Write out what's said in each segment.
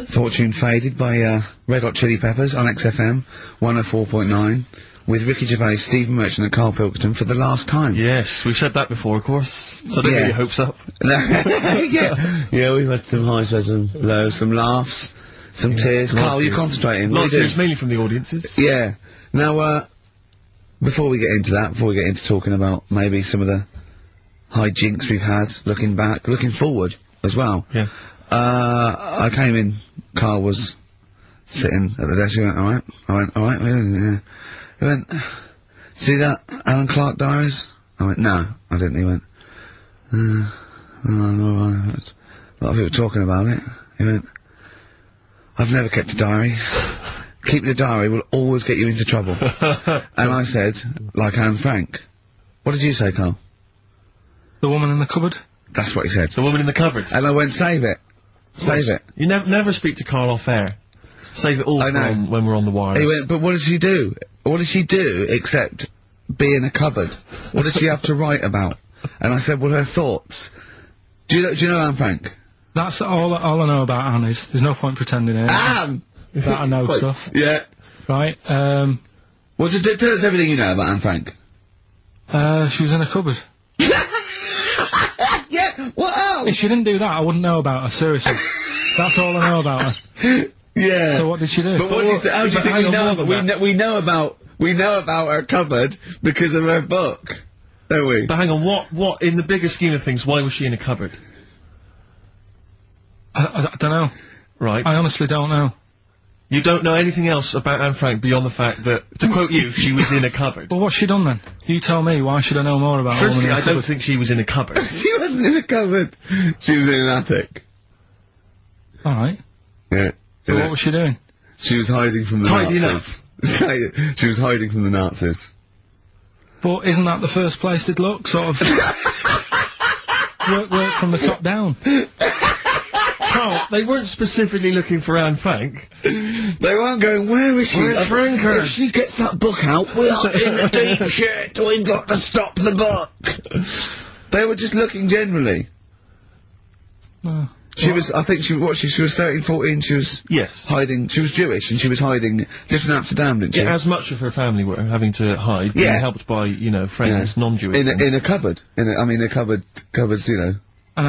Fortune Faded by Red Hot Chili Peppers on XFM 104.9 with Ricky Gervais, Stephen Merchant and Karl Pilkington for the last time. Yes, we've said that before, of course, so don't get your hopes up. Yeah, we've had some highs, some lows, some laughs, some tears. Karl, you concentrating? Not tears, mainly from the audiences. Yeah. Now, before we get into that, before we get into talking about maybe some of the high jinks we've had, looking back, looking forward as well. Yeah. I came in, Karl was sitting at the desk, he went, alright? I went, alright, yeah. He went, see that Alan Clark diaries? I went, no, I didn't. He went, no, alright. A lot of people talking about it. He went, I've never kept a diary. Keeping a diary will always get you into trouble. And I said, like Anne Frank. What did you say, Karl? The woman in the cupboard? That's what he said. The woman in the cupboard. And I went, save it. Save it. You never speak to Karl off air. Save it all from when we're on the wireless. He went, but what did she do? What did she do except be in a cupboard? What did she have to write about? And I said, well, her thoughts. Do you know Anne Frank? That's all I know about Anne is. There's no point pretending it. Anne! That I know stuff. Yeah. Right, well, tell us everything you know about Anne Frank. She was in a cupboard. Yeah, what else? If she didn't do that, I wouldn't know about her, seriously. That's all I know about her. Yeah. So what did she do? But how do you think we know about her cupboard because of her book, don't we? But hang on, what, in the bigger scheme of things, why was she in a cupboard? I don't know. Right. I honestly don't know. You don't know anything else about Anne Frank beyond the fact that, to quote you, she was in a cupboard. Well, what's she done then? You tell me, why should I know more about her? Firstly, I don't think she was in a cupboard. She wasn't in a cupboard. She was in an attic. Alright. Yeah. So what was she doing? She was hiding from the Nazis. She was hiding from the Nazis. But isn't that the first place they'd look? Sort of... work from the top down. Karl, they weren't specifically looking for Anne Frank. They weren't going, where is she? Where's Franker? If she gets that book out, we are in a deep shit. We've got to stop the book. They were just looking generally. She was, I think she was 13, 14, she was hiding, she was Jewish and she was hiding just in Amsterdam, didn't she? Yeah, as much of her family were having to hide, being helped by, you know, friends, non-Jewish. In a cupboard. The cupboards, you know. And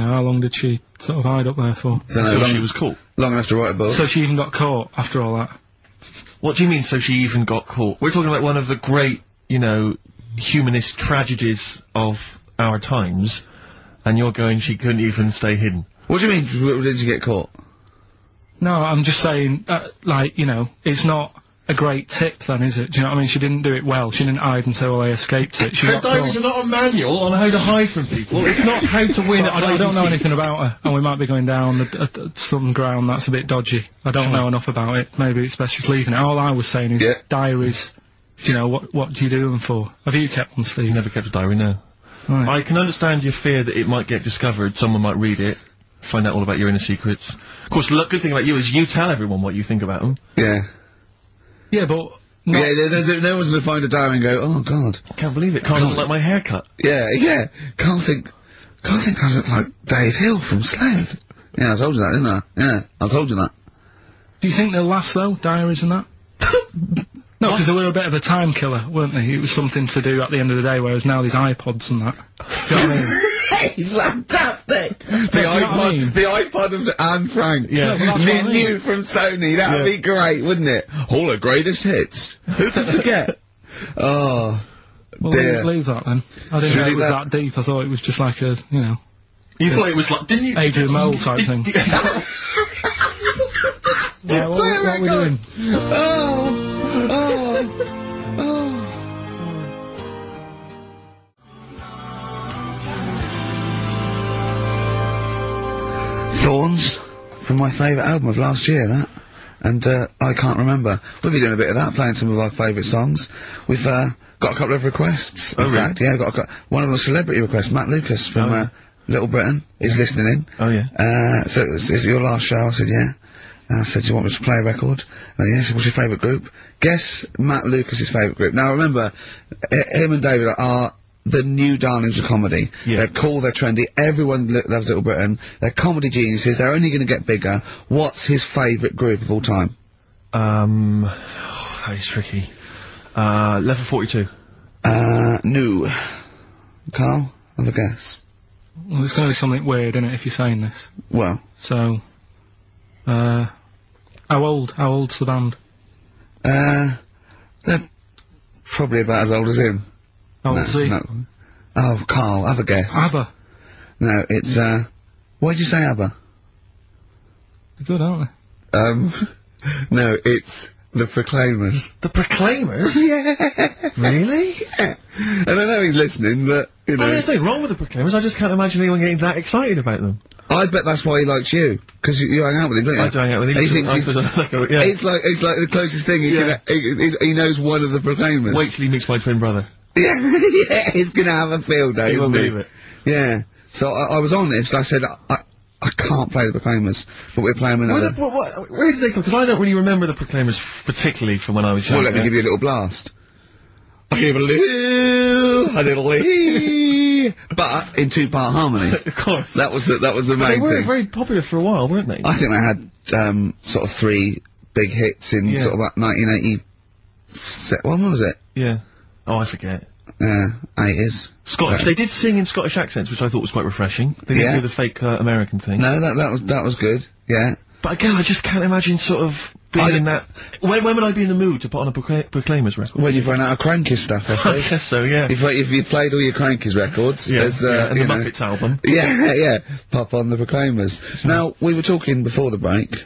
how long did she sort of hide up there for? Until she was caught. Long enough to write a book. So she even got caught after all that? What do you mean, so she even got caught? We're talking about one of the great, you know, humanist tragedies of our times, and you're going, she couldn't even stay hidden. What do you mean, did she get caught? No, I'm just saying, like, you know, it's not a great tip then, is it? Do you know what I mean? She didn't do it well. She didn't hide until they escaped it. She got caught. Diaries are not a manual on how to hide from people. It's not how to win at I don't know anything about her, and we might be going down some ground that's a bit dodgy. I don't know enough about it. Maybe it's best just leaving it. All I was saying is diaries, you know, what do you do them for? Have you kept one, Steve? Never kept a diary, no. Right. I can understand your fear that it might get discovered, someone might read it, find out all about your inner secrets. Of course, the good thing about you is you tell everyone what you think about them. Yeah. Yeah, but... Yeah, no one's gonna find a diary and go, oh god. I can't believe it, Karl doesn't like my haircut. Yeah. Karl thinks I look like Dave Hill from Slade. Yeah, I told you that, didn't I? Yeah, I told you that. Do you think they'll last, though, diaries and that? No, because they were a bit of a time killer, weren't they? It was something to do at the end of the day, whereas now there's iPods and that. Do you know what I mean? It's fantastic! The iPod of Anne Frank. Yeah. New from Sony, that would be great, wouldn't it? All the greatest hits. Who could forget? Oh, well, dear. Leave that then. I didn't know it was that deep. I thought it was just like a, you know... You thought it was like, didn't you? Adrian Mole type thing. Yeah, what are we doing? Thorns, from my favourite album of last year, that. And, I can't remember. We'll be doing a bit of that, playing some of our favourite songs. We've, got a couple of requests, in fact. Yeah, one of them celebrity requests, Matt Lucas from, Little Britain, is listening in. Oh, yeah. So, is it your last show? I said, yeah. And I said, do you want me to play a record? And he said, what's your favourite group? Guess Matt Lucas's favourite group. Now, remember, him and David are the new darlings of comedy. Yeah. They're cool, they're trendy, everyone loves Little Britain, they're comedy geniuses, they're only gonna get bigger. What's his favourite group of all time? That is tricky. Level 42. No. Carl, have a guess. Well, there's going to be something weird in it if you're saying this. Well. So, how old's the band? They're probably about as old as him. How old's he? No. Oh, Carl, have a guess. ABBA. No, it's, why'd you say ABBA? They're good, aren't No, it's the Proclaimers. The Proclaimers? Yeah. Really? Yeah. And I know he's listening, but, you know. There's nothing wrong with the Proclaimers, I just can't imagine anyone getting that excited about them. I bet that's why he likes you, because you hang out with him, don't you? I don't hang out with him. He thinks he's, yeah. it's like the closest thing he knows one of the Proclaimers. Wait till he meets my twin brother. Yeah, yeah, he's gonna have a field day, He won't isn't he? believe it. Yeah. So I was honest, I said, I can't play the Proclaimers, but we're playing another. Where did they come? Because I don't really remember the Proclaimers particularly from when I was young. Well, let me give you a little blast. I give a little, but in two-part harmony. Of course. That was the main They were thing. very popular for a while, weren't they? I think they had, sort of 3 big hits in sort of about 1980. When was it? Yeah. Oh, I forget. 80s. Scottish. They did sing in Scottish accents, which I thought was quite refreshing. They didn't do the fake American thing. No, that was good. Yeah. But again, I just can't imagine sort of being in that. When would I be in the mood to put on a Proclaimers record? When you've run out of Crankies stuff, I I suppose. guess so, yeah. If you've played all your Crankies records, there's, and the you know, Muppets album. Yeah, pop on the Proclaimers. Now, we were talking before the break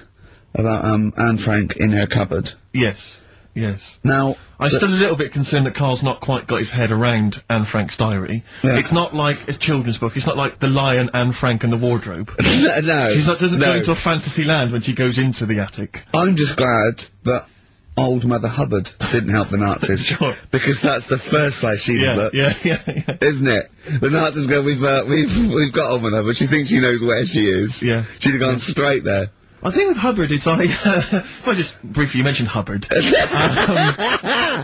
about, Anne Frank in her cupboard. Yes. Yes. Now, I'm still a little bit concerned that Karl's not quite got his head around Anne Frank's diary. Yeah. It's not like a children's book. It's not like The Lion, Anne Frank and the Wardrobe. no. She doesn't go into a fantasy land when she goes into the attic. I'm just glad that old Mother Hubbard didn't help the Nazis. Sure. Because that's the first place she'd look. Yeah. Isn't it? The Nazis go, we've got on with her, but she thinks she knows where she is. Yeah. She'd have gone straight there. I think with Hubbard, it's like, if I just briefly, you mentioned Hubbard.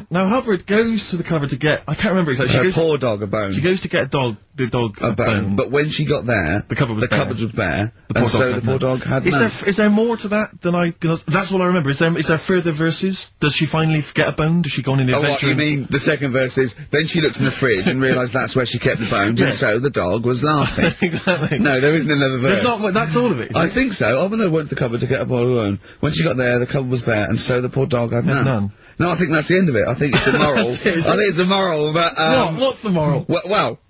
Now Hubbard goes to the cupboard to get, I can't remember exactly. Her poor dog a bone. She goes to get the dog a bone. But when she got there, the cupboard was bare. The poor dog had none. Is there more to that than that's all I remember. Is there further verses? Does she finally get a bone? Does she go on an adventure? Oh, what, you mean the second verse is, then she looked in the fridge and realised that's where she kept the bones, and so the dog was laughing. Exactly. No, there isn't another verse. That's all of it. I think so. Oh, when they went to the cupboard to get a bone, when she got there, the cupboard was bare, and so the poor dog had none. No, I think that's the end of it. I think it's a moral. I think it's a moral that, What's the moral? Well,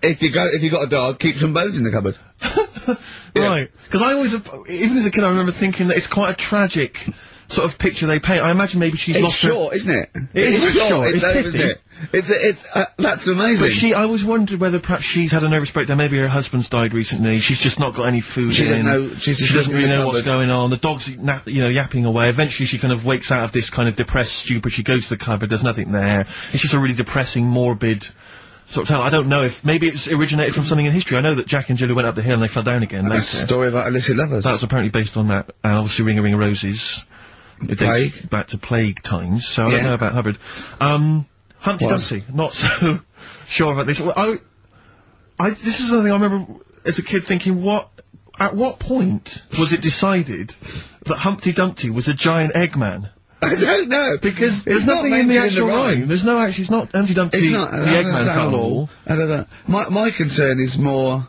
if you got a dog, keep some bones in the cupboard. Right. Because I always, even as a kid, I remember thinking that it's quite a tragic sort of picture they paint. I imagine maybe she's lost her... It's short, isn't it? It is short. It's over, isn't it? That's amazing. But I always wondered whether perhaps she's had a nervous breakdown. Maybe her husband's died recently. She's just not got any food. She doesn't know. She doesn't really know what's going on. The dog's, yapping away. Eventually, she kind of wakes out of this kind of depressed stupor. She goes to the cupboard. There's nothing there. It's just a really depressing, morbid sort of tale. I don't know if maybe it's originated from something in history. I know that Jack and Jill went up the hill and they fell down again. That's a story about illicit lovers. That was apparently based on that, and obviously Ring a Ring of Roses. It dates back to plague times, so I don't know about Hubbard. Humpty Dumpty, not so sure about this. Well, this is something I remember as a kid thinking, at what point was it decided that Humpty Dumpty was a giant Eggman? I don't know. Because there's nothing in the actual rhyme. There's no actually, it's not Humpty Dumpty, the Eggman's animal. I don't know. My concern is more...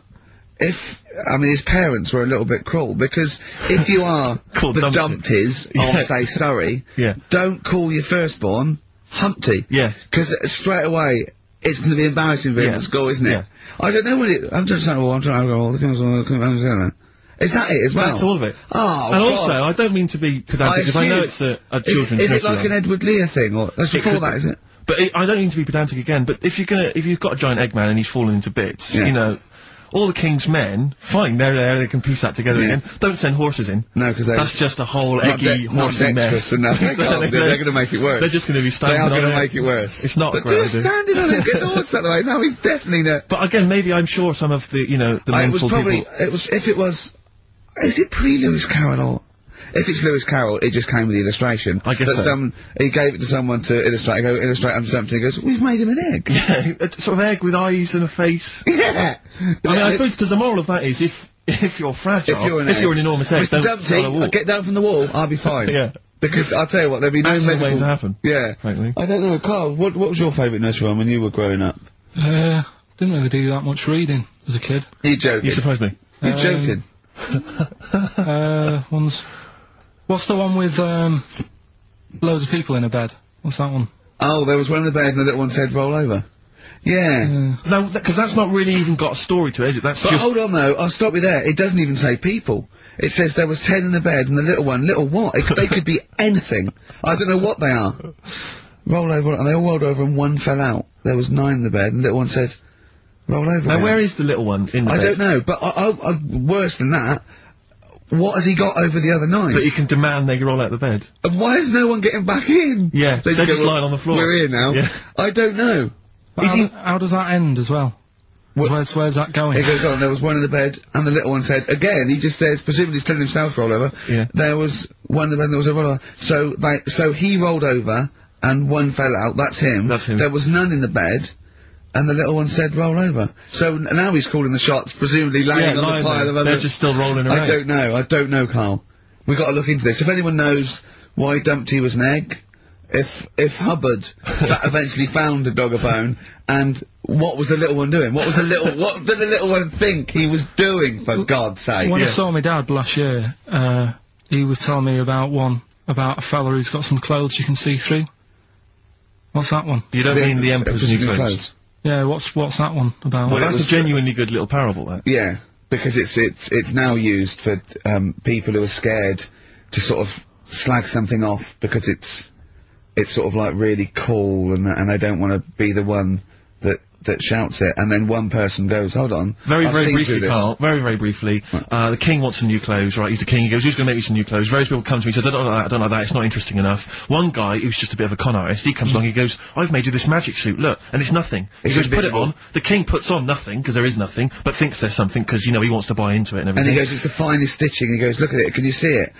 his parents were a little bit cruel, because if you are the Dumpties, I'll say sorry. Don't call your firstborn Humpty. Because straight away, it's going to be embarrassing for him at school, isn't it? I don't know what I'm just saying, I'm trying to go all the Is that it as well? That's all of it. Oh, and also, I don't mean to be pedantic, because I know it's a children's Is it like an Edward Lear thing, or that's before that, isn't it? But I don't mean to be pedantic again, but if you've got a giant Eggman and he's fallen into bits, all the King's men, fine, they're there, they can piece that together again. Don't send horses in. No, because that's just a whole eggy, horsey mess. They're going to make it worse. They're just going to be standing on it. They are going to make it worse. It's not a great idea. Standing on it, get the horse out of the way. No, he's definitely not. But again, maybe I'm sure some of the, the mental people... Is it pre-Lewis Carroll or... if it's Lewis Carroll, it just came with the illustration. I guess so. He gave it to someone to illustrate. I go, illustrate Humpty Dumpty. He goes, we've made him an egg. Yeah, a sort of egg with eyes and a face. Yeah. I suppose, because the moral of that is, if you're fragile, if you're an enormous egg, Mr. Dumpty, get down from the wall, I'll be fine. Yeah. Because, I'll tell you what, there'd be no medical... way to happen. Yeah. Frankly. I don't know, Carl, what was your favourite nursery rhyme when you were growing up? Didn't really do that much reading as a kid. You're joking. You surprised me. You're joking. What's the one with, loads of people in a bed? What's that one? Oh, there was one in the bed and the little one said, roll over. Yeah. No, because that's not really even got a story to it, is it? That's But just... hold on though, I'll stop you there. It doesn't even say people. It says there was 10 in the bed and the little one, little what? They could be anything. I don't know what they are. Roll over, and they all rolled over and one fell out. There was 9 in the bed and the little one said, roll over. Now again. where is the little one in the bed? I don't know, but worse than that, what has he got over the other 9? That you can demand they roll out the bed. And why is no one getting back in? Yeah, they're just lying on the floor. We're here now. Yeah. I don't know. How does that end as well? Where's that going? It goes on, there was one in the bed, and the little one said, again, he just says, presumably he's telling himself to roll over, there was one in the bed and there was a roll over. So he rolled over, and one fell out, that's him. That's him. There was none in the bed, and the little one said, roll over. So now he's calling the shots, presumably laying on the pile of other... They're just still rolling around. I don't know, Carl. We've got to look into this. If anyone knows why Dumpty was an egg, if Hubbard eventually found a dog a bone, and what was the little one doing? What did the little one think he was doing, for God's sake? When I saw my dad last year, he was telling me about a fella who's got some clothes you can see through. What's that one? You don't mean the Emperor's New Clothes? Yeah, what's that one about? Well, that's a genuinely good little parable, that. Yeah, because it's now used for, people who are scared to sort of slag something off because it's sort of like really cool and they don't want to be the one that shouts it, and then one person goes, hold on, very briefly, Karl, very briefly, the king wants some new clothes, right, he's the king, he goes, who's going to make me some new clothes? Various people come to me and says, I don't like that, it's not interesting enough. One guy, who's just a bit of a con artist, he comes along, he goes, I've made you this magic suit, look, and it's nothing. He goes, put it on, the king puts on nothing, because there is nothing, but thinks there's something, because, you know, he wants to buy into it and everything. And he goes, it's the finest stitching, he goes, look at it, can you see it?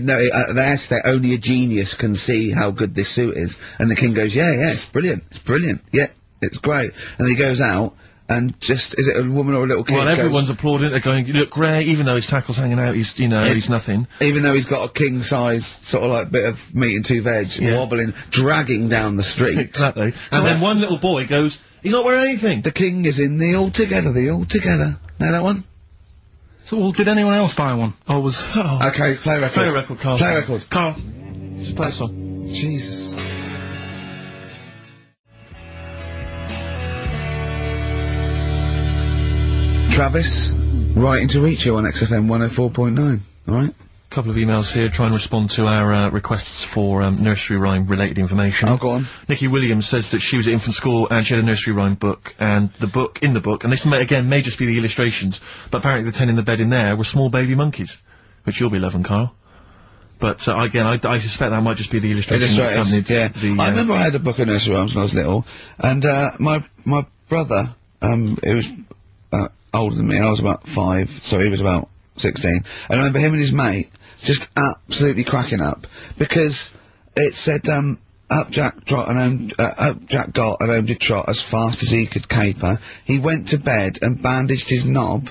No, they ask that only a genius can see how good this suit is, and the king goes, yeah, it's brilliant, yeah. It's great. And he goes out, and just, is it a woman or a little kid? Well, everyone's applauding, they're going, you look great, even though his tackle's hanging out, he's, you know, he's nothing. Even though he's got a king-size, sort of like, bit of meat and 2 veg, wobbling, dragging down the street. Exactly. And then one little boy goes, he's not wearing anything. The king is in the Altogether. Know that one? So, well, did anyone else buy one? Or was... Oh. Okay, play record. Play a record, Karl. Play a record. Karl, just play a song. Jesus. Travis, writing to reach you on XFM 104.9, alright? A couple of emails here, try and respond to our requests for nursery rhyme related information. Oh, go on. Nikki Williams says that she was at infant school and she had a nursery rhyme book, and in the book, and this may just be the illustrations, but apparently the 10 in the bed in there were small baby monkeys, which you'll be loving, Karl. But again, I suspect that might just be the illustration that accompanied I remember I had a book of nursery rhymes when I was little, and my brother, it was older than me, I was about 5, so he was about 16, and I remember him and his mate just absolutely cracking up, because it said, up Jack got and home did trot as fast as he could caper, he went to bed and bandaged his knob,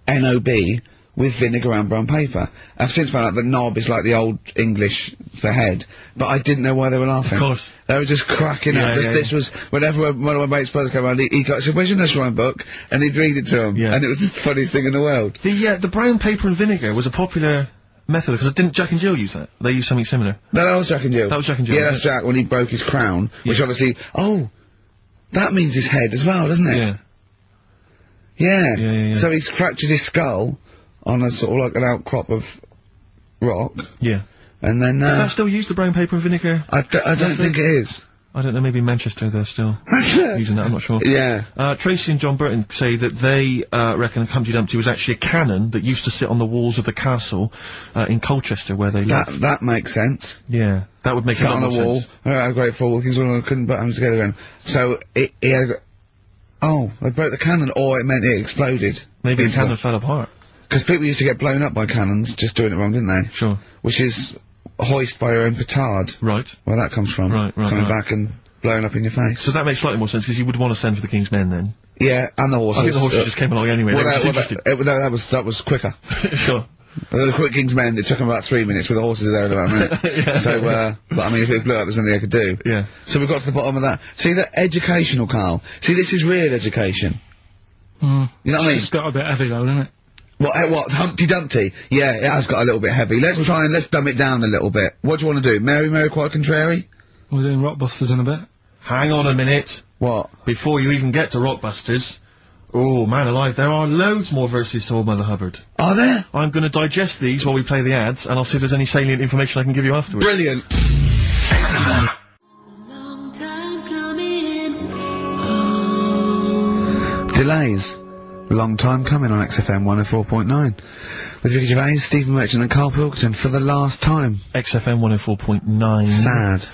N-O-B, with vinegar and brown paper. I've since found out that knob is like the old English for head, but I didn't know why they were laughing. Of course. They were just cracking up. This was, whenever one of my mate's brothers came around, he said, where's your nursery rhyme book? And he'd read it to him. Yeah. And it was just the funniest thing in the world. The brown paper and vinegar was a popular method, because didn't Jack and Jill use that? They used something similar. No, that was Jack and Jill. That was Jack and Jill. Yeah, that's Jack when he broke his crown, which obviously, that means his head as well, doesn't it? Yeah. Yeah. So he's fractured his skull on a sort of like an outcrop of rock. Yeah. And then, is that still used, the brown paper and vinegar? I don't think it is. I don't know, maybe in Manchester they're still using that, I'm not sure. Yeah. Tracy and John Burton say that they, reckon Humpty Dumpty was actually a cannon that used to sit on the walls of the castle, in Colchester, where they lived. That makes sense. Yeah. That would make a lot more sense. Sat on a wall, a great fall, the king's couldn't put them together again. So, he had they broke the cannon, or it meant it exploded. Maybe the cannon fell apart. Because people used to get blown up by cannons just doing it wrong, didn't they? Sure. Which is hoist by your own petard. Right. Where that comes from. Right, Coming back and blowing up in your face. So that makes slightly more sense, because you would want to send for the King's Men then. Yeah, and the horses. I think the horses just came along anyway. That was quicker. Sure. The quick King's Men, it took them about 3 minutes with the horses there in about a minute. Yeah. So, but I mean, if it blew up, there's nothing they could do. Yeah. So we got to the bottom of that. See, that educational, Karl. See, this is real education. You know what I mean? It's got a bit heavy though, isn't it? What, Humpty Dumpty? Yeah, it has got a little bit heavy. Let's dumb it down a little bit. What do you want to do? Mary quite contrary? We're doing Rockbusters in a bit. Hang on a minute. What? Before you even get to Rockbusters, oh, man alive, there are loads more verses to Old Mother Hubbard. Are there? I'm going to digest these while we play the ads, and I'll see if there's any salient information I can give you afterwards. Brilliant. Delays. Long time coming on XFM 104.9. With Ricky Gervais, Stephen Merchant and Karl Pilkington for the last time. XFM 104.9. Sad.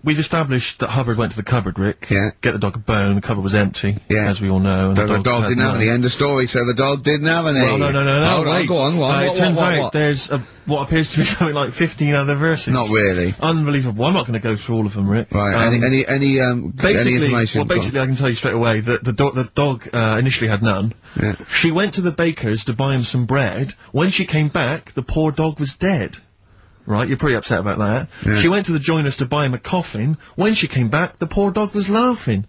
We've established that Hubbard went to the cupboard, Rick. Yeah. Get the dog a bone, the cupboard was empty. Yeah. As we all know. And So the dog didn't have any. End of story, so the dog didn't have any. Well, no, wait. Go on, it turns out there's what appears to be something like 15 other verses. Not really. Unbelievable. I'm not going to go through all of them, Rick. Right, any information? Well, basically I can tell you straight away that the dog initially had none. Yeah. She went to the baker's to buy him some bread. When she came back, the poor dog was dead. Right, you're pretty upset about that. Yeah. She went to the joiner's to buy him a coffin. When she came back, the poor dog was laughing.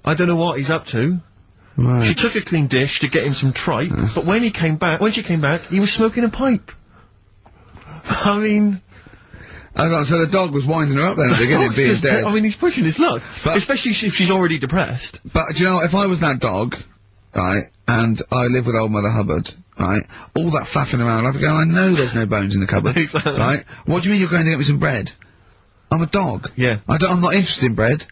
I don't know what he's up to. Right. She took a clean dish to get him some tripe, but when she came back, he was smoking a pipe. I mean... So the dog was winding her up then at the beginning, being dead. I mean, he's pushing his luck. But- especially if she's already depressed. But, do you know, if I was that dog, right, and I live with Old Mother Hubbard, right, all that faffing around, I'd be going, I know there's no bones in the cupboard. Exactly. Right? What do you mean you're going to get me some bread? I'm a dog. Yeah. I'm not interested in bread.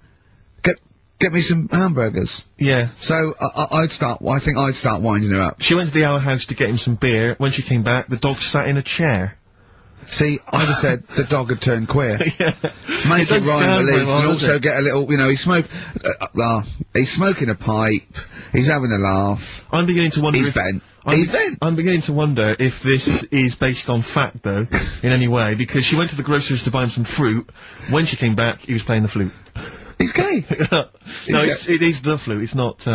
Get me some hamburgers. Yeah. So, I think I'd start winding her up. She went to the Our House to get him some beer. When she came back, the dog sat in a chair. See, I'd have said the dog had turned queer. Yeah. Make it rhyme the leaves, and also it? get a little, you know, he's smoking a pipe, he's having a laugh. I'm beginning to wonder He's bent. He's bent. I'm beginning to wonder if this is based on fact, though, in any way, because she went to the grocer's to buy him some fruit. When she came back, he was playing the flute. He's gay. No, it is the flute, it's not,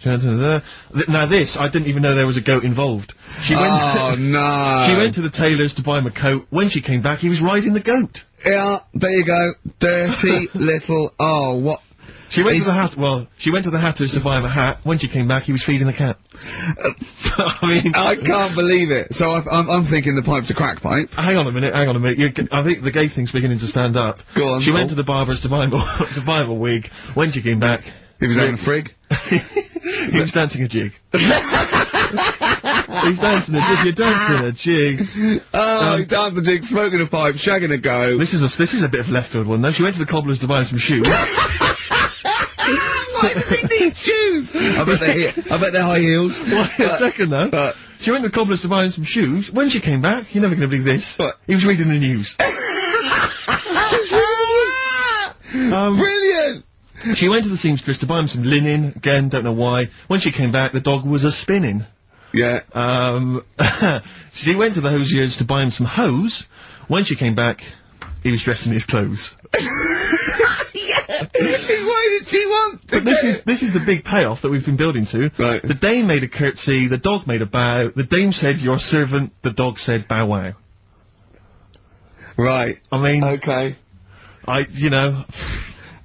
now this, I didn't even know there was a goat involved. She went Oh, no. She went to the tailor's to buy him a coat. When she came back, he was riding the goat. Yeah, there you go. Dirty little, what? She went to the Hatter's to buy him a hat. When she came back, he was feeding the cat. I mean... I can't believe it. So I'm thinking the pipe's a crack pipe. Hang on a minute. I think the gay thing's beginning to stand up. Go on. She went to the barber's to buy him a wig. When she came back... He was having a frig? He was dancing a jig. He's dancing a jig. You're dancing a jig. He's dancing a jig, smoking a pipe, shagging a go. This is a bit of left field one, though. She went to the cobbler's to buy him some shoes. Why does he need shoes? I bet they're high heels. Wait a second, though. She went to the cobbler's to buy him some shoes. When she came back, you're never going to believe this. What? He was reading the news. Brilliant! She went to the seamstress to buy him some linen. Again, don't know why. When she came back, the dog was a-spinning. Yeah. She went to the hosier's to buy him some hose. When she came back, he was dressed in his clothes. Yeah! Why did she want to But this is the big payoff that we've been building to. Right. The dame made a curtsy, the dog made a bow, the dame said, "Your servant," the dog said, "Bow wow." Right. I mean... Okay.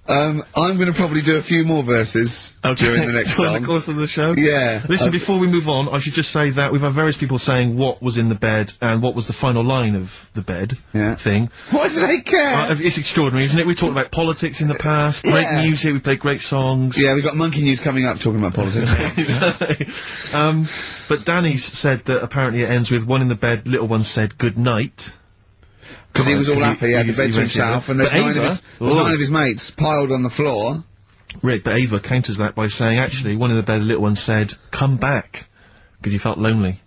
I'm going to probably do a few more verses during the next during song. the course of the show? Yeah. Listen, before we move on, I should just say that we've had various people saying what was in the bed and what was the final line of the bed thing. Why do they care? It's extraordinary, isn't it? We've talked about politics in the past, great music, we've played great songs. Yeah, we've got Monkey News coming up talking about politics. But Danny's said that apparently it ends with one in the bed, little one said good night. Because he was all happy, he had the bed to himself, and there's But nine of his mates piled on the floor. Rick, but Ava counters that by saying, actually, one in the bed, the little one said, come back, because he felt lonely.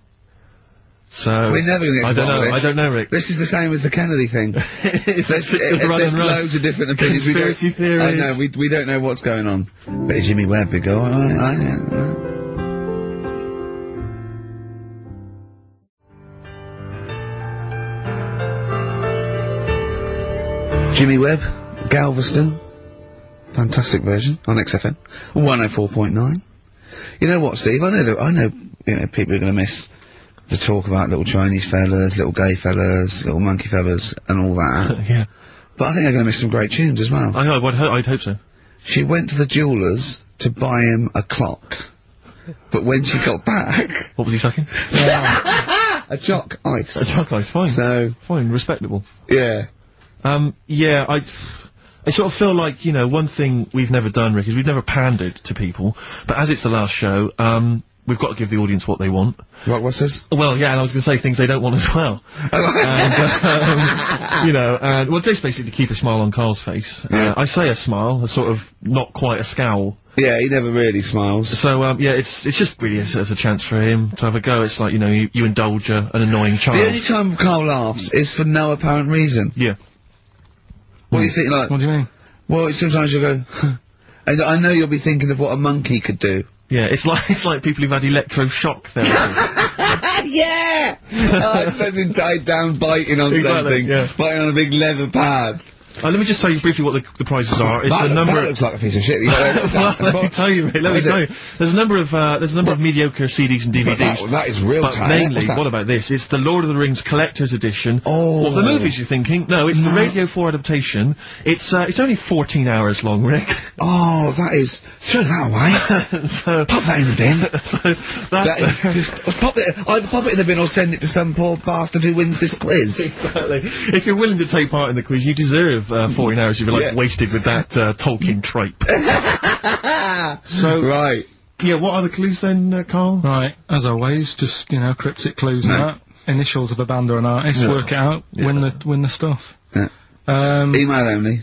So... We're never going to get to the bottom of this. I don't know, Rick. This is the same as the Kennedy thing. There's loads of different opinions. Conspiracy theories. I know, we don't know what's going on. But Jimmy Webb, big go, Jimmy Webb, Galveston. Fantastic version on XFM. 104.9. You know what, Steve? I know, you know, people are going to miss the talk about little Chinese fellas, little gay fellas, little monkey fellas, and all that. Yeah. But I think they're going to miss some great tunes as well. I'd hope so. She went to the jeweller's to buy him a clock. But when she got back... What was he sucking? a choc ice. A choc ice, fine. So... Fine, respectable. Yeah. Yeah, I sort of feel like, you know, one thing we've never done, Rick, is we've never pandered to people, but as it's the last show, we've got to give the audience what they want. Right, what's this? Well, yeah, and I was going to say things they don't want as well. And, you know, well, just basically to keep a smile on Karl's face. Yeah. I say a smile, a sort of, not quite a scowl. Yeah, he never really smiles. So, yeah, it's just really as a chance for him to have a go. It's like, you know, you indulge an annoying child. The only time Karl laughs is for no apparent reason. Yeah. What do you think, like... What do you mean? Well, sometimes you'll go... and I know you'll be thinking of what a monkey could do. Yeah, it's like people who've had electroshock therapy. Yeah! Oh, it's such a tied down biting on something. Yeah. Biting on a big leather pad. Let me just tell you briefly what the prizes are. It's that looks like a piece of shit. Let me tell you, Rick, let me tell you. There's a number of mediocre CDs and DVDs. That is real But mainly, what about this? It's the Lord of the Rings Collector's Edition. Oh. Of the movies, you're thinking? No, it's the Radio 4 adaptation. It's only 14 hours long, Rick. Oh, that is... Throw that away. So, pop that in the bin. So, that is just... Either pop it in the bin or send it to some poor bastard who wins this quiz. Exactly. If you're willing to take part in the quiz, you deserve 14 hours. You've been, like, wasted with that Tolkien trope. So... Right. Yeah, what are the clues then, Karl? Right, as always, just, you know, cryptic clues and that. Initials of a band or an artist, work it out, win the stuff. Yeah. Email only.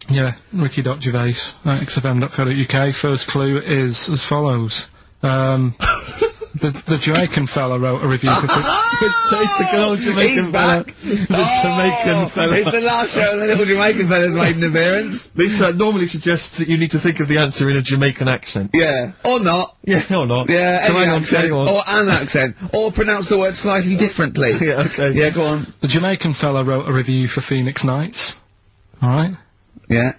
Yeah, ricky.gervais at xfm.co.uk. First clue is as follows. The Jamaican fella wrote a review for... It's the good old Jamaican fella. Jamaican fella. It's the last show the little Jamaican fella's made an appearance. This normally suggests that you need to think of the answer in a Jamaican accent. Yeah. Or not. Yeah, or not. Yeah, any accent. Anyone. Or an accent. Or pronounce the word slightly differently. Yeah, okay. Yeah, go on. The Jamaican fella wrote a review for Phoenix Nights. Alright? Yeah.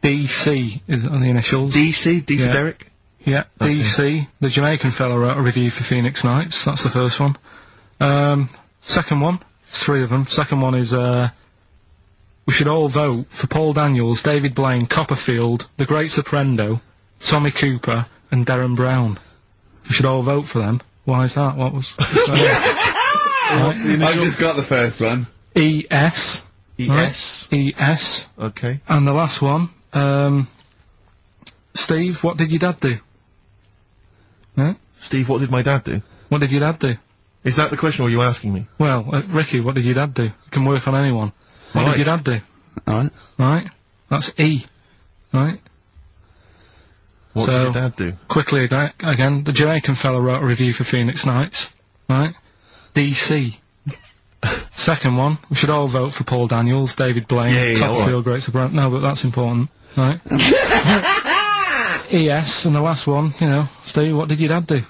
DC is on the initials. DC? D for Derek? Yeah, okay. DC. The Jamaican fella wrote a review for Phoenix Nights. That's the first one. Second one. 3 of them. Second one is, we should all vote for Paul Daniels, David Blaine, Copperfield, The Great Soprendo, Tommy Cooper, and Darren Brown. We should all vote for them. Why is that? What was... I've just got the first one. E.S. E.S. Right? E.S. Okay. And the last one, Steve, what did your dad do? Huh? Steve, what did my dad do? What did your dad do? Is that the question, or are you asking me? Well, Ricky, what did your dad do? It can work on anyone. What did your dad do? Alright. Right? That's E. Right? What did your dad do? Quickly again, the Jamaican fella wrote a review for Phoenix Nights. Right? DC. Second one, we should all vote for Paul Daniels, David Blaine, Copperfield, Great Soprano. No, but that's important. Right? ES, and the last one, you know, Steve, what did your dad do?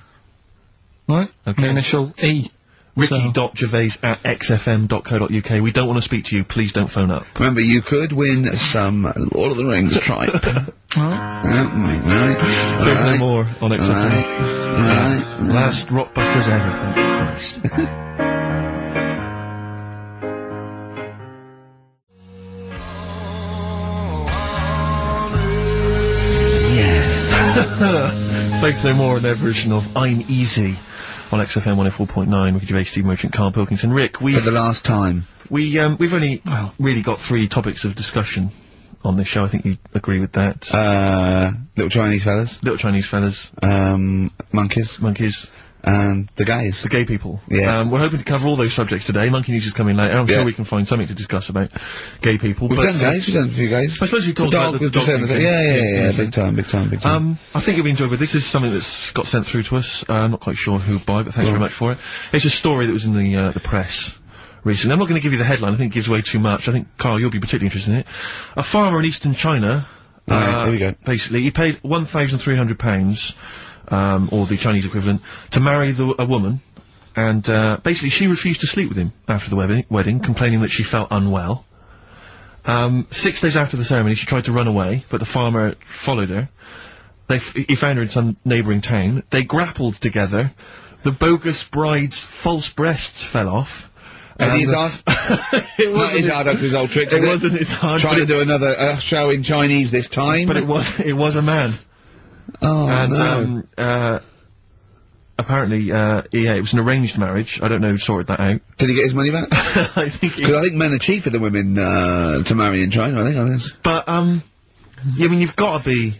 Right? Okay. The initial E. Ricky.gervais at xfm.co.uk. We don't want to speak to you, please don't phone up. Remember, you could win some Lord of the Rings tripe. Right. There's no more on XFM. Last Rockbusters ever, thank Christ. Faith No More in their version of I'm Easy on XFM 104.9 with Gervais, Steve Merchant, Karl Pilkington. Rick, for the last time. We've only really got 3 topics of discussion on this show. I think you agree with that. Little Chinese fellas. Little Chinese fellas. Monkeys. Monkeys. And the gays. The gay people. Yeah. We're hoping to cover all those subjects today. Monkey News is coming later. I'm sure we can find something to discuss about gay people. We've done gays, we've done a few gays. I suppose we talked about the dog thing. Yeah, big time. I think you'll be enjoyable. This is something that's got sent through to us. I'm not quite sure who by, but thanks very much for it. It's a story that was in the press recently. I'm not going to give you the headline. I think it gives away too much. I think, Karl, you'll be particularly interested in it. A farmer in eastern China, there we go. Basically, he paid £1,300, or the Chinese equivalent, to marry a woman, and basically she refused to sleep with him after the wedding, complaining that she felt unwell. 6 days after the ceremony, she tried to run away, but the farmer followed her. He found her in some neighbouring town. They grappled together. The bogus bride's false breasts fell off. And he's hard. It wasn't his hard up to his old tricks. It wasn't his hard. Trying to do another show in Chinese this time. But it was a man. Oh, and, no. Apparently, it was an arranged marriage. I don't know who sorted that out. Did he get his money back? I think Because I think men are cheaper than women, to marry in China, I think, on this. But, yeah, I mean, you've gotta be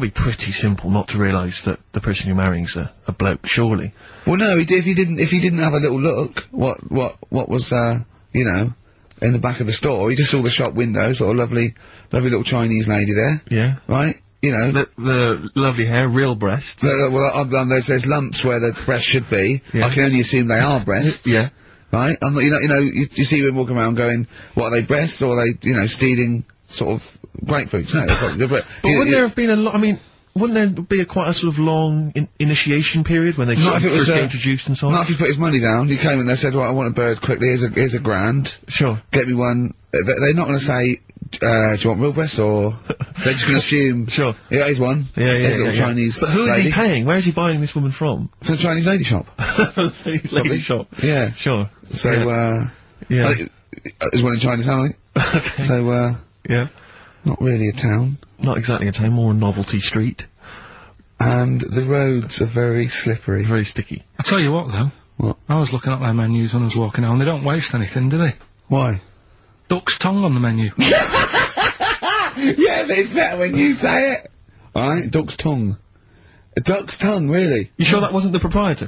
pretty simple not to realise that the person you're marrying's a bloke, surely. Well, no, if he didn't have a little look, what was, you know, in the back of the store, he just saw the shop window, sort of lovely little Chinese lady there. Yeah. Right? You know. The lovely hair, real breasts. There's lumps where the breasts should be. Yeah. I can only assume they are breasts. Yeah. Right? You see women walking around going, what are they, breasts, or are they, you know, stealing sort of grapefruits? No, but wouldn't there have been a lot, I mean, wouldn't there be quite a sort of long initiation period when they first get introduced and so on? Not if he put his money down. He came and they said, well, I want a bird quickly, here's a grand. Sure. Get me one. They're not going to say, do you want real breasts, or they're just going to assume. Sure. Yeah, here's one. Yeah, here's a little Chinese But who is lady. he paying? Where is he buying this woman from? From the Chinese lady shop. From the Chinese lady shop. Yeah. Sure. So, yeah. I think there's one in Chinatown, I think. Okay. So, yeah. Not really a town. Not exactly a town, more a novelty street. And the roads are very slippery. Very sticky. I tell you what, though. What? I was looking at their menus when I was walking home. They don't waste anything, do they? Why? Duck's tongue on the menu. Yeah, but it's better when you say it. Alright, duck's tongue. A duck's tongue, really? You sure that wasn't the proprietor?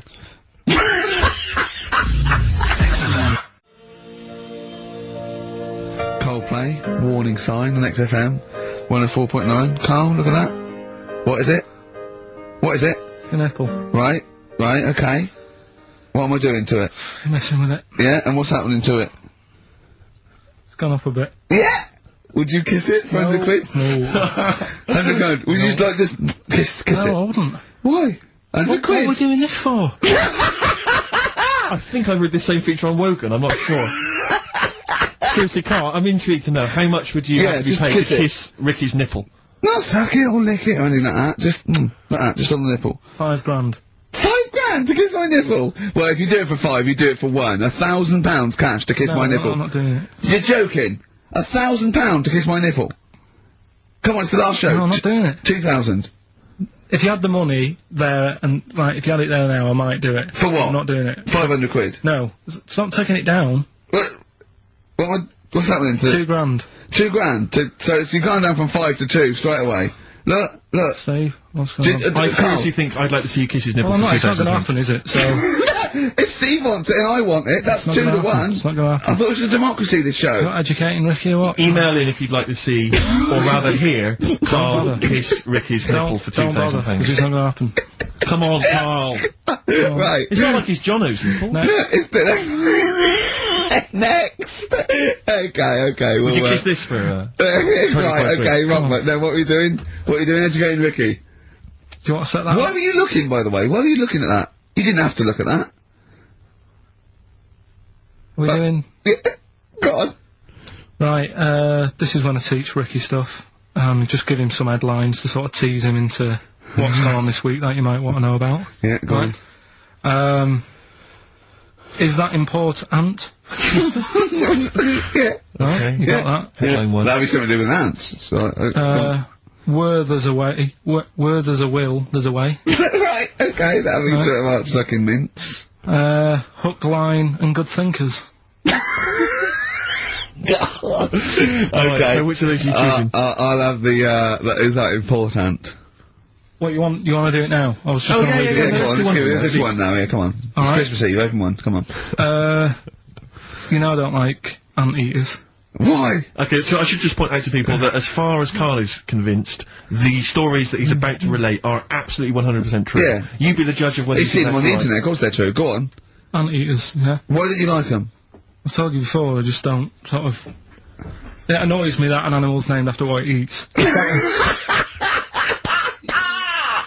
Coldplay, warning sign on XFM, 104.9. Karl, look at that. What is it? What is it? An apple. Right, okay. What am I doing to it? You're messing with it. Yeah, and what's happening to it? It's gone up a bit. Yeah! Would you kiss it for No. 100 quid? No. 100 quid. Would you just kiss No, it? I wouldn't. Why? 100 quid? What are we doing this for? I think I read this same feature on Wogan, I'm not sure. Seriously, Karl, I'm intrigued to know, how much would you have to be just paid kiss to it. kiss Ricky's nipple? Not suck it or lick it or anything like that. Just, like that, just on the nipple. £5 grand. £5 to kiss my nipple? Well, if you do it for 5, you do it for 1. £1,000 cash to kiss my nipple. No, I'm not doing it. You're joking? £1,000 to kiss my nipple? Come on, it's the last show. No, I'm not doing it. 2,000. If you had the money there, and, like, if you had it there now, I might do it. For what? I'm not doing it. 500 quid. No. Stop taking it down. What's happening to... £2 grand. 2 grand? So you've gone down from 5 to 2 straight away. Look. Steve, what's going on? I seriously think I'd like to see you kiss his nipple Well, for it's not going to £2,000. happen, is it? So, If Steve wants it and I want it, that's 2 to 1. it's not going to happen. I thought it was a democracy, this show. You're not educating Ricky or what? Email in if you'd like to see, or rather hear, Karl bother. kiss Ricky's nipple for Don't bother, £2,000. 'cause it's not going to happen. Come on, Karl. Right. It's not like he's Jono's nipple. No. It's the next. Okay. Would you kiss this for, right, 25 quid? okay, wrong. Now, what were you doing? What were you doing educating Ricky? Do you want to set that Why up? were you looking, by the way? Why were you looking at that? You didn't have to look at that. We're doing... Go on. Right, this is when I teach Ricky stuff. Just give him some headlines to sort of tease him into what's going on this week that you might want to know about. Yeah, go on. Is that important? Yeah. Right, you got that. Headline one. That'll be something to do with ants. So, Where there's a way, where there's a will, there's a way. right, okay, that'll be something about sucking mints. Hook, line, and good thinkers. God. Right, Okay. so which of those are you choosing? I'll have the, is that important? What, you want to do it now? I was just Oh, going to yeah, leave yeah, it. Go let's on, do let's one. give it this one now, yeah, come on. It's Alright. Christmas Eve, open one, come on. You know I don't like anteaters. Why? Okay, so I should just point out to people that as far as Karl is convinced, the stories that he's about to relate are absolutely 100% true. Yeah. You be the judge of whether You've you seen think them on the that's internet, of course they're true, go on. Anteaters, yeah. Why don't you like them? I've told you before, I just don't sort of... It annoys me that an animal's named after what it eats.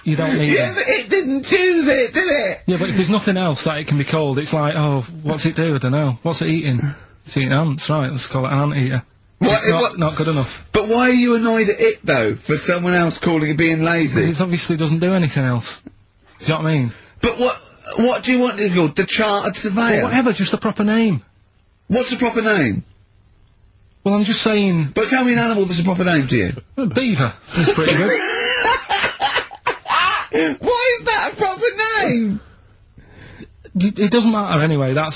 You don't need Yeah, it. but it didn't choose it, did it? Yeah, but if there's nothing else that it can be called, it's like, oh, what's it do? I don't know. What's it eating? It's eating ants, right, let's call it an anteater. It's not good enough. But why are you annoyed at it, though, for someone else calling it being lazy? Because it obviously doesn't do anything else. Do you know what I mean? But what do you want to be called? The Chartered Surveyor? Well, whatever, just a proper name. What's the proper name? Well, I'm just saying... But tell me an animal that's a proper name to you. Beaver is pretty good. Why is that a proper name? It doesn't matter anyway, I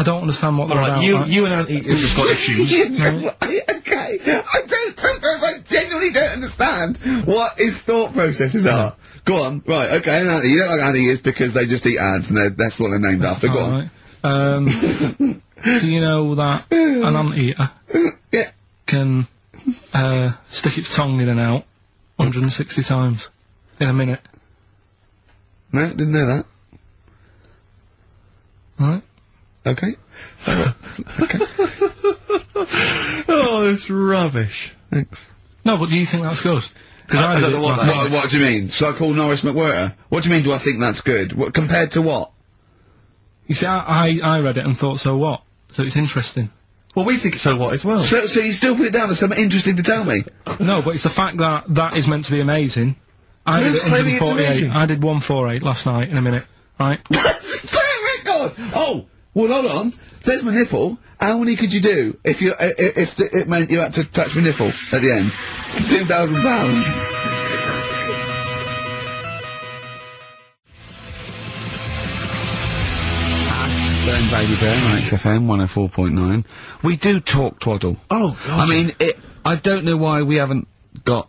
don't understand what they're about. You and Auntie have got issues. Right, okay. Sometimes I genuinely don't understand what his thought processes are. Go on, right, okay, and Auntie, you don't like Auntie is because they just eat ants and that's what they're named after, go on. Right. Do you know that an anteater can, stick its tongue in and out 160 times in a minute? No, didn't know that. Right. Okay. Okay. Oh, it's rubbish. Thanks. No, but do you think that's good? I don't know what do you mean? Shall I call Norris McWhirter? What do you mean, do I think that's good? What, compared to what? You see, I read it and thought, so what? So it's interesting. Well, we think so what as well. So you still put it down as something interesting to tell me? No, but it's the fact that is meant to be amazing. I did 148. I did 148 last night in a minute, right? Swear record! Oh, well, hold on. There's my nipple. How many could you do if it meant you had to touch my nipple at the end? £2,000. Burn Baby Bear on XFM 104.9. We do talk twaddle. Oh, God. I mean, I don't know why we haven't got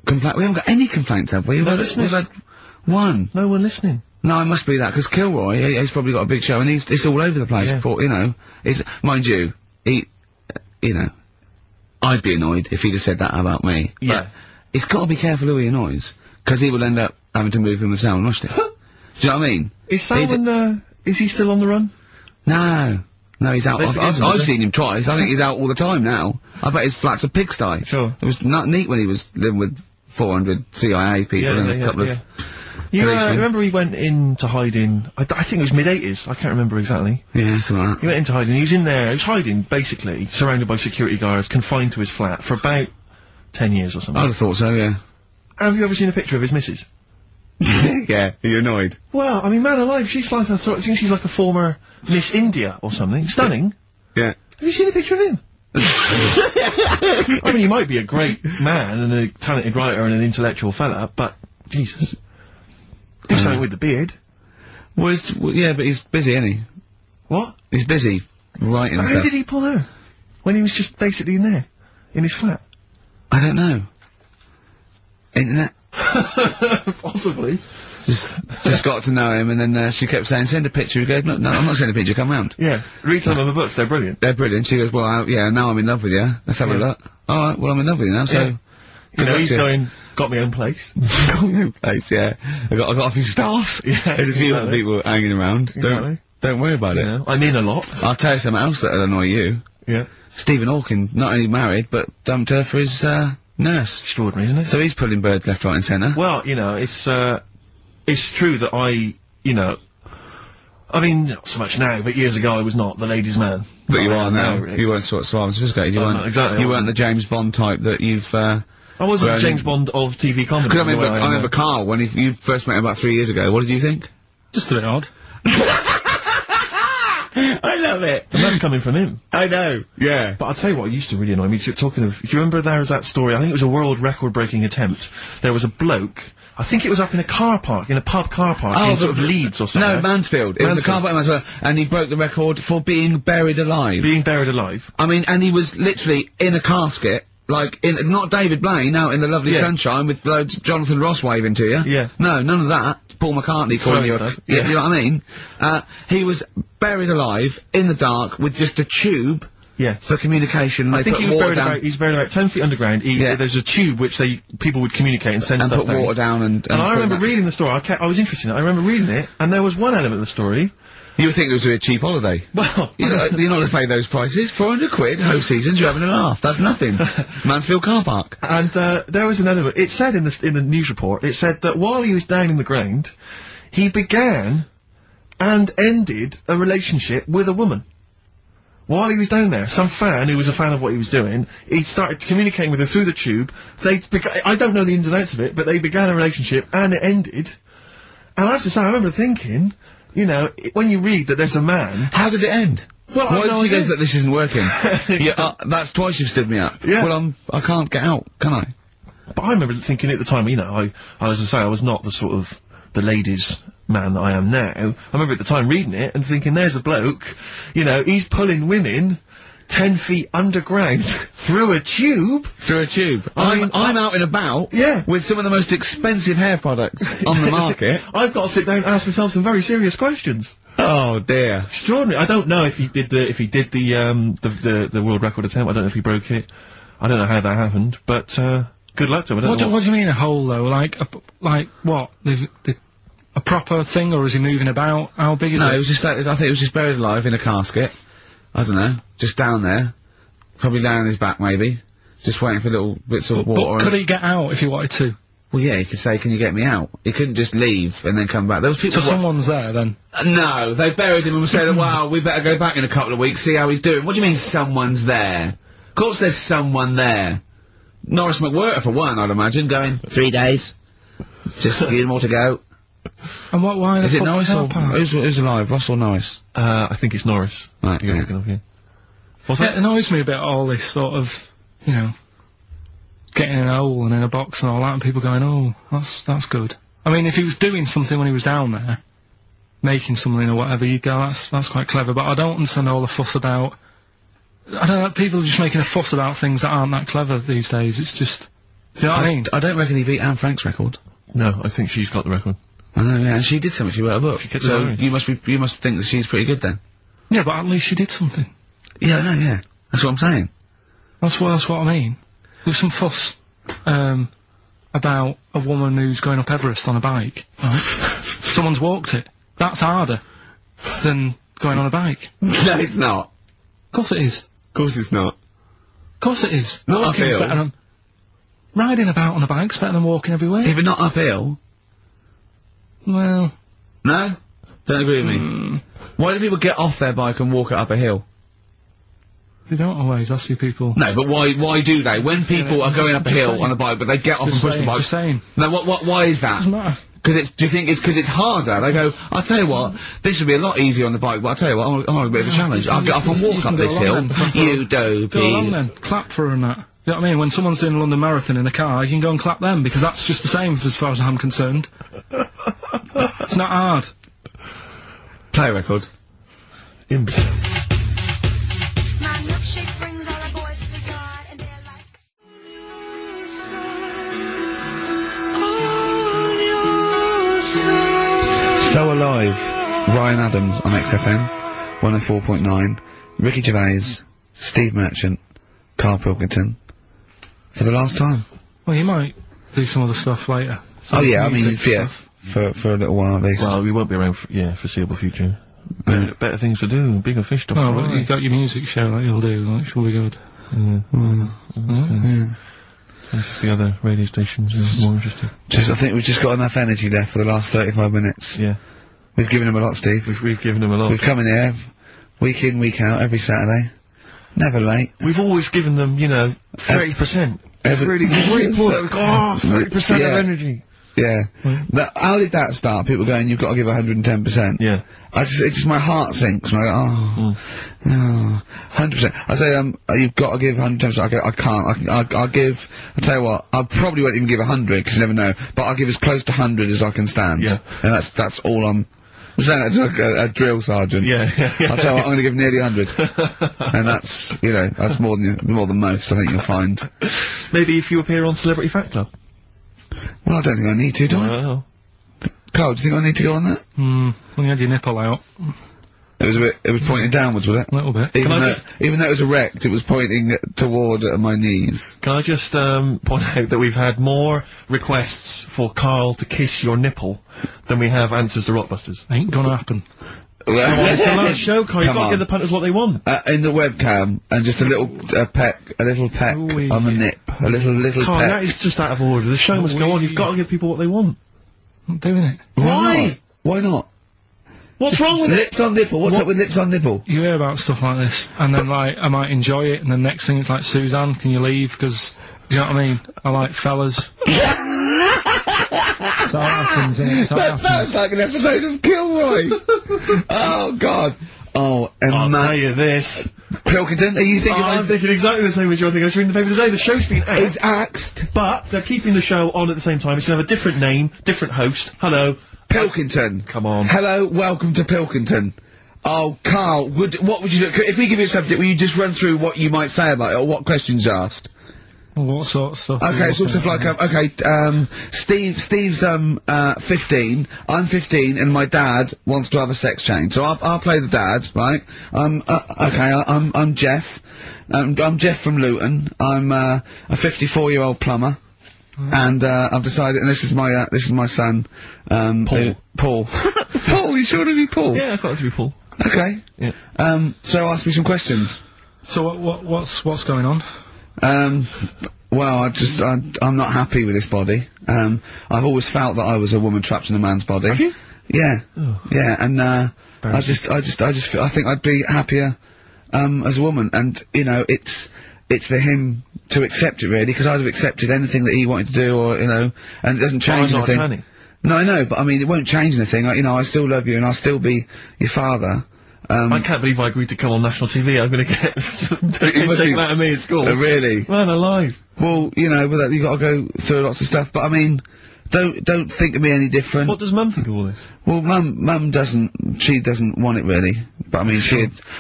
complaints. We haven't got any complaints, have we? We've had one. No one listening. No, it must be that, because Kilroy, he's probably got a big show, and it's all over the place, you know. Mind you, you know, I'd be annoyed if he'd have said that about me. Yeah. But he's got to be careful who he annoys, because he will end up having to move in with Salman Rushdie. Do you know what I mean? Is Salman, is he still on the run? No, he's out. I've seen him twice. I think he's out all the time now. I bet his flat's a pigsty. Sure. It was not neat when he was living with 400 CIA people and a couple of... You remember he went into hiding, I think it was mid-80s, I can't remember exactly. Yeah, something like that. He went into hiding, he was in there, he was hiding, basically, surrounded by security guards, confined to his flat, for about 10 years or something. I'd have thought so, yeah. Have you ever seen a picture of his missus? Yeah, are you annoyed? Well, I mean, man alive, she's like I think she's like a former Miss India or something. Stunning. Yeah. Have you seen a picture of him? I mean, he might be a great man and a talented writer and an intellectual fella, but, Jesus. Do something with the beard. Well, yeah, but he's busy, isn't he? What? He's busy writing stuff. How did he pull her? When he was just basically in there? In his flat? I don't know. Internet? Possibly. Just got to know him, and then she kept saying, send a picture. He goes, no, I'm not sending a picture, come round. Yeah, read some of the books, they're brilliant. They're brilliant. She goes, well, yeah, now I'm in love with you. Let's have a look. Alright, well, I'm in love with you now, so... Yeah. You know, he's going, got my own place. Got my own place, yeah. I got a few staff. Yeah, there's a few other people hanging around. Exactly. Don't worry about it. Know, I'm in a lot. I'll tell you something else that'll annoy you. Yeah. Stephen Hawking, not only married, but dumped her for his, nurse. Extraordinary, isn't it? So he's pulling birds left, right and centre. Well, you know, it's true that you know, I mean, not so much now, but years ago I was not the ladies' man. But you are now. Really. You weren't sort of suave and sophisticated. You weren't, exactly. You weren't the James Bond type that you've, I wasn't the James Bond of TV comedy. Because I remember Karl, when you first met him about 3 years ago, what did you think? Just a bit odd. I love it. And that's coming from him. I know, yeah. But I'll tell you what used to really annoy me, talking of, do you remember there was that story, I think it was a world record-breaking attempt, there was a bloke, I think it was up in a car park, in a pub car park, in sort of Leeds or something. No, Mansfield. It was a car park in Mansfield, and he broke the record for being buried alive. Being buried alive. I mean, and he was literally in a casket, like, not David Blaine, out in the lovely sunshine with Jonathan Ross waving to you. Yeah. No, none of that. Paul McCartney calling you yeah. You know what I mean? He was buried alive, in the dark, with just a tube for communication. I think he was buried about 10 feet underground. There's a tube which people would communicate and send stuff down. And put water down and I remember reading the story, I was interested in it, I remember reading it, and there was one element of the story. You would think it was a cheap holiday. Well... you're not going to pay those prices. 400 quid, whole seasons, you're having a laugh. That's nothing. Mansfield car park. And, there was an element, it said in the news report, it said that while he was down in the ground, he began and ended a relationship with a woman. while he was down there, some fan who was a fan of what he was doing, he started communicating with her through the tube. I don't know the ins and outs of it, but they began a relationship, and it ended. And I have to say, I remember thinking, you know, when you read that there's a man... How did it end? Well, why did she go that this isn't working? Yeah, that's twice you've stood me up. Yeah. Well, I can't get out, can I? But I remember thinking at the time, you know, I was to say, I was not the sort of, the ladies' man that I am now. I remember at the time reading it and thinking, there's a bloke, you know, he's pulling women 10 feet underground through a tube. Through a tube. I'm out and about. Yeah. With some of the most expensive hair producs on the market. I've got to sit down and ask myself some very serious questions. Oh dear. Extraordinary. I don't know if he did the world record attempt. I don't know if he broke it. I don't know how that happened, but, good luck to him. What do you mean a hole though? Like what? A proper thing, or is he moving about? How big is it? No, it was just I think it was just buried alive in a casket. I don't know, just down there, probably down on his back maybe, just waiting for little bits of water. But could he get out if he wanted to? Well, yeah, he could say, "Can you get me out?" He couldn't just leave and then come back. There was people. So someone's there then? No, they buried him and said, "Wow, we better go back in a couple of weeks, see how he's doing." What do you mean, someone's there? Of course, there's someone there. Norris McWhirter, for one, I'd imagine, going 3 days. Just a few more to go. And why is it Norris or who's alive? Ross or Norris? I think it's Norris. Right. You're thinking of, yeah. What's that? It annoys me a bit, all this sort of, you know, getting in a hole and in a box and all that, and people going, "Oh, that's good." I mean, if he was doing something when he was down there, making something or whatever, you'd go, "That's quite clever." But I don't understand all the fuss about. I don't know. People are just making a fuss about things that aren't that clever these days. It's just, you know what I mean? I don't reckon he beat Anne Frank's record. No, I think she's got the record. I know, yeah, and she did something. She wrote a book. So you must think that she's pretty good then. Yeah, but at least she did something. Yeah, I know. Yeah, that's what I'm saying. That's what I mean. There's some fuss about a woman who's going up Everest on a bike. Right? Someone's walked it. That's harder than going on a bike. No, it's not. Of course it is. Of course it's not. Of course it is. Not uphill. Riding about on a bike's better than walking everywhere. Yeah, but not uphill. Well... No? Don't agree with me. Why do people get off their bike and walk it up a hill? They don't always, I see people... No, but why do they? When people are going up a hill on a bike, but they get off and push the bike... Just saying. No, why is that? Doesn't matter. Do you think it's because it's harder? They go, I'll tell you what, this would be a lot easier on the bike, but I'll tell you what, I want a bit of a challenge. I'll get off and walk up this hill. You dopey. Go along then. Clap for her and that. You know what I mean? When someone's doing a London Marathon in a car, you can go and clap them, because that's just the same as far as I'm concerned. It's not hard. Play a record. Imbecile. So Alive, Ryan Adams on XFM, 104.9, Ricky Gervais, Steve Merchant, Karl Pilkington, for the last time. Well, you might do some other stuff later. Oh yeah, I mean, yeah, for a little while at least. Well, we won't be around for, foreseeable future. Better things to do, bigger fish to fry. Oh, but you got your music show that you'll do, that should be good. Yeah. The other radio stations are more interesting. I think we've just got enough energy left for the last 35 minutes. Yeah. We've given them a lot, Steve. We've given them a lot. We've come in here, week in, week out, every Saturday. Never late. We've always given them, you know, 30%. Really pulled it. 30% of energy. Yeah. How did that start? People going, you've got to give 110%. Yeah. It just my heart sinks when I go, 100%. I say, you've got to give 110%. I can't. I'll give, I'll tell you what, I probably won't even give 100, because you never know, but I'll give as close to 100 as I can stand. Yeah. And that's all I'm saying that to a drill sergeant. Yeah. I'll tell you what, I'm gonna give nearly 100. And that's, you know, that's more than most, I think you'll find. Maybe if you appear on Celebrity Fact Club. Well, I don't think I need to, do I? Well. Carl, do you think I need to go on that? When you had your nipple out. It was pointing downwards, was it? A little bit. Even though it was erect, it was pointing toward my knees. Can I just, point out that we've had more requests for Karl to kiss your nipple than we have answers to Rockbusters. Ain't gonna happen. Well, it's the last show, Karl. You've got to give the punters what they want. In the webcam, and just a little peck on the nip. A little Karl, peck. that is just out of order. The show must go on. You've got to give people what they want. I'm doing it. Why? Why not? What's wrong with it? Lips on nipple. What's up with lips on nipple? You hear about stuff like this, and then, like, I might enjoy it, and then next thing it's like, Suzanne, can you leave? Because, do you know what I mean? I like fellas. So that happens, innit? So that That's like an episode of Kilroy. Oh, God. Oh, I'll tell you this. Pilkington, are you thinking? I'm thinking exactly the same as you're thinking. I was reading the paper today. The show's been axed. It's axed. But they're keeping the show on at the same time. It's going to have a different name, different host. Hello. Pilkington. Come on. Hello, welcome to Pilkington. Oh, Karl, what would you do? If we give you a subject, will you just run through what you might say about it, or what questions you asked? Well, what sort of stuff? Okay, sort of like, Steve's, 15, I'm 15, and my dad wants to have a sex change. So I'll play the dad, right? I'm Jeff. I'm Jeff from Luton. I'm, a 54-year-old plumber. And, I've decided, and this is my son, Paul. Paul. Paul, you sure to be Paul? Yeah, I thought it to be Paul. Okay. Yeah. So ask me some questions. So what's going on? Well, I'm not happy with this body. I've always felt that I was a woman trapped in a man's body. Have you? Yeah. Oh. Yeah, and, I think I'd be happier, as a woman, and, you know, it's for him to accept it, really, because I'd have accepted anything that he wanted to do, or, you know, and it doesn't change anything. Can he? No, I know, but I mean, it won't change anything. I still love you, and I'll still be your father. I can't believe I agreed to come on national TV. I'm going to get taken out of me at school. Really? Man alive. Well, you know, with that, you got to go through lots of stuff. But I mean, don't think of me any different. What does Mum think of all this? Well, Mum doesn't. She doesn't want it really. But I mean,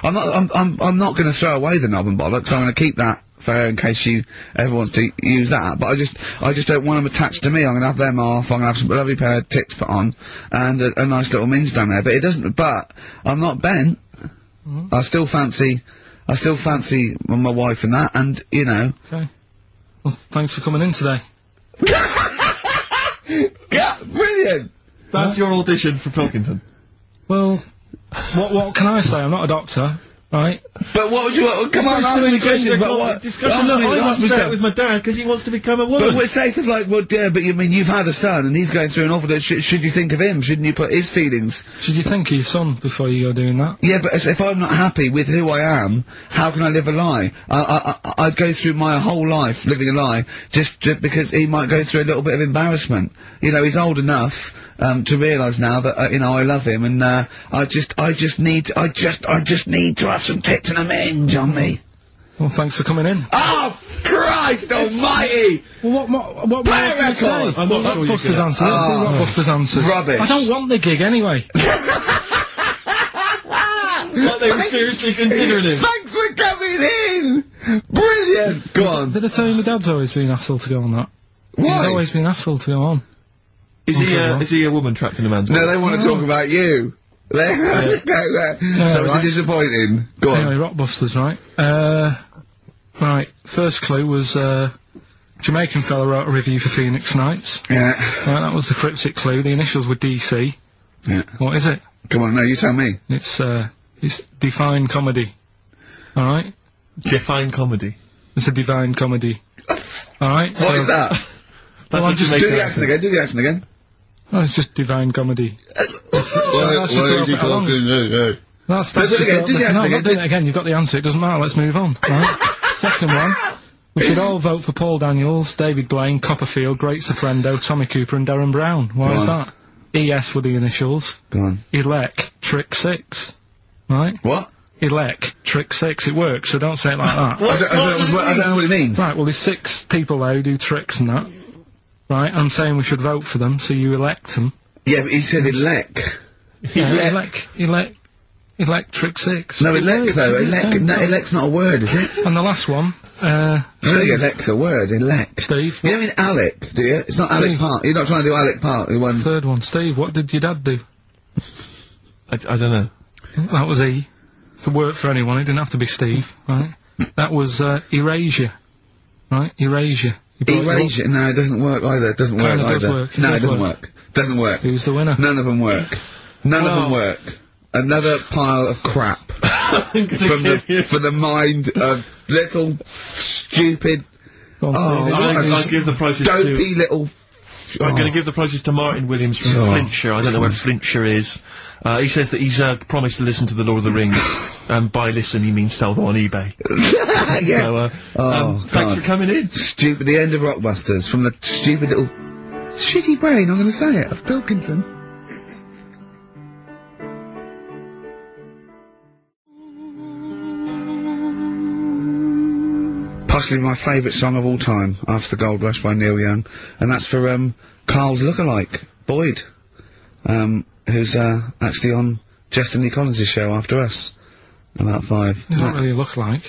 I'm not going to throw away the knob and bollocks. I'm going to keep that for her in case she ever wants to use that. But I just don't want them attached to me. I'm going to have them off. I'm going to have some lovely pair of tits put on, and a nice little minge down there. But it doesn't. But I'm not bent. I still fancy my wife and that, and you know. Okay. Well, thanks for coming in today. Yeah, brilliant. That's your audition for Pilkington. Well, what can I say? I'm not a doctor, right? But what would you want? Come on, ask me questions about what? Discussion. I'm upset with my dad because he wants to become a woman. But we'd say stuff like, well, yeah, but you mean you've had a son and he's going through an awful. Should you think of him? Shouldn't you put his feelings? Should you think of your son before you go doing that? Yeah, but if I'm not happy with who I am, how can I live a lie? I'd go through my whole life living a lie just because he might go through a little bit of embarrassment. You know, he's old enough to realise now that you know I love him, and I just need to have some tits and a minge on me. Well, thanks for coming in. Oh, Christ almighty! Well, what Play a can you say? record! I'm not That's sure you Buster's can. answer. Let's see what Buster's answers. Rubbish. I don't want the gig anyway. Like they were seriously considering him. Thanks for coming in! Brilliant! Go on. Did I tell you my dad's always been asked to go on that? Why? He's always been asked to go on. Is he a woman trapped in a man's body? No, they want to talk about you. They go there. So it's right. disappointing. Go on. Anyway, Rockbusters, right? Right, first clue was, Jamaican fella wrote a review for Phoenix Nights. Yeah. Right, that was the cryptic clue. The initials were DC. Yeah. What is it? Come on, no, you tell me. It's Define Comedy. Alright? Define comedy. It's a divine comedy. Alright? What is that? That's Well, a just Do Jamaican the accent again, do the accent again. Oh, it's just divine comedy. That's just Why to help it along. That's Do it just again, do the no, accent I'm again. not doing it again. You've got the answer. It doesn't matter. Let's move on. Right? Second one. We should all vote for Paul Daniels, David Blaine, Copperfield, Great Sofrendo, Tommy Cooper and Darren Brown. Why is that? ES were the initials. Go on. Elec, Trick 6. Right? What? Elec, Trick 6. It works, so don't say it like that. I don't know what it means. Right, well, there's 6 people there who do tricks and that. Right? I'm saying we should vote for them, so you elect them. Yeah, but he said elect. Yeah, Electric 6. No, elect though. Elect's not a word, is it? And the last one, I don't think elect's a word. Elect. Steve. You don't mean Alec, do you? It's not Alec Steve. Park. You're not trying to do Alec Park. The one. Third one, Steve. What did your dad do? I don't know. That was E. Could work for anyone. It didn't have to be Steve, right? That was Erasure, right? Erasure. Erasure. No, it doesn't work either. It doesn't work Kinda does either. work. It No, does it doesn't work. work. Doesn't work. Who's the winner? None of them work. None of them work. Another pile of crap from the mind of little stupid. Go on, Steve. I'll give the prices dopey little I'm going to give the prizes to Martin Williams from Flintshire. I don't know where Flintshire is. He says that he's promised to listen to the Lord of the Rings. By listen, he means sell them on eBay. Yeah. So, thanks for coming in. Stupid, the end of Rockbusters, from the stupid little... shitty brain, I'm going to say it, of Pilkington. Possibly my favourite song of all time, After the Gold Rush by Neil Young, and that's for, Karl's lookalike, Boyd, who's, actually on Justin Lee Collins' show after us, about 5. He's not really a lookalike.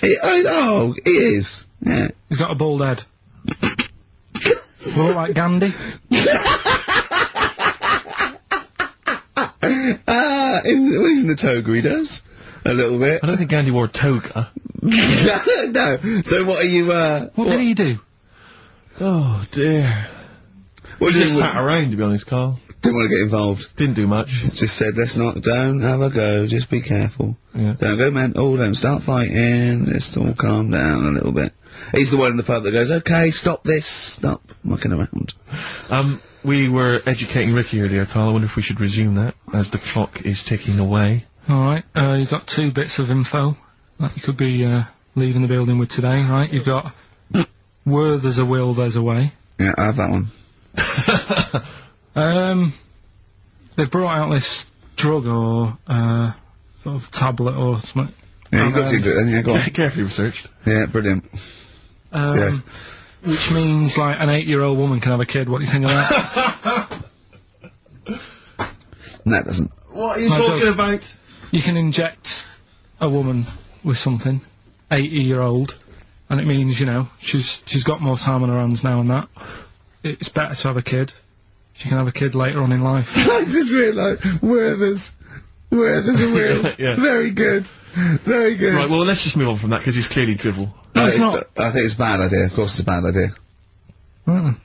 He is, yeah. He's got a bald head. Look like Gandhi. He's in a toga, he does. A little bit. I don't think Gandhi wore a toga. No. So what are you, What did he do? Oh, dear. What He just sat around, to be honest, Karl. Didn't want to get involved. Didn't do much. Just said, don't have a go, just be careful. Yeah. Don't go mental, don't start fighting, let's all calm down a little bit. He's the one in the pub that goes, okay, stop this, stop mucking around. We were educating Ricky earlier, Karl. I wonder if we should resume that, as the clock is ticking away. Alright, you've got 2 bits of info that you could be, leaving the building with today, right? You've got, where there's a will, there's a way. Yeah, I have that one. They've brought out this drug or, sort of tablet or something. Yeah, you've looked into it then, yeah, go on. Carefully researched. Yeah, brilliant. Yeah. Which means, like, an 8-year-old woman can have a kid. What do you think of that? No, it doesn't. What are you talking about? You can inject a woman with something, 80-year-old, and it means, you know, she's got more time on her hands now and that. It's better to have a kid. She can have a kid later on in life. I just realised, where there's a will. Yeah. Very good. Very good. Right, well, let's just move on from that, because he's clearly drivel. No, it's not. I think it's a bad idea. Of course it's a bad idea. Mm.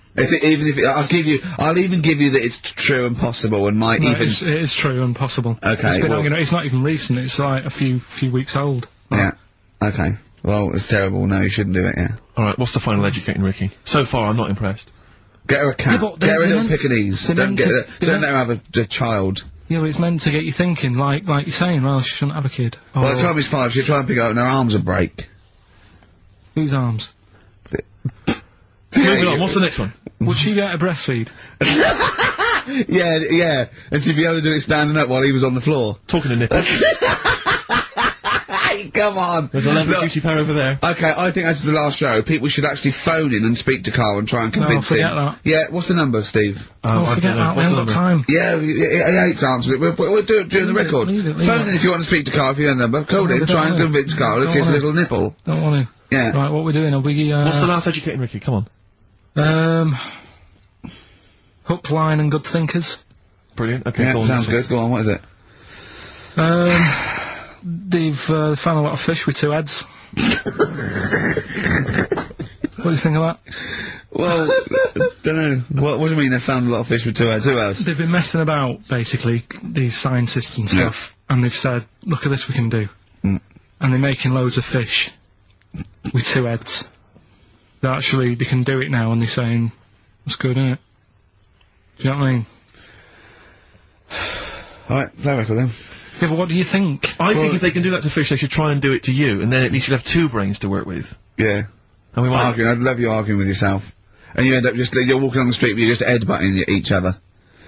I'll even give you that it's true and possible and might No, even... it is true and possible. Okay, It's not even recent, it's like a few weeks old. Yeah. Okay. Well, it's terrible. No, you shouldn't do it, yeah. Alright, what's the final educating Ricky? So far, I'm not impressed. Get her a cat. Yeah, but Get her a they're little Pekingese. Don't let her have a child. Yeah, but it's meant to get you thinking, like you're saying, well, she shouldn't have a kid. By the time he's 5, she'll try and pick it up and her arms will break. Whose arms? Moving on, what's the next one? Would she get a breastfeed? Yeah. And she'd be able to do it standing up while he was on the floor. Talking to nipples. Come on. There's a lovely juicy pair over there. Okay, I think that's the last show. People should actually phone in and speak to Karl and try and convince forget him. that. Yeah, what's the number, Steve? Forget that, we haven't got time. Yeah, he hates answering it. We'll do it during the record. Leave it. Phone in if you want to speak to Karl, if you have a number. Call in, try and convince Karl to kiss a little nipple. Don't want to. Yeah. Right, what we're doing, are we, What's the last educating Ricky? Come on. Hook, line and good thinkers. Brilliant, okay, Yeah, go on. sounds good. Go on, what is it? They've found a lot of fish with 2 heads. What do you think of that? Well, dunno. What do you mean they found a lot of fish with 2 heads? Who else? They've been messing about, basically, these scientists and stuff, and they've said, look at this we can do. Mm. And they're making loads of fish with 2 heads. They can do it now, and they're saying, that's good, isn't it? Do you know what I mean? Alright, play record then. Yeah, but what do you think? I think if they can do that to fish, they should try and do it to you, and then at least you'll have 2 brains to work with. Yeah. And we might... Arguing, I'd love you arguing with yourself. And you end up you're walking on the street, but you're just headbutting each other.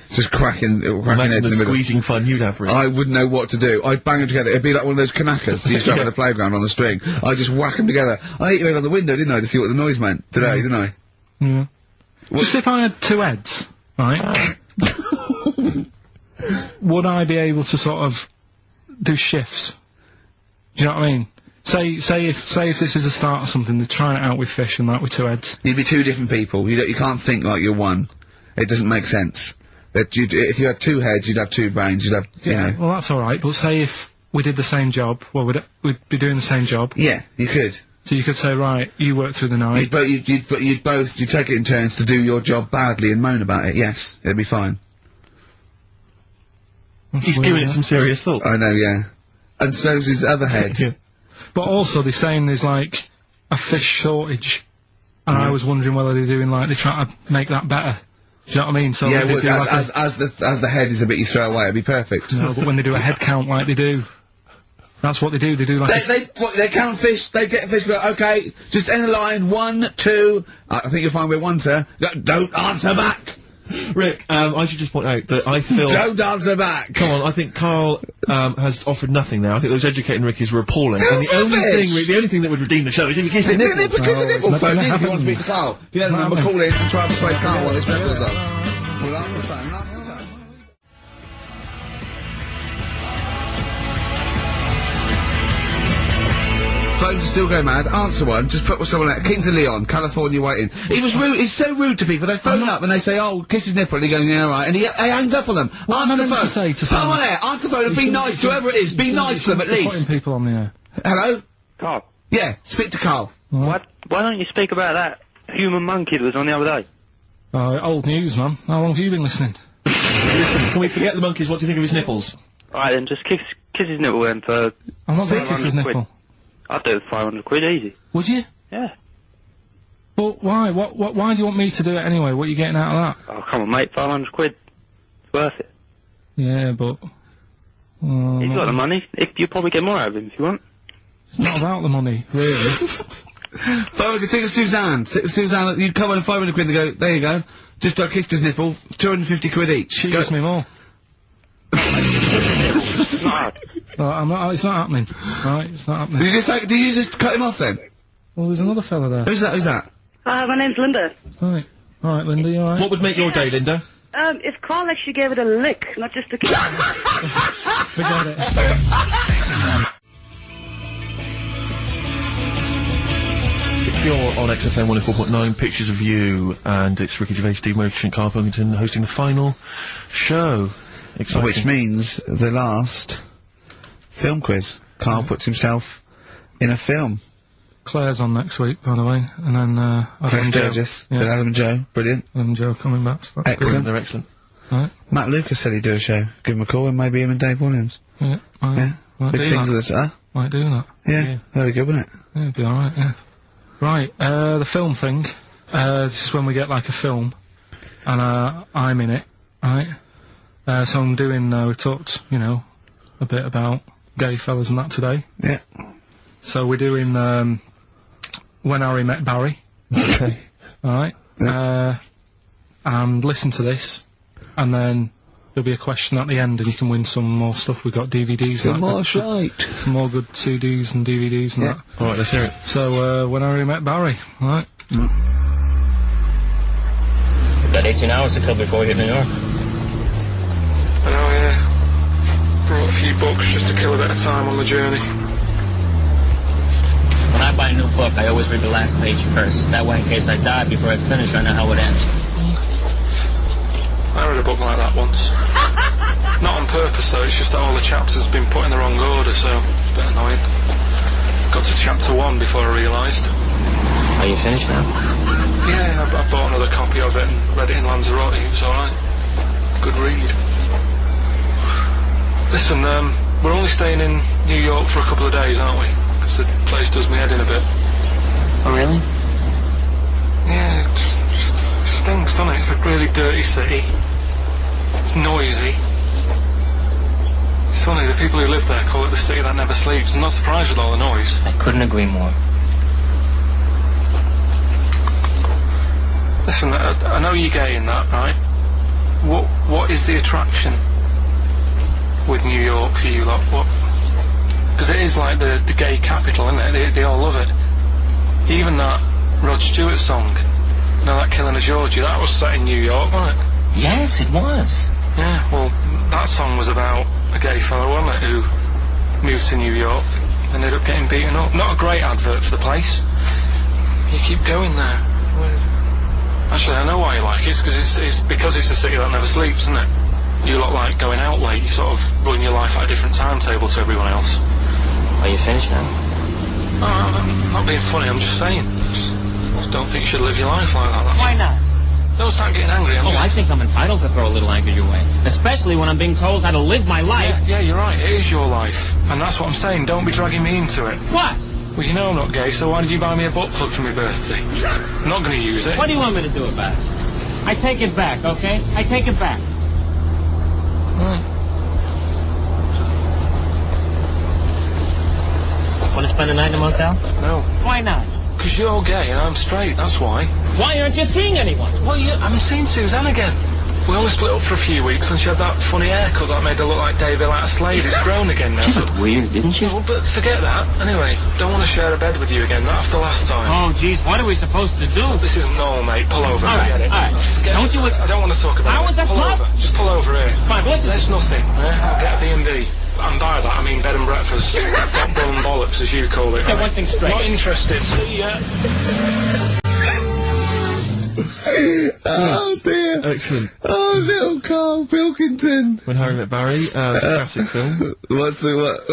Just cracking heads in the middle. Squeezing fun you'd have, really. I wouldn't know what to do. I'd bang them together. It'd be like one of those kanakas you used to have at the playground on the string. I'd just whack them together. I hit you on the window, didn't I, to see what the noise meant today, didn't I? Yeah. Just if I had 2 heads, right? Would I be able to sort of do shifts? Do you know what I mean? Say if this is a start or something, they're trying it out with fish and that with 2 heads. You'd be 2 different people. You can't think like you're one. It doesn't make sense. If you had 2 heads, you'd have 2 brains. You'd have, you know. Well, that's all right. But say if we did the same job, well, we'd be doing the same job. Yeah, you could. So you could say, right, you work through the night. You'd take it in turns to do your job badly and moan about it. Yes, it'd be fine. He's giving it some serious thought. I know, yeah. And so's his other head. Yeah. But also, they're saying there's, like, a fish shortage. And I was wondering whether they're trying to make that better. Do you know what I mean? So yeah, well, as the head is the bit you throw away, it'd be perfect. No, but when they do a head count like they do, that's what they do. They do like they count fish. They get fish. Go, okay, just end the line. 1, 2. I think you'll find we're 1, 2. Don't answer back. Rick, I should just point out that I feel... Don't answer back! Come on, I think Karl, has offered nothing there. I think those educating Rickies were appalling. And the only thing that would redeem the show is if you kiss the nipples. Kiss the nipples, phone in if you want to speak to Karl. If you don't remember, call in and try and persuade Karl while this record's up. Well, that's the phone. Phones are still going mad. Answer one. Just put someone out. Kings of Leon, California waiting. He was rude. He's so rude to people. They phone up and they say, "Oh, kiss his nipple," and he goes, "Yeah, all right," and he hangs up on them. Answer the phone. Come on air. Answer the phone and be nice to whoever it is. Be nice to them at least. Putting people on the air. Hello. Karl. Yeah. Speak to Karl. What? Why don't you speak about that human monkey that was on the other day? Old news, man. How long have you been listening? Listen, can we forget the monkeys? What do you think of his nipples? All right, then just kiss his nipple then for. I'm not going to kiss his nipple. I'd do it for 500 quid easy. Would you? Yeah. Well, why? Why do you want me to do it anyway? What are you getting out of that? Oh, come on, mate. 500 quid. It's worth it. Yeah, but... He's got the money. You'll probably get more out of him if you want. It's not about the money, really. 500, think of Suzanne. Suzanne, you come on 500 quid and go, there you go. Just kissed his nipple, 250 quid each. She gives me more. No, it's not happening. Right, it's not happening. Did you just cut him off then? Well, there's another fella there. Who's that? Hi, my name's Linda. Right. Alright, Linda, you alright? What would make your day, Linda? If Karl actually gave it a lick, not just a kiss. Forget it. You're on XFM 104.9, Pictures of You, and it's Ricky Gervais, Steve Merchant, Karl Pilkington hosting the final show. Exciting. Which means the last film quiz. Karl puts himself in a film. Claire's on next week, by the way, and then, Claire Sturgis, then Adam and Joe, brilliant. Adam and Joe coming back, so that's excellent. They're excellent. Right. Matt Lucas said he'd do a show. Give him a call, and maybe him and Dave Williams. Yeah, big things of this, huh? Might do that. Yeah, very good, wouldn't it? Yeah, it'd be alright, yeah. Right, the film thing, this is when we get like a film, and I'm in it, right? So I'm doing, we talked, a bit about gay fellas and that today. Yeah. So we're doing, When Harry Met Barry. Okay. Alright? Yeah. And listen to this, and then there'll be a question at the end, and you can win some more stuff. We've got DVDs. Some more shite. Some more good CDs and DVDs and that. Alright, let's hear it. So, When Harry Met Barry, alright? We've got 18 hours to kill before we hit New York. I know, yeah. Brought a few books just to kill a bit of time on the journey. When I buy a new book, I always read the last page first. That way, in case I die before I finish, I know how it ends. I read a book like that once. Not on purpose, though. It's just that all the chapters have been put in the wrong order, so it's a bit annoying. Got to chapter 1 before I realised. Are you finished now? Yeah, I bought another copy of it and read it in Lanzarote. It was alright. Good read. Listen, we're only staying in New York for a couple of days, aren't we? Because the place does me head in a bit. Oh, really? Yeah, it just stinks, doesn't it? It's a really dirty city. It's noisy. It's funny, the people who live there call it the city that never sleeps. I'm not surprised with all the noise. I couldn't agree more. Listen, I know you're gay in that, right? What is the attraction with New York for you lot? What? Because it is like the gay capital, isn't it? They all love it. Even that Rod Stewart song, that Killing of Georgie, that was set in New York, wasn't it? Yes, it was. Yeah, well, that song was about a gay fellow, wasn't it, who moved to New York and ended up getting beaten up. Not a great advert for the place. You keep going there. Actually, I know why you like it. It's because it's a city that never sleeps, isn't it? You lot like going out late. You sort of run your life at a different timetable to everyone else. Are you finished now? No, I'm not being funny. I'm just saying. Just don't think you should live your life like that. Why not? Don't start getting angry. I think I'm entitled to throw a little anger your way. Especially when I'm being told how to live my life. Yeah, you're right. It is your life. And that's what I'm saying. Don't be dragging me into it. What? Well, you know I'm not gay, so why did you buy me a butt plug for my birthday? I'm not going to use it. What do you want me to do about it? I take it back, okay? I take it back. Want to spend the night in the motel? No. Why not? Because you're gay and I'm straight, that's why. Why aren't you seeing anyone? Well, I'm seeing Suzanne again. We only split up for a few weeks when she had that funny haircut that made her look like David out of Slade. It's grown again now. She looked weird, didn't she? Well, but forget that. Anyway, don't want to share a bed with you again, not after last time. Oh, jeez, what are we supposed to do? This isn't normal, mate. Pull over. All right, Forget it. all right. Don't you... I don't want to talk about How it. was that Pull pub? over. Just pull over here. Fine, but There's nothing. I'll get a B&B. And by that, I mean bed and breakfast. Not bum bollocks, as you call it. Okay, right? one thing straight. Not interested. See ya. Oh dear. Excellent. Oh, little Karl Pilkington. When Harry Met Barry, it's a classic film. What's the,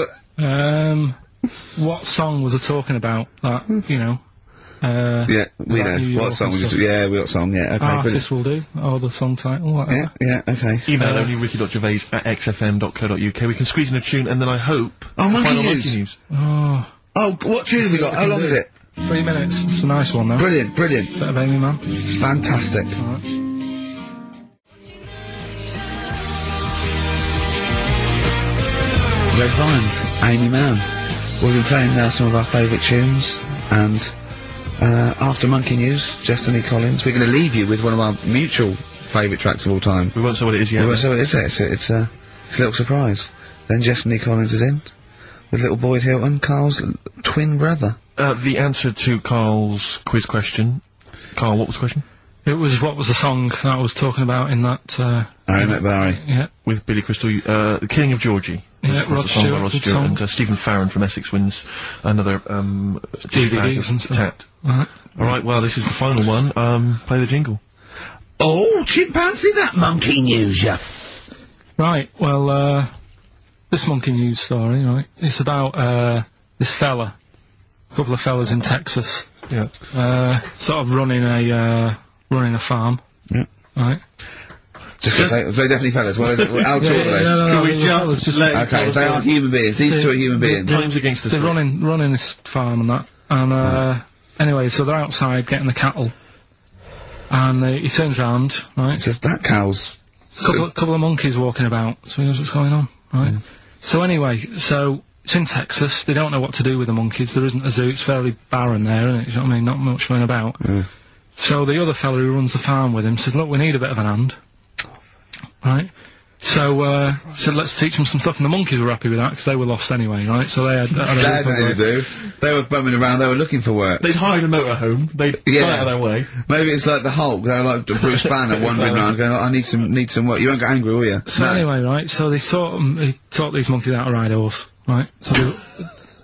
What song was I talking about? That, you know. Yeah, we about know. New What York song? and stuff. Yeah, we got song, yeah, okay. Artist will do. Or the song title, whatever. Yeah, okay. Email only ricky.gervais@xfm.co.uk. We can squeeze in a tune, and then I hope... Oh, the monkey final news. monkey news. Oh, Oh, what tune have we got? How long is it? 3 minutes. It's a nice one, though. Brilliant, brilliant. Bit of Amy Man. Fantastic. Alright. Red Vines, Amy Mann. We've been playing some of our favourite tunes, and after Monkey News, Destiny Collins, we're going to leave you with one of our mutual favourite tracks of all time. We won't say what it is yet. So it is, it's a little surprise. Then Destiny Collins is in, with little Boyd Hilton, Karl's twin brother. The answer to Karl's quiz question. Karl, what was the question? It was, what was the song that I was talking about in that, Harry Met Barry. Yeah. With Billy Crystal, The King of Georgie. Yeah, Rod Rod Stewart, Rod good Stewart, song. and Stephen Farron from Essex wins another DVDs and stuff. tat. Alright. Alright, well, this is the final one. Play the jingle. Oh, chimpanzee, that Monkey News, ya. Right, well, this Monkey News story, right, it's about, this fella, a couple of fellas in Texas, Yeah. sort of running a farm. Yeah. Right. Just to say, they're definitely fellas. Well, how tall are they? No, we just let him tell Okay, us they what- are human beings. These two are human beings. Time's against us. They're Rick. running this farm and that, and, anyway, so they're outside getting the cattle, and he turns round, right, It's just that cow's... couple of monkeys walking about, so he knows what's going on, right? So anyway, so it's in Texas, they don't know what to do with the monkeys, there isn't a zoo, it's fairly barren there, isn't it? You know what I mean? Not much going about. So the other fella who runs the farm with him said, look, we need a bit of an hand. Right? So, said, let's teach them some stuff, and the monkeys were happy with that, because they were lost anyway, right? So they had They had nothing to do. They were bumming around, they were looking for work. They'd hired a motorhome. They'd Yeah. gone out of their way. Maybe it's like the Hulk, they're like Bruce Banner wandering around going, oh, I need some work. You won't get angry, will you? So anyway, right, so they taught these monkeys how to ride a horse, right? So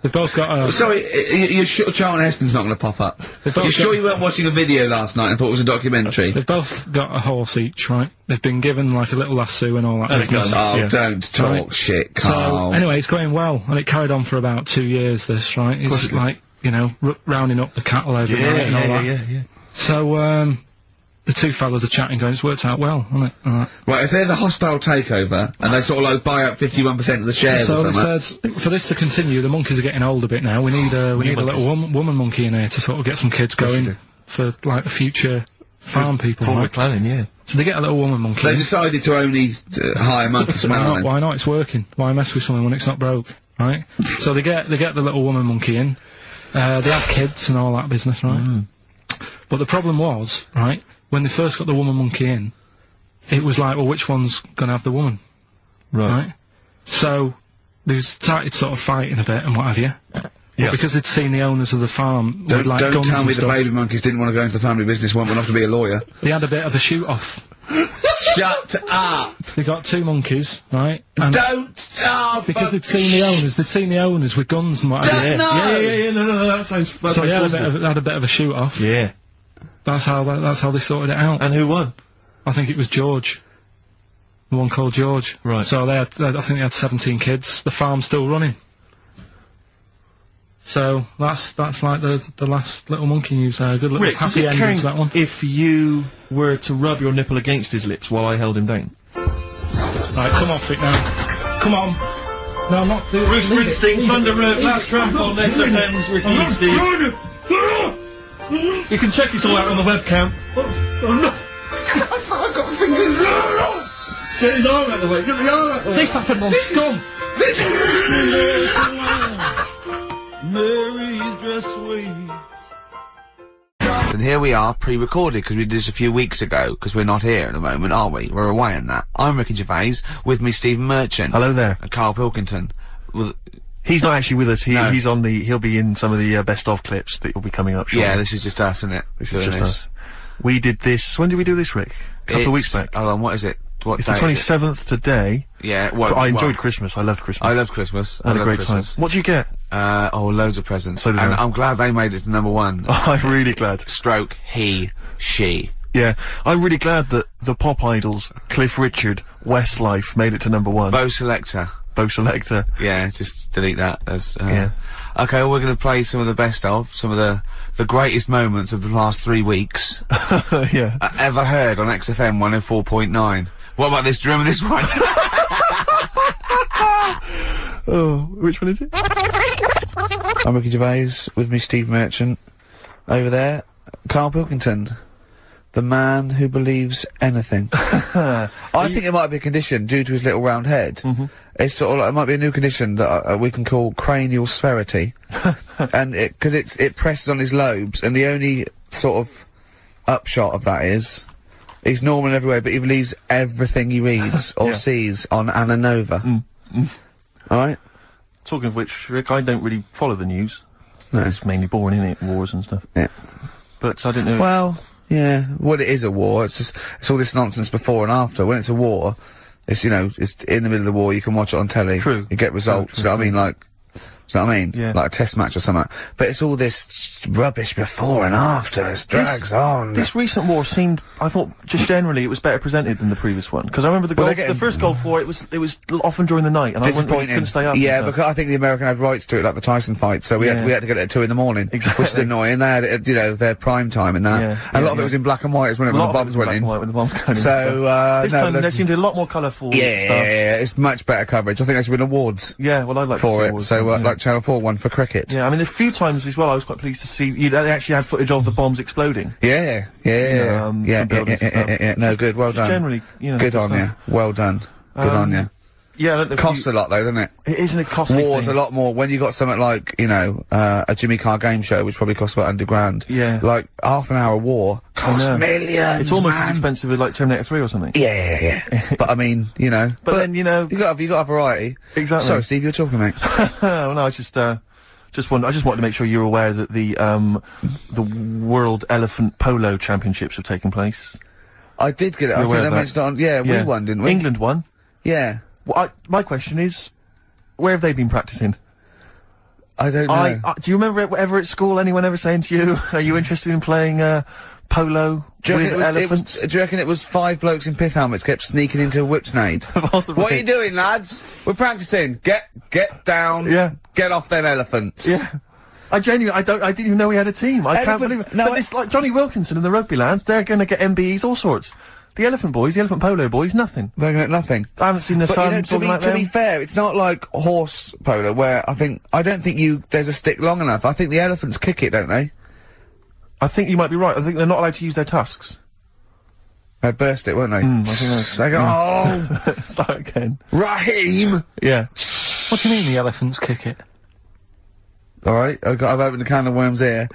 they've both got a... Sorry, you're sure Charlton Heston's not going to pop up? They've both You're sure got- you weren't watching a video last night and thought it was a documentary? They've both got a horse each, right? They've been given, like, a little lasso and all that business. Oh, Yeah. don't talk Right. shit, So, Karl. anyway, it's going well, and it carried on for about 2 years, this, right? It's like, you know, rounding up the cattle every night and all that. Yeah. So, the two fellas are chatting, going, it's worked out well, hasn't it? All right. Right, if there's a hostile takeover, and they sort of like buy up 51% of the shares So or it something... says, for this to continue, the monkeys are getting old a bit now. We need a little woman monkey in here to sort of get some kids going for, like, the future farm people, Forward right? planning, yeah. So they get a little woman monkey. They decided to only hire monkeys from Why now not? then. Why not? It's working. Why mess with something when it's not broke, right? So they get the little woman monkey in. They have kids and all that business, right? But the problem was, right, when they first got the woman monkey in, it was like, well, which one's gonna have the woman, right? So they started sort of fighting a bit and what have you. Yeah. But because they'd seen the owners of the farm with like Don't guns tell and me the stuff, baby monkeys didn't want to go into the family business, won't have to be a lawyer. they had a bit of a shoot off. Shut up! They got two monkeys, right? And Don't stop! because they'd seen the owners with guns and what have you. No! No, that sounds... So they had a bit of a shoot off. Yeah. That's how they sorted it out. And who won? I think it was George. The one called George. Right. So I think they had 17 kids. The farm's still running. So that's like the last little monkey news there. Good little Rick, does happy it ending to that count one. if you were to rub your nipple against his lips while I held him down? Right, come off it now. Come on. No, I'm not doing Bruce Springsteen, Thunder Road, last track on XFM's Ricky and Steve. You can check this all out on the webcam. Get his arm out of the way, get the arm out of the way! This happened on Scum! Mary's dress away. And here we are, pre-recorded, because we did this a few weeks ago, because we're not here at the moment, are we? We're away on that. I'm Ricky Gervais, with me Stephen Merchant. Hello there. And Karl Pilkington. He's not actually with us, No. he'll be in some of the best-of clips that will be coming up shortly. Yeah, this is just us, isn't it? This is just us. We did this, when did we do this, Rick? A couple of weeks back. Hold on, what is it? What It's the 27th today. Yeah, I enjoyed Christmas, I loved Christmas. I loved Christmas. I had a great time. What'd you get? Loads of presents. So did and I. I'm glad they made it to #1. Oh, I'm really glad. Stroke, he, she. Yeah, I'm really glad that the pop idols, Cliff Richard, Westlife, made it to #1. Bo Selector. Bo Selector. Yeah, just delete that as, Yeah. Okay, well, we're gonna play some of the best of, some of the greatest moments of the last 3 weeks. Yeah. Ever heard on XFM 104.9. What about this? Do you remember this one? Oh, which one is it? I'm Ricky Gervais, with me Steve Merchant. Over there, Karl Pilkington. The man who believes anything. I think it might be a condition due to his little round head. It's sort of like, it might be a new condition that we can call cranial spherity. And because it presses on his lobes, and the only sort of upshot of that is, he's normal in every way, but he believes everything he reads or sees on Anna Nova. Alright? Talking of which, Rick, I don't really follow the news. No. It's mainly boring, isn't it? Wars and stuff. Yeah. But I don't know. Well, yeah. Well, it is a war. It's just, it's all this nonsense before and after. When it's a war, it's, you know, it's in the middle of the war, you can watch it on telly. True. You get results, you know what I mean? Like, do you know what I mean? Yeah. Like a test match or something. But it's all this rubbish before and after. It drags on. This recent war seemed, I thought, just generally, it was better presented than the previous one. Because I remember the first Gulf War, it was often during the night, and I couldn't stay up. Yeah, because I think the American had rights to it, like the Tyson fight, so we had to get it at 2 in the morning. Exactly. Which is annoying. They had it, you know, their prime time and that. Yeah, and a lot of it was in black and white as when the bombs went in. When the bombs going in. So, this time there seemed to be a lot more colourful stuff. Yeah, it's much better coverage. I think there should win awards. Yeah, well, I'd like for to see it. awards So, yeah. like Channel 4 won for cricket. Yeah, I mean, a few times as well, I was quite pleased to see they actually had footage of the bombs exploding. Yeah. No, good. Well done. Generally, you know. Good on you. Well done. Good on you. Yeah, I don't know. Costs a lot though, doesn't it? It isn't a costly War's thing. a lot more when you got something like, you know, a Jimmy Carr game show, which probably costs about $100,000. Yeah. Like half an hour war costs millions. It's almost man. as expensive as like Terminator 3 or something. Yeah. But I mean, you know. But then, you know. You got a variety. Exactly. Sorry, Steve, you were talking, mate. Well, no, I just wanted to make sure you're aware that the World Elephant Polo Championships have taken place. I did get it. I think they mentioned it on. Yeah, we won, didn't we? England won. Yeah. Well, my question is, where have they been practicing? I don't know. Do you remember ever at school anyone ever saying to you, "Are you interested in playing polo with elephants?" Do you reckon it was 5 blokes in pith helmets kept sneaking into a whipsnade? Possibly. What are you doing, lads? We're practicing. Get down. Yeah. Get off them elephants. Yeah. I didn't even know we had a team. I can't believe it. No, but it's like Johnny Wilkinson and the rugby lads, they're gonna get MBEs, all sorts. The elephant boys, the elephant polo boys, nothing. They're gonna get nothing. I haven't seen the But sun you know, talking like them. to be fair, it's not like horse polo where I don't think there's a stick long enough. I think the elephants kick it, don't they? I think you might be right. I think they're not allowed to use their tusks. They burst it, won't they? I think that's... They go, oh! Start again. Raheem! Yeah. What do you mean the elephants kick it? Alright, I've opened a can of worms here.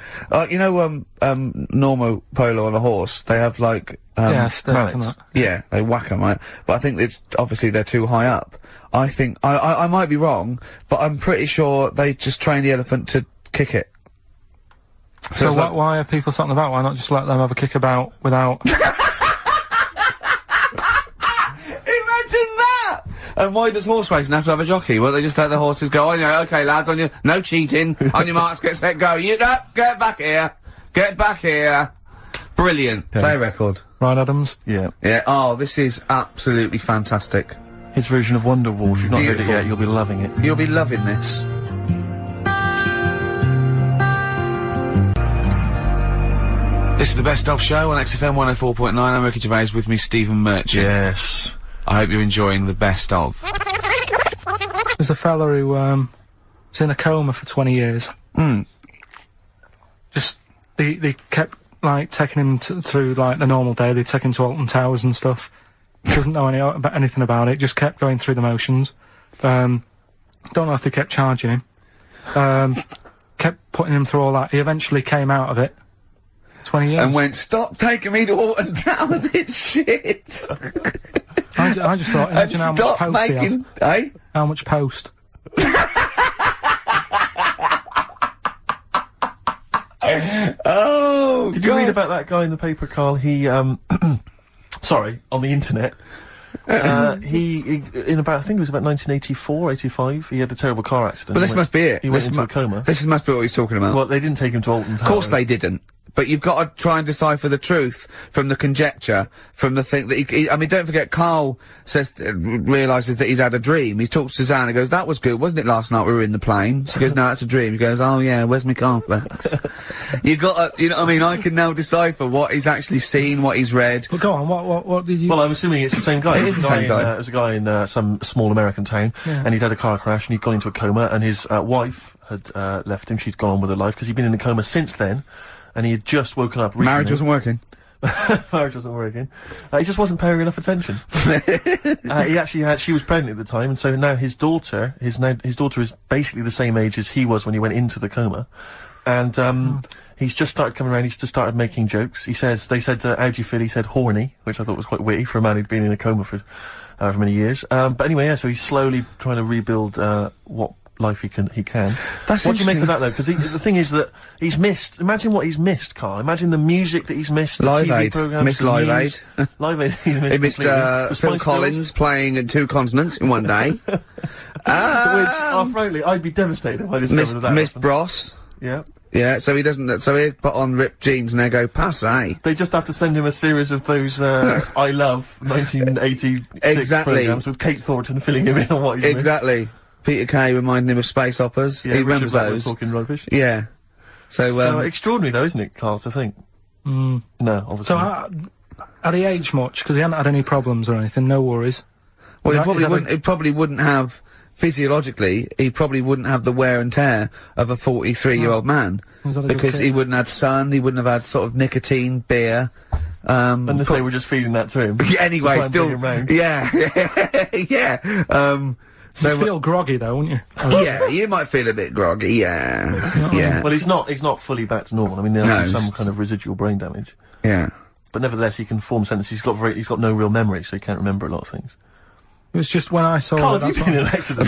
You know, normal polo on a horse, they have like, yeah, stick and mallets. that. yeah, they whack 'em, right? But I think it's, obviously they're too high up. I think, I might be wrong, but I'm pretty sure they just train the elephant to kick it. So why are people talking about? Why not just let them have a kick about without... Imagine that! And why does horse racing have to have a jockey? Well, they just let the horses go, on you, okay lads, on your, no cheating, on your marks, get set, go, you, no, get back here. Brilliant. Play a record. Right, Adams? Yeah. Yeah, oh, this is absolutely fantastic. His version of Wonderwall. If you've not heard it Beautiful. yet, you'll be loving it. You'll be loving this. This is the Best Of Show on XFM 104.9. I'm Ricky Gervais, with me Stephen Merchant. Yes. I hope you're enjoying the Best Of. There's a fella who, was in a coma for 20 years. Just, they kept, like, taking him through, like, the normal day. They'd take him to Alton Towers and stuff. doesn't know anything about it, just kept going through the motions. Don't know if they kept charging him. Kept putting him through all that. He eventually came out of it. 20 years. And went, stop taking me to Alton Towers, it's shit! I just thought, imagine how much post he had. Eh? How much post? Oh, Did you read about that guy in the paper, Karl? He, sorry, on the internet. He in about, I think it was about 1984, 85, he had a terrible car accident. But this must be it. He went into a coma. This must be what he's talking about. Well, they didn't take him to Alton Towers. Of course they didn't. But you've got to try and decipher the truth from the conjecture, from the thing that I mean, don't forget, Karl says, realises that he's had a dream. He talks to Suzanne and goes, that was good, wasn't it, last night we were in the plane? She goes, no, that's a dream. He goes, oh yeah, where's my cornflakes? You got to, you know what I mean, I can now decipher what he's actually seen, what he's read. Well, go on, what did you... Well, I'm assuming it's the same guy. It is the same guy. It was a guy in, some small American town, and he'd had a car crash and he'd gone into a coma, and his, wife had, left him. She'd gone on with her life, because he'd been in a coma since then. And he had just woken up recently. Marriage wasn't working. Marriage wasn't working. He just wasn't paying enough attention. He actually had, she was pregnant at the time, and so now his daughter is basically the same age as he was when he went into the coma. And, he's just started coming around, he's just started making jokes. They said, how do you feel? He said horny, which I thought was quite witty for a man who'd been in a coma for however many years. But anyway, yeah, so he's slowly trying to rebuild, what life he can. That's what do you make of that though? Because the thing is that he's missed. Imagine what he's missed, Karl. Imagine the music that he's missed. The Live TV Aid. programs. Missed Live Aid. Live Aid. He missed Phil Collins playing in 2 continents in one day. Which, frankly, I'd be devastated if I discovered that. Missed Bros. Yeah. Yeah, so he doesn't. So he'd put on ripped jeans and they go passe. They just have to send him a series of those I Love 1986 programs with Kate Thornton filling him in on what he's Exactly. Peter Kay reminding him of space operas. Yeah, he remembers those. Talking rubbish. Yeah. So extraordinary though, isn't it, Karl, to think? No, obviously. So, had he aged much? Because he hadn't had any problems or anything, no worries. Well, he probably wouldn't have, physiologically, he probably wouldn't have the wear and tear of a 43-year-old man. Because he wouldn't have had sun, he wouldn't have had sort of nicotine, beer, unless they were just feeding that to him. Yeah, anyway, still, yeah, So you'd feel groggy though, wouldn't you? Yeah, you might feel a bit groggy, yeah. Well, he's not fully back to normal. I mean, there's some kind of residual brain damage. Yeah. But nevertheless, he can form sentences. He's got no real memory, so he can't remember a lot of things. It was just when I saw Karl, have you been in an accident?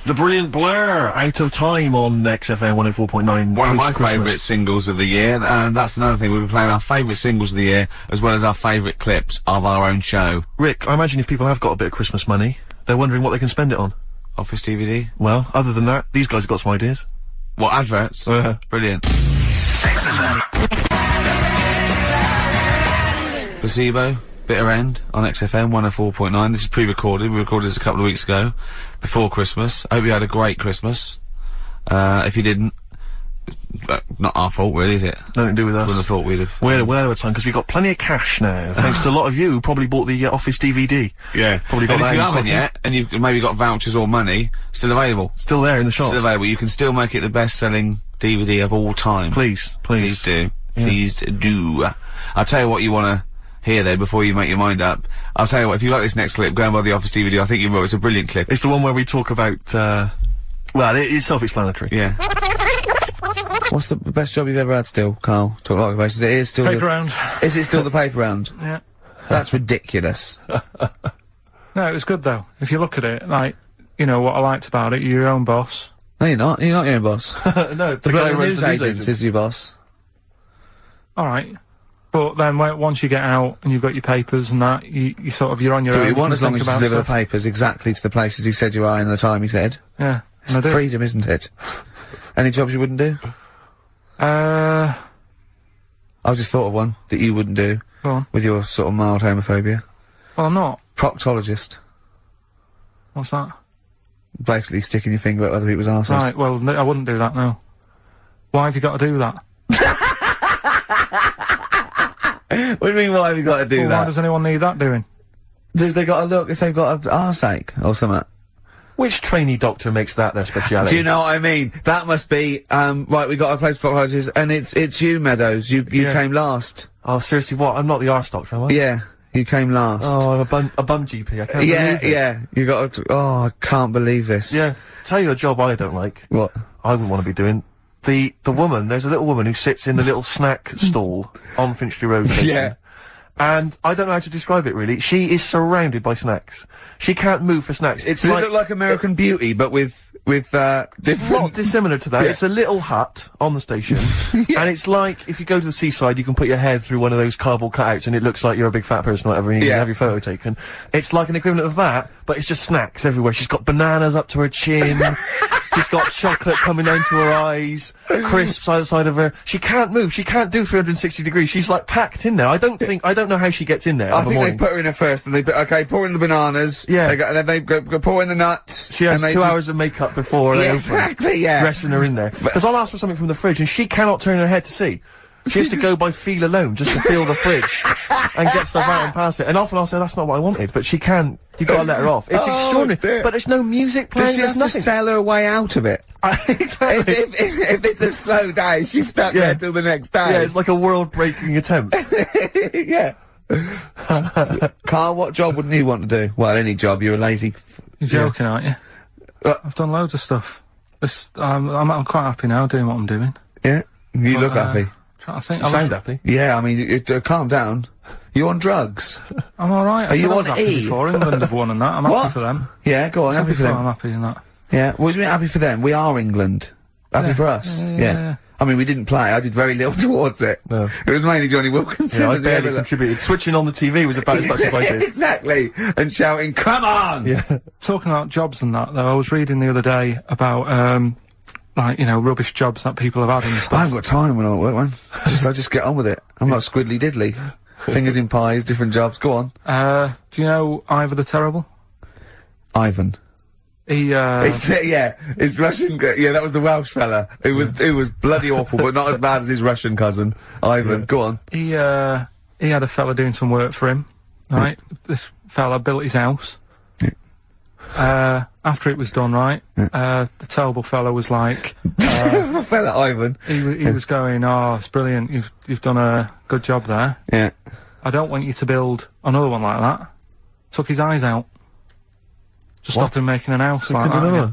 The Brilliant Blur, Out of Time on XFM 104.9. One of my favourite singles of the year, and that's another thing, we'll be playing our favourite singles of the year, as well as our favourite clips of our own show. Rick, I imagine if people have got a bit of Christmas money, they're wondering what they can spend it on. Office DVD? Well, other than that, these guys have got some ideas. What, adverts? Brilliant. Placebo. Bitter End on XFM 104.9. This is pre-recorded. We recorded this a couple of weeks ago, before Christmas. I hope you had a great Christmas. If you didn't, not our fault, really, is it? Nothing to do with us. Wouldn't have thought we'd have. We're well over time because we've got plenty of cash now, thanks to a lot of you who probably bought the Office DVD. Yeah, probably got and that. If you haven't yet, and you've maybe got vouchers or money, still available. Still there in the shops. Still available. You can still make it the best-selling DVD of all time. Please do. Yeah. Please do. I'll tell you what you want to hear though before you make your mind up. I'll tell you what, if you like this next clip, go and buy the Office DVD. I think you will. It's a brilliant clip. It's the one where we talk about, well, it is self-explanatory. Yeah. What's the best job you've ever had still, Karl? Talk about occupations. It is still paper round. Is it still the paper round? Yeah. That's ridiculous. No, it was good though. If you look at it, like, you know, what I liked about it, you're your own boss. No, you're not. You're not your own boss. No, the news agent is your boss. Alright. But then once you get out and you've got your papers and that, you're on your own. Do what you want as long as you deliver the papers exactly to the places he said you are in the time he said. Yeah. It's freedom, isn't it? Any jobs you wouldn't do? I've just thought of one that you wouldn't do. Go on. With your sort of mild homophobia. Well, I'm not. Proctologist. What's that? Basically sticking your finger at other people's arses. Right, well, no, I wouldn't do that, no. Why have you got to do that? What do you mean, why have you got to do Well, that? why does anyone need that doing? Does they got to look if they've got an arseache or something? Which trainee doctor makes that their speciality? Do you know what I mean? That must be, right, we got a place for apologies, and it's you, Meadows. You came last. Oh, seriously, what? I'm not the arse doctor, am I? Yeah, you came last. Oh, I'm a bum GP, I can't believe it. Yeah, you got to, oh, I can't believe this. Yeah, tell you a job I don't like. What? I wouldn't want to be doing. The woman, there's a little woman who sits in the little snack stall on Finchley Road station. Yeah. And I don't know how to describe it really. She is surrounded by snacks. She can't move for snacks. It's Does like, it look like American Beauty, but with different... not dissimilar to that. Yeah. It's a little hut on the station. And it's like, if you go to the seaside, you can put your head through one of those cardboard cutouts and it looks like you're a big fat person or whatever, and you can have your photo taken. It's like an equivalent of that, but it's just snacks everywhere. She's got bananas up to her chin. She's got chocolate coming down to her eyes, crisps either side of her. She can't move. She can't do 360 degrees. She's like packed in there. I don't know how she gets in there. I think they put her in there first, and they put, okay, pour in the bananas. Yeah. And then they go pour in the nuts. She has 2 hours of makeup before they exactly, yeah. dressing her in there. Because I'll ask for something from the fridge, and she cannot turn her head to see. She has to go by feel alone, just to feel the fridge, and get stuff out and pass it. And often I'll say, that's not what I wanted, but she can. You've got to let her off. It's extraordinary. Dear. But there's no music playing, Does she there's have nothing. to sell her way out of it? Exactly. If it's a slow day, she's stuck there till the next day. Yeah, it's like a world-breaking attempt. Yeah. Karl, what job wouldn't you want to do? Well, any job. You're a lazy... You're joking, aren't you? I've done loads of stuff. I'm quite happy now doing what I'm doing. Yeah? You look happy. I think You sound happy. Yeah, I mean, calm down. You on drugs? I'm alright. Are you on happy E? Before England have won and that. I'm happy for them. Yeah, go on, happy for them. I'm happy in that. Yeah, what do you mean happy for them? We are England. Happy for us? Yeah. I mean, we didn't play. I did very little towards it. No. It was mainly Johnny Wilkinson. Yeah, I barely contributed. Switching on the TV was about as much as I did. Exactly. And shouting, come on! Yeah. Talking about jobs and that, though, I was reading the other day about, like, you know, rubbish jobs that people have had and stuff. I haven't got time when I'm at work, man. I just get on with it. I'm not squiddly diddly. Fingers in pies, different jobs. Go on. Do you know Ivor the Terrible? Ivan. He, his Russian, yeah, that was the Welsh fella, who was bloody awful, but not as bad as his Russian cousin, Ivan. Go on. He had a fella doing some work for him, right? This fella built his house. After it was done, right, the terrible fella was like, fella Ivan. He was going, oh, it's brilliant, you've done a good job there. Yeah. I don't want you to build another one like that. Took his eyes out. Just stopped him making an house like that. Yeah.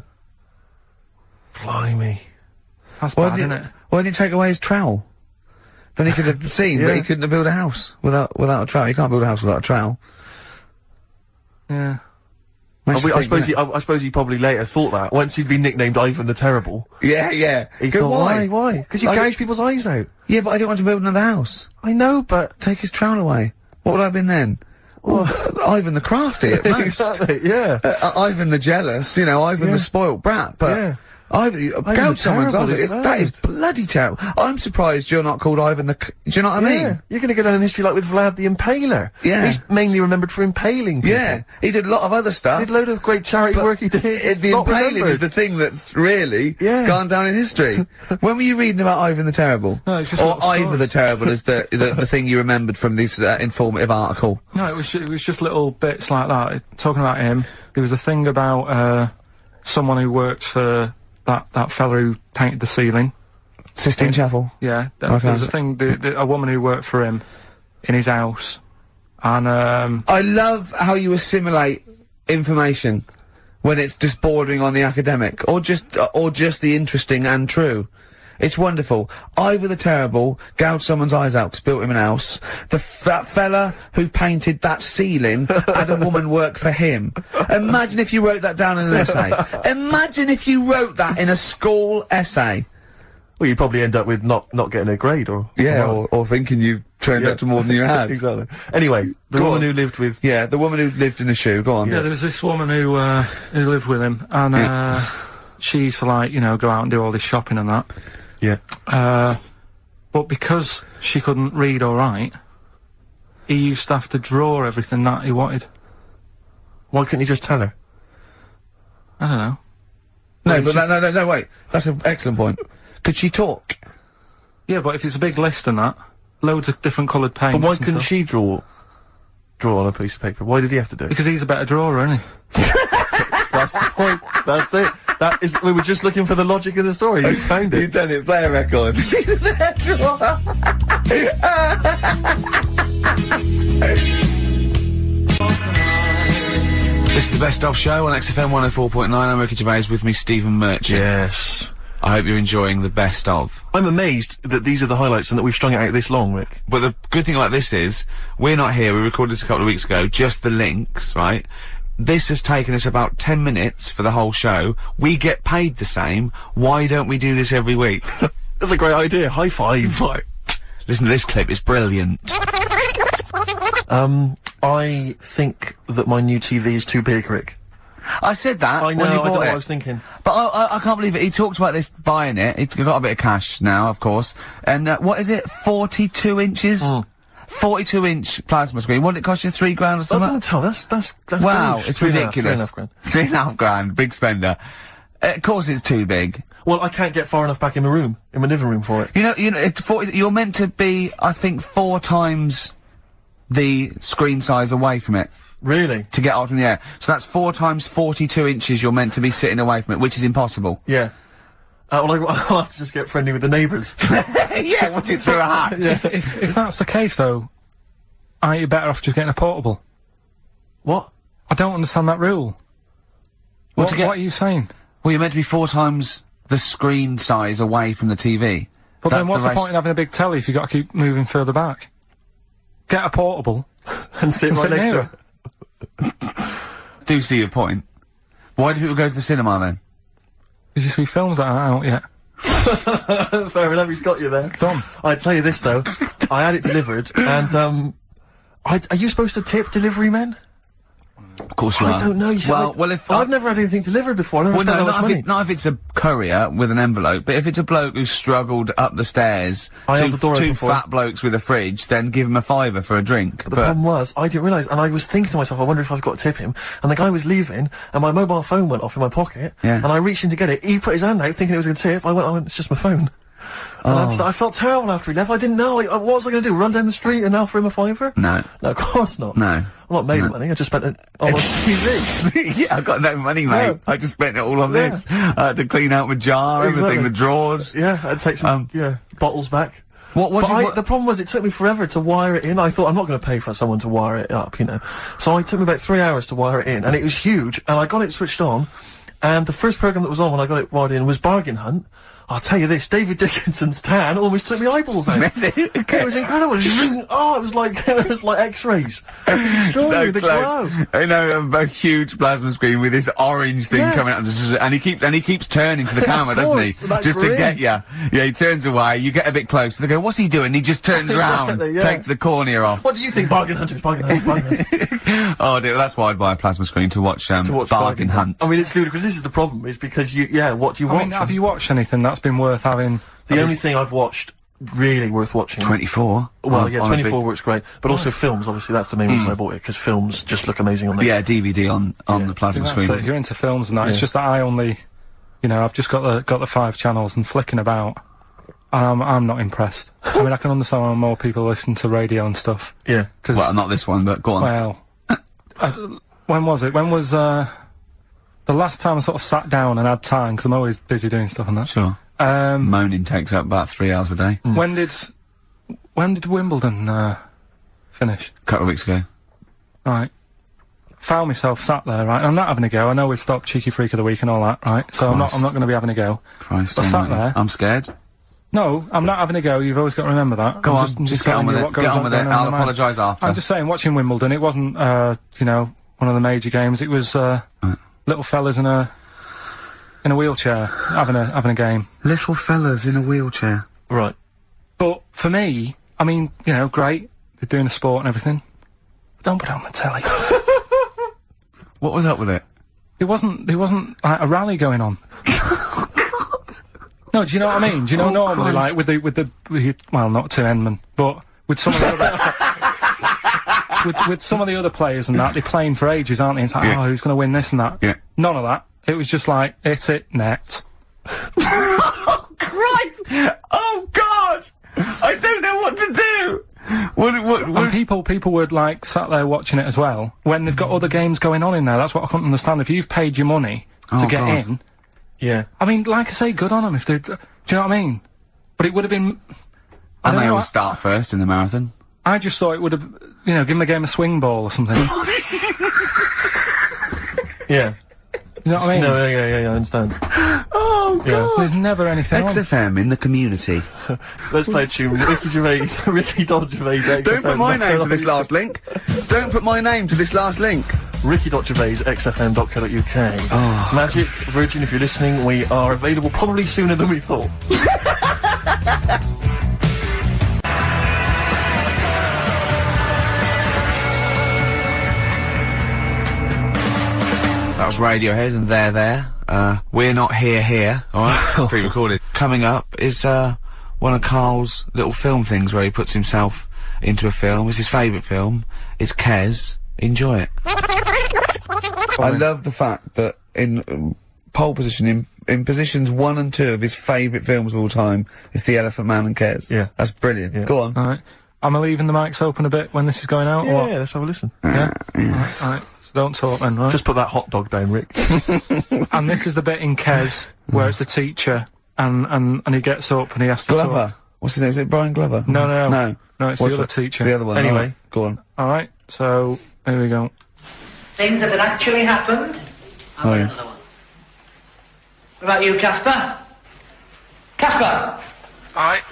Blimey. That's bad, isn't it? Why didn't he take away his trowel? Then he could have seen, but he couldn't have built a house without a trowel. You can't build a house without a trowel. Yeah. I suppose he probably later thought that, once he'd been nicknamed Ivan the Terrible. Yeah, yeah. He thought, why? Because you gouge people's eyes out. Yeah, but I didn't want to build another house. I know, but... Take his trowel away. What would I have been then? Ivan the Crafty at most. Exactly, yeah. Ivan the Jealous, you know, Ivan the spoilt brat, but... Yeah. Gouge someone's eyes. That is bloody terrible. I'm surprised you're not called Ivan the... Do you know what I mean? You're gonna go down in history like with Vlad the Impaler. Yeah. He's mainly remembered for impaling people. Yeah. He did a lot of other stuff. Did a load of great charity work he did. The impaling is the thing that's really gone down in history. When were you reading about Ivan the Terrible? No, it's just or Ivor the Terrible is the thing you remembered from this informative article? No, it was just little bits like that. Talking about him, there was a thing about someone who worked for that fella who painted the ceiling. Sistine Chapel? Yeah. There was a thing, a woman who worked for him in his house. And, I love how you assimilate information when it's just bordering on the academic, or just the interesting and true. It's wonderful. Ivor the Terrible gouged someone's eyes out 'cause built him an house. That fella who painted that ceiling had a woman work for him. Imagine if you wrote that down in an essay. Imagine if you wrote that in a school essay. Well, you'd probably end up with not getting a grade, or... Yeah, or thinking you turned up to more than you had. Exactly. Anyway, the woman who lived with... Yeah, the woman who lived in a shoe, go on. Yeah, there was this woman who lived with him, and, she used to, like, you know, go out and do all this shopping and that. Yeah. But because she couldn't read or write, he used to have to draw everything that he wanted. Why couldn't he just tell her? I don't know. No, no, wait. That's an excellent point. Could she talk? Yeah, but if it's a big list and that... loads of different coloured paints. But why couldn't she draw on a piece of paper? Why did he have to do it? Because he's a better drawer, isn't he? That's the point. That's it. That is. We were just looking for the logic of the story. You found it. You've done it. Play a record. He's a better drawer. This is the Best Of Show on XFM 104.9. I'm Ricky Gervais, with me Stephen Merchant. Yes. I hope you're enjoying the Best Of. I'm amazed that these are the highlights and that we've strung it out this long, Rick. But the good thing about this is, we're not here, we recorded this a couple of weeks ago, just the links, right? This has taken us about 10 minutes for the whole show. We get paid the same. Why don't we do this every week? That's a great idea. High five. Right. Listen to this clip, it's brilliant. I think that my new TV is too big, Rick. I said that I know, when you bought I know it. what I was thinking. But I can't believe it. He talked about this buying it. He's got a bit of cash now, of course. And, what is it? 42 inches? 42-inch plasma screen. What did it cost you? $3 grand or something? Don't tell. That's wow, gross. it's ridiculous. £3.5 grand. £3.5 grand. Big spender. Of course it's too big. Well, I can't get far enough back in my room, in my living room for it. You know, you're meant to be, I think, 4 times the screen size away from it. Really? To get out from the air. So that's 4 times 42 inches you're meant to be sitting away from it, which is impossible. Yeah. Well, I'll have to just get friendly with the neighbours. Yeah, watch it through a hat. Yeah. If that's the case, though, aren't you better off just getting a portable? What? I don't understand that rule. Well, what are you saying? Well, you're meant to be 4 times the screen size away from the TV. But then what's the point in having a big telly if you've got to keep moving further back? Get a portable. and sit right next to it. Do see your point. Why do people go to the cinema then? Did you see films that aren't out yet? Fair enough, he's got you there. Done. I'd tell you this though, I had it delivered, and are you supposed to tip delivery men? Of course you are. I don't know. You said well, if I've never had anything delivered before. I never spent that much money. Not if it's a courier with an envelope, but if it's a bloke who struggled up the stairs, two fat blokes with a fridge, then give him a £5 for a drink. But the problem was, I didn't realise, and I was thinking to myself, I wonder if I've got to tip him. And the guy was leaving, and my mobile phone went off in my pocket, and I reached in to get it. He put his hand out, thinking it was a tip. I went, it's just my phone. And I felt terrible after he left. I didn't know. What was I going to do? Run down the street and offer him a £5? No. No, of course not. No. I'm not made of money. I just spent it on TV. Yeah, I've got no money, mate. No. I just spent it all on this. I had to clean out my jar, everything, the drawers. Yeah, I'd take some, bottles back. The problem was, it took me forever to wire it in. I thought, I'm not going to pay for someone to wire it up, you know. So it took me about 3 hours to wire it in, and it was huge, and I got it switched on, and the first programme that was on when I got it wired in was Bargain Hunt. I'll tell you this, David Dickinson's tan almost took me eyeballs out. It was incredible. It was like X-rays. So the close. glow. You know, a huge plasma screen with this orange thing coming out, and he keeps turning to the camera, doesn't he? Just to get you. Yeah, he turns away. You get a bit close. They go, "What's he doing?" He just turns around, takes the cornea off. What do you think, Bargain Hunters? Bargain Hunt. Oh dear, that's why I'd buy a plasma screen to watch Bargain Hunt. I mean, it's ludicrous. This is the problem, is because what do you watch? I mean, have you watched anything that's been worth having? The only thing I've watched really worth watching. 24. Well, 24 works great, but also films. Obviously, that's the main reason I bought it, because films just look amazing on there. Yeah, DVD on the plasma screen. If you're into films and that, it's just that I only, I've just got the 5 channels and flicking about. I'm not impressed. I mean, I can understand why more people listen to radio and stuff. Yeah. Well, not this one, but go on. Well, when was it? When was the last time I sort of sat down and had time, because I'm always busy doing stuff and that. Sure. Moaning takes up about 3 hours a day. When did Wimbledon finish? A couple of weeks ago. Right. Found myself sat there, right? I'm not having a go. I know we've stopped Cheeky Freak of the Week and all that, right? So I'm not going to be having a go. Christ, I sat there. I'm scared. No, I'm not having a go. You've always got to remember that. Go on, just get on with it. Get on with it. I'll apologise after. I'm just saying, watching Wimbledon, it wasn't, one of the major games. It was little fellas in a wheelchair having a game. Little fellas in a wheelchair. Right. But for me, I mean, great. They're doing the sport and everything. Don't put it on the telly. What was up with it? There wasn't like a rally going on. No, do you know what I mean? Do you know normally, Christ. Like with the well, not Tim Enman, but with some of the other with some of the other players and that, they're playing for ages, aren't they? It's like, who's going to win this and that? Yeah. None of that. It was just like, hit it, net. Oh Christ! Oh God! I don't know what to do. And people would like sat there watching it as well when they've got other games going on in there. That's what I couldn't understand. If you've paid your money to get in, yeah. I mean, like I say, good on them if they. Do you know what I mean? But it would have been. And they always start first in the marathon. I just thought it would have, you know, given the game a swing ball or something. Yeah. You know what I mean? No, yeah, I understand. Oh, God. Yeah. There's never anything XFM in the community. Let's play a tune. Ricky Gervais, Ricky.Gervais. Don't put my name to this last link. Don't put my name to this last link. Ricky.Gervais, XFM.co.uk. Oh. Magic, Virgin, if you're listening, we are available probably sooner than we thought. That was Radiohead and They're There. We're Not Here, alright? Pre-recorded. Coming up is, one of Karl's little film things where he puts himself into a film. It's his favourite film. It's Kes. Enjoy it. I love the fact that in pole position, in positions 1 and 2 of his favourite films of all time, it's The Elephant Man and Kes. Yeah. That's brilliant. Yeah. Go on. Alright. Am I leaving the mics open a bit when this is going out? Yeah, let's have a listen. Yeah? Alright. Don't talk then, right? Just put that hot dog down, Rick. And this is the bit in Kes where it's the teacher and he gets up and he has to Glover. talk. What's his name? Is it Brian Glover? No, What's it's the other teacher. The other one. Anyway. Right. Go on. Alright, so, here we go. Things that had actually happened. I've got another one. What about you, Casper? Casper! Alright.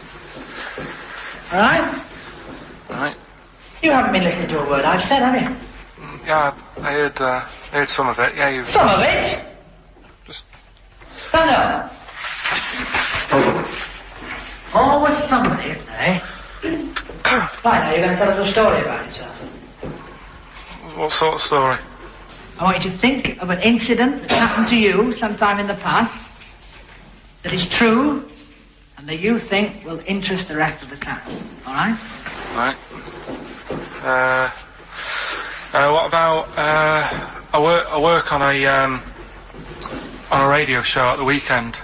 Alright? Alright. You haven't been listening to a word I've said, have you? Yeah, I heard some of it, yeah, you... Some of it? Just... Stand up. Always somebody, isn't there, eh? Right, now you're going to tell us a story about yourself. What sort of story? I want you to think of an incident that happened to you sometime in the past that is true and that you think will interest the rest of the class, alright? Right. What about, I work on a radio show at the weekend.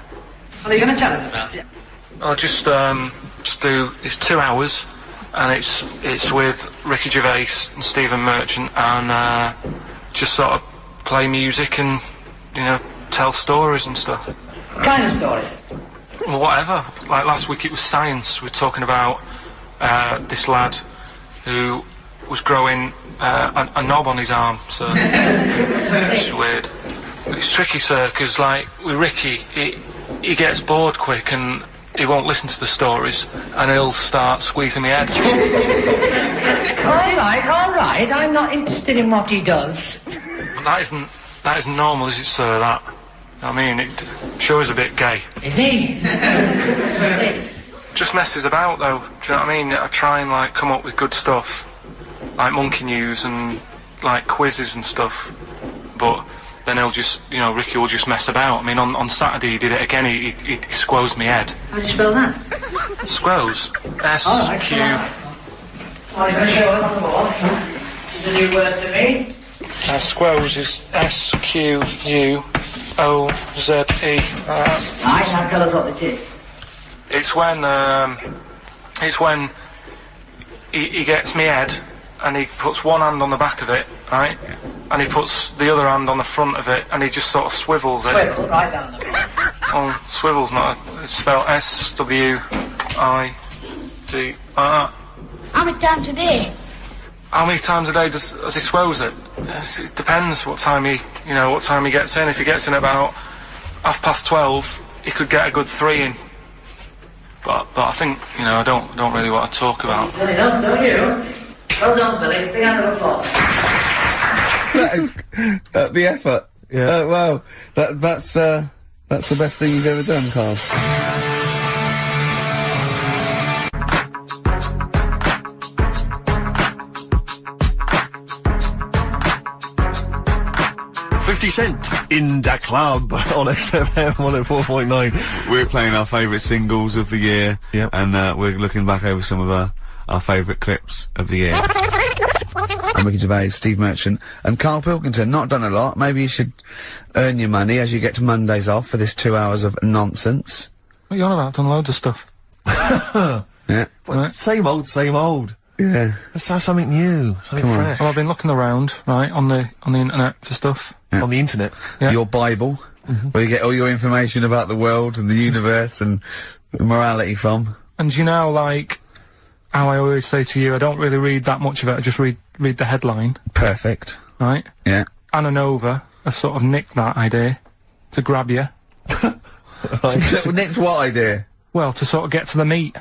Well, are you going to tell us about it? I'll just do, it's 2 hours, and it's with Ricky Gervais and Stephen Merchant, and, just sort of play music and, you know, tell stories and stuff. What kind of stories? Well, whatever. Like last week it was science. We were talking about, this lad who was growing, a knob on his arm, so it's weird. It's tricky, sir, because, like, with Ricky, he gets bored quick and he won't listen to the stories, and he'll start squeezing my head. All right, I'm not interested in what he does. But that isn't normal, is it, sir, that? I mean, it sure is a bit gay. Is he? Just messes about, though, do you know what I mean? I try and, like, come up with good stuff, like monkey news and, like, quizzes and stuff, but then he'll just, you know, Ricky will just mess about. I mean, on Saturday he did it again, he squoze me head. How do you spell that? Squoze. S-Q... Well, you're going to show us on the board. This is a new word to me. Squoze is S-Q-U-O-Z-E. Right, now tell us what it is. It's when he gets me head and he puts one hand on the back of it, right? And he puts the other hand on the front of it and he just sort of swivels it. Swivel, right down the Oh, swivel's not it's spelled S-W-I-D. How many times a day? How many times a day does he swells it? It depends what time he gets in. If he gets in about 12:30, he could get a good 3 in. But I think, you know, I don't really want to talk about. Billy, don't you? Well done, Billy. Big hand of applause. That is, the effort. Yeah. Wow. That's the best thing you've ever done, Karl. 50 Cent in the club on XFM 104.9. We're playing our favourite singles of the year. Yep. And we're looking back over some of our favourite clips of the year. I'm Ricky Gervais, Steve Merchant, and Karl Pilkington. Not done a lot. Maybe you should earn your money as you get to Mondays off for this 2 hours of nonsense. What are you on about? I've done loads of stuff. Yeah. But same old. Yeah. Let's have something new, something fresh. Well, I've been looking around, right, on the internet for stuff. Yeah. On the internet? Yeah. Your Bible, where you get all your information about the world and the universe and morality from. And you know, like, how I always say to you, I don't really read that much of it, I just read the headline. Perfect. Right? Yeah. Anna Nova has sort of nicked that idea to grab you. Nicked what idea? Well, to sort of get to the meat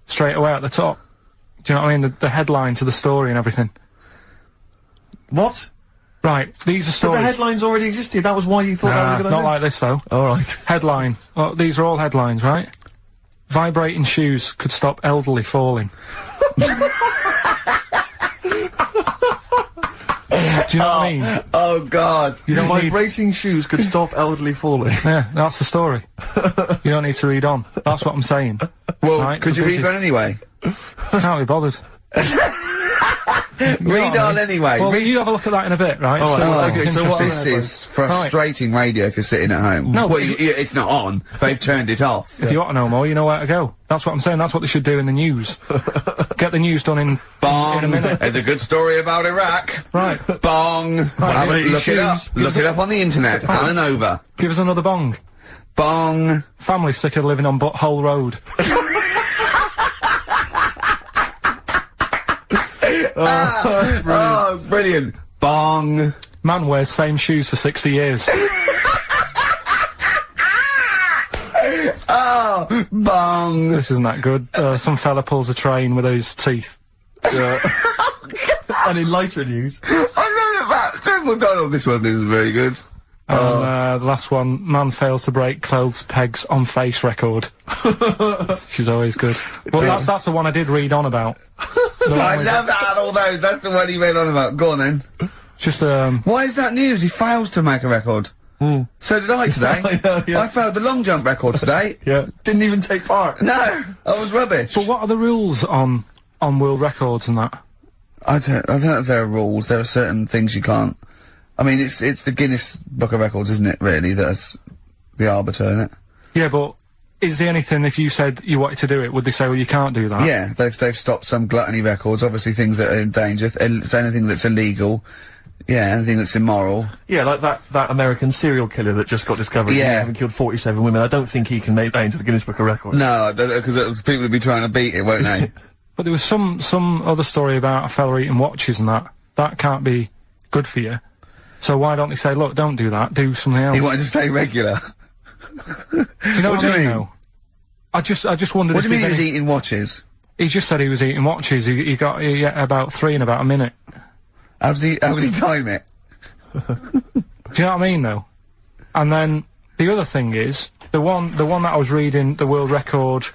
straight away at the top. Do you know what I mean? The headline to the story and everything. What? Right, these are stories. But the headlines already existed, that was why you thought that was a good idea? Not like this, though. Alright. Headline. Oh, these are all headlines, right? Vibrating shoes could stop elderly falling. Do you know what I mean? Oh, God. You don't Vibrating shoes could stop elderly falling. Yeah, that's the story. You don't need to read on. That's what I'm saying. Well, right? could you read on anyway? Can't be bothered. Read on anyway. Well, you have a look at that in a bit, right? Okay, so this is frustrating radio if you're sitting at home. No, well, it's not on. They've turned it off. If you want to know more, you know where to go. That's what I'm saying. That's what they should do in the news. Get the news done in a minute. There's a good story about Iraq. Right. Bong. Right, Look it up. Look it up on the internet. Anna Nova. Give us another bong. Bong. Family sick of living on Butthole Road. Oh, brilliant. Bong. Man wears same shoes for 60 years. Oh, bong. This isn't that good. Some fella pulls a train with his teeth. And in lighter news. I know that. Triple Donald, this one isn't very good. And the last one, man fails to break clothes pegs on face record. She's always good. Well, that's the one I did read on about. I love that out of all those. That's the one he read on about. Go on then. Just, Why is that news? He fails to make a record. So did I today. I know, yeah. I failed the long jump record today. Yeah. Didn't even take part. No, I was rubbish. But what are the rules on world records and that? I don't know if there are rules. There are certain things you can't. I mean, it's the Guinness Book of Records, isn't it, really, that's the arbiter, isn't it? Yeah, but is there anything, if you said you wanted to do it, would they say, well, you can't do that? Yeah, they've stopped some gluttony records, obviously things that are in danger, so anything that's illegal, yeah, anything that's immoral. Yeah, like that American serial killer that just got discovered. Yeah. Having killed 47 women. I don't think he can make that into the Guinness Book of Records. No, because people would be trying to beat it, won't they? But there was some other story about a fella eating watches and that. That can't be good for you. So why don't they say, look, don't do that, do something else? He wanted to stay regular. Do you know what I mean, though? I just wondered What if do you mean he was eating watches? He just said he was eating watches. He got about 3 in about a minute. How did he time it? Do you know what I mean, though? And then the other thing is, the one that I was reading, the world record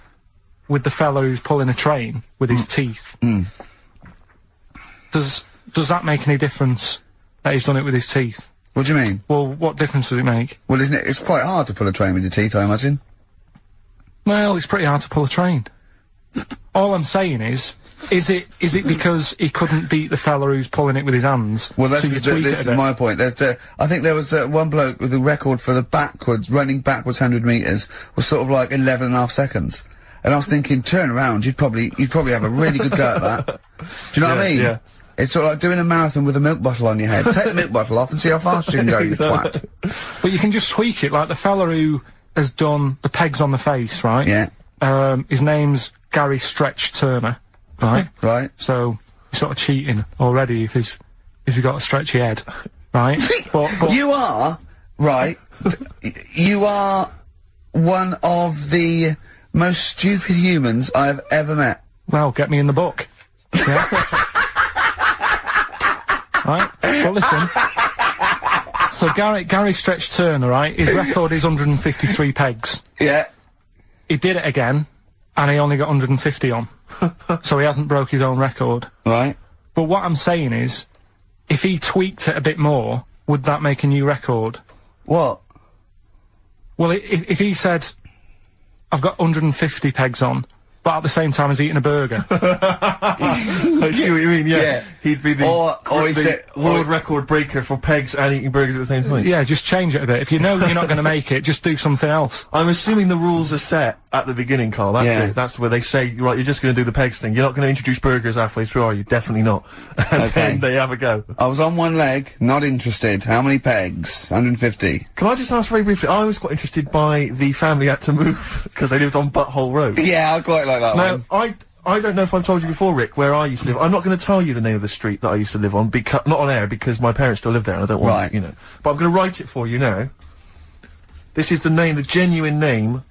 with the fellow who's pulling a train with his teeth. Does that make any difference that he's done it with his teeth? What do you mean? Well, what difference does it make? Well, isn't it? It's quite hard to pull a train with your teeth, I imagine. Well, it's pretty hard to pull a train. All I'm saying is it because he couldn't beat the fella who's pulling it with his hands? Well, this is my point. I think there was one bloke with the record for the running backwards 100 metres was sort of like 11.5 seconds. And I was thinking, turn around, you'd probably have a really good go at that. Do you know what I mean? Yeah. It's sort of like doing a marathon with a milk bottle on your head. Take the milk bottle off and see how fast you can go, you twat. But you can just tweak it, like the fella who has done the pegs on the face, right? Yeah. His name's Gary Stretch Turner, right? Right. So, he's sort of cheating already if he's got a stretchy head, right? but you are, right, you are one of the most stupid humans I have ever met. Well, get me in the book. Yeah. Right? Well, listen. So Gary Stretch Turner, right? His record is 153 pegs. Yeah. He did it again, and he only got 150 on. So he hasn't broke his own record. Right. But what I'm saying is, if he tweaked it a bit more, would that make a new record? What? Well, if he said, I've got 150 pegs on, but at the same time as eating a burger. I see what you mean, yeah. He'd be the world record breaker for pegs and eating burgers at the same time. Yeah, just change it a bit. If you know you're not going to make it, just do something else. I'm assuming the rules are set at the beginning, Carl. That's it. That's where they say, right, you're just going to do the pegs thing. You're not going to introduce burgers halfway through, are you? Definitely not. And then they have a go. I was on one leg, not interested. How many pegs? 150. Can I just ask very briefly, I was quite interested by the family had to move, because they lived on Butthole Road. Yeah, I quite like that one. Now, I don't know if I've told you before, Rick, where I used to live. I'm not going to tell you the name of the street that I used to live on, not on air, because my parents still live there, and I don't want, you know. But I'm going to write it for you now. This is the genuine name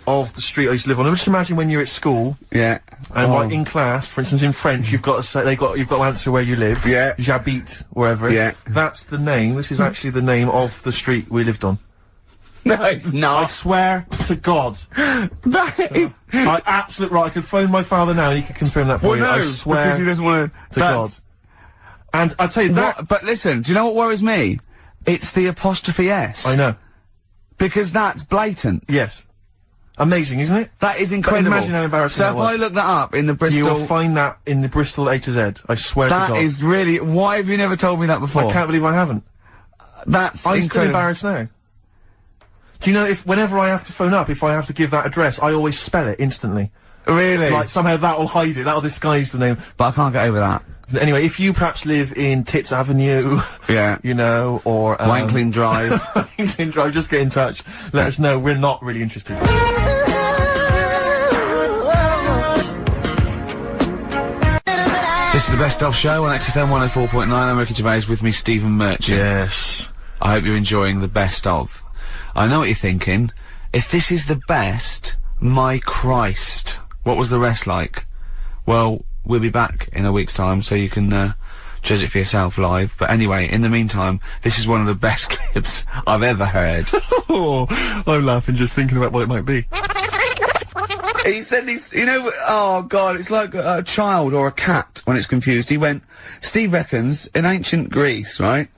of the street I used to live on. Just imagine when you're at school. Yeah. And like in class, for instance, in French, you've got to say, you've got to answer where you live. Yeah. J'habite, wherever. Yeah. That's the name. This is actually the name of the street we lived on. No, it's not. I swear to God. That is... Absolutely right. I could phone my father now and he could confirm that for you. No, I swear because he doesn't want to God. And I tell you that... But listen, do you know what worries me? It's the apostrophe S. I know. Because that's blatant. Yes. Amazing, isn't it? That is incredible. But imagine how embarrassing that was. So if I look that up in the Bristol... You'll find that in the Bristol A to Z. I swear to God. That is really... Why have you never told me that before? I can't believe I haven't. That's I'm incredible. still embarrassed now. Do you know, whenever I have to phone up, if I have to give that address, I always spell it instantly. Really? Like, somehow that'll hide it, that'll disguise the name. But I can't get over that. Anyway, if you perhaps live in Tits Avenue, yeah, you know, or Wankling Drive, Wankling Drive, just get in touch. Let us know. We're not really interested. This is the Best Of Show on XFM 104.9. I'm Ricky Gervais, with me Stephen Merchant. Yes. I hope you're enjoying the Best Of. I know what you're thinking. If this is the best, my Christ, what was the rest like? Well, we'll be back in a week's time, so you can judge it for yourself live. But anyway, in the meantime, this is one of the best clips I've ever heard. Oh, I'm laughing just thinking about what it might be. He said you know, oh God, it's like a child or a cat when it's confused. He went, Steve reckons, in ancient Greece, right,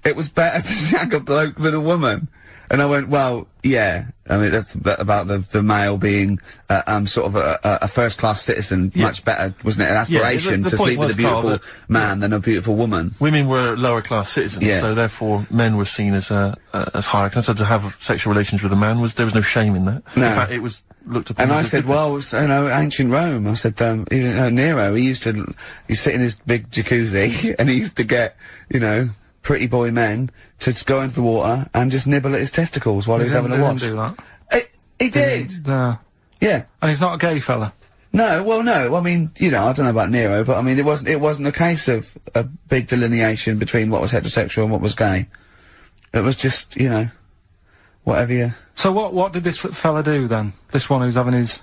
it was better to shag a bloke than a woman. And I went, well, yeah. I mean, that's about the male being, sort of a first-class citizen. Yeah. Much better, wasn't it? An aspiration to sleep with a beautiful man than a beautiful woman. Women were lower-class citizens, so therefore men were seen as higher class. So to have sexual relations with a man there was no shame in that. No. In fact, it was looked upon. And I said, well, you know, ancient Rome. I said, Nero, he sit in his big jacuzzi and he used to get, you know, pretty boy men to go into the water and just nibble at his testicles while he was having a watch. He didn't do that. He did. Yeah. And he's not a gay fella. No, well, no. I mean, you know, I don't know about Nero, but I mean, it wasn't a case of a big delineation between what was heterosexual and what was gay. It was just, you know, whatever you... So what did this fella do then? This one who's having his...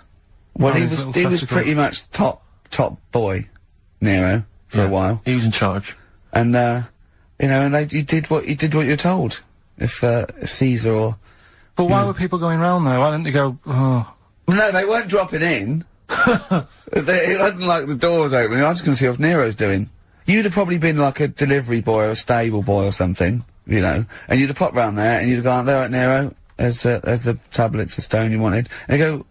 Well, he was pretty much top boy, Nero, for a while. He was in charge. And, you know, and you did what you're told. If, Caesar or... But why were people going round there? Why didn't they go, oh... No, they weren't dropping in. It wasn't like the doors open. I was going to see what Nero's doing. You'd have probably been like a delivery boy or a stable boy or something, you know, and you'd have popped round there and you'd have gone, there, right, Nero, as the tablets of stone you wanted. And you go,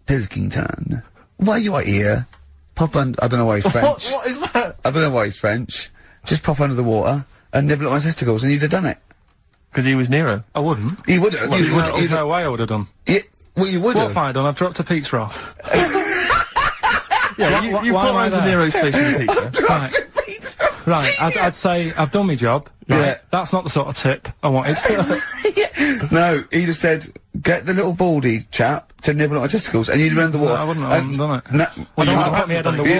Pilkington, why you are here? Pop under, I don't know why he's French. What is that? I don't know why he's French. Just pop under the water and nibble at my testicles and you'd have done it. Because he was Nero. I wouldn't. You would have. There's no way I would have done. Yeah, well, you would have. What have I done? I've dropped a pizza off. Yeah, you put round to Nero's place with a pizza. Right. Right, I'd say, I've done my job. Right? Yeah. That's not the sort of tip I wanted. No, he just said, get the little baldy chap to nibble at my testicles, and you'd run the water. No, I wouldn't have done it. No, well, you wouldn't have put me head on the water.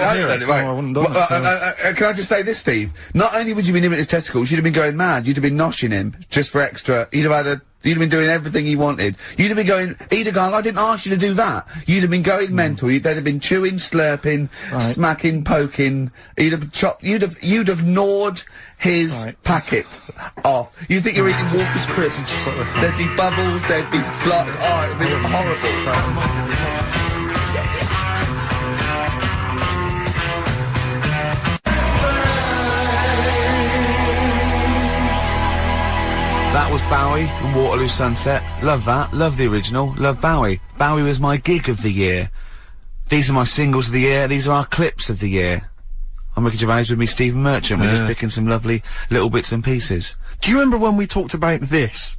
Right. No, I wouldn't have done it. Can I just say this, Steve? Not only would you be nibbling at his testicles, you'd have been going mad, you'd have been noshing him, just for extra, you'd have been doing everything he wanted. You'd have been going, he'd have gone, I didn't ask you to do that. You'd have been going mental. They'd have been chewing, slurping, smacking, poking. You'd have chopped, you'd have gnawed his packet off. You'd think you were eating Walker's crisps. There'd be bubbles, there'd be blood. Oh, it'd be horrible. That was Bowie and Waterloo Sunset. Love that. Love the original. Love Bowie. Bowie was my gig of the year. These are my singles of the year. These are our clips of the year. I'm Ricky Gervais, with me Stephen Merchant. We're just picking some lovely little bits and pieces. Do you remember when we talked about this?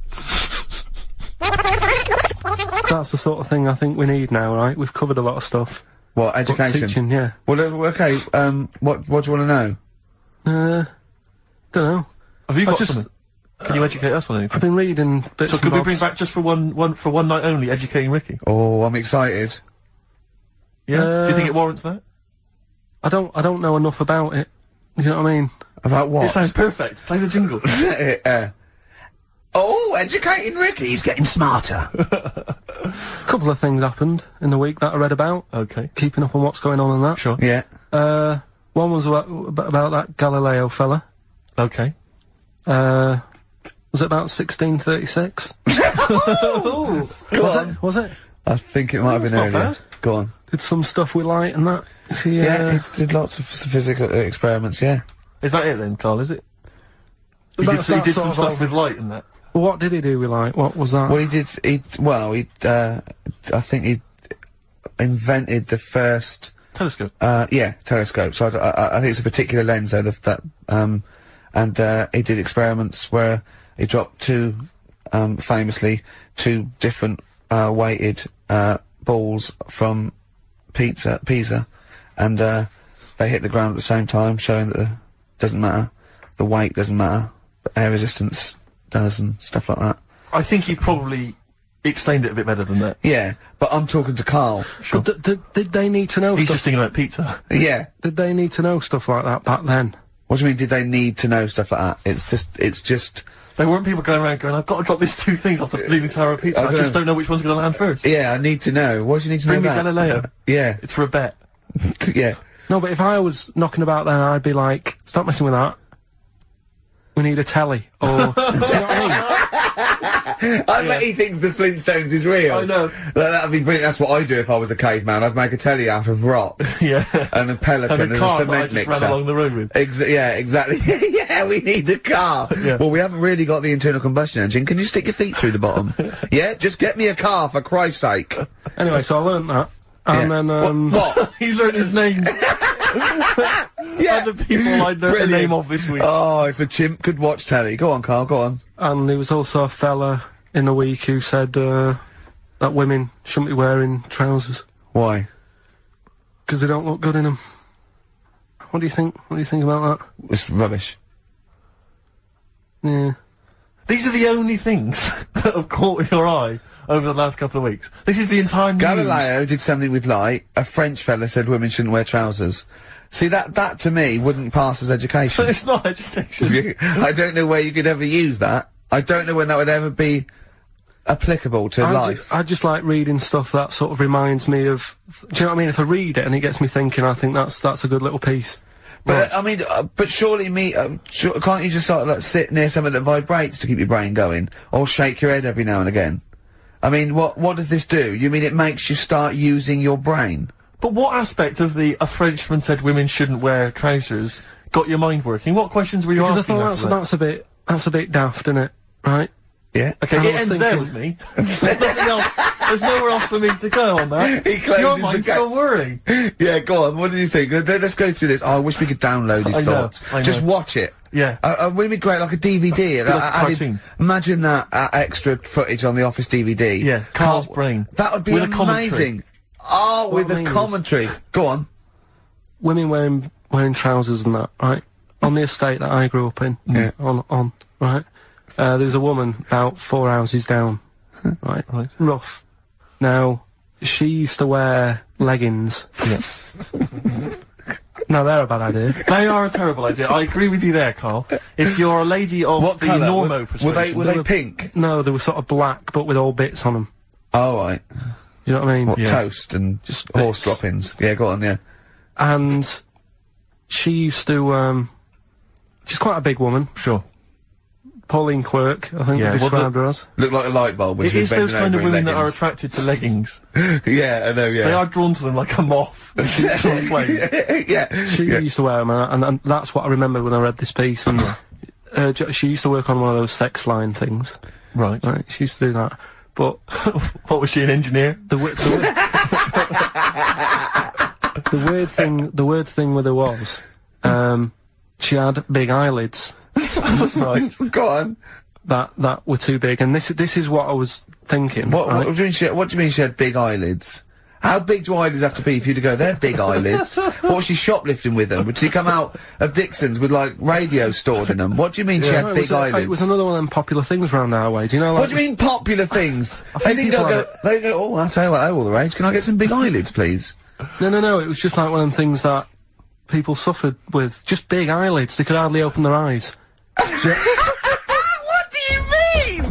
that's the sort of thing I think we need now, right? We've covered a lot of stuff. What, education? Teaching, yeah. Well, okay, what do you want to know? Don't know. Have you got something? Can you educate us on anything? I've been reading bits. So could we bring back just for one night only, educating Ricky? Oh, I'm excited. Yeah. Do you think it warrants that? I don't know enough about it. You know what I mean? About what? It sounds perfect. Play the jingle. Oh, educating Ricky. He's getting smarter. A couple of things happened in the week that I read about. Okay. Keeping up on what's going on in that. Sure. Yeah. One was about that Galileo fella. Okay. Was it about 1636? Was it? I think it might have been earlier. Bad. Go on. Did some stuff with light and that. Yeah, he did lots of physical experiments, yeah. Is that it then, Karl, is it? He did some stuff with light and that. What did he do with light? What was that? Well, I think he invented the first... Telescope? Telescope. So I think it's a particular lens, though, and he did experiments where he dropped famously two different weighted balls from Pisa, and they hit the ground at the same time, showing that doesn't matter, the weight doesn't matter, but air resistance does, and stuff like that. I think he probably explained it a bit better than that. Yeah, but I'm talking to Karl. Sure. But did they need to know He's stuff? just thinking about pizza. Yeah. Did they need to know stuff like that back then? What do you mean, did they need to know stuff like that? It's just... There weren't people going around going, I've got to drop these two things off the Leaning Tower of Pizza. I just don't know which one's going to land first. Yeah, I need to know. What do you need to know about? Bring me Galileo. Yeah. It's for a bet. Yeah. No, but if I was knocking about then, I'd be like, stop messing with that. We need a telly. Or, do you know what I mean? I bet he thinks the Flintstones is real. I know. That'd be brilliant. That's what I'd do if I was a caveman. I'd make a telly out of rock. Yeah. And a pelican and a cement mixer. Ran along the road with. Yeah, exactly. Yeah, we need a car. Yeah. Well, we haven't really got the internal combustion engine. Can you stick your feet through the bottom? Yeah, just get me a car, for Christ's sake. Anyway, so I learnt that. And then, What? He learned his name. Yeah. Other people I learned the name of this week. Oh, if a chimp could watch telly. Go on, Karl, go on. And there was also a fella in the week who said, that women shouldn't be wearing trousers. Why? Because they don't look good in them. What do you think? What do you think about that? It's rubbish. Yeah. These are the only things that have caught your eye over the last couple of weeks. This is the entire news. Galileo did something with light. A French fella said women shouldn't wear trousers. See, that to me wouldn't pass as education. It's not education. I don't know where you could ever use that. I don't know when that would ever be applicable to life. I just like reading stuff that sort of reminds me of... Do you know what I mean? If I read it and it gets me thinking, I think that's a good little piece. But, I mean, but surely can't you just sort of like sit near something that vibrates to keep your brain going? Or shake your head every now and again? I mean, what does this do? You mean it makes you start using your brain? But what aspect of a Frenchman said women shouldn't wear trousers got your mind working? What questions were you asking? Because I thought that's a bit daft, isn't it? Right? Yeah. Okay, it ends there with me. There's nothing else. There's nowhere else for me to go on that. He closes your mind's still worrying. Yeah, go on. What do you think? Let's go through this. Oh, I wish we could download his thoughts. I know. Just watch it. Yeah. Wouldn't it be great, like a DVD? Imagine that extra footage on the Office DVD. Yeah, Karl's brain. That would be amazing. Oh, with the commentary. Go on. Women wearing trousers and that, right? On the estate that I grew up in. Yeah. On, right? There's a woman about 4 houses down. Right? Rough. Now, she used to wear leggings. Yeah. No, they're a bad idea. They are a terrible idea. I agree with you there, Karl. If you're a lady of what the colour? Normo persuasion... Were they pink? No, they were sort of black, but with all bits on them. Oh, right. You know what I mean? What, toast and just horse droppings? Yeah, go on, yeah. And she used to, she's quite a big woman. Sure. Pauline Quirk, I think they described her as. Looked like a light bulb when it she was bending over in those kind of women leggings. that are attracted to leggings. Yeah, I know, yeah. They are drawn to them like a moth. Yeah. She used to wear them, and that's what I remember when I read this piece, and she used to work on one of those sex line things. Right. She used to do that. But what was she, an engineer? The weird thing with her was, she had big eyelids. That's right. Go on. That were too big, and this is what I was thinking. What right? do you mean she had big eyelids? How big do eyelids have to be for you to go, they're big eyelids? What was she shoplifting with them? Would she come out of Dixon's with, like, radio stored in them? What do you mean she had big eyelids? It was another one of them popular things round our way, do you know, like... What do you mean popular things? They didn't go, oh, I'll tell you what, they're all the rage. Can I get some big eyelids, please? No, it was just like one of them things that people suffered with. Just big eyelids, they could hardly open their eyes. What do you mean?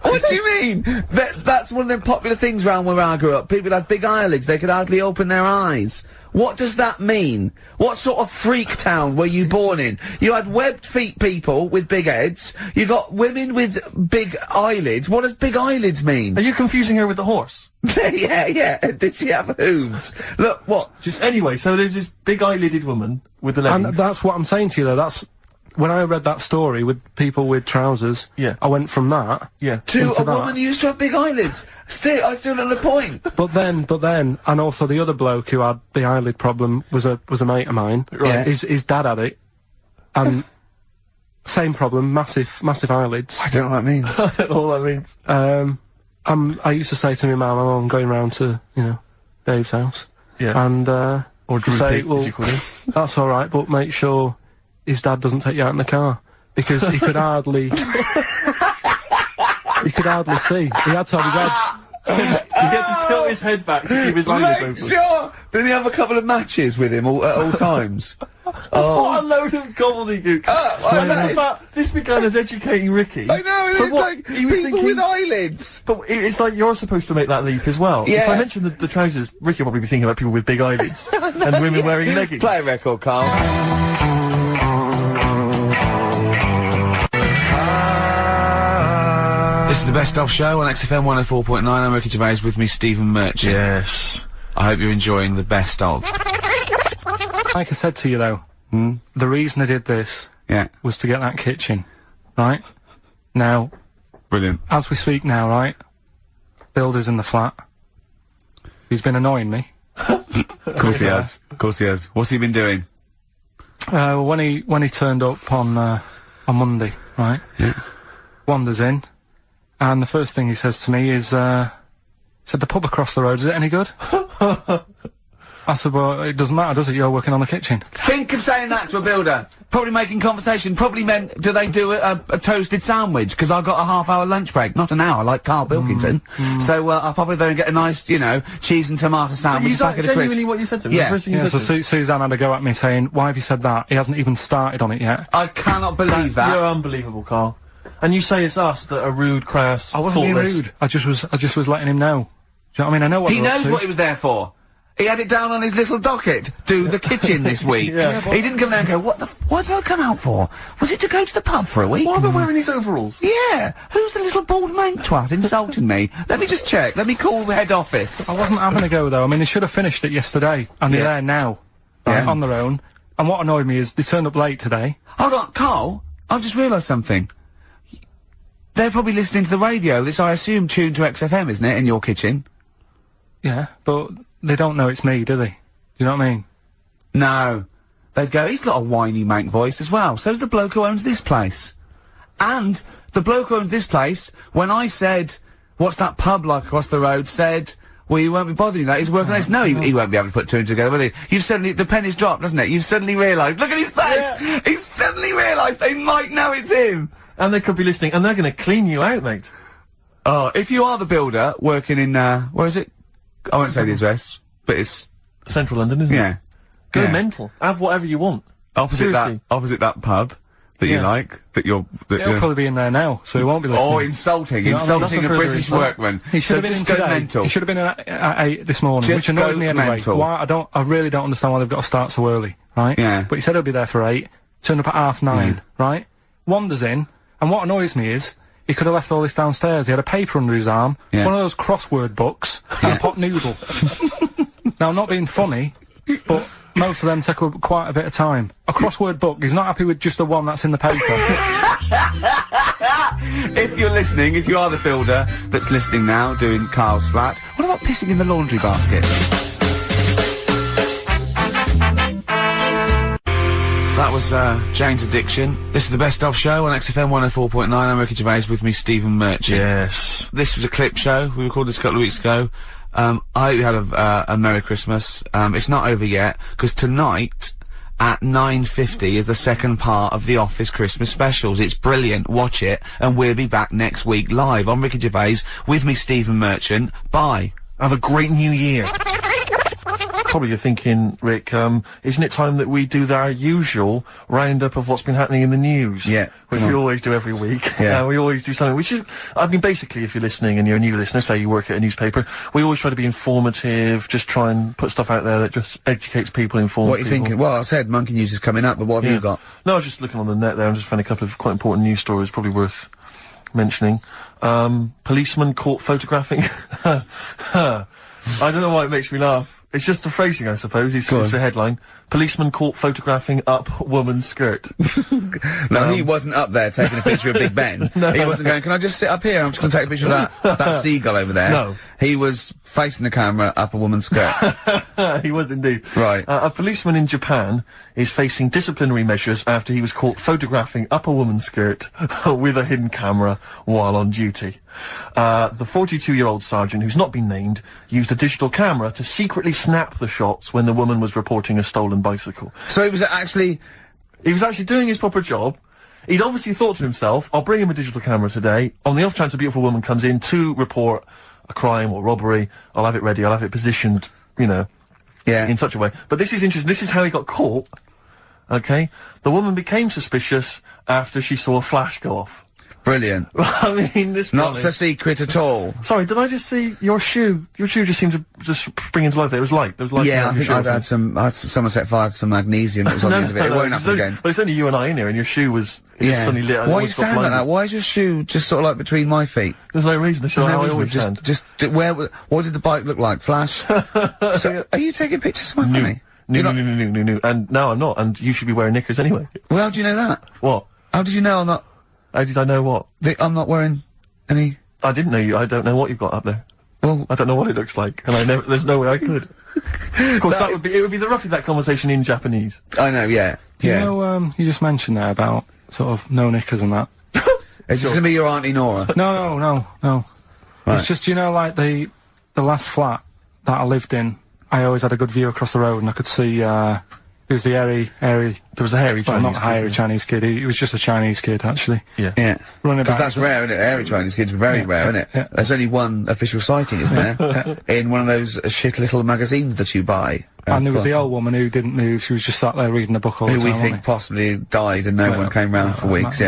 What do you mean? That's one of them popular things round where I grew up. People had big eyelids, they could hardly open their eyes. What does that mean? What sort of freak town were you born in? You had webbed feet people with big heads, you got women with big eyelids. What does big eyelids mean? Are you confusing her with the horse? Yeah. Did she have hooves? Look, what? Anyway, so there's this big eyelided woman with the leggings. And that's what I'm saying to you, though. That's... When I read that story with people with trousers, I went from that to a woman who used to have big eyelids. I still know the point. But then, and also the other bloke who had the eyelid problem was a mate of mine. Right. His dad had it, and same problem, massive eyelids. I don't know what that means. I don't know what that means. I used to say to my mum, I'm going round to, Dave's house. Yeah. And, or Drew say, Pig, as you call him. That's alright, but make sure his dad doesn't take you out in the car. Because he could hardly... he could hardly see. He had to have his head... He had to tilt his head back to keep his eyes open. Sure! Didn't he have a couple of matches with him at all times? What a load of gobbledygook. This began as educating Ricky. I know, he was thinking with eyelids. But it's like you're supposed to make that leap as well. Yeah. If I mention the trousers, Ricky will probably be thinking about people with big eyelids. And women wearing leggings. Play a record, Karl. This is the Best Of Show on XFM 104.9. I'm Ricky Gervais, with me Stephen Merchant. Yes. I hope you're enjoying the Best Of. Like I said to you, though, the reason I did this was to get that kitchen, right? Now... Brilliant. As we speak now, right? Builder's in the flat. He's been annoying me. Of course he has. Of course he has. What's he been doing? When he turned up on Monday, right? Yeah. Wanders in, and the first thing he says to me is, said, the pub across the road, is it any good? I said, well, it doesn't matter, does it? You're working on the kitchen. Think of saying that to a builder. Probably making conversation. Probably meant, do they do a toasted sandwich? Because I've got a half-hour lunch break. Not an hour, like Karl Pilkington. So, I'll probably go and get a nice, cheese and tomato sandwich. Is that genuinely what you said to him? Yeah. So Suzanne had a go at me saying, why have you said that? He hasn't even started on it yet. I cannot believe that. You're unbelievable, Karl. And you say it's us that are rude, crass, I wasn't being rude. I just was letting him know. Do you know what I mean? I know what he knows what he was there for. He had it down on his little docket. Do the kitchen this week. He didn't come down and go, what did I come out for? Was it to go to the pub for a week? Why am I wearing these overalls? Yeah. Who's the little bald mank twat insulting me? Let me just check. Let me call the head office. I wasn't having a go, though. I mean, they should have finished it yesterday. And they're there now. Right, on their own. And what annoyed me is they turned up late today. Hold on, Karl. I've just realised something. They're probably listening to the radio. This, I assume, tuned to XFM, isn't it, in your kitchen? Yeah, but they don't know it's me, do they? Do you know what I mean? No. They'd go, he's got a whiny mank voice as well. So's the bloke who owns this place. And the bloke who owns this place, when I said, what's that pub like across the road, said, well, you won't be bothering that, he's working on this. No, he won't be able to put two and two together, will he? You've suddenly, the penny's dropped, hasn't it? You've suddenly realised, look at his face! Yeah. He's suddenly realised they might know it's him! And they could be listening, and they're gonna clean you out, mate. Oh, if you are the builder, working in, where is it? I won't say the address, but it's... Central London, isn't it? Go mental. Have whatever you want. Opposite that pub that you like, He'll probably be in there now, so he won't be listening. Oh, insulting a British workman. He should have been in today. Mental. He should have been in at 8 this morning, which annoyed me anyway. Why, I really don't understand why they've got to start so early, right? Yeah. But he said he'll be there for 8, turned up at 9:30, right? Wanders in, and what annoys me is, he could have left all this downstairs. He had a paper under his arm, one of those crossword books, and a pot noodle. Now, I'm not being funny, but most of them take up quite a bit of time. A crossword book, he's not happy with just the one that's in the paper. If you're listening, if you are the builder that's listening now, doing Karl's flat, what about pissing in the laundry basket? that was Jane's Addiction. This is the Best Of Show on XFM 104.9. I'm Ricky Gervais, with me Stephen Merchant. Yes. This was a clip show. We recorded this a couple of weeks ago. I hope you had a Merry Christmas. It's not over yet, because tonight at 9:50 is the second part of The Office Christmas specials. It's brilliant. Watch it, and we'll be back next week live. I'm Ricky Gervais, with me Stephen Merchant. Bye. Have a great new year. Probably you're thinking, Rick, isn't it time that we do our usual roundup of what's been happening in the news? Yeah. Which we always do every week. Yeah. We always do something, which is, I mean, basically, if you're listening and you're a new listener, say you work at a newspaper, we always try to be informative, just try and put stuff out there that just educates people, informs What are you thinking? Well, I said Monkey News is coming up, but what have you got? No, I was just looking on the net there and just found a couple of quite important news stories, probably worth mentioning. Policeman caught photographing. I don't know why it makes me laugh. It's just the phrasing, I suppose. It's the headline. Policeman caught photographing up woman's skirt. No, he wasn't up there taking a picture of Big Ben. No. He wasn't going, can I just sit up here? I'm just going to take a picture of that seagull over there. No. He was facing the camera up a woman's skirt. He was indeed. Right. A policeman in Japan is facing disciplinary measures after he was caught photographing up a woman's skirt with a hidden camera while on duty. The 42-year-old sergeant, who's not been named, used a digital camera to secretly snap the shots when the woman was reporting a stolen bicycle. So he was actually doing his proper job. He'd obviously thought to himself, I'll bring him a digital camera today. On the off chance a beautiful woman comes in to report a crime or robbery, I'll have it ready, I'll have it positioned, you know, in such a way. But this is interesting. This is how he got caught. Okay? The woman became suspicious after she saw a flash go off. brilliant. I mean, this Not so secret at all. Sorry, did I just see your shoe? Your shoe just seemed to just spring into life there. It was light. There was light. Yeah, I think I'd had someone set fire to some magnesium that was on the end of it. It won't happen again. Well, it's only you and I in here, and your shoe was just suddenly lit. Why are you standing like that? Why is your shoe just sort of like between my feet? There's no reason. This is how I always stand. What did the bike look like? Flash? So, are you taking pictures of my funny? No. And no, I'm not. And you should be wearing knickers anyway. Well, how do you know that? What? How did you know I'm not? How did I know what? I'm not wearing any. I didn't know you. I don't know what you've got up there. Well, I don't know what it looks like, and there's no way I could. Of course, it would be roughly that conversation in Japanese. I know, yeah. You know, you just mentioned there about sort of no knickers and that. Is this gonna be your Auntie Nora? No. Right. It's just, you know, like the last flat that I lived in, I always had a good view across the road and I could see, it was the hairy... There was the hairy Chinese kid. Not hairy Chinese kid, he was just a Chinese kid, actually. Yeah. Running about. Because that's rare, isn't it? Hairy Chinese kids are very rare, isn't it? Yeah. There's only one official sighting, isn't there? In one of those shit little magazines that you buy. And there was the old woman who didn't move, she was just sat there reading a book all the time. Who we think possibly died and no one came round for weeks,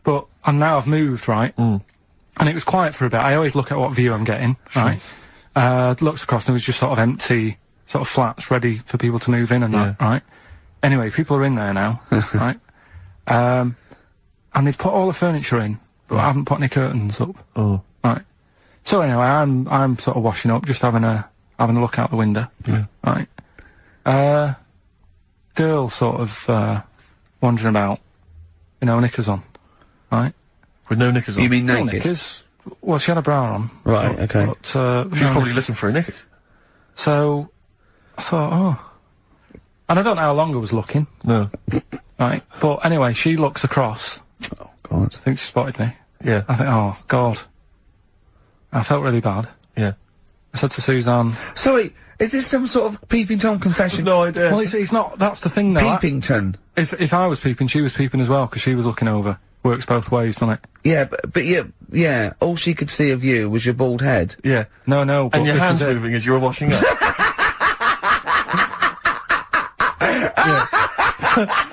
But, and now I've moved, right? And it was quiet for a bit. I always look at what view I'm getting, right? Looks across and it was just sort of empty, sort of flats ready for people to move in and that, right? Anyway, people are in there now, right? And they've put all the furniture in, but I haven't put any curtains up. Oh. Right. So anyway, I'm sort of washing up, just having a look out the window. Yeah. Right. Girl sort of, wandering about, you know, knickers on. Right? With no knickers on? You mean naked? No knickers. Well, she had a bra on. Right, okay. But, She's probably looking for a knickers. So, I thought, and I don't know how long I was looking. No. Right? But anyway, she looks across. Oh, God. I think she spotted me. Yeah. I think, oh, God. I felt really bad. Yeah. I said to Suzanne... Sorry, is this some sort of peeping Tom confession? No idea. Well, it's not, that's the thing though. Peepington. If I was peeping, she was peeping as well, because she was looking over. Works both ways, doesn't it? Yeah, but yeah, all she could see of you was your bald head. Yeah. No, but and your hands moving as you were washing up.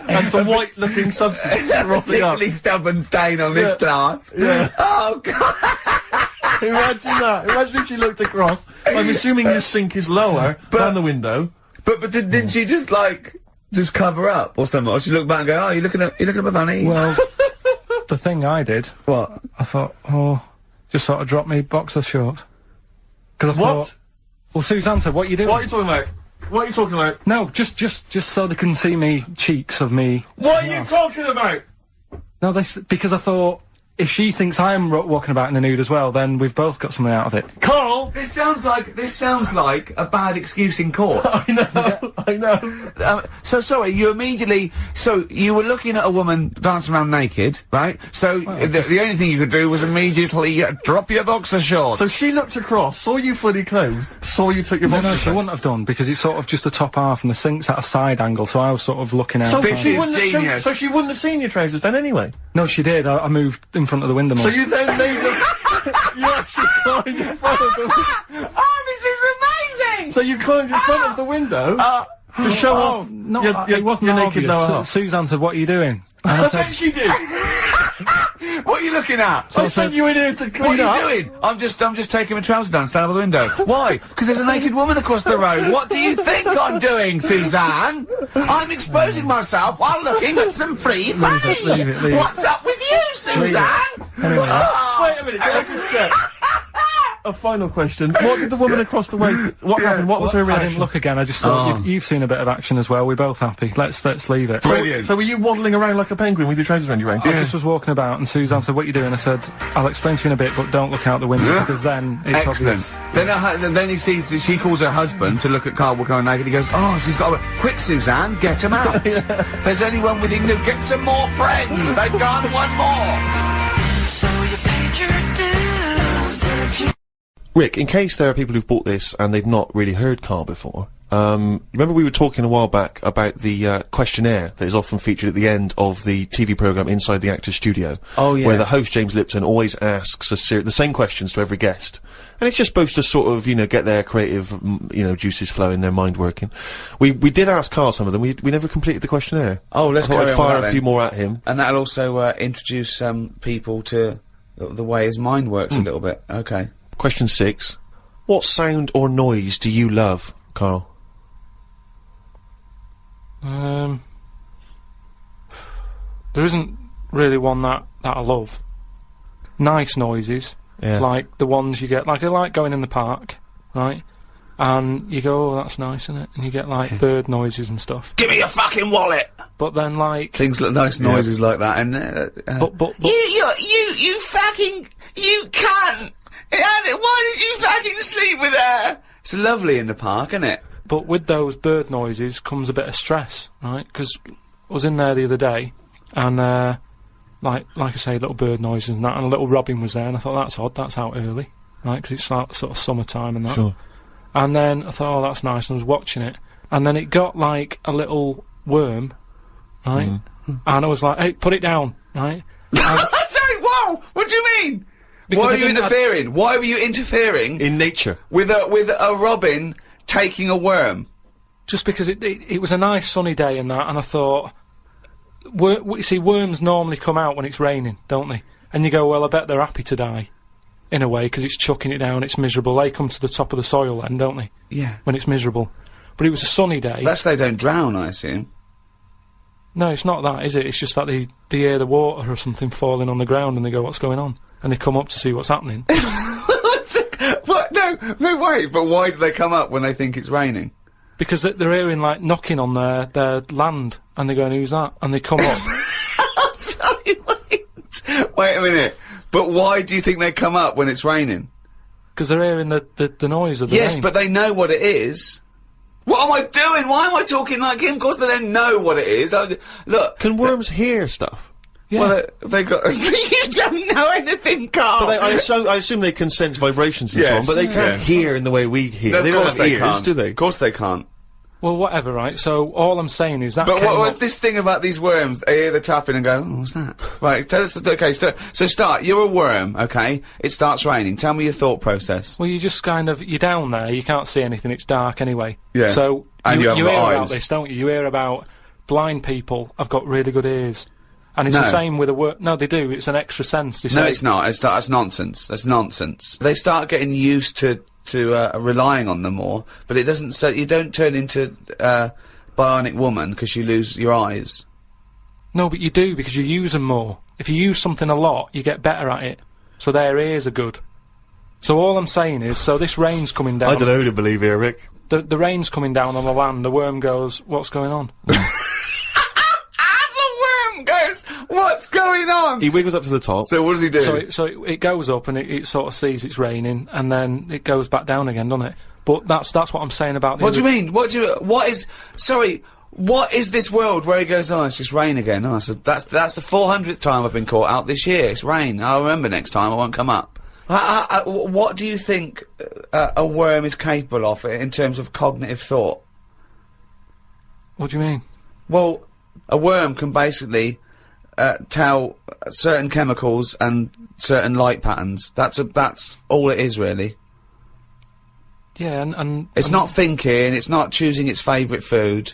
And some white-looking substance frothing up. Particularly stubborn stain on this glass. Yeah. Oh, God. Imagine that. Imagine if she looked across. I'm assuming your sink is lower than the window. But didn't she just, like, just cover up or something? Or she looked back and go, oh, you're looking at my fanny? Well, the thing I did... What? I thought, just sort of drop me boxer short. Because I thought... Well, Suzanne said, what are you doing? What are you talking about? What are you talking about? No, just so they can see me cheeks of me. What are you talking about? No, because I thought, if she thinks I'm walking about in the nude as well, then we've both got something out of it. Carl! This sounds like a bad excuse in court. I know. So sorry, you were looking at a woman dancing around naked, right? So the only thing you could do was immediately drop your boxer shorts. So she looked across, saw you fully clothed, saw you took your boxer No, she wouldn't have done, because it's sort of just the top half and the sink's at a side angle, so I was sort of looking out. So she wouldn't have seen your trousers then anyway? No, she did. I moved in front of the window more. So you then made them... You actually climbed in front of the window. Oh, this is amazing! So you climbed in front of the window to show off No, your it wasn't your obvious. naked lower half. Suzanne said, "What are you doing?" And I I said, bet she did. What are you looking at? I sent you in here to clean What up. are you doing? I'm just taking my trousers down, stand out the window. Why? Because there's a naked woman across the road. What do you think I'm doing, Suzanne? I'm exposing myself while looking at some free funny. leave it. What's up with you, Suzanne? Anyway. Oh. Wait a minute, can I just get a final question? What did the woman across the way... What happened? What was her I reaction? didn't look again. I just thought you've seen a bit of action as well. We're both happy. Let's leave it. Brilliant. So were you waddling around like a penguin with your trousers around your waist? I just was walking about, and Suzanne said, "What are you doing?" I said, "I'll explain to you in a bit, but don't look out the window because then it's Excellent. obvious." Then he sees she calls her husband to look at Karl walking around naked. He goes, "Oh, she's got a quick, Suzanne, get him out. There's anyone within you. Get some more friends. They've gone one more." So you paid your dues. Rick, in case there are people who've bought this and they've not really heard Karl before, remember we were talking a while back about the questionnaire that is often featured at the end of the TV programme Inside the Actor's Studio. Oh, yeah. Where the host, James Lipton, always asks the same questions to every guest. And it's just supposed to sort of, get their creative, juices flowing, their mind working. We did ask Karl some of them. We never completed the questionnaire. Oh, let's I thought carry I'd on with fire that a few then. more at him. And that'll also introduce people to the way his mind works a little bit. Okay. Question 6. What sound or noise do you love, Karl? There isn't really one that I love. Nice noises, like the ones you get, like I like going in the park, right? And you go, "Oh, that's nice, isn't it?" And you get like bird noises and stuff. Give me your fucking wallet. But then like Things like nice noises like that, and but you fucking cunt. Why did you fucking sleep with her? It's lovely in the park, isn't it? But with those bird noises comes a bit of stress, right? Because I was in there the other day, and like I say, little bird noises and that, and a little robin was there, and I thought, that's odd, that's out early, right? Because it's like sort of summertime and that. Sure. And then I thought, oh, that's nice, and I was watching it, and then it got like a little worm, right? And I was like, hey, put it down, right? Sorry, whoa! What do you mean? Because Why I are you didn't interfering? Why were you interfering In nature. with a robin taking a worm? Just because it was a nice sunny day and that, and I thought, you see, worms normally come out when it's raining, don't they? And you go, well, I bet they're happy to die, in a way, because it's chucking it down, it's miserable. They come to the top of the soil then, don't they? Yeah. When it's miserable. But it was a sunny day. That's they don't drown, I assume. No, it's not that, is it? It's just that they hear the water or something falling on the ground and they go, what's going on? And they come up to see what's happening. What? No, wait, but why do they come up when they think it's raining? Because they're hearing, like, knocking on their land, and they're going, who's that? And they come up. Sorry, wait a minute. But why do you think they come up when it's raining? Because they're hearing the noise of the Yes, rain. but they know what it is. What am I doing? Why am I talking like him? Of course they don't know what it is. Look. Can worms hear stuff? Yeah. Well, they got... You don't know anything, Karl! But I assume they can sense vibrations and so on, but they can't hear in the way we hear. No, they of don't course have they ears, can't. do they? Of course they can't. Well, whatever, right? So, all I'm saying is that But came what was up- this thing about these worms? They hear the tapping and go, oh, what's that? Right, tell us, okay, so start. You're a worm, okay? It starts raining. Tell me your thought process. Well, you just kind of, you're down there, you can't see anything, it's dark anyway. Yeah. So, And you you haven't hear got about eyes. this, don't you? You hear about blind people have got really good ears. And it's No. the same with a worm. No, they do, it's an extra sense. They No, say, it's not. That's nonsense. That's nonsense. They start getting used to relying on them more, but it doesn't, so you don't turn into, bionic woman because you lose your eyes. No, but you do, because you use them more. If you use something a lot, you get better at it. So their ears are good. So all I'm saying is, so this rain's coming down. I don't know who to believe here, Rick. The rain's coming down on the land, the worm goes, what's going on? The worm goes, what's going on? on. He wiggles up to the top. So what does he do? So it goes up and it sort of sees it's raining, and then it goes back down again, doesn't it? But that's what I'm saying about the What do you mean? What is this world where he goes, oh, it's just rain again? Oh, so that's the 400th time I've been caught out this year. It's rain. I'll remember next time I won't come up. What do you think a worm is capable of in terms of cognitive thought? What do you mean? Well, a worm can basically tell certain chemicals and certain light patterns. That's all it is, really. Yeah, and it's not thinking. It's not choosing its favourite food.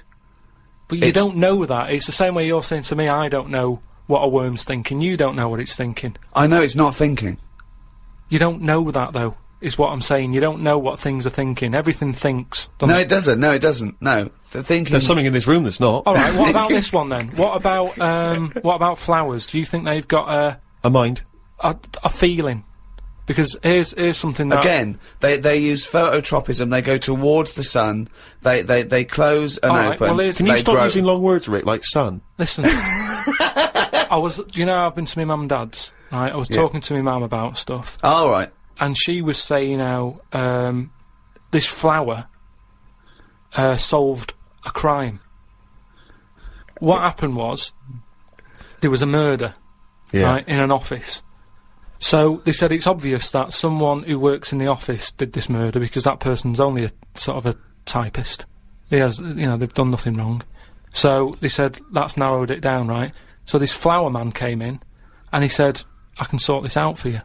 But you don't know that. It's the same way you're saying to me, I don't know what a worm's thinking. You don't know what it's thinking. I know it's not thinking. You don't know that, though, is what I'm saying. You don't know what things are thinking. Everything thinks. No, it doesn't. No, it doesn't. No. The thinking... There's something in this room that's not. Alright, what about this one, then? What about flowers? Do you think they've got a mind? A feeling? Because here's something that... Again, they use phototropism, they go towards the sun, they close and open. Well, can you stop using long words, Rick, like sun? Listen. Do you know, I've been to my mum and dad's, right? I was talking to my mum about stuff. Oh, right. And she was saying how, this flower, solved a crime. What happened was, there was a murder, right, in an office. So, they said it's obvious that someone who works in the office did this murder because that person's only a sort of a typist. He has, you know, they've done nothing wrong. So, they said, that's narrowed it down, right? So this flower man came in, and he said, I can sort this out for you.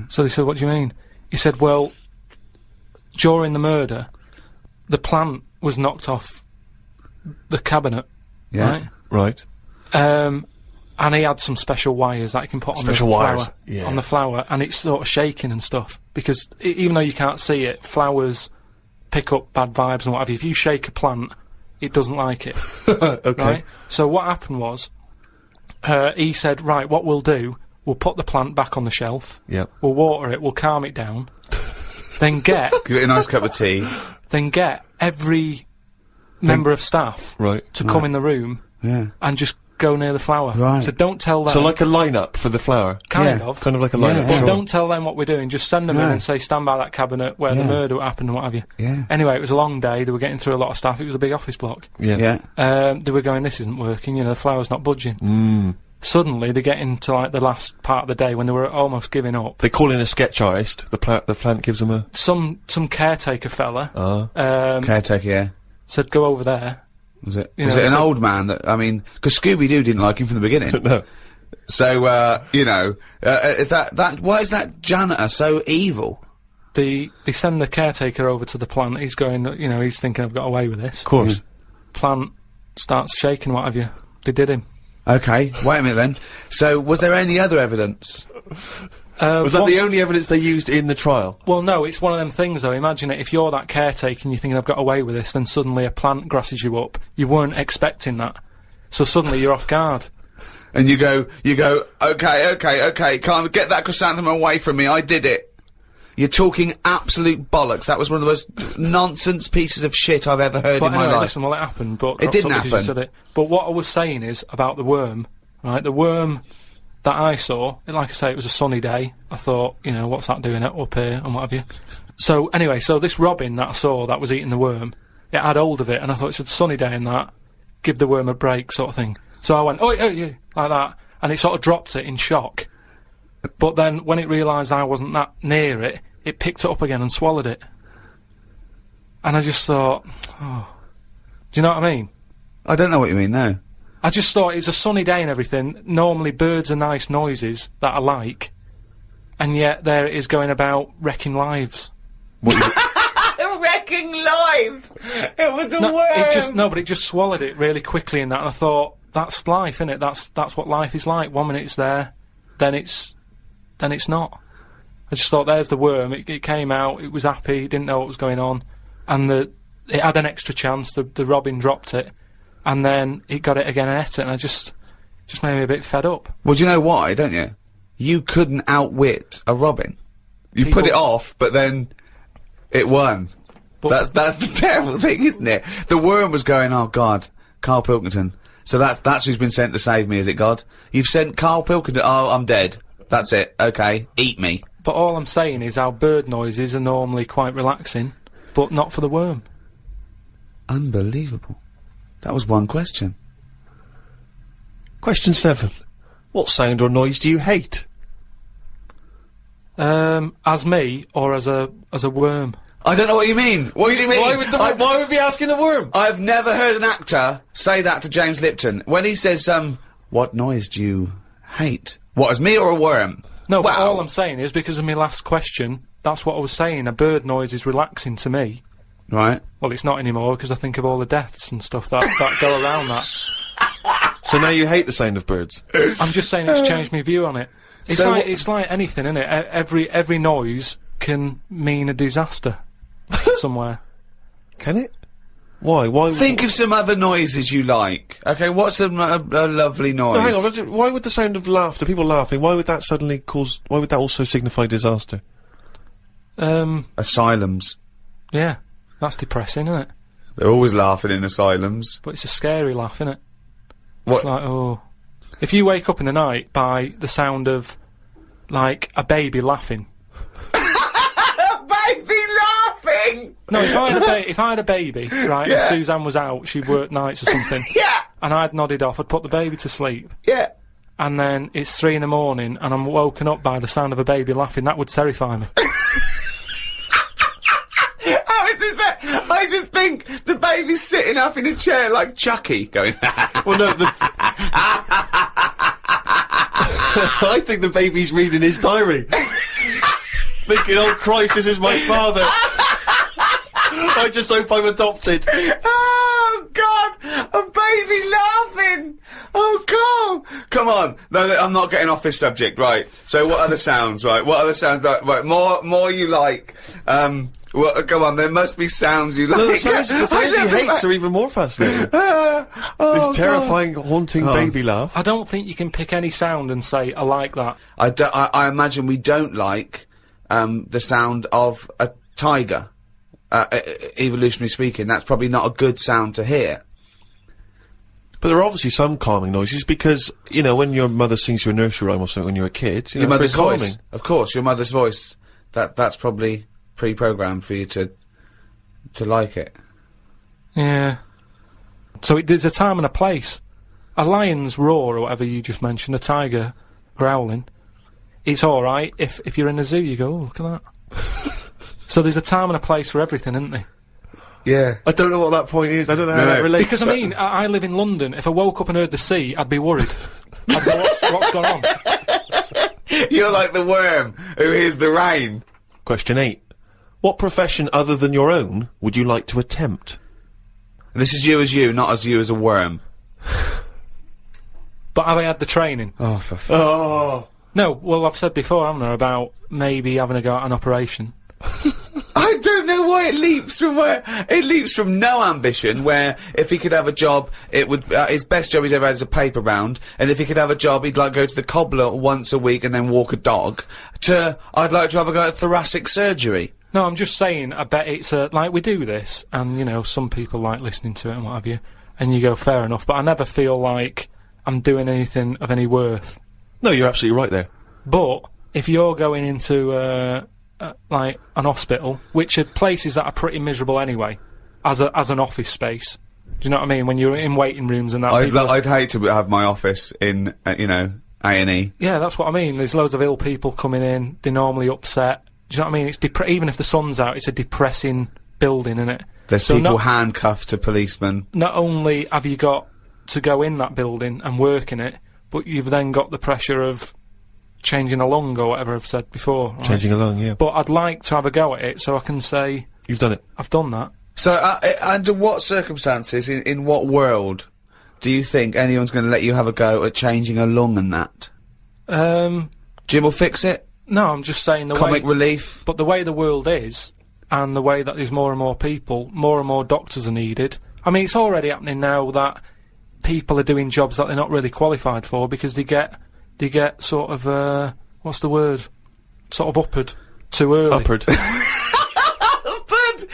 So they said, what do you mean? He said, well, during the murder, the plant was knocked off the cabinet, right? Right. And he had some special wires that he can put on the flower, on the flower, and it's sort of shaking and stuff, because even though you can't see it, flowers pick up bad vibes and what have you. If you shake a plant, it doesn't like it. Okay. Right? So what happened was, he said, right, what we'll do, we'll put the plant back on the shelf, we'll water it, we'll calm it down, then give it a nice cup of tea, then get every member of staff to come in the room and just go near the flower. Right. So don't tell them. So like a lineup for the flower? Kind of. Kind of like a lineup. But don't tell them what we're doing, just send them in and say, stand by that cabinet where the murder happened and what have you. Anyway, it was a long day, they were getting through a lot of stuff, it was a big office block. They were going, this isn't working, you know, the flower's not budging. Suddenly, they get into, like, the last part of the day when they were almost giving up. They call in a sketch artist, the plant gives them a... Some caretaker fella. Caretaker, said, go over there. Was it an old man that, I mean, because Scooby-Doo didn't like him from the beginning. No. So, you know, why is that janitor so evil? They send the caretaker over to the plant, he's going, you know, he's thinking I've got away with this. Of course. Plant starts shaking, what have you. They did him. Okay, wait a minute then. So, was there any other evidence? Was that the only evidence they used in the trial? Well, no, it's one of them things, though. Imagine it, if you're that caretaker and you're thinking, I've got away with this, then suddenly a plant grasses you up. You weren't expecting that. So suddenly you're off guard. And you go, okay, can't get that chrysanthemum away from me, I did it. You're talking absolute bollocks. That was one of the most nonsense pieces of shit I've ever heard in my life. Listen, well, it happened, but... It didn't happen. But what I was saying is, about the worm, right, the worm that I saw, like I say, it was a sunny day. I thought, you know, what's that doing up here, and what have you. So, anyway, so this robin that I saw that was eating the worm, it had hold of it, and I thought, it's a sunny day and that, give the worm a break, sort of thing. So I went, oh, yeah, like that, and it sort of dropped it in shock. But then, when it realised I wasn't that near it, it picked it up again and swallowed it. And I just thought, oh... Do you know what I mean? I don't know what you mean, no. I just thought, it's a sunny day and everything, normally birds are nice noises that I like, and yet there it is going about wrecking lives. Wrecking lives! It was a worm! But it just swallowed it really quickly in that, and I thought, that's life, innit? That's what life is like. 1 minute it's there, then it's not. I just thought, there's the worm, it came out, it was happy, it didn't know what was going on, and it had an extra chance, the robin dropped it, and then it got it again and ate it, and I just made me a bit fed up. Well, do you know why, don't you? You couldn't outwit a robin. You put it off, but then it won. That's the terrible thing, isn't it? The worm was going, oh God, Karl Pilkington, So that's who's been sent to save me, is it, God? You've sent Karl Pilkington. Oh, I'm dead. That's it. Okay. Eat me. But all I'm saying is our bird noises are normally quite relaxing, but not for the worm. Unbelievable. That was one question. Question 7. What sound or noise do you hate? As me, or as a worm? I don't know what you mean. What do you mean? Why would we be asking a worm? I've never heard an actor say that to James Lipton. When he says, what noise do you hate? What, as me or a worm? No, but all I'm saying is, because of my last question, that's what I was saying. A bird noise is relaxing to me. Right. Well, it's not anymore, because I think of all the deaths and stuff that go around that. So now you hate the sound of birds? I'm just saying it's changed my view on it. It's like anything, isn't it? Every noise can mean a disaster somewhere. Can it? Why? Why? Think of some other noises you like. Okay, what's a lovely noise? No, hang on. Why would the sound of laughter, people laughing, why would that suddenly cause? Why would that also signify disaster? Asylums. Yeah, that's depressing, isn't it? They're always laughing in asylums. But it's a scary laugh, isn't it? What? It's like, oh. If you wake up in the night by the sound of, like, a baby laughing. Baby laughing! No, if I had a baby, right, and Suzanne was out, she worked nights or something. Yeah! And I'd nodded off, I'd put the baby to sleep. Yeah. And then it's 3 in the morning, and I'm woken up by the sound of a baby laughing, that would terrify me. How is this that? I just think the baby's sitting up in a chair like Chucky, going, well, no, I think the baby's reading his diary. Thinking, oh Christ, this is my father. I just hope I'm adopted. Oh God, a baby laughing. Oh Carl, come on. No, I'm not getting off this subject, right? So what other sounds, right? What other sounds, right, more you like, well, come on, there must be sounds you like. No, the sounds he hates are even more fascinating. This terrifying, haunting baby laugh. I don't think you can pick any sound and say, I like that. I imagine we don't like, the sound of a tiger. Evolutionary speaking, that's probably not a good sound to hear. But there are obviously some calming noises because, you know, when your mother sings you a nursery rhyme or something when you're a kid, your mother's voice. Of course, your mother's voice. That's probably pre-programmed for you to like it. Yeah. So there's a time and a place. A lion's roar, or whatever you just mentioned, a tiger growling, it's alright. If you're in a zoo, you go, oh, look at that. So there's a time and a place for everything, isn't there? Yeah. I don't know what that point is. I don't know how that relates. Because, I mean, I live in London. If I woke up and heard the sea, I'd be worried. I'd go, what's going on? You're like the worm who hears the rain. Question 8. What profession other than your own would you like to attempt? This is you, not as you as a worm. But have I had the training? Oh, for Oh. No, well, I've said before, haven't I, about maybe having a go at an operation. I don't know why it leaps from where. It leaps from no ambition, where if he could have a job, it would, his best job he's ever had is a paper round, and if he could have a job, he'd like go to the cobbler once a week and then walk a dog, to, I'd like to have a go at thoracic surgery. No, I'm just saying, I bet it's like, we do this, and, you know, some people like listening to it and what have you, and you go, fair enough, but I never feel like I'm doing anything of any worth. No, you're absolutely right there. But, if you're going into, like, an hospital, which are places that are pretty miserable anyway, as an office space. Do you know what I mean? When you're in waiting rooms and that. I'd hate to have my office in, you know, A&E. Yeah, that's what I mean. There's loads of ill people coming in. They're normally upset. Do you know what I mean? It's even if the sun's out, it's a depressing building, isn't it? There's people handcuffed to policemen. Not only have you got to go in that building and work in it, but you've then got the pressure of changing a lung or whatever I've said before. Right? Changing a lung, yeah. But I'd like to have a go at it so I can say... You've done it. I've done that. So, under what circumstances, in what world, do you think anyone's going to let you have a go at changing a lung and that? Jim will fix it? No, I'm just saying the Comic relief? But the way the world is, and the way that there's more and more people, more and more doctors are needed. I mean, it's already happening now that people are doing jobs that they're not really qualified for because they get sort of, what's the word? Sort of uppered too early. Uppered. Uppered!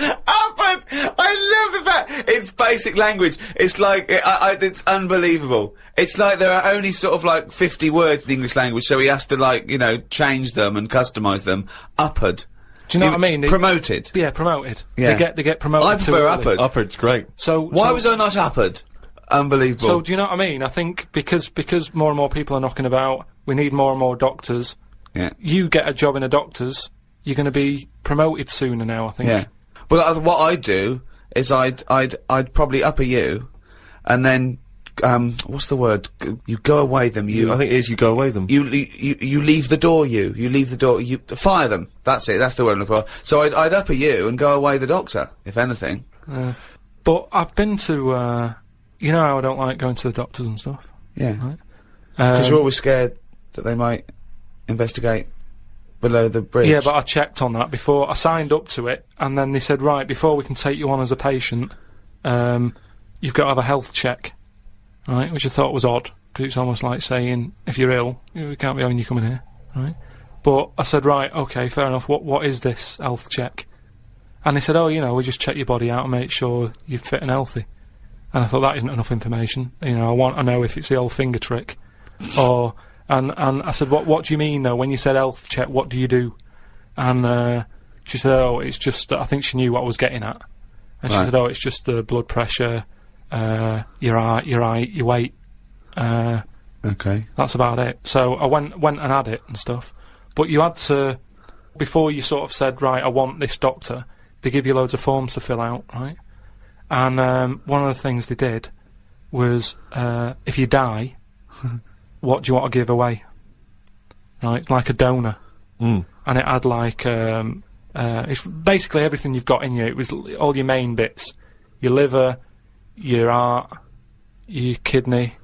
I love the fact it's based basic language. It's like, it's unbelievable. It's like there are only sort of like 50 words in the English language, so he has to like, you know, change them and customise them. Uppered. Do you know what I mean? Promoted. Yeah, promoted. Yeah. They get promoted. I prefer uppered. Uppered's great. So why was I not uppered? Unbelievable. So do you know what I mean? I think because more and more people are knocking about, we need more and more doctors. Yeah. You get a job in a doctor's, you're going to be promoted sooner now, I think. Yeah. Well, what I'd do is I'd probably upper you, and then, what's the word? You go away them, I think it is you go away them. You leave the door, you leave the door, you fire them. That's it, that's the word I'm looking for. So I'd upper you and go away the doctor, if anything. But I've been to, you know how I don't like going to the doctors and stuff? Yeah. Right? Because you're always scared that they might investigate below the bridge. Yeah, but I checked on that before I signed up to it, and then they said, right, before we can take you on as a patient, you've got to have a health check, right? Which I thought was odd, because it's almost like saying, if you're ill, we can't be having you coming here, right? But I said, right, okay, fair enough, what is this health check? And they said, oh, you know, we just check your body out and make sure you're fit and healthy. And I thought, that isn't enough information, you know, I want to know if it's the old finger trick, or... And I said, what do you mean though, when you said health check, what do you do? And she said, oh, it's just, I think she knew what I was getting at. And she said, oh, it's just the blood pressure, your height, your weight. Okay. That's about it. So I went and had it and stuff. But you had to, before you sort of said, right, I want this doctor, they give you loads of forms to fill out, right? And one of the things they did was, if you die, what do you want to give away? Right, like a donor. And it had like, it's basically everything you've got in you. It was all your main bits. Your liver, your heart, your kidney,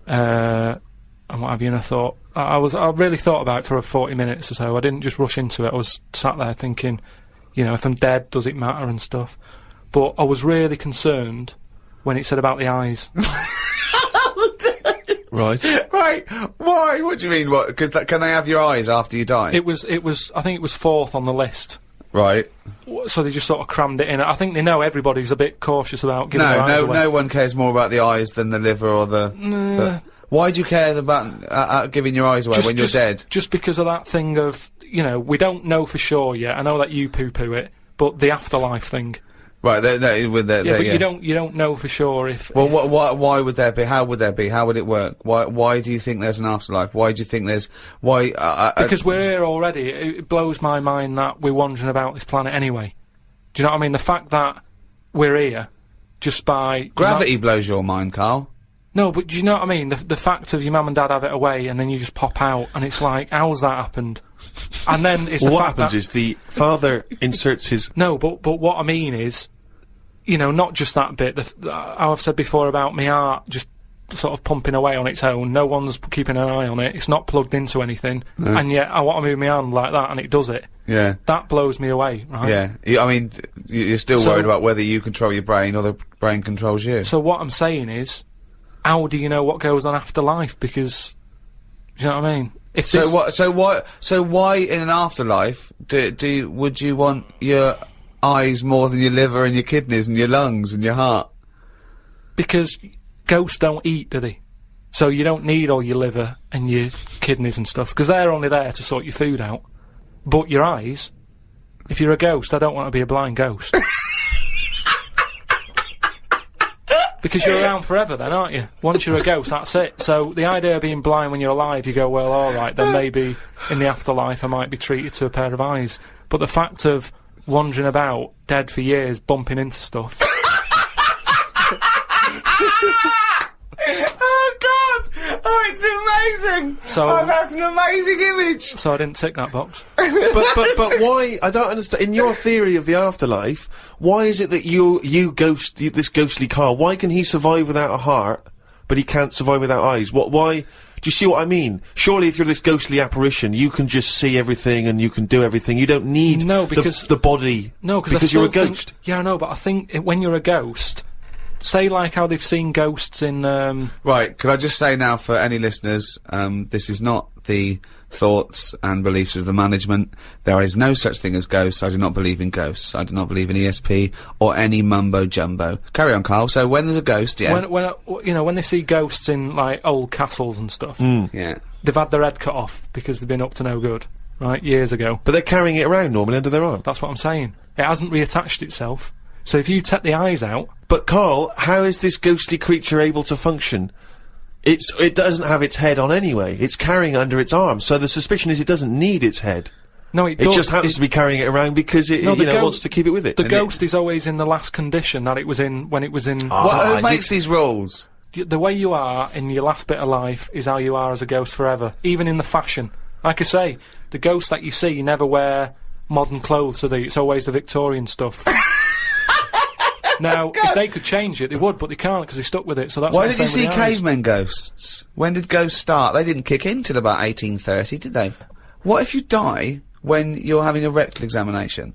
and what have you, and I thought, I really thought about it for 40 minutes or so. I didn't just rush into it. I was sat there thinking, you know, if I'm dead, does it matter and stuff? But I was really concerned when it said about the eyes. Right. Right. Why? What do you mean? What? Because can they have your eyes after you die? It was. I think it was 4th on the list. Right. So they just sort of crammed it in. I think they know everybody's a bit cautious about giving their eyes away. No one cares more about the eyes than the liver or the. Why do you care about giving your eyes away when you're dead? Just because of that thing of, you know, we don't know for sure yet. I know that you poo-poo it, but the afterlife thing. Right, you don't know for sure if... Well, why would there be? How would there be? How would it work? Why do you think there's an afterlife? Why do you think there's... Why... because we're here already. It blows my mind that we're wandering about this planet anyway. Do you know what I mean? The fact that we're here, just by... Gravity blows your mind, Karl. No, but do you know what I mean? The fact of your mum and dad have it away, and then you just pop out, and it's like, how's that happened? And then it's what happens is the father inserts his... No, but what I mean is, you know, not just that bit, how I've said before about my heart just sort of pumping away on its own, no one's keeping an eye on it, it's not plugged into anything, and yet I want to move my hand like that, and it does it. Yeah. That blows me away, right? Yeah. I mean, you're still worried about whether you control your brain or the brain controls you. So what I'm saying is, how do you know what goes on after life? Because, do you know what I mean? So why in an afterlife would you want your eyes more than your liver and your kidneys and your lungs and your heart? Because ghosts don't eat, do they? So you don't need all your liver and your kidneys and stuff, because they're only there to sort your food out. But your eyes, if you're a ghost, I don't want to be a blind ghost. Because you're around forever then, aren't you? Once you're a ghost, that's it. So the idea of being blind when you're alive, you go, well, alright, then maybe in the afterlife I might be treated to a pair of eyes. But the fact of wandering about, dead for years, bumping into stuff... Oh God! Oh, it's amazing! So, that's an amazing image! So I didn't tick that box. but why, I don't understand, in your theory of the afterlife, why is it that this ghostly Karl, why can he survive without a heart, but he can't survive without eyes? Why, do you see what I mean? Surely if you're this ghostly apparition, you can just see everything and you can do everything, you don't need the body, because you're a ghost. Yeah, I know, but I think when you're a ghost... Say like how they've seen ghosts in, Right, could I just say now for any listeners, this is not the thoughts and beliefs of the management. There is no such thing as ghosts. I do not believe in ghosts. I do not believe in ESP or any mumbo jumbo. Carry on, Karl. So when there's a ghost, yeah. When they see ghosts in, like, old castles and stuff, yeah, they've had their head cut off because they've been up to no good, right, years ago. But they're carrying it around normally under their arm. That's what I'm saying. It hasn't reattached itself. So if you take the eyes out... But, Karl, how is this ghostly creature able to function? It doesn't have its head on anyway. It's carrying it under its arm, so the suspicion is it doesn't need its head. No, it does. It just happens to be carrying it around because it wants to keep it with it. The ghost is always in the last condition that it was in when it was in... Who makes these rules? The way you are in your last bit of life is how you are as a ghost forever, even in the fashion. Like I say, the ghosts that you see never wear modern clothes, so it's always the Victorian stuff. Now, if they could change it, they would, but they can't because they're stuck with it, so that's why did you see cavemen ghosts? When did ghosts start? They didn't kick in till about 1830, did they? What if you die when you're having a rectal examination?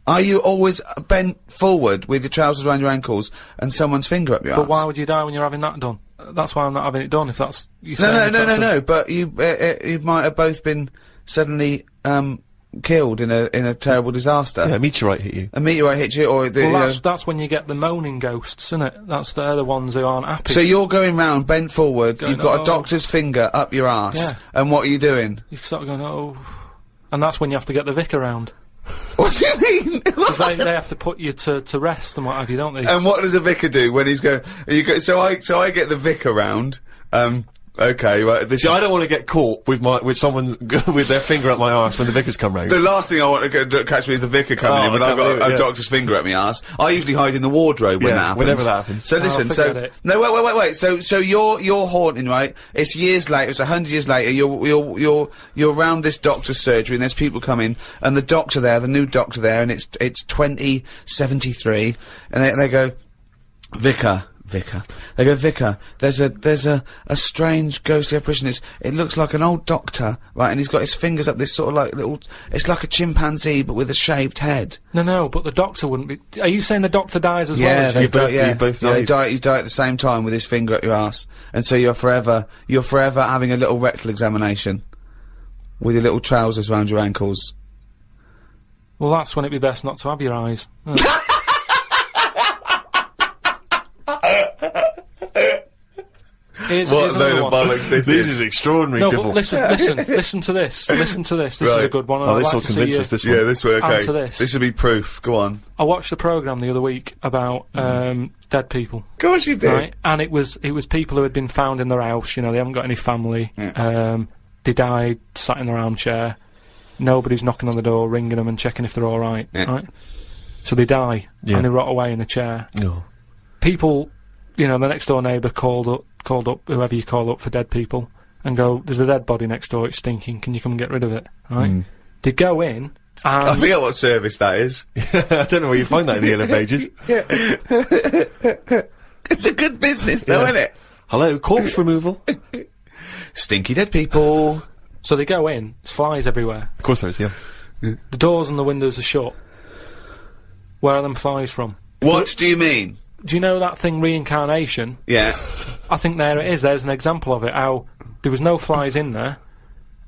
Are you always bent forward with your trousers around your ankles and someone's finger up your arse? But why would you die when you're having that done? That's why I'm not having it done, if that's... No, but you might have both been suddenly, killed in a terrible disaster. Yeah, a meteorite hit you. A meteorite hit you, or that's when you get the moaning ghosts, isn't it? They're the ones who aren't happy. So you're going round, bent forward, you've got a doctor's finger up your arse, and what are you doing? You start going, oh... And that's when you have to get the vicar round. What do you mean? Because they have to put you to rest and what have you, don't they? And what does a vicar do when he's going... So I get the vicar round, okay, right, I don't want to get caught with someone with their finger up my arse when the vicars come round. The last thing I want to catch me is the vicar coming in when I've got a doctor's finger up my arse. I usually hide in the wardrobe when that happens. Whenever that happens. So listen, wait. So you're haunting, right? It's years later, it's 100 years later, you're around this doctor's surgery and there's people coming and the new doctor there, and it's 2073, and they go, Vicar. They go, Vicar, there's a strange ghostly apparition. It looks like an old doctor, right, and he's got his fingers up this sort of like little, it's like a chimpanzee but with a shaved head. No, but the doctor wouldn't be, are you saying the doctor dies as well as you? You die at the same time with his finger up your ass, and so you're forever having a little rectal examination with your little trousers around your ankles. Well, that's when it'd be best not to have your eyes. What load of bollocks this is extraordinary. No, but listen to this. Listen to this. This is a good one. Oh, this will convince us, this one. Yeah, this way, okay. Answer this. This will be proof. Go on. I watched a programme the other week about, dead people. Of course you did. Right? And it was people who had been found in their house, they haven't got any family. Yeah. They died, sat in their armchair. Nobody's knocking on the door, ringing them and checking if they're alright. Yeah. Right? So they die, and they rot away in a chair. No. People, the next door neighbour called up whoever you call up for dead people and go, there's a dead body next door, it's stinking, can you come and get rid of it, right? They go in and... I forget what service that is. I don't know where you find that in the Yellow Pages. It's a good business though, isn't it? Hello, corpse removal. Stinky dead people. So they go in, there's flies everywhere. Of course there is, yeah. The doors and the windows are shut. Where are them flies from? What do you mean? Do you know that thing, reincarnation? Yeah. I think there it is. There's an example of it, how there was no flies in there.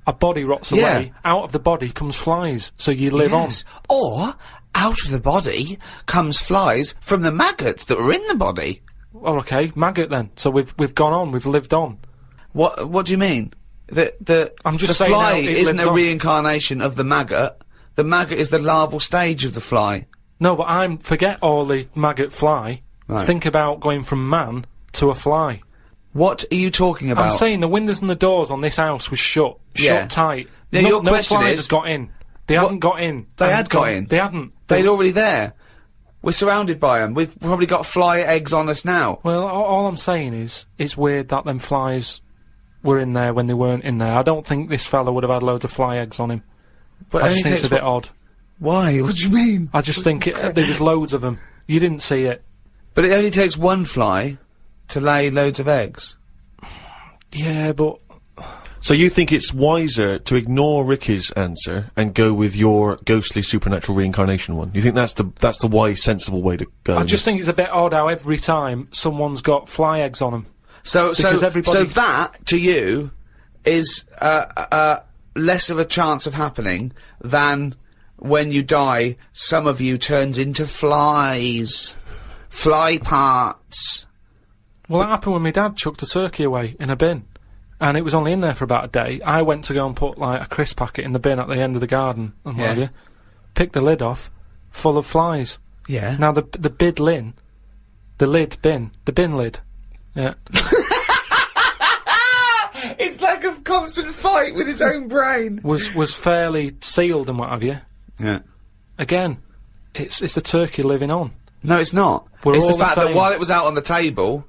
A body rots away. Out of the body comes flies, so you live on. Or, out of the body comes flies from the maggots that were in the body. Oh, okay. Maggot then. So we've gone on, we've lived on. What do you mean? I'm just the saying fly isn't a reincarnation of the maggot. The maggot is the larval stage of the fly. No, but forget all the maggot fly. Right. Think about going from man to a fly. What are you talking about? I'm saying the windows and the doors on this house was shut tight. Now, your question flies is... had got in. They hadn't got in. They had got in? They hadn't. They'd already there. We're surrounded by them. We've probably got fly eggs on us now. Well, all I'm saying is, it's weird that them flies were in there when they weren't in there. I don't think this fella would have had loads of fly eggs on him. But I just think it's a bit odd. Why? What do you mean? I just think there was loads of them. You didn't see it. But it only takes one fly to lay loads of eggs. Yeah, but... So you think it's wiser to ignore Ricky's answer and go with your ghostly supernatural reincarnation one? You think that's the wise, sensible way to go? I just think it's a bit odd how every time someone's got fly eggs on them. So that, to you, is, less of a chance of happening than when you die, some of you turns into flies. Fly parts. Well, that happened when my dad chucked a turkey away in a bin. And it was only in there for about a day. I went to go and put, like, a crisp packet in the bin at the end of the garden and what have you. Picked the lid off, full of flies. Yeah. Now, the bin lid. Yeah. It's like a constant fight with his own brain. Was fairly sealed and what have you. Yeah. Again, it's the turkey living on. No, it's not. It's the fact that while it was out on the table...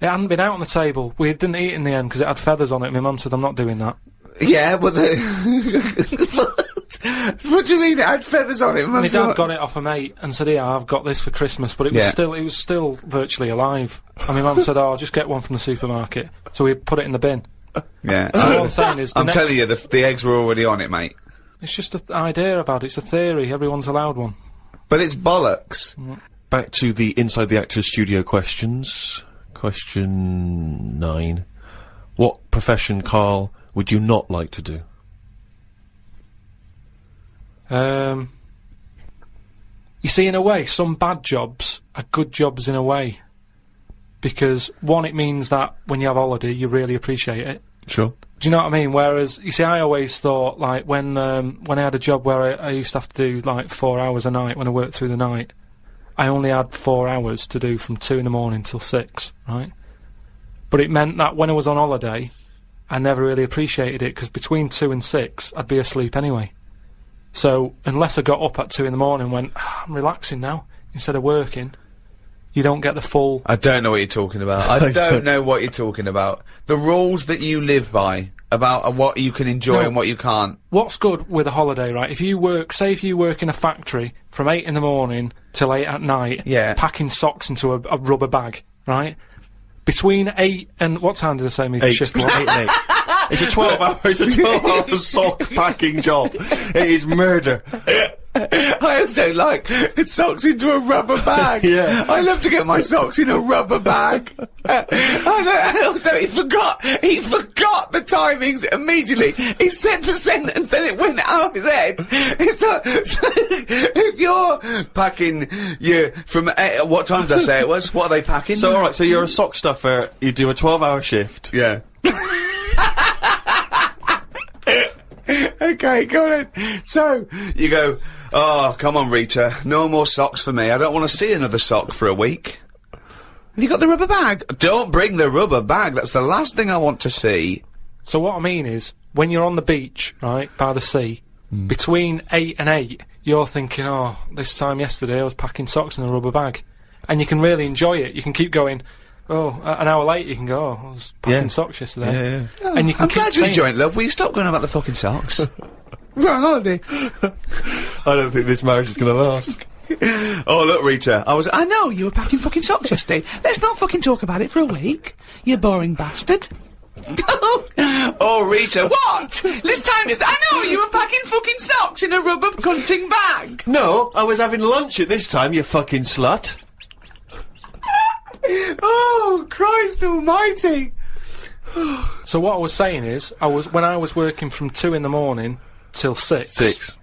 It hadn't been out on the table. We didn't eat it in the end because it had feathers on it. My mum said, I'm not doing that. Yeah, but what do you mean it had feathers on it? My dad got it off a mate and said, yeah, I've got this for Christmas, but it was still virtually alive. And my mum said, oh, I'll just get one from the supermarket. So we put it in the bin. Yeah. So all I'm saying is... I'm telling you, the eggs were already on it, mate. It's just an idea about it. It's a theory. Everyone's allowed one. But it's bollocks. Back to the Inside the Actors studio questions. Question 9. What profession, Karl, would you not like to do? You see, in a way, some bad jobs are good jobs in a way. Because, one, it means that when you have holiday, you really appreciate it. Sure. Do you know what I mean? Whereas, you see, I always thought, like, when I had a job where I used to have to do, like, 4 hours a night when I worked through the night, I only had 4 hours to do from 2 in the morning till 6, right? But it meant that when I was on holiday, I never really appreciated it, because between 2 and 6, I'd be asleep anyway. So, unless I got up at 2 in the morning and went, I'm relaxing now, instead of working, you don't get the full... I don't know what you're talking about. I don't know what you're talking about. The rules that you live by, about what you can enjoy and what you can't. What's good with a holiday, right? If you work, say if you work in a factory from 8 in the morning till 8 at night, packing socks into a rubber bag, right? Between 8 and... What time did I say my shift was? 8 and 8. It's a 12-hour sock packing job. It is murder. I also like socks into a rubber bag. Yeah. I love to get my socks in a rubber bag. And also, he forgot the timings immediately. He said the sentence, then it went out of his head. It's like, so if you're packing, from 8, what time did I say it was? What are they packing? So, alright, so you're a sock stuffer, you do a 12-hour shift. Yeah. Okay, got it. So, you go, oh, come on, Rita, no more socks for me. I don't want to see another sock for a week. Have you got the rubber bag? Don't bring the rubber bag, that's the last thing I want to see. So what I mean is, when you're on the beach, right, by the sea, between 8 and 8, you're thinking, oh, this time yesterday I was packing socks in a rubber bag. And you can really enjoy it. You can keep going... Oh, an hour later you can go, oh, I was packing socks yesterday. Yeah. Oh, and you can I'm glad you enjoy it, love. Will you stop going about the fucking socks? We're on holiday. I don't think this marriage is gonna last. Oh, look, Rita, I know, you were packing fucking socks yesterday. Let's not fucking talk about it for a week, you boring bastard. Oh, Rita, what? This time I know, you were packing fucking socks in a rubber cunting bag. No, I was having lunch at this time, you fucking slut. Oh, Christ almighty. So what I was saying is, when I was working from 2 in the morning till 6,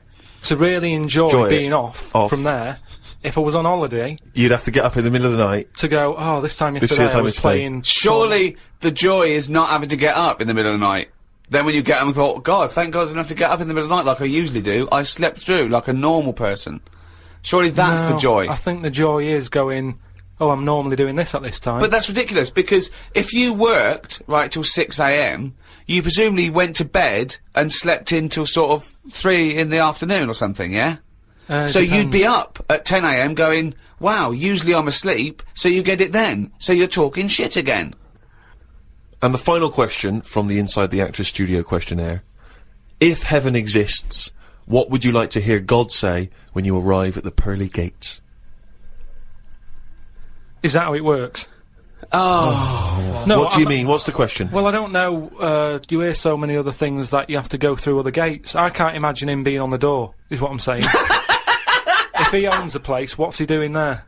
to really enjoy being off from there, if I was on holiday... You'd have to get up in the middle of the night. To go, oh, this time yesterday I was playing... Surely the joy is not having to get up in the middle of the night. Then when you get up and thought, God, thank God I didn't have to get up in the middle of the night like I usually do. I slept through like a normal person. Surely that's the joy. I think the joy is going... Oh, I'm normally doing this at this time. But that's ridiculous, because if you worked, right, till 6 AM, you presumably went to bed and slept in till sort of 3 in the afternoon or something, yeah? So you'd be up at 10 AM going, wow, usually I'm asleep, so you get it then. So you're talking shit again. And the final question from the Inside the Actors studio questionnaire. If heaven exists, what would you like to hear God say when you arrive at the pearly gates? Is that how it works? Oh. No, what do you mean? What's the question? Well, I don't know. You hear so many other things that you have to go through other gates. I can't imagine him being on the door, is what I'm saying. If he owns a place, what's he doing there?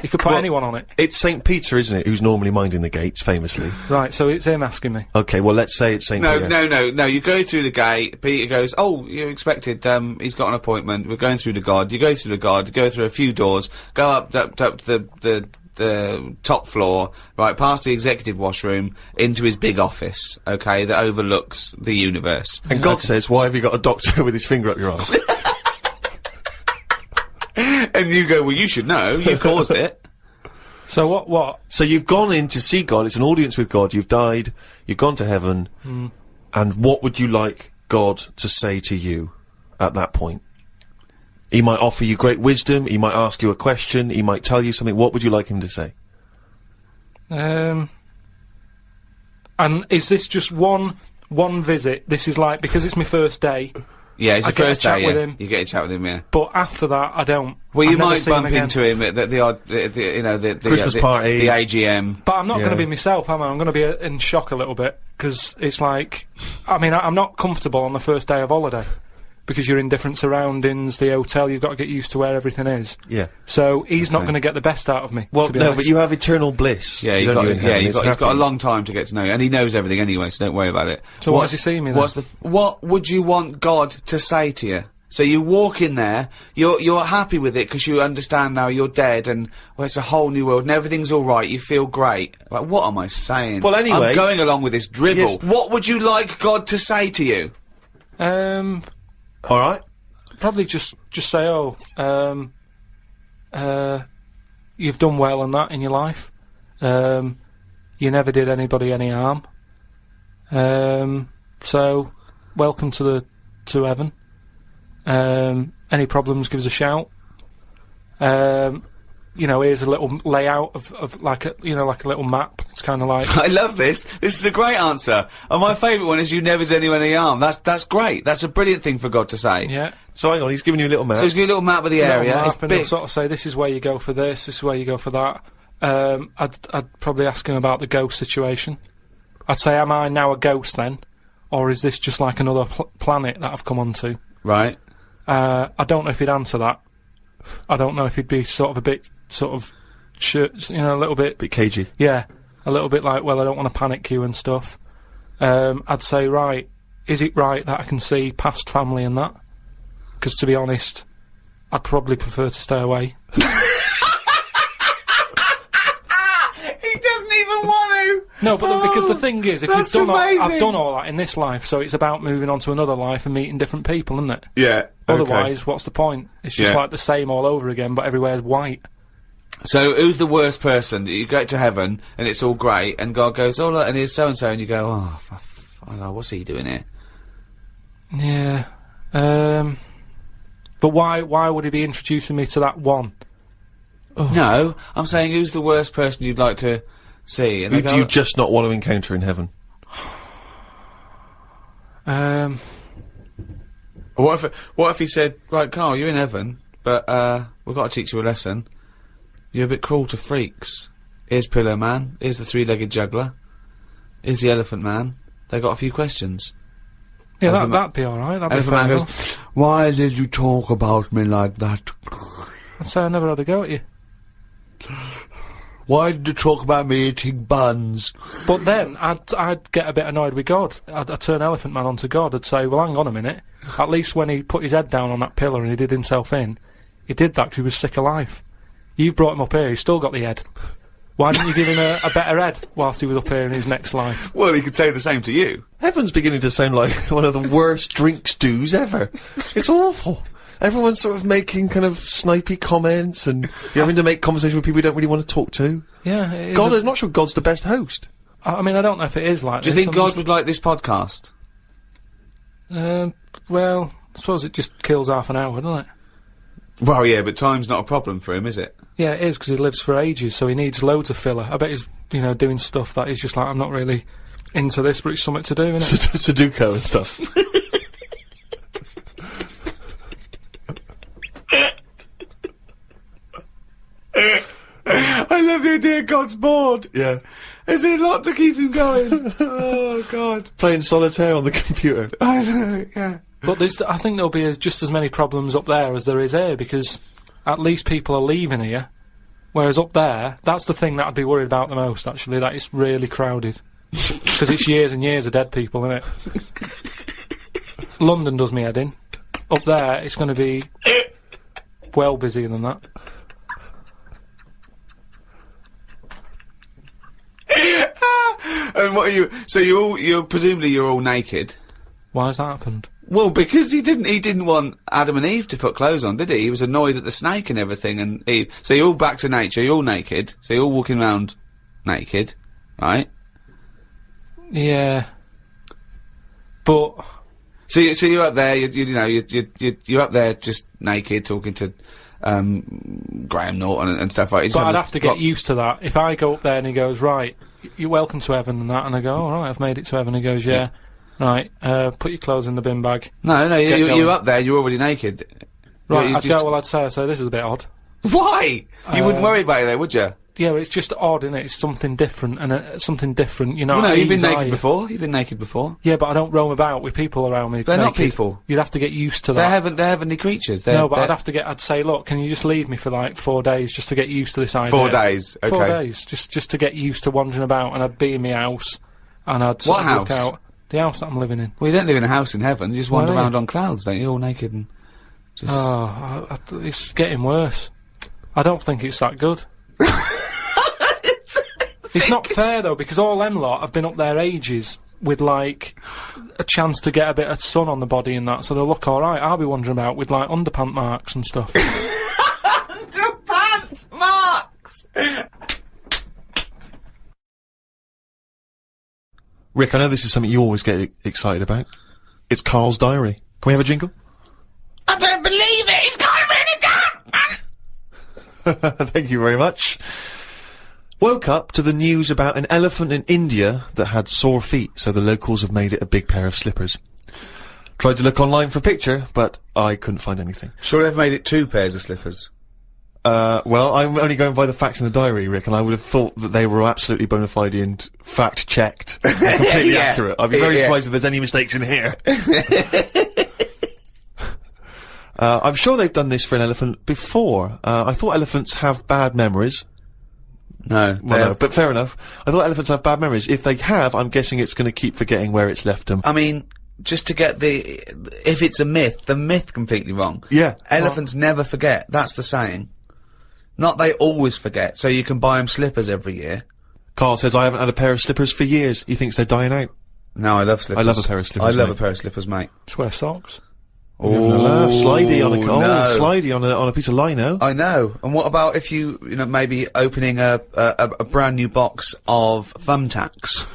You could put anyone on it. It's St. Peter, isn't it, who's normally minding the gates, famously. Right, so it's him asking me. Okay, well, let's say it's St. Peter. No, you go through the gate, Peter goes, oh, you're expected, he's got an appointment, we're going through the god, you go through the god, you go through a few doors, go up to the top floor, right, past the executive washroom, into his big office, okay, that overlooks the universe. And God says, why have you got a doctor with his finger up your arse? And you go, well, you should know, you caused it. So what? So you've gone in to see God, it's an audience with God, you've died, you've gone to heaven, and what would you like God to say to you at that point? He might offer you great wisdom, he might ask you a question, he might tell you something, what would you like him to say? And is this just one visit? This is like, because it's my first day. Yeah, it's your first day, with him. You get a chat with him, yeah. But after that, I don't. Well, you might bump into him at the odd, the Christmas party, the AGM. But I'm not going to be myself, am I? I'm going to be in shock a little bit, because it's like, I mean, I'm not comfortable on the first day of holiday, because you're in different surroundings, the hotel, you've got to get used to where everything is. Yeah. So he's not going to get the best out of me. Well, no, but you have eternal bliss. Yeah, he's got a long time to get to know you, and he knows everything anyway, so don't worry about it. So what does he see me then? What would you want God to say to you? So you walk in there, you're happy with it because you understand now you're dead and, well, it's a whole new world and everything's alright, you feel great. Like, what am I saying? Well, anyway, I'm going along with this dribble. Yes. What would you like God to say to you? Alright. Probably just say, you've done well on that in your life. You never did anybody any harm. So, welcome to heaven. Any problems, give us a shout. You know, here's a little layout of like a little map. It's kind of like... I love this. This is a great answer. And my favourite one is you never did anyone any harm. That's great. That's a brilliant thing for God to say. Yeah. So hang on, he's giving you a little map. So he's giving you a little map of the area. It's big. He'll sort of say, this is where you go for this is where you go for that. I'd probably ask him about the ghost situation. I'd say, am I now a ghost then? Or is this just like another planet that I've come onto? Right. I don't know if he'd answer that. I don't know if he'd be sort of a bit, a little bit... Bit cagey. Yeah. A little bit like, well, I don't want to panic you and stuff. I'd say, right, is it right that I can see past family and that? Because, to be honest, I'd probably prefer to stay away. He doesn't even want to! No, but because the thing is, if you've done I've done all that in this life, so it's about moving on to another life and meeting different people, isn't it? Yeah. Otherwise, what's the point? It's just like the same all over again, but everywhere's white. So, who's the worst person? You go to heaven, and it's all great, and God goes, oh, look, and here's so-and-so, and you go, oh, what's he doing here? Yeah. But why would he be introducing me to that one? Oh. No, I'm saying who's the worst person you'd like to see? And who do you just not want to encounter in heaven? What if he said, right, Karl, you're in heaven, but we've got to teach you a lesson. You're a bit cruel to freaks. Here's Pillow Man, here's the three-legged juggler, here's the Elephant Man. They got a few questions. Yeah, that'd be alright, that'd be Elephant Man goes, why did you talk about me like that? I'd say I never had a go at you. Why did you talk about me eating buns? But then, I'd get a bit annoyed with God. I'd turn Elephant Man onto God. I'd say, well, hang on a minute. At least when he put his head down on that pillar and he did himself in, he did that because he was sick of life. You've brought him up here, he's still got the head. Why didn't you give him a better head whilst he was up here in his next life? Well, he could say the same to you. Heaven's beginning to sound like one of the worst drink stews ever. It's awful. Everyone's sort of making kind of snipey comments, and you're having to make conversation with people you don't really want to talk to. Yeah, it is. I'm not sure God's the best host. I mean, I don't know if it is like this. Do you think God would like this podcast? Well, I suppose it just kills half an hour, doesn't it? Well, yeah, but time's not a problem for him, is it? Yeah, it is, because he lives for ages, so he needs loads of filler. I bet he's, doing stuff that he's just like, I'm not really into this, but it's something to do, isn't it? Sudoku and stuff. I love the idea God's bored. Yeah. Is there a lot to keep him going? Oh, God. Playing solitaire on the computer. I know, yeah. But I think there'll be just as many problems up there as there is here, because at least people are leaving here, Whereas up there, that's the thing that I'd be worried about the most, actually, that it's really crowded. Because it's years and years of dead people, isn't it? London does me head in. Up there, it's going to be well busier than that. And what are you? So presumably you're all naked. Why has that happened? Well, because he didn't want Adam and Eve to put clothes on, did he? He was annoyed at the snake and everything, and Eve. So you're all back to nature. You're all naked. So you're all walking around naked, right? Yeah. But. So you're up there. You're up there just naked, talking to Graham Norton and stuff like that. But I'd have to get used to that. If I go up there and he goes, right, you're welcome to heaven and that, and I go, all right, I've made it to heaven. He goes, yeah. Right, put your clothes in the bin bag. No, you're up there, you're already naked. Right, I'd say, this is a bit odd. Why? You wouldn't worry about it though, would you? Yeah, but it's just odd, isn't it? It's something different, and something different, you know. Well, no, you've been naked before. You've been naked before. Yeah, but I don't roam about with people around me. They're not people. You'd have to get used to that. They're heavenly creatures. I'd say, look, can you just leave me for like 4 days just to get used to this idea? 4 days, okay. 4 days, just to get used to wandering about, and I'd be in my house, and I'd sort of look out. The house that I'm living in. Well, you don't live in a house in heaven, you just wander around on clouds, don't you, all naked and just... Oh, it's getting worse. I don't think it's that good. It's not fair, though, because all them lot have been up there ages with, like, a chance to get a bit of sun on the body and that, so they'll look alright. I'll be wandering about with, like, underpant marks and stuff. Underpant marks! Rick, I know this is something you always get excited about. It's Karl's diary. Can we have a jingle? I don't believe it! He's got it written down! Thank you very much. Woke up to the news about an elephant in India that had sore feet, so the locals have made it a big pair of slippers. Tried to look online for a picture, but I couldn't find anything. Sure they've made it 2 pairs of slippers? Well, I'm only going by the facts in the diary, Rick, and I would have thought that they were absolutely bona fide and fact-checked and completely accurate. I'd be very surprised if there's any mistakes in here. I'm sure they've done this for an elephant before. I thought elephants have bad memories. No, but fair enough. I thought elephants have bad memories. If they have, I'm guessing it's going to keep forgetting where it's left them. I mean, just to get if it's a myth, the myth completely wrong. Yeah. Elephants never forget, that's the saying. Not they always forget, so you can buy them slippers every year. Karl says, I haven't had a pair of slippers for years. He thinks they're dying out. No, I love slippers. I love a pair of slippers, I love a pair of slippers, mate. Just wear socks. Oh, slidey on a slidey on a piece of lino. I know. And what about if you maybe opening a brand new box of thumbtacks?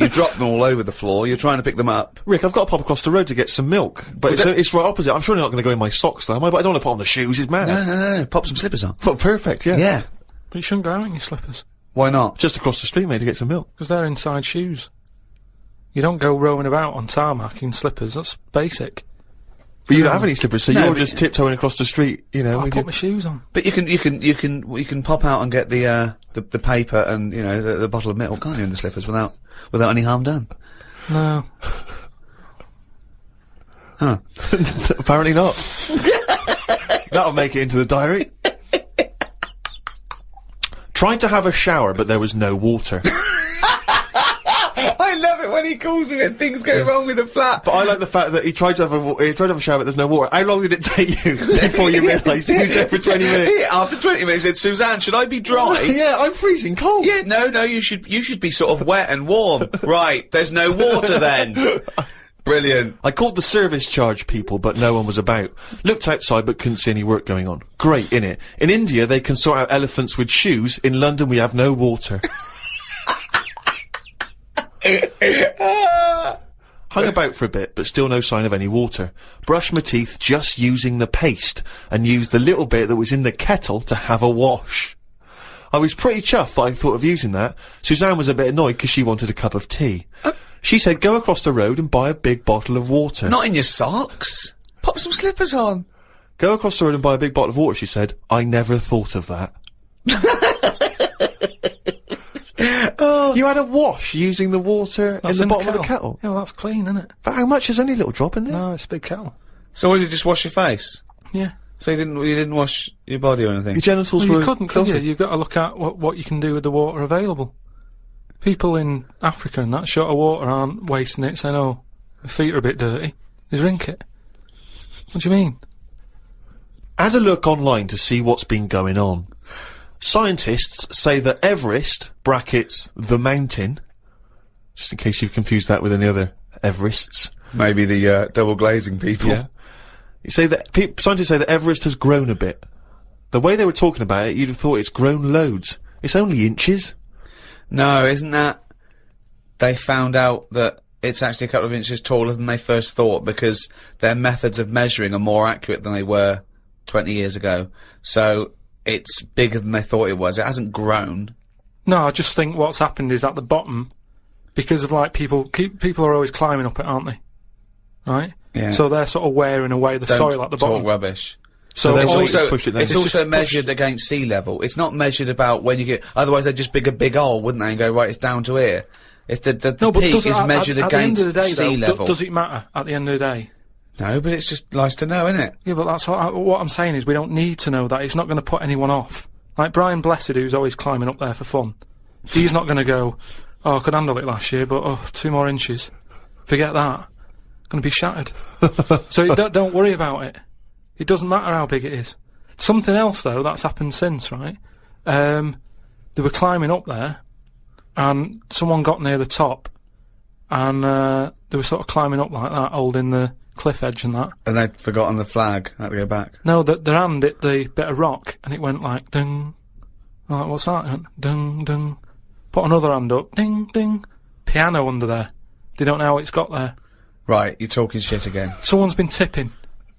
You drop them all over the floor. You're trying to pick them up. Rick, I've got to pop across the road to get some milk, but it's right opposite. I'm surely not going to go in my socks, though, am I? But I don't want to put on the shoes. It's mad. No. Pop some slippers on. Well, perfect. Yeah. Yeah. But you shouldn't go out in your slippers. Why not? Just across the street, mate, to get some milk. Because they're inside shoes. You don't go roaming about on tarmac in slippers. That's basic. But you don't have any slippers, so you're just tiptoeing across the street, I put my shoes on. But you can pop out and get the paper and the bottle of milk, can't you, in the slippers without any harm done? No. Huh. Apparently not. That'll make it into the diary. Tried to have a shower, but there was no water. I love it when he calls me when things go wrong with the flat. But I like the fact that he tried to have a shower, but there's no water. How long did it take you before you realised he was there for 20 minutes? Yeah, after 20 minutes, he said, Suzanne, should I be dry? Yeah, I'm freezing cold. Yeah, no, you should be sort of wet and warm. Right, there's no water then. Brilliant. I called the service charge people, but no one was about. Looked outside, but couldn't see any work going on. Great, innit? In India, they can sort out elephants with shoes. In London, we have no water. Hung about for a bit, but still no sign of any water. Brushed my teeth just using the paste, and used the little bit that was in the kettle to have a wash. I was pretty chuffed that I thought of using that. Suzanne was a bit annoyed because she wanted a cup of tea. She said, go across the road and buy a big bottle of water. Not in your socks. Pop some slippers on. Go across the road and buy a big bottle of water, she said. I never thought of that. Oh. You had a wash using the water in the bottom of the kettle? Yeah, well, that's clean, isn't it? But how much? There's only a little drop in there. No, it's a big kettle. So what, did you just wash your face? Yeah. So you didn't wash your body or anything? Your genitals Well, were you couldn't, could filthy. you? You've got to look at what you can do with the water available. People in Africa and that short of water aren't wasting it, saying, oh, my feet are a bit dirty. They drink it. What do you mean? Add a look online to see what's been going on. Scientists say that Everest, brackets, the mountain, just in case you've confused that with any other Everests. Maybe the double glazing people. Yeah. You say that scientists say that Everest has grown a bit. The way they were talking about it, you'd have thought it's grown loads. It's only inches. No, isn't that... They found out that it's actually a couple of inches taller than they first thought because their methods of measuring are more accurate than they were 20 years ago. So it's bigger than they thought it was. It hasn't grown. No, I just think what's happened is at the bottom, because of like people are always climbing up it, aren't they? Right? Yeah. So they're sort of wearing away the soil at the bottom. Talk rubbish. So it's it then. also measured against sea level. It's not measured about when you get... Otherwise they'd just dig a big hole, wouldn't they, and go, right, it's down to here. If the peak is measured against sea level... Does it matter at the end of the day? No, but it's just nice to know, isn't it? Yeah, but that's what I'm saying is we don't need to know that. It's not going to put anyone off. Like Brian Blessed, who's always climbing up there for fun. He's not going to go, oh, I could handle it last year, but 2 more inches. Forget that. Going to be shattered. So don't worry about it. It doesn't matter how big it is. Something else, though, that's happened since, right? They were climbing up there, and someone got near the top, and they were sort of climbing up like that, holding the cliff edge and that. And they'd forgotten the flag, had to go back. No, their hand hit the bit of rock, and it went like, ding. Like, what's that? It went, ding, ding. Put another hand up, ding, ding. Piano under there. They don't know how it's got there. Right, you're talking shit again. Someone's been tipping.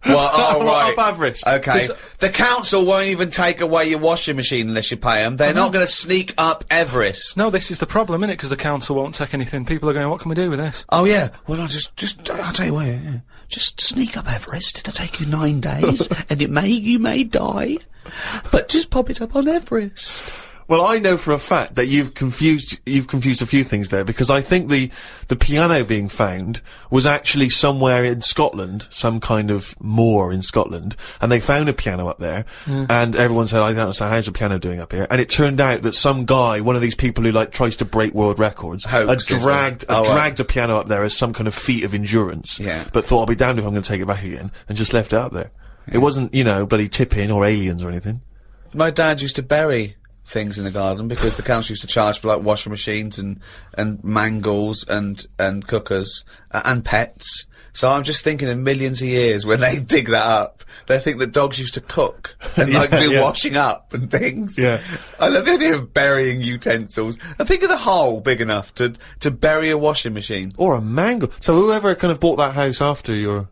Well, oh, right. Up Everest. Okay. The council won't even take away your washing machine unless you pay them. They're not going to sneak up Everest. No, this is the problem, innit? Because the council won't take anything. People are going, what can we do with this? Oh, yeah. Well, I'll tell you what, yeah. Just sneak up Everest. It'll take you 9 days, and you may die. But just pop it up on Everest. Well, I know for a fact that you've confused a few things there, because I think the piano being found was actually somewhere in Scotland, some kind of moor in Scotland, and they found a piano up there, and everyone said, I don't understand, how's a piano doing up here? And it turned out that some guy, one of these people who, like, tries to break world records, had dragged a piano up there as some kind of feat of endurance, but thought, I'll be damned if I'm going to take it back again, and just left it up there. It wasn't, you know, bloody tipping or aliens or anything. My dad used to bury things in the garden because the council used to charge for like washing machines and mangles and cookers and pets. So I'm just thinking in millions of years when they dig that up, they think that dogs used to cook and do washing up and things. Yeah. I love the idea of burying utensils. And think of the hole big enough to bury a washing machine. Or a mangle. So whoever kind of bought that house after your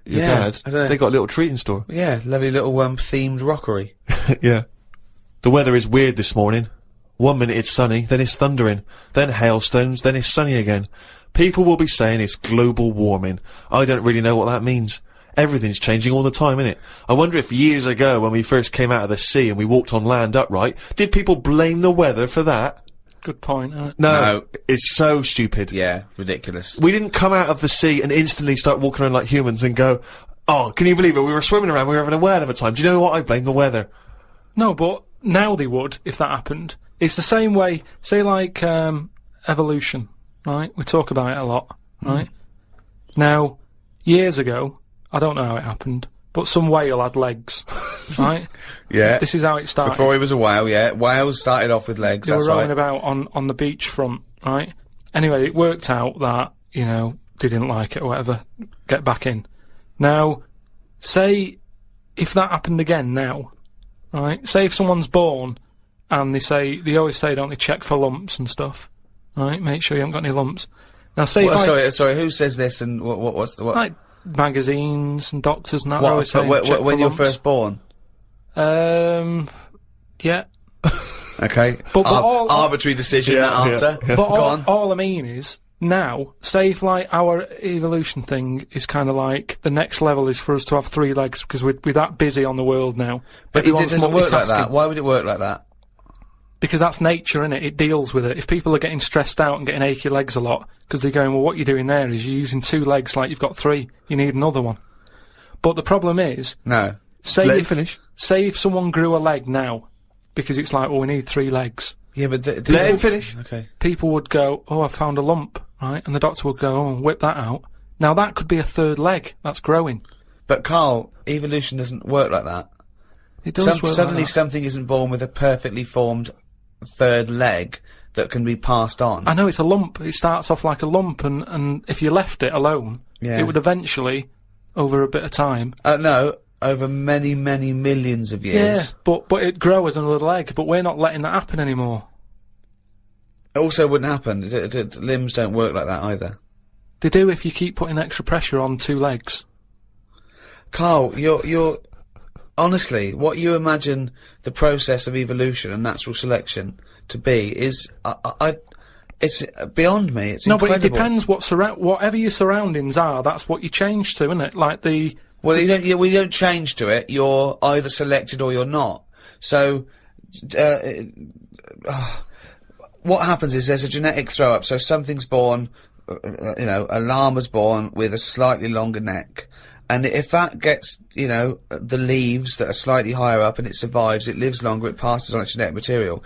dad, they got a little treating store. Yeah, lovely little themed rockery. Yeah. The weather is weird this morning. 1 minute it's sunny, then it's thundering, then hailstones, then it's sunny again. People will be saying it's global warming. I don't really know what that means. Everything's changing all the time, innit? I wonder if years ago, when we first came out of the sea and we walked on land upright, did people blame the weather for that? Good point, No, it's so stupid. Yeah, ridiculous. We didn't come out of the sea and instantly start walking around like humans and go, oh, can you believe it? We were swimming around, we were having a whale of a time. Do you know what? I blame the weather. No, but now they would, if that happened. It's the same way, say like, evolution, right? We talk about it a lot, right? Now, years ago, I don't know how it happened, but some whale had legs, right? Yeah. This is how it started. Before he was a whale, yeah. Whales started off with legs, They were rowing about on the beachfront, right? Anyway, it worked out that, you know, they didn't like it or whatever, get back in. Now, say, if that happened again now, right? Say if someone's born, and they always say, don't they, check for lumps and stuff, right? Make sure you haven't got any lumps. Now, say sorry, who says this and what's the... Like, magazines and doctors and that. What, when you're first born? Yeah. Okay. But arbitrary decision, that answer. Yeah. But all I mean is, now, say if, like, our evolution thing is kind of like, the next level is for us to have 3 legs, because we're that busy on the world now. But it doesn't work like that. Why would it work like that? Because that's nature, innit? It deals with it. If people are getting stressed out and getting achy legs a lot, because they're going, well, what you're doing there is you're using 2 legs like you've got 3. You need another one. But the problem is... No. Let him finish. Say if someone grew a leg now, because it's like, well, we need 3 legs. Yeah, but let him finish. Okay. People would go, oh, I found a lump, right? And the doctor would go, oh, whip that out. Now that could be a 3rd leg that's growing. But Karl, evolution doesn't work like that. It does work suddenly like that. something isn't born with a perfectly formed 3rd leg that can be passed on. I know, it's a lump. It starts off like a lump, and if you left it alone, Yeah. it would eventually, over a bit of time... No, over many, many millions of years. Yeah, but it'd grow as another leg, but we're not letting that happen anymore. It also wouldn't happen. Limbs don't work like that either. They do if you keep putting extra pressure on 2 legs. Karl, you're honestly, what you imagine the process of evolution and natural selection to be is, it's beyond me. It's incredible. No, but it depends whatever your surroundings are, that's what you change to, isn't it? Like the... Well, you don't change to it. You're either selected or you're not. So, what happens is there's a genetic throw-up. So something's born, a llama's born with a slightly longer neck. And if that gets, the leaves that are slightly higher up and it survives, it lives longer, it passes on its genetic material.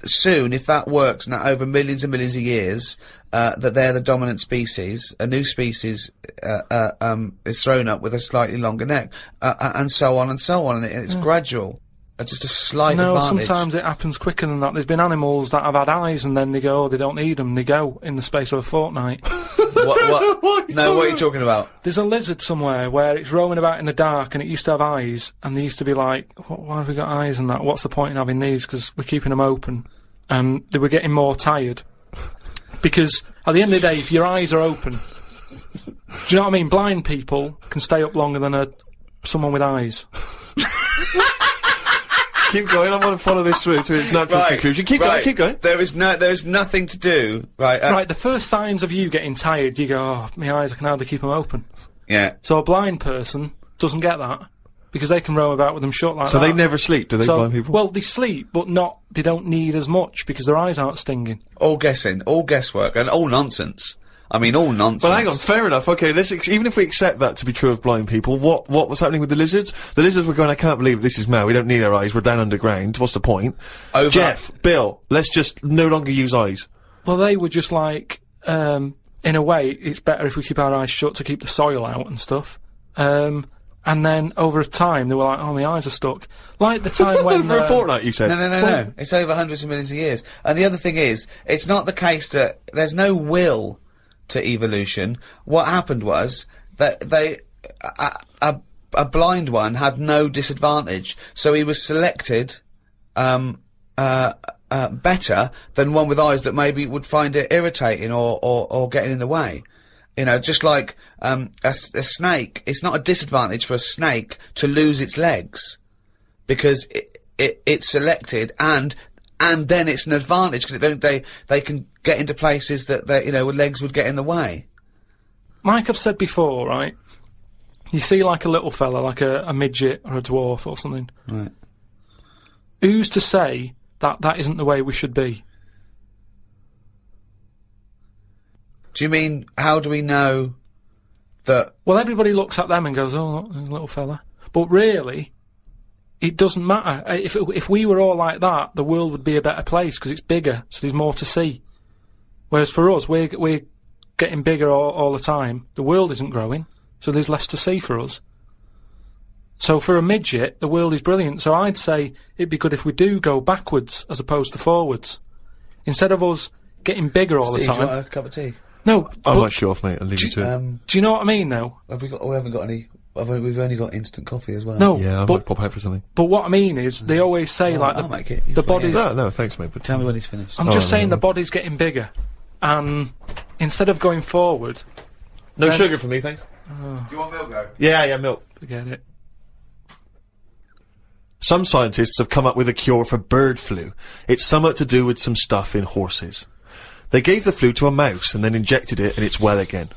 Soon, if that works, now over millions and millions of years, that they're the dominant species, a new species is thrown up with a slightly longer neck, and so on and so on, and it's gradual. It's just a slight advantage. No, sometimes it happens quicker than that. There's been animals that have had eyes and then they go, oh, they don't need them, they go in the space of a fortnight. What? No, what are you talking about? There's a lizard somewhere where it's roaming about in the dark and it used to have eyes, and they used to be like, why have we got eyes and that? What's the point in having these? Because we're keeping them open. And they were getting more tired. Because at the end of the day, if your eyes are open, do you know what I mean? Blind people can stay up longer than someone with eyes. Keep going, I want to follow this through to its natural conclusion. Keep going. There is nothing to do, right? Right, the first signs of you getting tired, you go, oh, my eyes, I can hardly keep them open. Yeah. So a blind person doesn't get that, because they can roam about with them shut like that. So they never sleep, do they, blind people? Well, they sleep, but they don't need as much, because their eyes aren't stinging. All guessing, all guesswork, and all nonsense. I mean, all nonsense. But hang on, fair enough. Okay, even if we accept that to be true of blind people, what was happening with the lizards? The lizards were going, I can't believe this is mad. We don't need our eyes. We're down underground. What's the point? Jeff, Bill, let's just no longer use eyes. Well, they were just like, in a way, it's better if we keep our eyes shut to keep the soil out and stuff. And then over time, they were like, oh, my eyes are stuck. Like the time when... Over a fortnight, you said? No. It's over hundreds of millions of years. And the other thing is, it's not the case that there's no will to evolution. What happened was that a blind one had no disadvantage, so he was selected better than one with eyes that maybe would find it irritating or getting in the way. Just like a snake, it's not a disadvantage for a snake to lose its legs because it's selected, and then it's an advantage because they can get into places that where legs would get in the way. Like I've said before, right? You see like a little fella, like a midget or a dwarf or something. Right. Who's to say that that isn't the way we should be? Do you mean, how do we know that... Well, everybody looks at them and goes, oh, look, there's a little fella. But really, it doesn't matter. If we were all like that, the world would be a better place, because it's bigger, so there's more to see. Whereas for us, we're getting bigger all the time. The world isn't growing, so there's less to see for us. So for a midget, the world is brilliant. So I'd say it'd be good if we do go backwards as opposed to forwards. Instead of us getting bigger all the time... do you want a cup of tea? No, I'm not sure off, mate. I'll leave you to it. Do you know what I mean, though? We haven't got any... We've only got instant coffee as well. No, yeah, I might pop out for something. But what I mean is, they always say, like, I'll make it. the body's... No, thanks, mate. But tell me when he's finished. I'm just saying the body's getting bigger. And instead of going forward... No sugar for me, thanks. Do you want milk, though? Yeah, milk. Forget it. Some scientists have come up with a cure for bird flu. It's somewhat to do with some stuff in horses. They gave the flu to a mouse and then injected it and it's well again.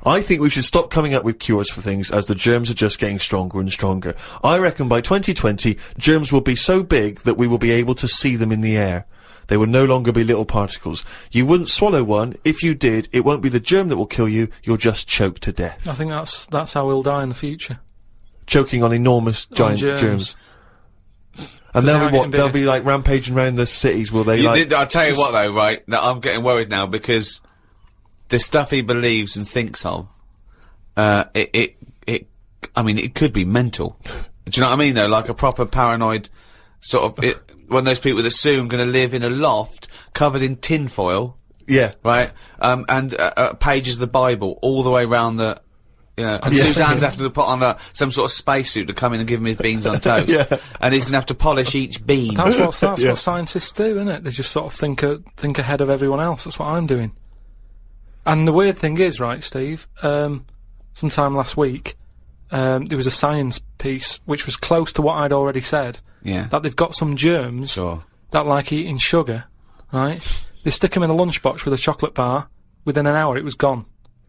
I think we should stop coming up with cures for things as the germs are just getting stronger and stronger. I reckon by 2020, germs will be so big that we will be able to see them in the air. They will no longer be little particles. You wouldn't swallow one. If you did, it won't be the germ that will kill you. You'll just choke to death. I think that's how we'll die in the future. choking on enormous giant germs. And they'll be like rampaging around the cities, will they? I'll tell you what though, right? Now, I'm getting worried now because the stuff he believes and thinks of, I mean, it could be mental. Do you know what I mean though? Like a proper paranoid sort of, one of those people that soon gonna live in a loft covered in tinfoil. Yeah. Right? And pages of the Bible all the way around the, and Suzanne's having to put on some sort of spacesuit to come in and give him his beans on toast. Yeah. And he's gonna have to polish each bean. That's what scientists do, isn't it? They just sort of think ahead of everyone else. That's what I'm doing. And the weird thing is, right, Steve, sometime last week, there was a science piece which was close to what I'd already said. Yeah. That they've got some germs that like eating sugar, right? They stick them in a lunchbox with a chocolate bar. Within an hour, it was gone,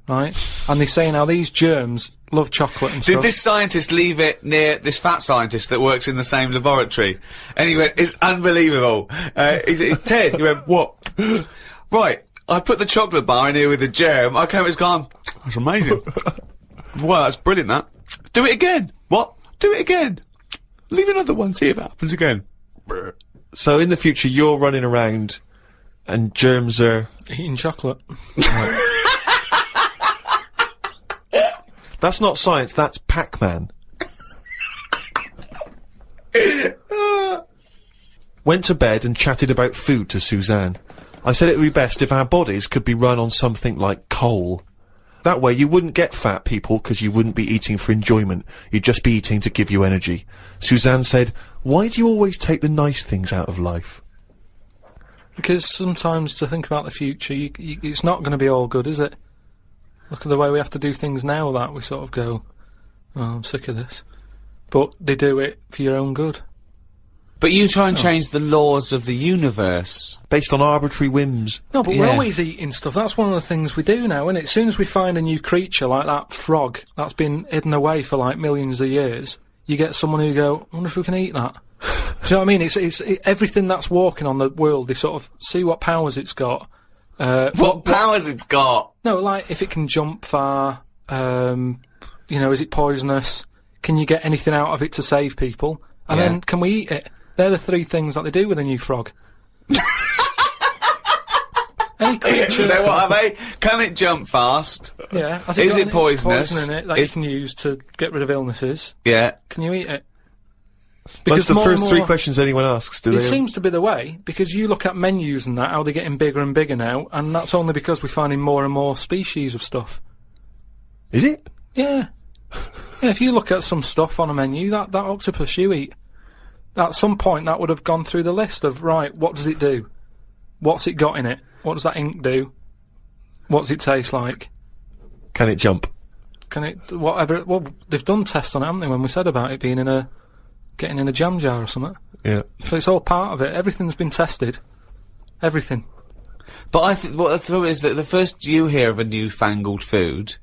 right? And they say now these germs love chocolate and stuff. Did this scientist leave it near this fat scientist that works in the same laboratory? And he went, it's unbelievable. Ted, he went, what? Right, I put the chocolate bar in here with the germ. I came, it's gone. That's amazing. Wow, that's brilliant, that. Do it again. What? Do it again. Leave another one, see if it happens again. So in the future, you're running around and germs are eating chocolate. That's not science, that's Pac-Man. Went to bed and chatted about food to Suzanne. I said it would be best if our bodies could be run on something like coal. That way you wouldn't get fat, people, because you wouldn't be eating for enjoyment. You'd just be eating to give you energy. Suzanne said, why do you always take the nice things out of life? Because sometimes to think about the future, it's not going to be all good, is it? Look at the way we have to do things now that we sort of go, oh, I'm sick of this. But they do it for your own good. But you try and change the laws of the universe. Based on arbitrary whims. No, but we're always eating stuff. That's one of the things we do now, isn't it? As soon as we find a new creature like that frog that's been hidden away for like millions of years, you get someone who go, I wonder if we can eat that. Do you know what I mean? It's everything that's walking on the world, they sort of see what powers it's got. What powers it's got? No, like, if it can jump far, is it poisonous? Can you get anything out of it to save people? And then, can we eat it? They're the three things that they do with a new frog. Any creature... So what are they? Can it jump fast? Yeah. Is it poisonous? Poison in it that you can use to get rid of illnesses? Yeah. Can you eat it? Because that's the first three questions anyone asks, do they? It seems to be the way, because you look at menus and that, how they're getting bigger and bigger now, and that's only because we're finding more and more species of stuff. Is it? Yeah. Yeah, if you look at some stuff on a menu, that octopus you eat, at some point that would have gone through the list of, right, what does it do? What's it got in it? What does that ink do? What's it taste like? Can it jump? Can it, whatever, well, they've done tests on it, haven't they, when we said about it being getting in a jam jar or something. Yeah. So it's all part of it. Everything's been tested. Everything. But I think what the thing is that the first you hear of a newfangled food,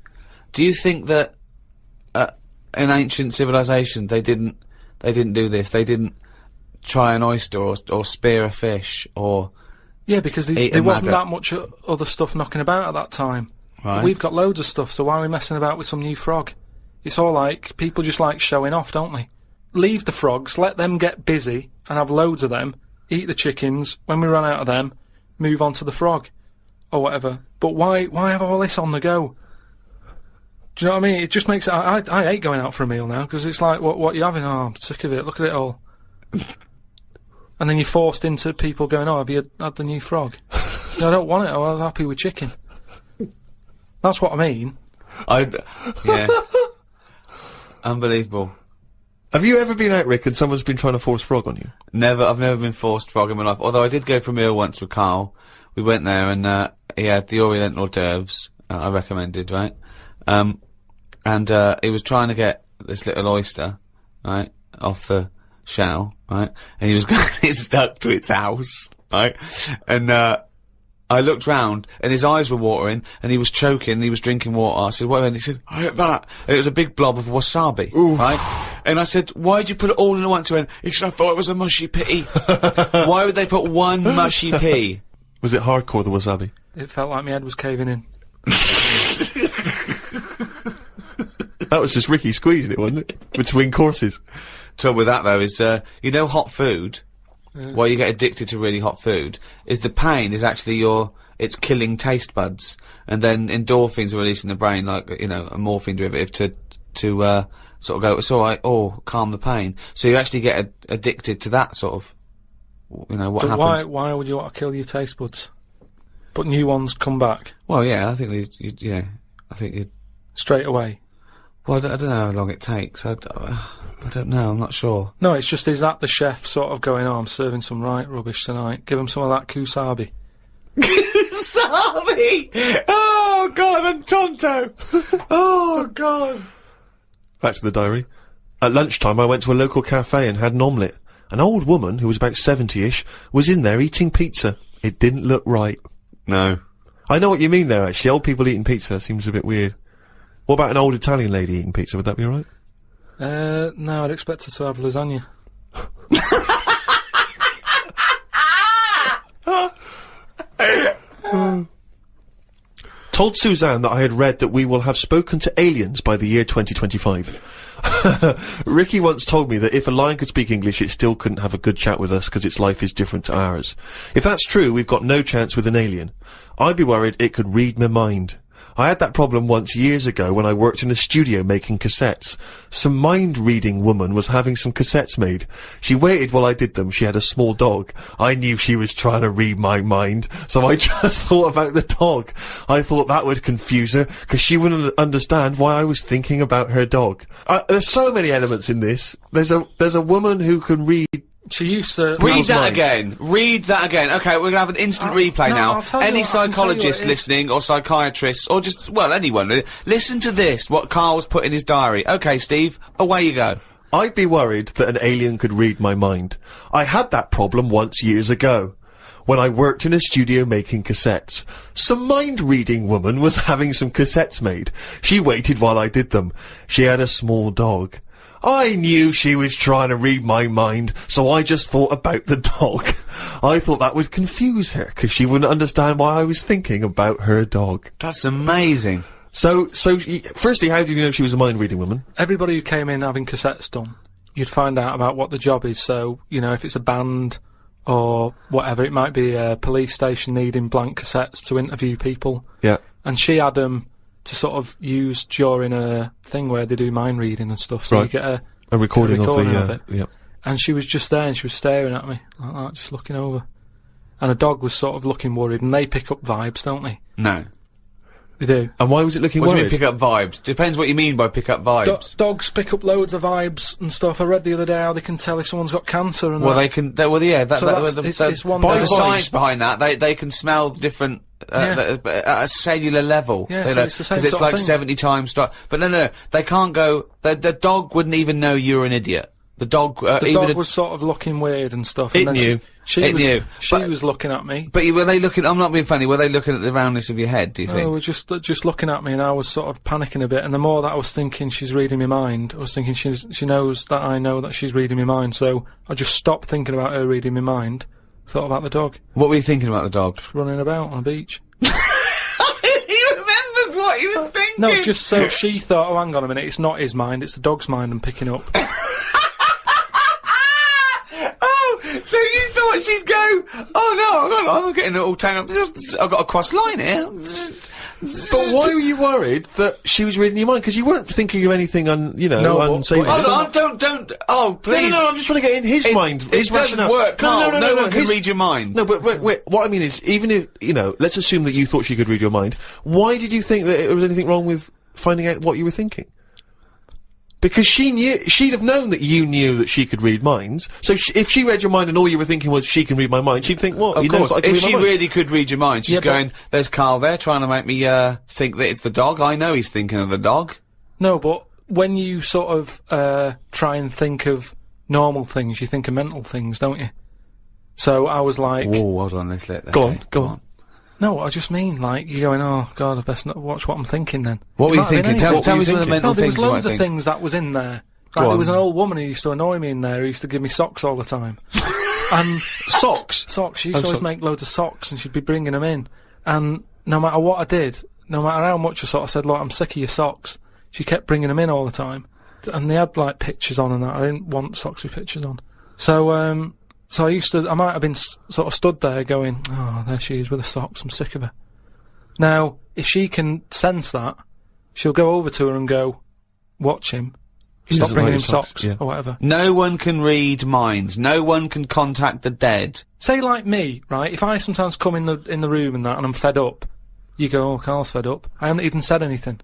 do you think that in ancient civilization they didn't do this? They didn't try an oyster or spear a fish or yeah, because there wasn't that much other stuff knocking about at that time. Right. We've got loads of stuff, so why are we messing about with some new frog? It's all like people just like showing off, don't they? Leave the frogs, let them get busy and have loads of them, eat the chickens, when we run out of them, move on to the frog. Or whatever. But why have all this on the go? Do you know what I mean? It just makes it... I hate going out for a meal now, because it's like, what you having? Oh, I'm sick of it, look at it all. And then you're forced into people going, oh, have you had the new frog? No, I don't want it, I'm happy with chicken. That's what I mean. Yeah. Unbelievable. Have you ever been out, Rick, and someone's been trying to force frog on you? Never. I've never been forced frog in my life. Although I did go for a meal once with Karl. We went there and he had the Oriental hors d'oeuvres. I recommended, right? And he was trying to get this little oyster, right, off the shell, right? And he was getting it stuck to its house, right? And I looked round, and his eyes were watering, and he was choking, and he was drinking water. I said, what? And he said, I ate that. And it was a big blob of wasabi, right? And I said, why'd you put it all in once? He went, he said, I thought it was a mushy pea. Why would they put one mushy pea? Was it hardcore, the wasabi? It felt like my head was caving in. That was just Ricky squeezing it, wasn't it? Between courses. Trouble with that though is, you know, hot food. Why you get addicted to really hot food is the pain is actually it's killing taste buds, and then endorphins are released in the brain, like, you know, a morphine derivative to sort of go, it's alright, calm the pain. So you actually get addicted to that sort of, you know, what happens. Why would you want to kill your taste buds? But new ones come back? Well, yeah, I think I think you straight away? Well, I don't know how long it takes. I don't know, I'm not sure. No, it's just, is that the chef sort of going, I'm serving some right rubbish tonight, give him some of that kusabi. Kusabi! Oh, God, and Tonto! Oh, God. Back to the diary. At lunchtime, I went to a local cafe and had an omelette. An old woman, who was about 70-ish, was in there eating pizza. It didn't look right. No. I know what you mean there, actually. Old people eating pizza seems a bit weird. What about an old Italian lady eating pizza? Would that be alright? No, I'd expect her to have lasagna. Told Suzanne that I had read that we will have spoken to aliens by the year 2025. Ricky once told me that if a lion could speak English, it still couldn't have a good chat with us because its life is different to ours. If that's true, we've got no chance with an alien. I'd be worried it could read my mind. I had that problem once years ago when I worked in a studio making cassettes. Some mind-reading woman was having some cassettes made. She waited while I did them. She had a small dog. I knew she was trying to read my mind, so I just thought about the dog. I thought that would confuse her, because she wouldn't understand why I was thinking about her dog. There's so many elements in this. There's a woman who can read. She used to... Read that again. Read that again. Okay, we're gonna have an instant replay now. Any psychologist listening, or psychiatrists, or just, well, anyone really, listen to this, what Karl was put in his diary. Okay, Steve, away you go. I'd be worried that an alien could read my mind. I had that problem once years ago, when I worked in a studio making cassettes. Some mind-reading woman was having some cassettes made. She waited while I did them. She had a small dog. I knew she was trying to read my mind, so I just thought about the dog. I thought that would confuse her, because she wouldn't understand why I was thinking about her dog. That's amazing. So, firstly, how did you know she was a mind-reading woman? Everybody who came in having cassettes done, you'd find out about what the job is, so, you know, if it's a band or whatever, it might be a police station needing blank cassettes to interview people. Yeah. And she had them to sort of use during a thing where they do mind reading and stuff, so you get a recording of it. Yep. And she was just there and she was staring at me, like that, just looking over. And a dog was sort of looking worried, and they pick up vibes, don't they? No. They do. And why was it looking worried? What do you worried? mean pick up vibes? Depends what you mean by pick up vibes. Dogs pick up loads of vibes and stuff. I read the other day how they can tell if someone's got cancer and well, they can, yeah, it's one there's a science behind that. They can smell different, at a cellular level. Yeah, so it's the same sort of it's like thing. 70 times but no, they can't go, the dog wouldn't even know you're an idiot. The dog, the dog was sort of looking weird and stuff. It and knew. She was looking at me. But were they looking, I'm not being funny, were they looking at the roundness of your head, do you think? No, they were just looking at me, and I was sort of panicking a bit, and the more that I was thinking she's reading my mind, I was thinking she knows that I know that she's reading my mind, so I just stopped thinking about her reading my mind, thought about the dog. What were you thinking about the dog? Just running about on a beach. He remembers what he was thinking! No, just so she thought, oh, hang on a minute, it's not his mind, it's the dog's mind I'm picking up. So you thought she'd go, oh no, I'm getting all tangled up, I've got a cross line here. But why were you worried that she was reading your mind? Because you weren't thinking of anything unsavory. Oh, please. No, I'm just trying to get in his mind. It doesn't work, Karl. No one can read your mind. No, but wait, what I mean is, even if, let's assume that you thought she could read your mind, why did you think that there was anything wrong with finding out what you were thinking? Because she'd have known that you knew that she could read minds. So if she read your mind and all you were thinking was she can read my mind, she'd think, what? Of course, if she really could read your mind, she's going, there's Karl there trying to make me, think that it's the dog. I know he's thinking of the dog. No, but when you sort of, try and think of normal things, you think of mental things, don't you? So I was like... Whoa, hold on, let's let that Go on. No, I just mean, like, you're going, oh, God, I best not watch what I'm thinking then. What were you thinking? Tell me some of the mental things you might think. There was loads of things that was in there. Like, there was an old woman who used to annoy me in there, who used to give me socks all the time. And... Socks? Socks. She used to always make loads of socks, and she'd be bringing them in. And no matter what I did, no matter how much I sort of said, look, I'm sick of your socks, she kept bringing them in all the time. And they had, like, pictures on and that. I didn't want socks with pictures on. So I might have been sort of stood there going, oh, there she is with the socks, I'm sick of her. Now, if she can sense that, she'll go over to her and go, watch him. Stop bringing him socks, or whatever. No one can read minds. No one can contact the dead. Say like me, right? If I sometimes come in the room and that, and I'm fed up, you go, oh, Karl's fed up. I haven't even said anything.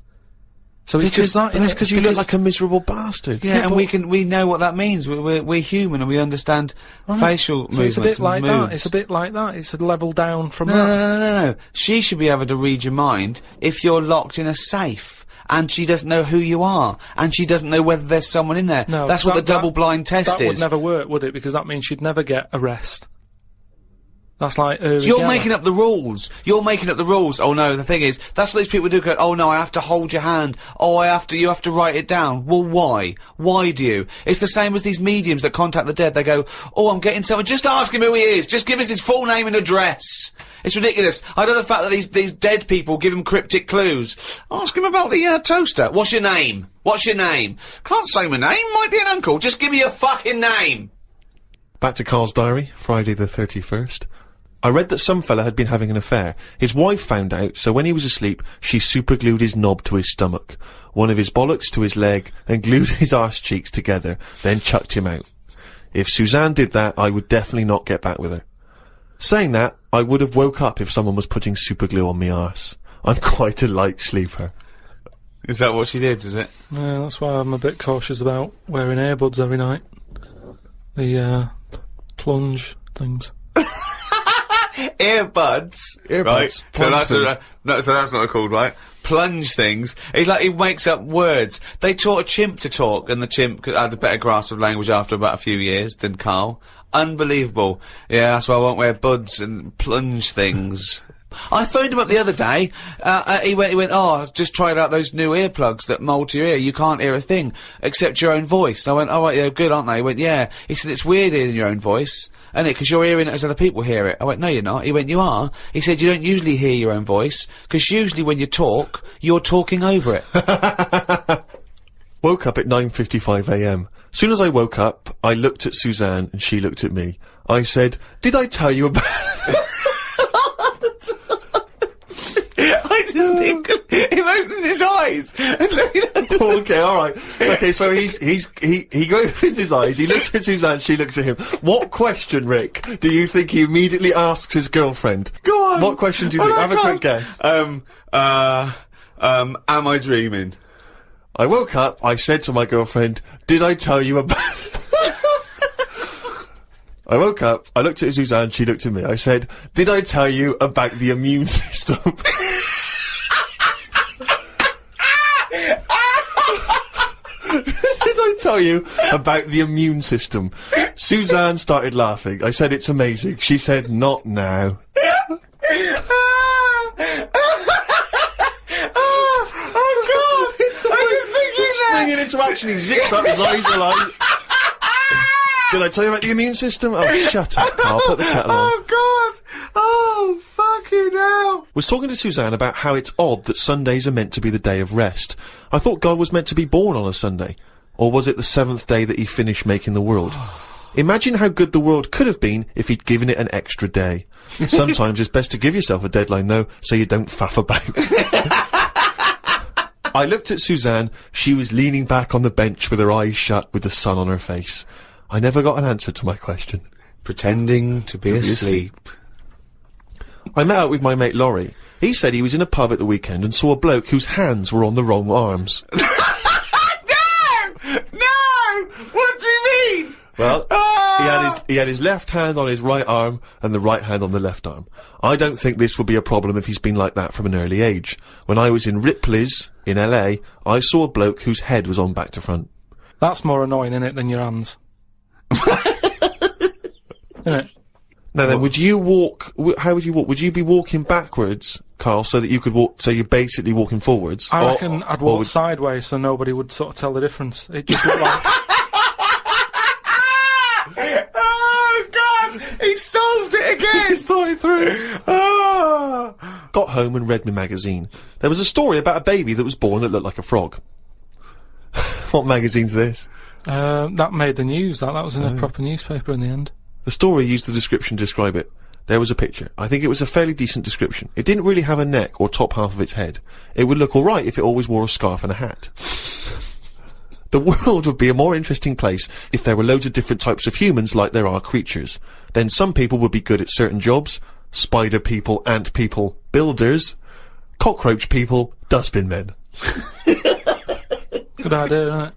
So it's just that, that's because you look like a miserable bastard. Yeah, and we know what that means. We're human and we understand facial movements. It's a bit like moods. that. It's a bit like that. It's a level down from that. No. She should be able to read your mind if you're locked in a safe. And she doesn't know who you are, and she doesn't know whether there's someone in there. No, that's what the double-blind test is. That would never work, would it? Because that means she'd never get arrest. That's like You're making up the rules. You're making up the rules. Oh no, the thing is, that's what these people do. Go, oh no, I have to hold your hand. Oh, you have to write it down. Well, why? Why do you? It's the same as these mediums that contact the dead. They go, oh, I'm getting someone. Just ask him who he is. Just give us his full name and address. It's ridiculous. I know the fact that these dead people give him cryptic clues. Ask him about the toaster. What's your name? What's your name? Can't say my name. Might be an uncle. Just give me your fucking name. Back to Karl's diary, Friday the 31st. I read that some fella had been having an affair. His wife found out, so when he was asleep, she superglued his knob to his stomach, one of his bollocks to his leg, and glued his arse cheeks together, then chucked him out. If Suzanne did that, I would definitely not get back with her. Saying that, I would have woke up if someone was putting superglue on me arse. I'm quite a light sleeper. Is that what she did, is it? Yeah, that's why I'm a bit cautious about wearing earbuds every night. The, plunge things. Earbuds, right? So that's not what called, right? Plunge things. It's like he makes up words. They taught a chimp to talk, and the chimp had a better grasp of language after about a few years than Karl. Unbelievable. Yeah, that's why I won't wear buds and plunge things. I phoned him up the other day. He went, oh, just tried out those new earplugs that mould to your ear. You can't hear a thing except your own voice. And I went, oh, right, they're good, aren't they? He went, yeah. He said, it's weird hearing your own voice, isn't it? Because you're hearing it as other people hear it. I went, no, you're not. He went, you are. He said, you don't usually hear your own voice, because usually when you talk, you're talking over it. Woke up at 9:55 a.m. Soon as I woke up, I looked at Suzanne and she looked at me. I said, did I tell you about... I just think of him opening his eyes and looking at him. Okay, alright. Okay, so he opens his eyes, he looks at Suzanne, she looks at him. What question, Rick, do you think he immediately asks his girlfriend? Go on! What question do you think? Have a quick guess. Am I dreaming? I woke up, I said to my girlfriend, did I tell you about... I woke up, I looked at Suzanne, she looked at me. I said, did I tell you about the immune system? Did I tell you about the immune system? Suzanne started laughing. I said, it's amazing. She said, not now. Oh, God! I was thinking that! Springing into action, he zips up, his eyes are like... Did I tell you about the immune system? Oh, shut up, Karl. Put the kettle on. Oh, God! Oh, fucking hell! Was talking to Suzanne about how it's odd that Sundays are meant to be the day of rest. I thought God was meant to be born on a Sunday. Or was it the 7th day that he finished making the world? Imagine how good the world could have been if he'd given it an extra day. Sometimes it's best to give yourself a deadline, though, so you don't faff about. I looked at Suzanne. She was leaning back on the bench with her eyes shut with the sun on her face. I never got an answer to my question. Pretending to be asleep. I met up with my mate Laurie. He said he was in a pub at the weekend and saw a bloke whose hands were on the wrong arms. No! No! What do you mean? Well, he had his left hand on his right arm and the right hand on the left arm. I don't think this will be a problem if he's been like that from an early age. When I was in Ripley's, in LA, I saw a bloke whose head was on back to front. That's more annoying, innit, than your hands. Innit? Now then, would you walk, how would you walk? Would you be walking backwards, Karl, so that you could walk, so you're basically walking forwards? I reckon I'd walk sideways so nobody would sort of tell the difference. It just looked like... Oh, God! He solved it again! He's thought it through. Got home and read my magazine. There was a story about a baby that was born that looked like a frog. What magazine's this? That made the news, that was in a proper newspaper in the end. The story used the description to describe it. There was a picture. I think it was a fairly decent description. It didn't really have a neck or top half of its head. It would look alright if it always wore a scarf and a hat. The world would be a more interesting place if there were loads of different types of humans like there are creatures. Then some people would be good at certain jobs. Spider people, ant people, builders. Cockroach people, dustbin men. Good idea, isn't it?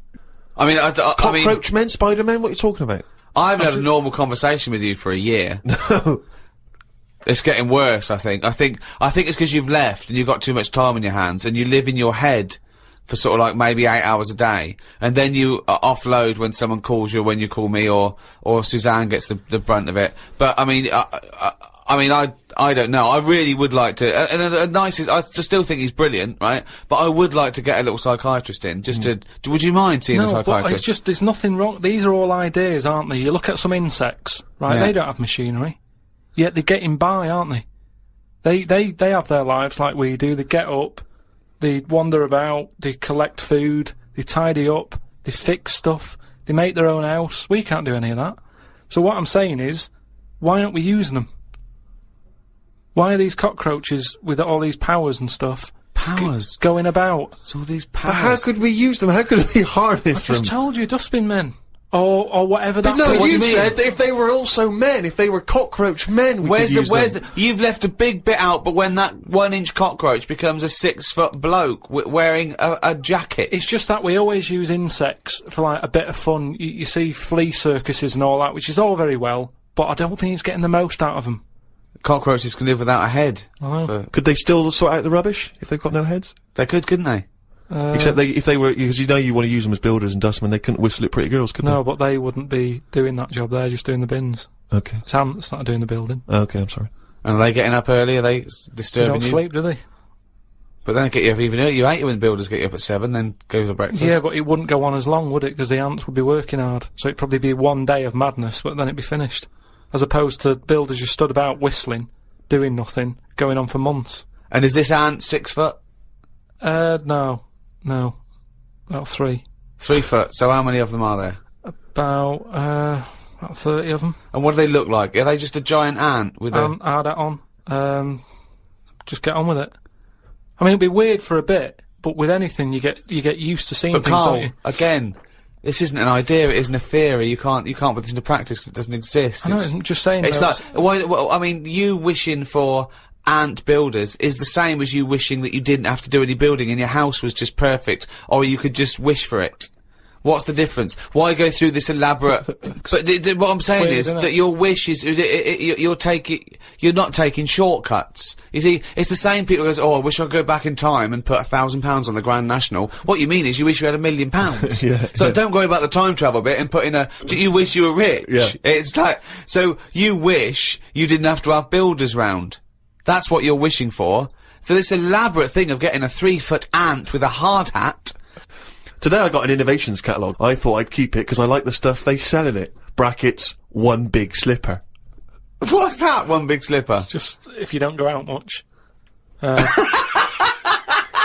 I mean, Cockroach men, spider men, what are you talking about? I haven't had a normal conversation with you for a year. No. It's getting worse, I think. I think it's because you've left and you've got too much time on your hands and you live in your head for sort of like maybe 8 hours a day, and then you offload when someone calls you, or when you call me, or Suzanne gets the brunt of it. But I mean, I don't know. I really would like to. And I still think he's brilliant, right? But I would like to get a little psychiatrist in, just to. Would you mind seeing a psychiatrist? No, but it's just there's nothing wrong. These are all ideas, aren't they? You look at some insects, right? Yeah. They don't have machinery, yet they're getting by, aren't they? They have their lives like we do. They get up, they wander about, they collect food, they tidy up, they fix stuff, they make their own house. We can't do any of that. So what I'm saying is, why aren't we using them? Why are these cockroaches with all these powers and stuff going about? It's all these powers. But how could we use them? How could we harness them? I just told you, dustbin men. Or whatever that no, was. you said that if they were also men, if they were cockroach men, we could use them. You've left a big bit out, but when that 1-inch cockroach becomes a 6-foot bloke wearing a jacket. It's just that we always use insects for like a bit of fun. You see flea circuses and all that, which is all very well, but I don't think it's getting the most out of them. Cockroaches can live without a head. Could they still sort out the rubbish if they've got no heads? They could, couldn't they? Except if they were, because you know you want to use them as builders and dustmen, they couldn't whistle at pretty girls, could they? No, but they wouldn't be doing that job. They're just doing the bins. Okay. It's ants that are doing the building. Okay, I'm sorry. And are they getting up early? Are they disturbing you? They don't sleep, do they? But then they get you up even earlier. You hate it when builders get you up at 7, then go to breakfast. Yeah, but it wouldn't go on as long, would it? Because the ants would be working hard. So it'd probably be one day of madness, but then it'd be finished. As opposed to builders just stood about whistling, doing nothing, going on for months. And is this ant 6 foot? No. About 3. 3 foot. So how many of them are there? About 30 of them. And what do they look like? Are they just a giant ant with a... Add that on. Just get on with it. I mean, it'd be weird for a bit, but with anything, you get used to seeing things, Karl, don't you? again, this isn't an idea, it isn't a theory, you can't put this into practice because it doesn't exist. I know, I'm just saying. It's like, I mean, you wishing for ant builders is the same as you wishing that you didn't have to do any building and your house was just perfect, or you could just wish for it. What's the difference? Why go through this elaborate... But what I'm saying is that your wish is... You're not taking shortcuts. You see, it's the same people who goes, oh, I wish I could go back in time and put £1,000 on the Grand National. What you mean is you wish you had £1 million. So don't worry about the time travel bit and put in you wish you were rich. Yeah. It's like... So you wish you didn't have to have builders round. That's what you're wishing for. So this elaborate thing of getting a 3-foot ant with a hard hat... Today I got an innovations catalogue. I thought I'd keep it because I like the stuff they sell in it. Brackets, one big slipper. What's that, one big slipper? Just if you don't go out much. But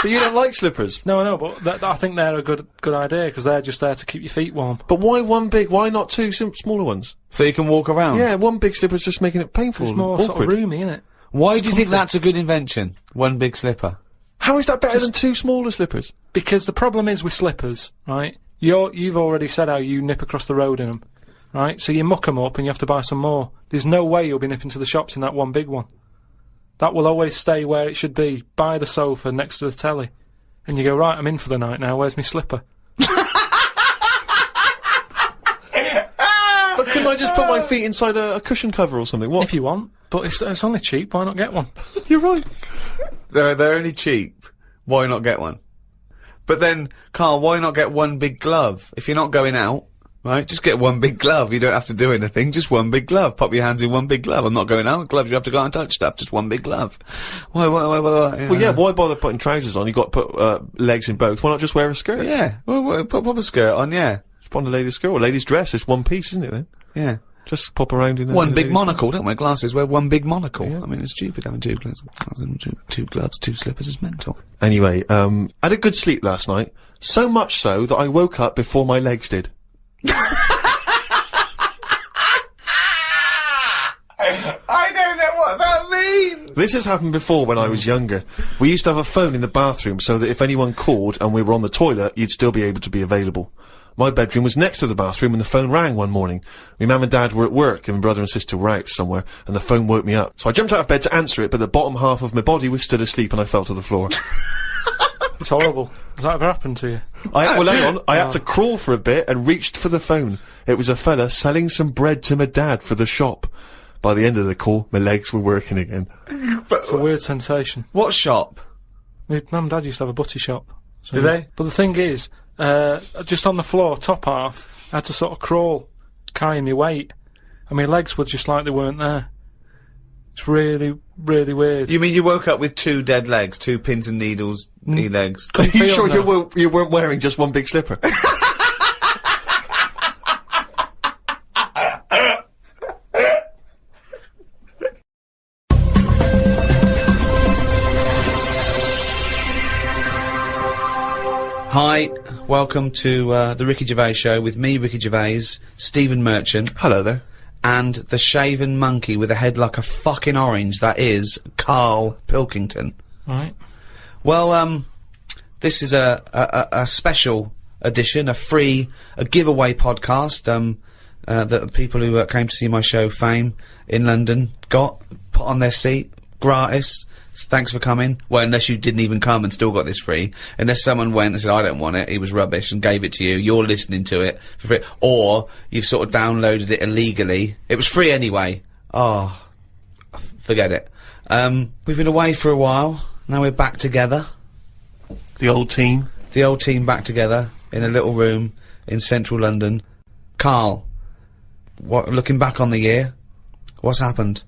you don't like slippers? No, but I think they're a good idea because they're just there to keep your feet warm. But why one big? Why not 2 smaller ones? So you can walk around? Yeah, one big slipper's just making it painful. It's more sort of roomy, isn't it? Why do you think that's a good invention? One big slipper. How is that better than 2 smaller slippers? Because the problem is with slippers, right? You've already said how you nip across the road in them, right? So you muck them up and you have to buy some more. There's no way you'll be nipping to the shops in that one big one. That will always stay where it should be, by the sofa next to the telly. And you go, right, I'm in for the night now, where's my slipper? But couldn't I just put my feet inside a cushion cover or something? What? If you want, but it's only cheap, why not get one? You're right. They're only cheap. Why not get one? But then, Karl, why not get one big glove? If you're not going out, right, just get one big glove. You don't have to do anything, just one big glove. Pop your hands in one big glove. I'm not going out. Gloves, you have to go out and touch stuff. Just one big glove. Why? Well, yeah, why bother putting trousers on? You've got to put legs in both. Why not just wear a skirt? Yeah, well, pop a skirt on, yeah. Just put on a lady's skirt or a lady's dress. It's one piece, isn't it, then? Yeah. Just pop around in one big monocle. Don't wear glasses, wear one big monocle. Yeah. I mean, it's stupid having two gloves. Two gloves, two slippers is mental. Anyway, I had a good sleep last night. So much so that I woke up before my legs did. I don't know what that means! This has happened before when I was younger. We used to have a phone in the bathroom so that if anyone called and we were on the toilet, you'd still be able to be available. My bedroom was next to the bathroom and the phone rang one morning. My mum and dad were at work and my brother and sister were out somewhere and the phone woke me up. So I jumped out of bed to answer it, but the bottom half of my body was still asleep and I fell to the floor. It's horrible. Has that ever happened to you? Well, hang on. I had to crawl for a bit and reached for the phone. It was a fella selling some bread to my dad for the shop. By the end of the call, my legs were working again. It's a weird sensation. What shop? My mum and dad used to have a butty shop. So Do they? But the thing is, just on the floor, top half, I had to sort of crawl, carrying my weight. And my legs were just like they weren't there. It's really, really weird. You mean you woke up with two dead legs, two pins and needles, knee legs? Are you sure you weren't wearing just one big slipper? Hi, welcome to the Ricky Gervais Show with me, Ricky Gervais, Stephen Merchant. Hello there. And the shaven monkey with a head like a fucking orange, that is Karl Pilkington. Right. Well, this is a special edition, a giveaway podcast, that people who came to see my show Fame in London got put on their seat, gratis. Thanks for coming. Well, unless you didn't even come and still got this free. Unless someone went and said, I don't want it, it was rubbish, and gave it to you, you're listening to it for free. Or you've sort of downloaded it illegally. It was free anyway. Oh, forget it. We've been away for a while. Now we're back together. The old team. The old team back together in a little room in central London. Karl, looking back on the year, what's happened?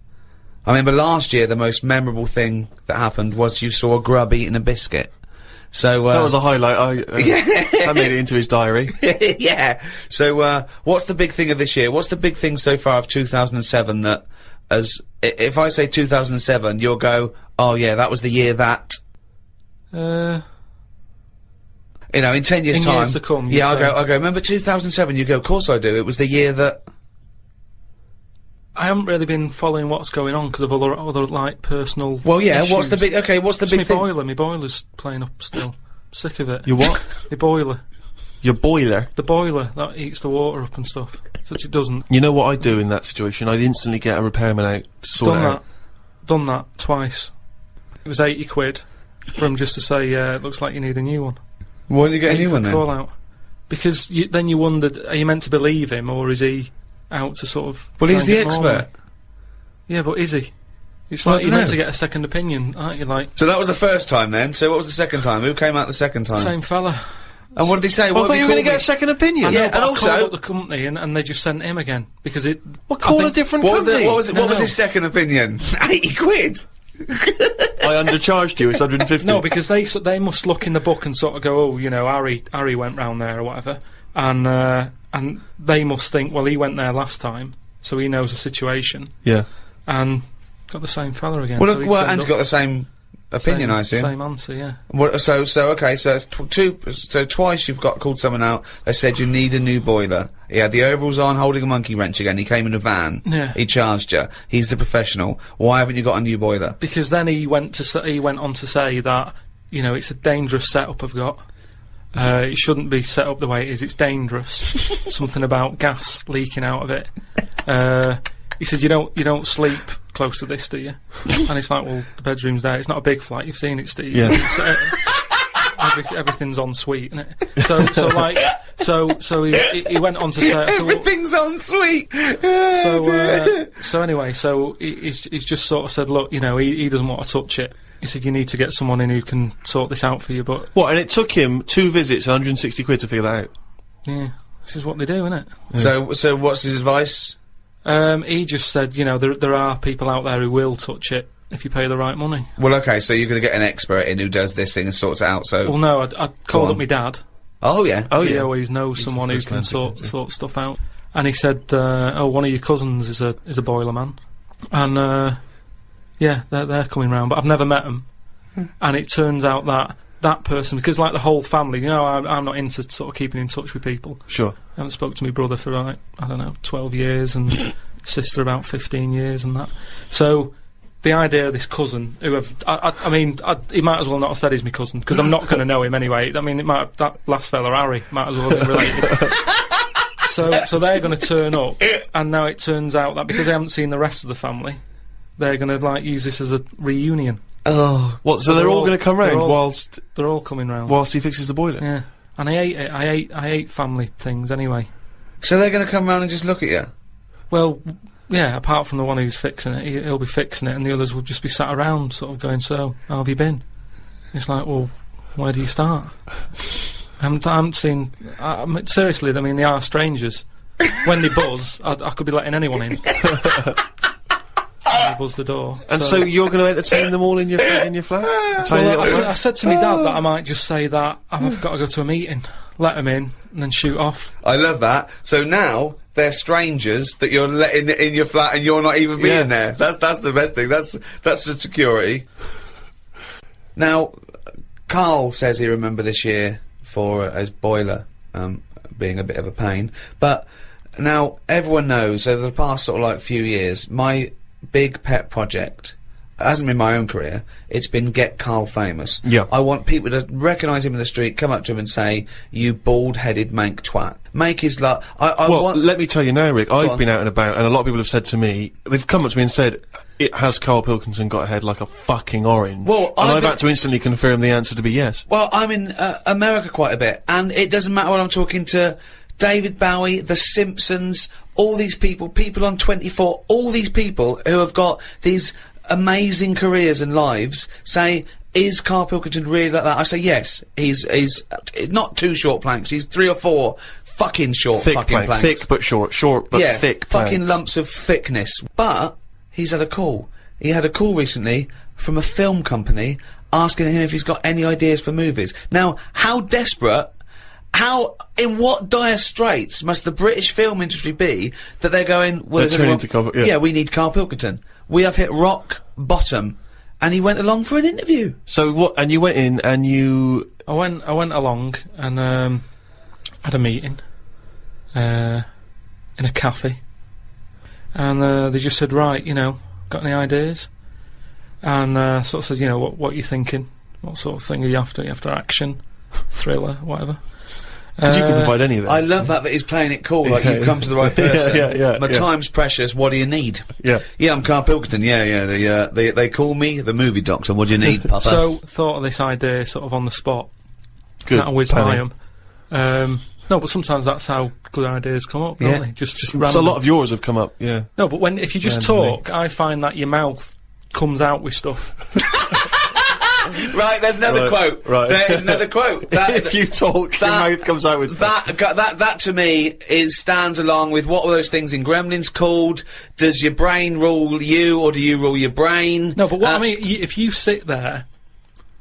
I remember last year the most memorable thing that happened was you saw a grub eating a biscuit. So, that was a highlight. I made it into his diary. Yeah. So, what's the big thing of this year? What's the big thing so far of 2007 that, if I say 2007, you'll go, oh yeah, that was the year that... You know, in 10 years' time... years to come, yeah, I'll go, remember 2007? You go, of course I do. It was the year that... I haven't really been following what's going on because of other like personal. Well, yeah. issues. What's the big? Okay, what's the big thing? My boiler's playing up still. Sick of it. Your what? My boiler. Your boiler? The boiler that heats the water up and stuff. Such it doesn't. You know what I'd do in that situation? I'd instantly get a repairman out to sort it out. Done that twice. It was 80 quid for him just to say, it looks like you need a new one. Why did you get a new one then? Call out. Because then you wondered, are you meant to believe him or is he out to sort of... Well, he's the expert. Yeah, but is he? It's like you're meant to get a second opinion, aren't you? Like. So that was the first time then. So what was the second time? Who came out the second time? Same fella. And what did he say? Well, I thought you were going to get a second opinion. I know, yeah, and also I called up the company and they just sent him again because it. Well, call a different company. What was his second opinion? 80 quid. I undercharged you. It's 150. No, because they must look in the book and sort of go, oh, you know, Harry went round there or whatever, and they must think, well, he went there last time, so he knows the situation. Yeah. And got the same fella again. Well, and got the same opinion, I assume. Same answer, yeah. Well, so okay, so it's twice you've called someone out. They said you need a new boiler. He had the overalls on, holding a monkey wrench again. He came in a van. Yeah. He charged you. He's the professional. Why haven't you got a new boiler? Because then he went on to say that, you know, it's a dangerous setup I've got. It shouldn't be set up the way it is. It's dangerous. Something about gas leaking out of it. He said, you don't sleep close to this, do you? And it's like, well, the bedroom's there. It's not a big flat. You've seen it, Steve. Yeah. Everything's en suite, isn't it? So he went on to say everything's en suite. So anyway, he's just sort of said, look, you know, he doesn't want to touch it. He said, you need to get someone in who can sort this out for you, but... What, and it took him 2 visits, 160 quid to figure that out? Yeah, this is what they do, isn't it? Yeah. So what's his advice? He just said, you know, there are people out there who will touch it if you pay the right money. Well, okay, so you're going to get an expert in who does this thing and sorts it out, so... Well, no, I called up my dad. Oh, yeah. Oh, yeah. He always knows someone who can sort stuff out. And he said, oh, one of your cousins is a boiler man. And, yeah, they're coming round, but I've never met them. And it turns out that person, because like the whole family, you know, I'm not into sort of keeping in touch with people. Sure. I haven't spoke to my brother for, like, I don't know, 12 years, and sister about 15 years and that. So, the idea of this cousin, who I mean, he might as well not have said he's my cousin, because I'm not going to know him anyway. I mean, that last fella, Harry, might as well have been related. So they're going to turn up, and now it turns out that because they haven't seen the rest of the family, they're going to, like, use this as a reunion. Oh. What, so they're all going to come round whilst... They're all coming round. Whilst he fixes the boiler? Yeah. And I hate it. I hate family things anyway. So they're going to come round and just look at you? Well, yeah, apart from the one who's fixing it, he'll be fixing it, and the others will just be sat around, sort of going, so, how have you been? It's like, well, where do you start? I haven't seen... seriously, I mean, they are strangers. When they buzz, I could be letting anyone in. They buzz the door. And so you're going to entertain them all in your flat? Well, I said to my dad that I might just say that I've got to go to a meeting, let them in, and then shoot off. I love that. So now... they're strangers that you're letting in your flat and you're not even being there. That's the best thing. That's the security. Now, Karl says he remember this year for his boiler being a bit of a pain. But now everyone knows over the past sort of like few years, my big pet project hasn't been my own career. It's been get Karl famous. Yeah. I want people to recognise him in the street, come up to him and say, "You bald-headed mank twat." Make his luck. Well, let me tell you now, Rick. I've been out and about, and a lot of people have said to me, they've come up to me and said, "Has Karl Pilkington got a head like a fucking orange?" Well, and I've had to instantly confirm the answer to be yes. Well, I'm in America quite a bit, and it doesn't matter what I'm talking to. David Bowie, The Simpsons, all these people on 24, all these people who have got these amazing careers and lives say, is Karl Pilkington really like that? I say yes. He's not 2 short planks. He's 3 or 4 fucking short planks. Thick but short but thick fucking planks. lumps of thickness. But he's had a call. He had a call recently from a film company asking him if he's got any ideas for movies. Now, how desperate, in what dire straits must the British film industry be that they're going, well, yeah, we need Karl Pilkington. We have hit rock bottom. And he went along for an interview. So what, and you went in and you... I went along and, had a meeting, in a cafe. And, they just said, right, you know, got any ideas? And, sort of said, you know, what are you thinking? What sort of thing are you after? Are you after action, thriller, whatever? Because you can provide any of that. I love that he's playing it cool, like you've come to the right person. Yeah. My time's precious, what do you need? Yeah, I'm Karl Pilkington, they call me the movie doctor, what do you need, Papa? So, thought of this idea sort of on the spot. Good. That whiz by 'em. No, but sometimes that's how good ideas come up, don't they? Just so a lot of yours have come up, yeah. No, but if you just talk, I find that your mouth comes out with stuff. Right, there's another quote. Right. There's another quote. If you talk, your mouth comes out with that to me stands along with what were those things in Gremlins called? Does your brain rule you, or do you rule your brain? No, but what I mean, if you sit there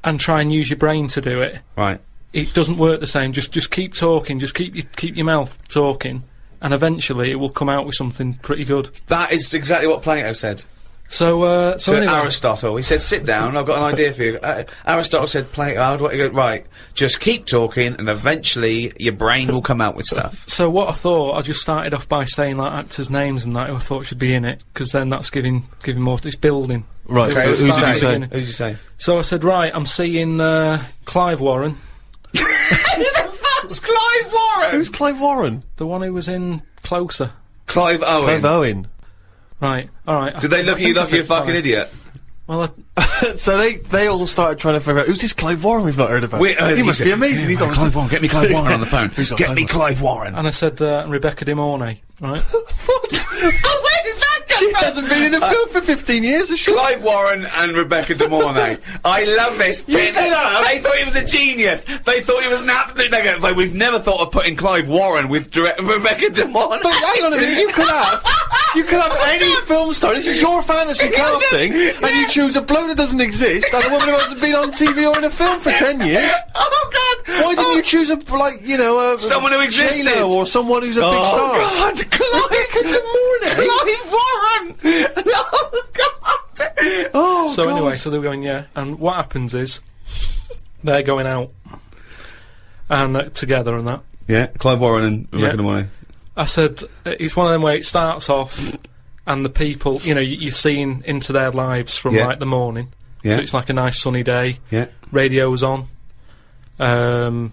and try and use your brain to do it, right, it doesn't work the same. Just keep talking. Just keep your mouth talking, and eventually it will come out with something pretty good. That is exactly what Plato said. So anyway. Aristotle, he said, sit down, I've got an idea for you. Aristotle said, Plato, I'd want you to go, right, just keep talking, and eventually your brain will come out with stuff. So what I thought, I just started off by saying, like, actors' names and that, who I thought should be in it, because then that's giving more, it's building. Right, okay, so who did you say? So I said, right, I'm seeing, Clive Warren. Who the fuck's Clive Warren? Who's Clive Warren? The one who was in Closer. Clive Owen. Clive Owen. Right, alright. Did they look at you like you're a fucking idiot? Well, so they all started trying to figure out, who's this Clive Warren we've not heard about? He must be amazing. He's Clive Warren, get me Clive Warren on the phone. Get me Clive Warren. And I said, Rebecca De Mornay, right? What? Oh, where did that She hasn't been in a film for 15 years, has she? Clive Warren and Rebecca De Mornay. I love this bit. They thought he was a genius. They thought he was an absolute nigger. Like, we've never thought of putting Clive Warren with Rebecca De Mornay. But hang on a minute, you could have any film star. This is your fantasy casting, and you choose a bloke that doesn't exist and a woman who hasn't been on TV or in a film for 10 years. Oh God! Why didn't you choose someone who existed, or someone who's a big star? Oh God! Clive Warren! Oh God! Oh. So anyway, so they were going, yeah, and what happens is they're going out and together and that. Yeah, Clive Warren and Rebecca De Mornay. I said it's one of them where it starts off, and the people, you're seeing into their lives from like the morning. Yeah. So it's like a nice sunny day. Yeah. Radio's on. They're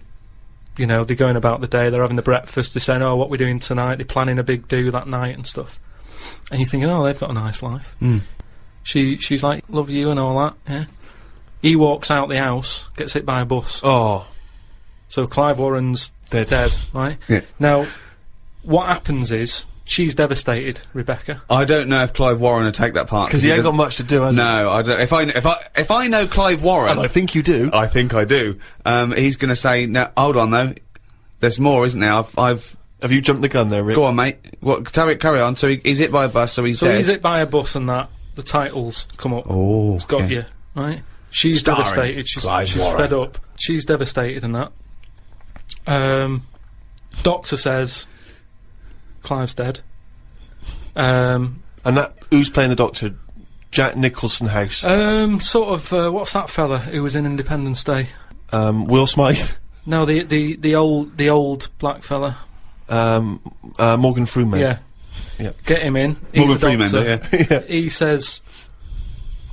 going about the day. They're having the breakfast. They're saying, "Oh, what we're doing tonight?" They're planning a big do that night and stuff. And you're thinking, "Oh, they've got a nice life." Mm. She's like, "Love you" and all that. Yeah. He walks out the house, gets hit by a bus. Oh. So Clive Warren's dead, right? Yeah. Now, what happens is she's devastated, Rebecca. I don't know if Clive Warren would take that part because he ain't got much to do, has he? No, I don't. If I know Clive Warren, and I think you do. I think I do. He's going to say, "No, hold on though. There's more, isn't there? Have you jumped the gun there, Rick? Go on, mate. What? Carry on. So he's hit by a bus, so he's dead. So he's hit by a bus, and that the titles come up. Oh, it's got you, right? She's devastated. She's fed up. She's devastated, and that. Doctor says Clive's dead. And that who's playing the Doctor? Jack Nicholson House. Sort of. What's that fella who was in Independence Day? Will Smythe. No, the old black fella. Morgan Freeman. Yeah. Get him in. Morgan Freeman. Yeah. He says,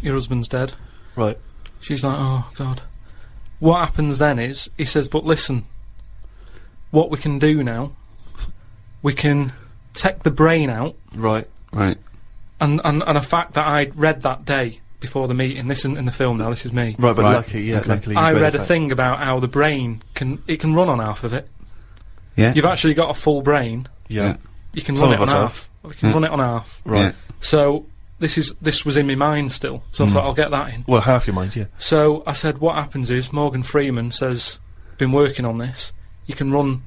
"Your husband's dead." Right. She's like, "Oh God." What happens then is he says, "But listen, what we can do now, we can take the brain out." Right. Right. And a fact that I read that day before the meeting. This isn't in the film now. This is me. Right, but luckily, I read a thing about how the brain can run on half of it. Yeah. You've actually got a full brain. Yeah. You can run it on half. You can run it on half. Right. Yeah. So this was in my mind still. So I thought I'll get that in. Well, half your mind, yeah. So I said, what happens is Morgan Freeman says, "Been working on this. You can run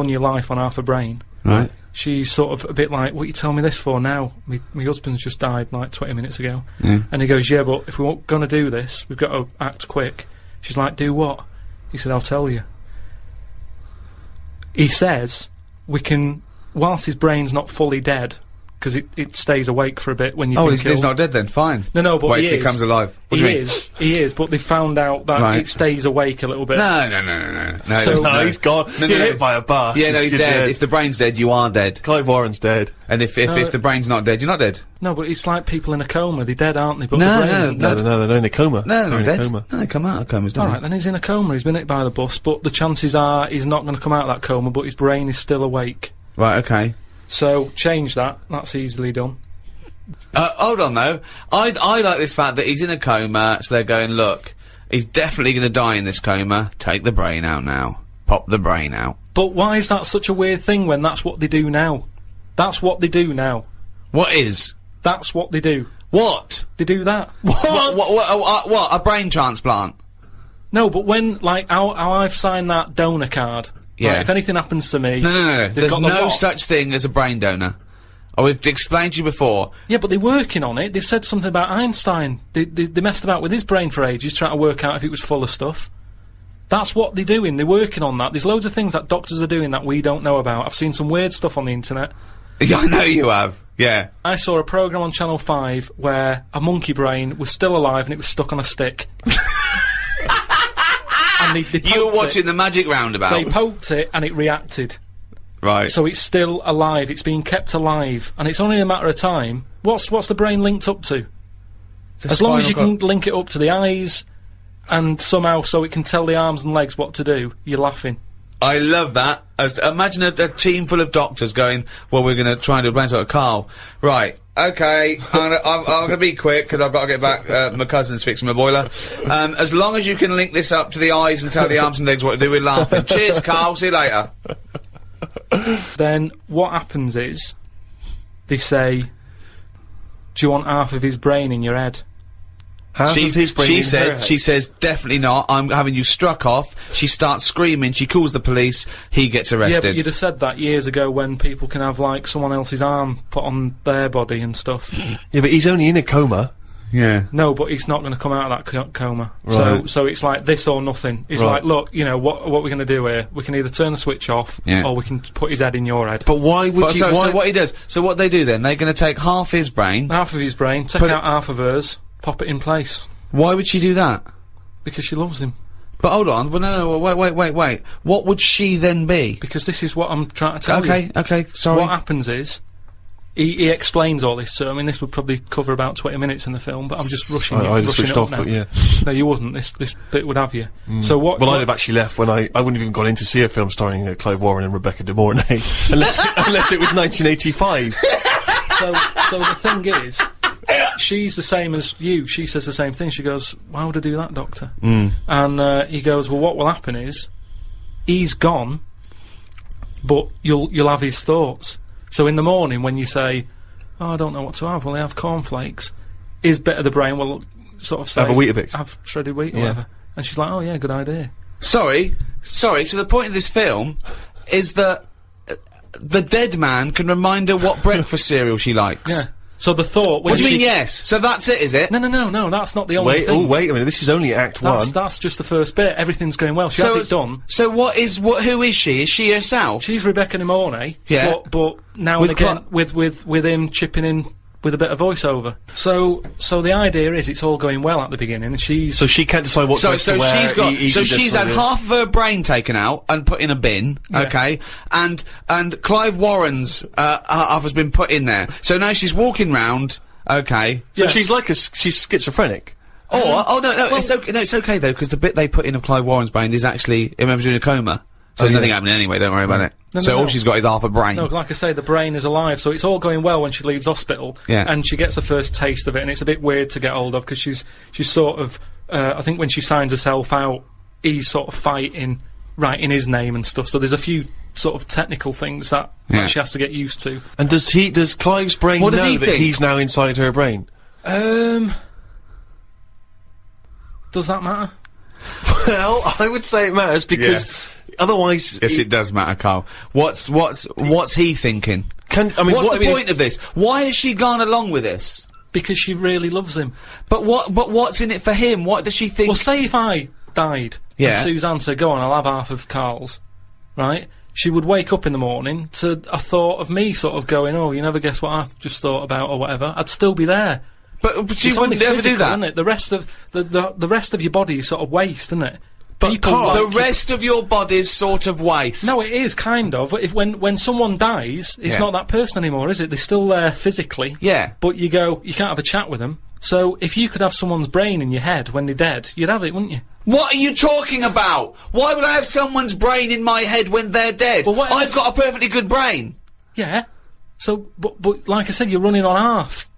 your life on half a brain." Right. She's sort of a bit like, "What are you telling me this for now? My husband's just died like 20 minutes ago." Yeah. And he goes, "Yeah, but if we're going to do this, we've got to act quick." She's like, "Do what?" He said, "I'll tell you." He says, we can, whilst his brain's not fully dead, because it stays awake for a bit when you've been killed. He's not dead then, fine. No, but wait, he comes alive. What do you mean? He is, but they found out that it stays awake a little bit. No. No, he's gone. You're hit by a bus. Yeah, no, he's dead. If the brain's dead, you are dead. Clive Warren's dead. And if the brain's not dead, you're not dead. No, but it's like people in a coma. They're dead, aren't they? But the brain isn't dead. No, they're in a coma. No, they're in dead. a coma. No, they come out of comas, don't they? Alright, then he's in a coma. He's been hit by the bus, but the chances are he's not going to come out of that coma, but his brain is still awake. Right, okay. So, change that. That's easily done. Hold on though. I like this fact that he's in a coma, so they're going, look, he's definitely going to die in this coma. Take the brain out now. Pop the brain out. But why is that such a weird thing when that's what they do now? That's what they do now. What is? That's what they do. What? They do that. What? A brain transplant? No, but when, like, how I've signed that donor card. Yeah. Right, if anything happens to me... No. There's no such thing as a brain donor. Oh, we've explained to you before. Yeah, but they're working on it. They've said something about Einstein. They messed about with his brain for ages, trying to work out if it was full of stuff. That's what they're doing. They're working on that. There's loads of things that doctors are doing that we don't know about. I've seen some weird stuff on the internet. Yeah, I know you have. Yeah. I saw a programme on Channel 5 where a monkey brain was still alive and it was stuck on a stick. And they you were watching the Magic Roundabout. They poked it and it reacted. Right. So it's still alive. It's being kept alive, and it's only a matter of time. What's the brain linked up to? As long as you can link it up to the eyes, and somehow so it can tell the arms and legs what to do, you're laughing. I love that. Imagine a team full of doctors going, well, we're going to try and do a brain sort of Karl. Right. Okay, I'm gonna be quick because I've got to get back. My cousin's fixing my boiler. As long as you can link this up to the eyes and tell the arms and legs what to do, we're laughing. Cheers, Karl. See you later. Then what happens is they say, do you want half of his brain in your head? She says, definitely not, I'm having you struck off. She starts screaming, she calls the police, he gets arrested. Yeah, but you'd have said that years ago when people can have, like, someone else's arm put on their body and stuff. Yeah, but he's only in a coma. Yeah. No, but he's not gonna come out of that coma. Right. So it's like this or nothing. It's like, look, you know, what we're gonna do here, we can either turn the switch off, or we can put his head in your head. But why would so what he does, so what they do then, they're gonna take half his brain. Half of his brain, take out half of hers, pop it in place. Why would she do that? Because she loves him. But hold on, well, no, wait. What would she then be? Because this is what I'm trying to tell you. Okay, sorry. What happens is, he explains all this, so I mean, this would probably cover about 20 minutes in the film, but I'm just rushing it. I just rushing switched it off, now. but yeah. No, you wouldn't. This bit would have you. So what? Well, I'd have actually left when I wouldn't have even gone in to see a film starring Clive Warren and Rebecca De Mornay, unless it was 1985. So the thing is, she's the same as you. She says the same thing. She goes, "Why would I do that, doctor?" And he goes, "Well, what will happen is, he's gone, but you'll have his thoughts. So in the morning when you say, oh, I don't know what to have, well, I have cornflakes, his bit of the brain will sort of say, have a Weetabix. Have shredded wheat or whatever." And she's like, oh yeah, good idea. Sorry, so the point of this film is that the dead man can remind her what breakfast cereal she likes. Yeah. So the thought... What do you mean, yes? So that's it, is it? No, that's not the only thing. Wait a minute, this is only Act 1. That's just the first bit. Everything's going well. She has it done. So who is she? Is she herself? She's Rebecca De Mornay. Yeah. But now and again, with him chipping in with a bit of voiceover. So the idea is it's all going well at the beginning, and she's... So she can't decide what dress to wear. She's had half of her brain taken out and put in a bin, okay? And Clive Warren's, half has been put in there. So now she's walking round, okay? So she's like she's schizophrenic. It's okay though, because the bit they put in of Clive Warren's brain is actually, he remembers doing a coma. So there's nothing happening anyway, don't worry about it. All she's got is half a brain. No, like I say, the brain is alive, so it's all going well when she leaves hospital. Yeah. And she gets a first taste of it, and it's a bit weird to get hold of, because she's sort of, I think when she signs herself out, he's sort of fighting, writing his name and stuff, so there's a few sort of technical things that she has to get used to. And does Clive's brain know that he's now inside her brain? Does that matter? Well, I would say it matters because otherwise... Yes, it does matter, Karl. What's he thinking? What's the point of this? Why has she gone along with this? Because she really loves him. But what's in it for him? What does she think? Well, say if I died, and Suzanne said, go on, I'll have half of Karl's, right? She would wake up in the morning to a thought of me sort of going, oh, you never guess what I've just thought about or whatever. I'd still be there. But she wouldn't ever do that. Isn't it? The rest of your body is sort of waste, isn't it? But the rest of your body's sort of waste. No, it is kind of. When someone dies, it's not that person anymore, is it? They're still there physically. Yeah. But you can't have a chat with them. So if you could have someone's brain in your head when they're dead, you'd have it, wouldn't you? What are you talking about? Why would I have someone's brain in my head when they're dead? Well, I've got a perfectly good brain. Yeah. So, but like I said, you're running on half.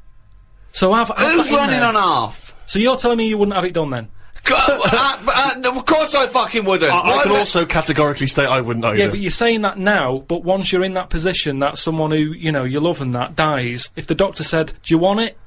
So who's running on half? So you're telling me you wouldn't have it done then? Of course I fucking wouldn't. I can also categorically state I wouldn't either. Yeah, but you're saying that now, but once you're in that position that someone who, you know, you love and that dies, if the doctor said, do you want it?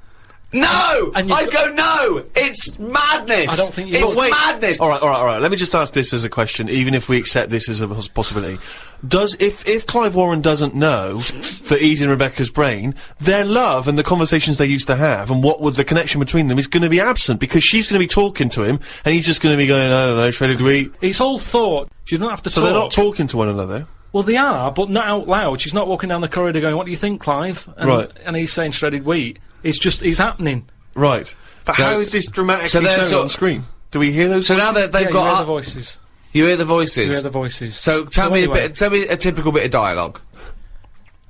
No! I'd go, no! It's madness! I don't think you It's madness! Alright, let me just ask this as a question, even if we accept this as a possibility. If Clive Warren doesn't know that he's in Rebecca's brain, their love and the conversations they used to have and what would the connection between them is gonna be absent, because she's gonna be talking to him, and he's just gonna be going, I don't know, shredded wheat. It's all thought. She doesn't have to talk. So they're not talking to one another? Well, they are, but not out loud. She's not walking down the corridor going, what do you think, Clive? And he's saying shredded wheat. It's happening. Right. But how is this dramatically shown on screen? Do we hear those voices? Now that they've got... You hear the voices. You hear the voices? You hear the voices. So tell me a typical bit of dialogue.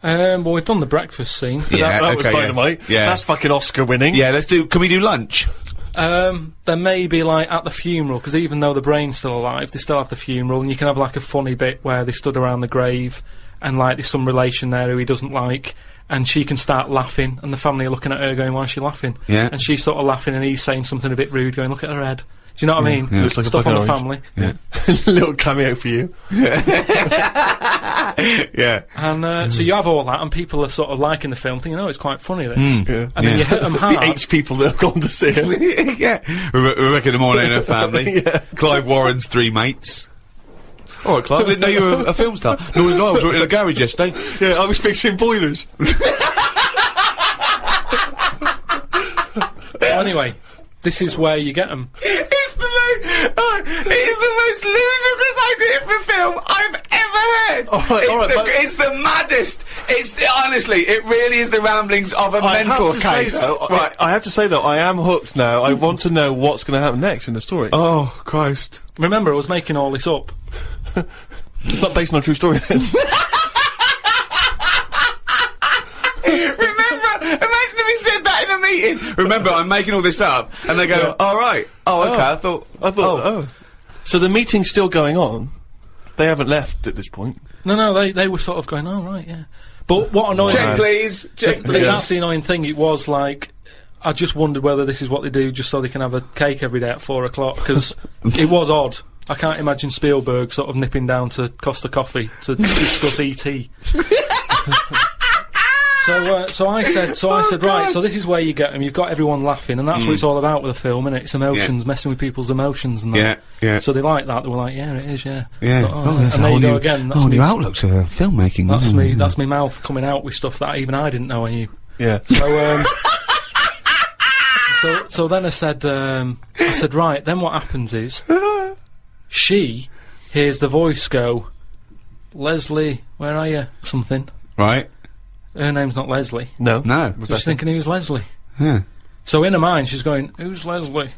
Well, we've done the breakfast scene. Yeah, that was dynamite. Yeah. That's fucking Oscar winning. Yeah, can we do lunch? There may be, like, at the funeral, because even though the brain's still alive, they still have the funeral, and you can have, like, a funny bit where they stood around the grave, and, like, there's some relation there who he doesn't like, and she can start laughing, and the family are looking at her going, why is she laughing? Yeah. And she's sort of laughing, and he's saying something a bit rude, going, look at her head. Do you know what I mean? Yeah. Looks like Stuff a on the fucking family. Yeah. Little cameo for you. Yeah. And so you have all that, and people are sort of liking the film, thinking, "Oh, it's quite funny." This, Yeah. and then you hit them hard. The 8 people that have gone to see it. Yeah. Rebecca in the morning and her family. Yeah. Clive Warren's 3 mates. Alright, Clive, I didn't know you were a film star. No, I was in a garage yesterday. Yeah, I was fixing boilers. Anyway, this is where you get them. It's the most ludicrous idea for film I've ever heard. It's the maddest. Honestly, it really is the ramblings of a mental case. Right, I have to say though, I am hooked now. I want to know what's going to happen next in the story. Oh, Christ. Remember, I was making all this up. It's not based on a true story then. Imagine if he said that in a meeting. Remember, I'm making all this up, and they go, "Alright, okay, I thought, oh." So the meeting's still going on. They haven't left at this point. No, they were sort of going, "Oh, right, yeah." But what annoying... Check, please. Check, please. That's the annoying thing. It was like, I just wondered whether this is what they do just so they can have a cake every day at 4 o'clock, because it was odd. I can't imagine Spielberg sort of nipping down to Costa Coffee to discuss E.T. So I said, right, so this is where you get them. You've got everyone laughing, and that's what it's all about with a film, innit? It's emotions, messing with people's emotions and that. Yeah. So they like that. They were like, yeah, it is, yeah. Yeah. Thought, Oh, that's and a there whole you go new, again. That's new outlook to filmmaking. That's me mouth coming out with stuff that even I didn't know I knew. Yeah. So then I said, right, then what happens is, she hears the voice go, "Leslie, where are you?" Something. Right. Her name's not Leslie. No. No. So she's thinking, who's Leslie? Yeah. So in her mind, she's going, who's Leslie?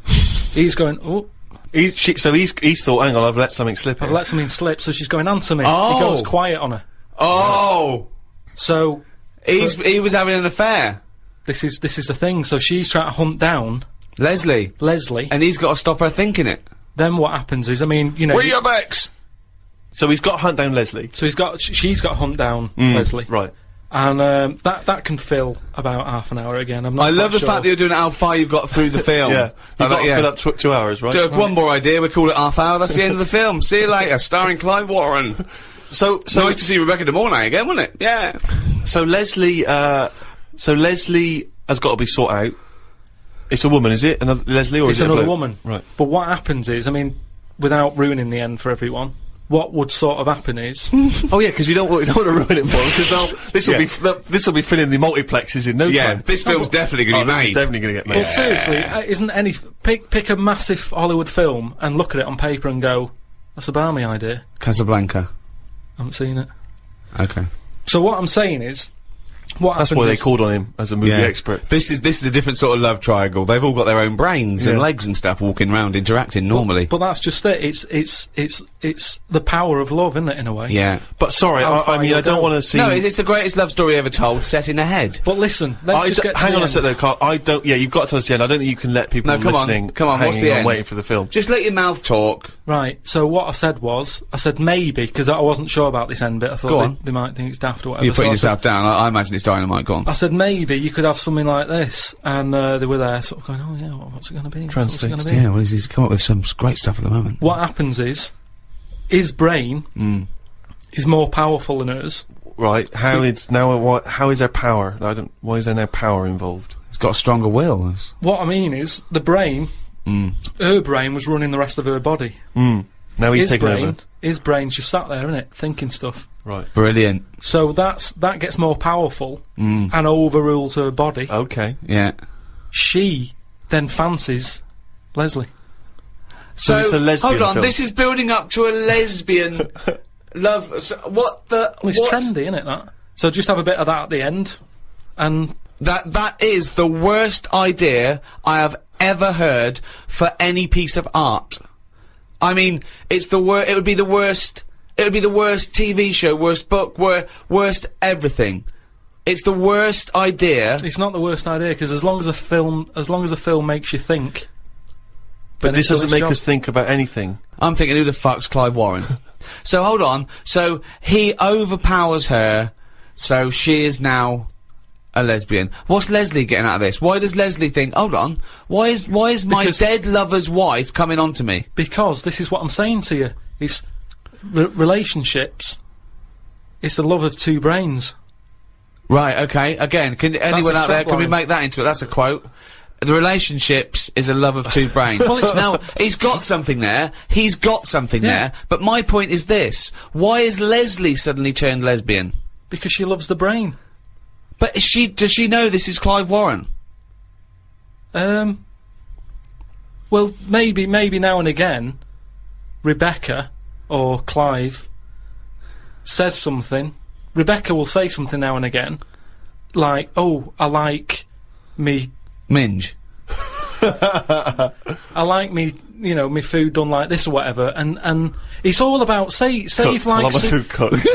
He's going, oh. He's thought, hang on, I've let something slip. I've let something slip, so she's going, answer me. Oh. He goes quiet on her. Oh. So. He was having an affair. This is the thing, so she's trying to hunt down. Leslie. And he's got to stop her thinking it. Then what happens is, I mean, you know. Where your ex? So he's got to hunt down Leslie. So she's got to hunt down Leslie. Right. And that can fill about half an hour again. I'm not I love the sure. fact that you're doing how far you've got through the film. Yeah. You've got to fill up 2 hours, right? One more idea, we call it half hour, that's the end of the film. See you later, starring Clive Warren. So nice to see Rebecca De Mornay again, wasn't it? Yeah. So Leslie has got to be sought out. It's a woman, is it? Another Leslie, or it's is it another a bloke? woman? Right. But what happens is, I mean, without ruining the end for everyone, what would sort of happen is... Oh yeah, because we don't want to ruin it for them, because this will be filling the multiplexes in no time. This film's definitely going to be made. This is definitely going to get made. Well, seriously, isn't any... Pick a massive Hollywood film and look at it on paper and go, that's a balmy idea. Casablanca. I haven't seen it. Okay. So what I'm saying is... That's why they called on him as a movie expert. This is a different sort of love triangle. They've all got their own brains and legs and stuff, walking around, interacting normally. But that's just it. It's the power of love, isn't it, in a way? Yeah. But sorry, I mean, I don't want to see... No, it's the greatest love story ever told, set in a head. But listen, let's just get to hang the on a end. sec though, Carl. you've got to tell us the end. I don't think you can let people listening come on, what's the end? waiting for the film. Just let your mouth talk. Right, so what I said maybe, because I wasn't sure about this end bit. I thought they might think it's daft or whatever. You're putting yourself down. I imagine it's dynamite. Go on. I said maybe you could have something like this, and they were there sort of going, oh yeah, what's it going to be? What's it going to be? Yeah, well, he's come up with some great stuff at the moment. What happens is, his brain is more powerful than hers. Right, how is there power? Why is there no power involved? It's got a stronger will. What I mean is, the brain, her brain was running the rest of her body. Now he's taken over. His brain's just sat there, innit, thinking stuff. Right. Brilliant. So that gets more powerful and overrules her body. Okay. Yeah. She then fancies Leslie. So it's a lesbian hold on, film. this is building up to a lesbian love. So what the? Well, it's trendy, isn't it? That. So just have a bit of that at the end, and that is the worst idea I have ever heard for any piece of art. I mean, it's the it would be the worst. It would be the worst TV show, worst book, worst everything. It's the worst idea. It's not the worst idea, because as long as a film makes you think. But this doesn't make us think about anything. I'm thinking, who the fuck's Clive Warren? So hold on. So he overpowers her. So she is now a lesbian. What's Leslie getting out of this? Why does Leslie think, hold on, why is my dead lover's wife coming on to me? Because this is what I'm saying to you. It's relationships. It's the love of two brains. Right, okay. Again, can anyone out there, can we make that into it? That's a quote. The relationships is a love of two brains. Well, now, he's got something there. He's got something there. But my point is this. Why is Leslie suddenly turned lesbian? Because she loves the brain. But does she know this is Clive Warren? Well, maybe now and again, Rebecca or Clive says something. Rebecca will say something now and again, like, "Oh, I like me minge. I like me, you know, me food done like this or whatever." And it's all about say if like I love a food cooked.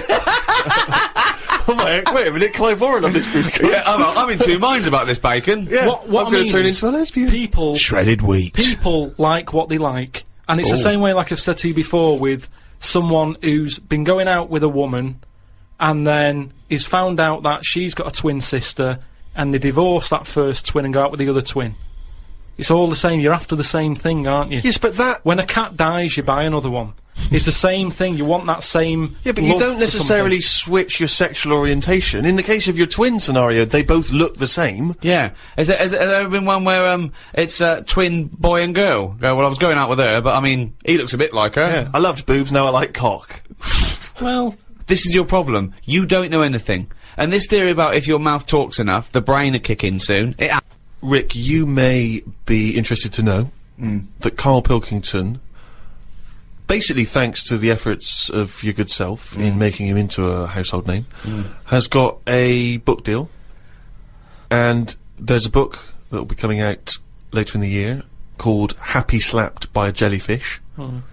Wait a minute, Clive Warren on this food cooked. Yeah, I'm in two minds about this bacon. Yeah, what I'm going to turn into a lesbian. People shredded wheat. People like what they like, and it's the same way, like I've said to you before, with someone who's been going out with a woman, and then is found out that she's got a twin sister, and they divorce that first twin and go out with the other twin. It's all the same. You're after the same thing, aren't you? Yes, but that... When a cat dies, you buy another one. It's the same thing. You want that same... Yeah, but you don't necessarily switch your sexual orientation. In the case of your twin scenario, they both look the same. Yeah. Has there ever been one where, it's twin boy and girl? Go, well, I was going out with her, but I mean, he looks a bit like her. Yeah. I loved boobs, now I like cock. Well... This is your problem. You don't know anything. And this theory about if your mouth talks enough, the brain will kick in soon. Rick, you may be interested to know that Karl Pilkington, basically thanks to the efforts of your good self in making him into a household name, has got a book deal. And there's a book that will be coming out later in the year called Happy Slapped by a Jellyfish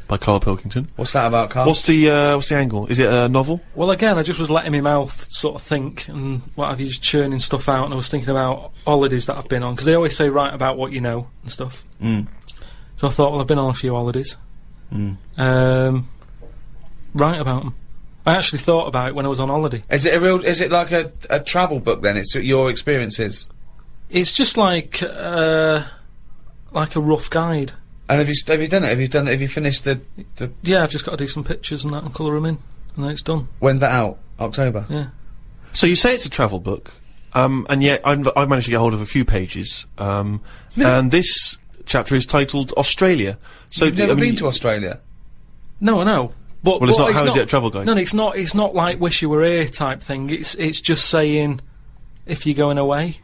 by Karl Pilkington. What's that about, Karl? What's the angle? Is it a novel? Well, again, I just was letting my mouth sort of think and what have you, just churning stuff out, and I was thinking about holidays that I've been on, because they always say write about what you know and stuff. So I thought, well, I've been on a few holidays. Write about them. I actually thought about it when I was on holiday. Is it like a travel book then? It's your experiences? It's just like a rough guide. And have you done it? Have you finished the... Yeah, I've just got to do some pictures and that and colour them in, and then it's done. When's that out? October? Yeah. So you say it's a travel book, and yet I've managed to get hold of a few pages, and this chapter is titled Australia. So you've never been to Australia? No, I know. But well, it's not. How is it a travel guide? No, it's not. It's not like wish you were here type thing. It's just saying, if you're going away,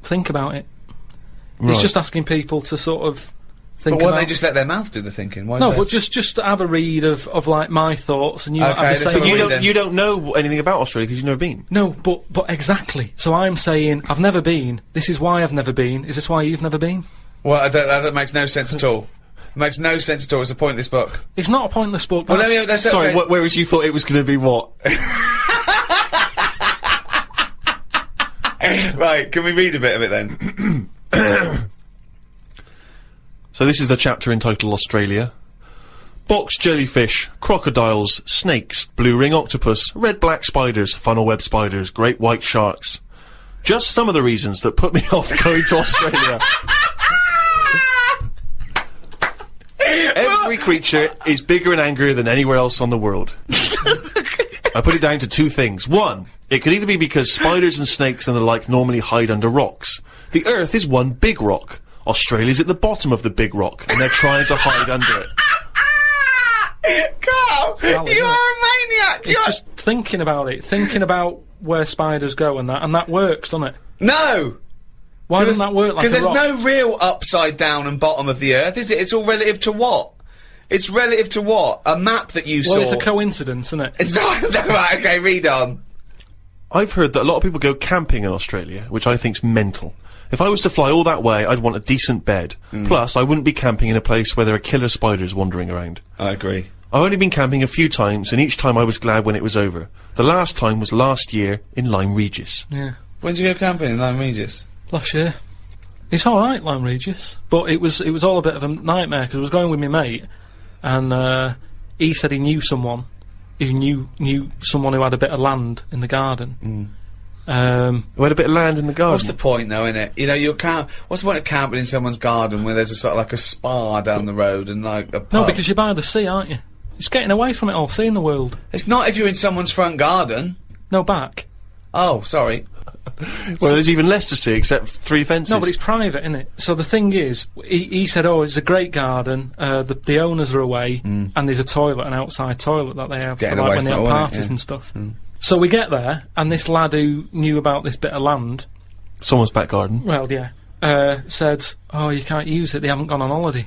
think about it. Right. It's just asking people to sort of think. But why don't they just let their mouth do the thinking? Why no, but just have a read of like my thoughts, and you have the same. So you don't know anything about Australia because you've never been. No, but exactly. So I'm saying I've never been. This is why I've never been. Is this why you've never been? Well, that makes no sense at all. It makes no sense at all. It's a pointless book. It's not a pointless book. Well, let's sorry, whereas you thought it was going to be what? Right, can we read a bit of it then? So this is the chapter entitled Australia. Box jellyfish, crocodiles, snakes, blue ring octopus, red-black spiders, funnel web spiders, great white sharks. Just some of the reasons that put me off going to Australia. Every creature is bigger and angrier than anywhere else on the world. I put it down to two things. One, it could either be because spiders and snakes and the like normally hide under rocks. The Earth is one big rock. Australia's at the bottom of the big rock, and they're trying to hide under it. Carl, you are a maniac! It's just thinking about it, thinking about where spiders go and that works, doesn't it? No! Why doesn't that work like a rock? Because there's no real upside down and bottom of the Earth, is it? It's all relative to what? It's relative to what? A map that you saw? Well, it's a coincidence, isn't it? No, right, okay, read on. I've heard that a lot of people go camping in Australia, which I think's mental. If I was to fly all that way, I'd want a decent bed. Plus, I wouldn't be camping in a place where there are killer spiders wandering around. I agree. I've only been camping a few times, and each time I was glad when it was over. The last time was last year in Lyme Regis. Yeah. When did you go camping in Lyme Regis? Last year. It's alright, Lyme Regis, but it was all a bit of a nightmare, because I was going with my mate, and he said he knew someone who knew someone who had a bit of land in the garden. We had a bit of land in the garden. What's the point, though, innit? You know, what's the point of camping in someone's garden where there's a sort of like a spa down the road and like a pub? No, because you're by the sea, aren't you? It's getting away from it all, seeing the world. It's not if you're in someone's front garden. No, back. Oh, sorry. Well, there's even less to see except 3 fences. No, but it's private, isn't it? So the thing is, he said, oh, it's a great garden, the owners are away, and there's a toilet, an outside toilet that they have for, like, when they have parties and stuff. So we get there, and this lad who knew about this bit of land... Someone's back garden. Well, yeah. Said, oh, you can't use it, they haven't gone on holiday.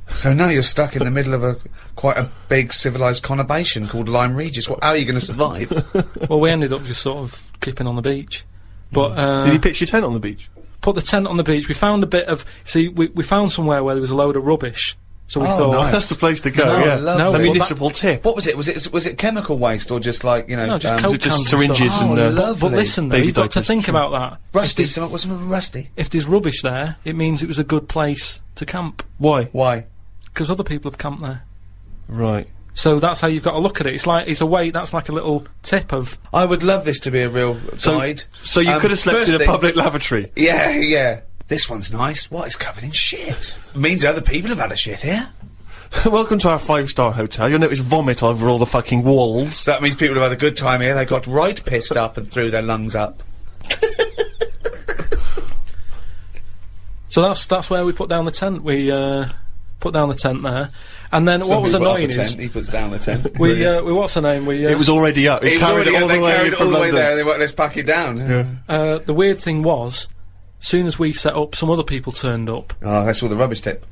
So now you're stuck in the middle of quite a big civilised conurbation called Lyme Regis. How are you going to survive? Well, we ended up just sort of keeping on the beach. But, did you pitch your tent on the beach? Put the tent on the beach. We found a bit of... See, we found somewhere where there was a load of rubbish. So we thought... Nice. That's the place to go, yeah. No, a municipal tip. What was it? Was it chemical waste or just like, you know... No, just Coke cans syringes and and but listen, though, you've got to think about that. Rusty, what's rusty? If there's rubbish there, it means it was a good place to camp. Why? Why? Because other people have camped there. Right. So that's how you've got to look at it. It's a way, that's like a little tip of... I would love this to be a real guide. So you could have slept in a public lavatory? Yeah, yeah. This one's nice. What? It's covered in shit. Means other people have had a shit here. Welcome to our 5-star hotel. You'll notice vomit over all the fucking walls. So that means people have had a good time here. They got right pissed up and threw their lungs up. So that's where we put down the tent. We put down the tent there, and then what was annoying is he puts down the tent. we what's the name? It was already up. It carried it all the way carried it all the way there. And they went, let's pack it down. Yeah. The weird thing was, as soon as we set up, some other people turned up. Oh, that's all the rubbish tip.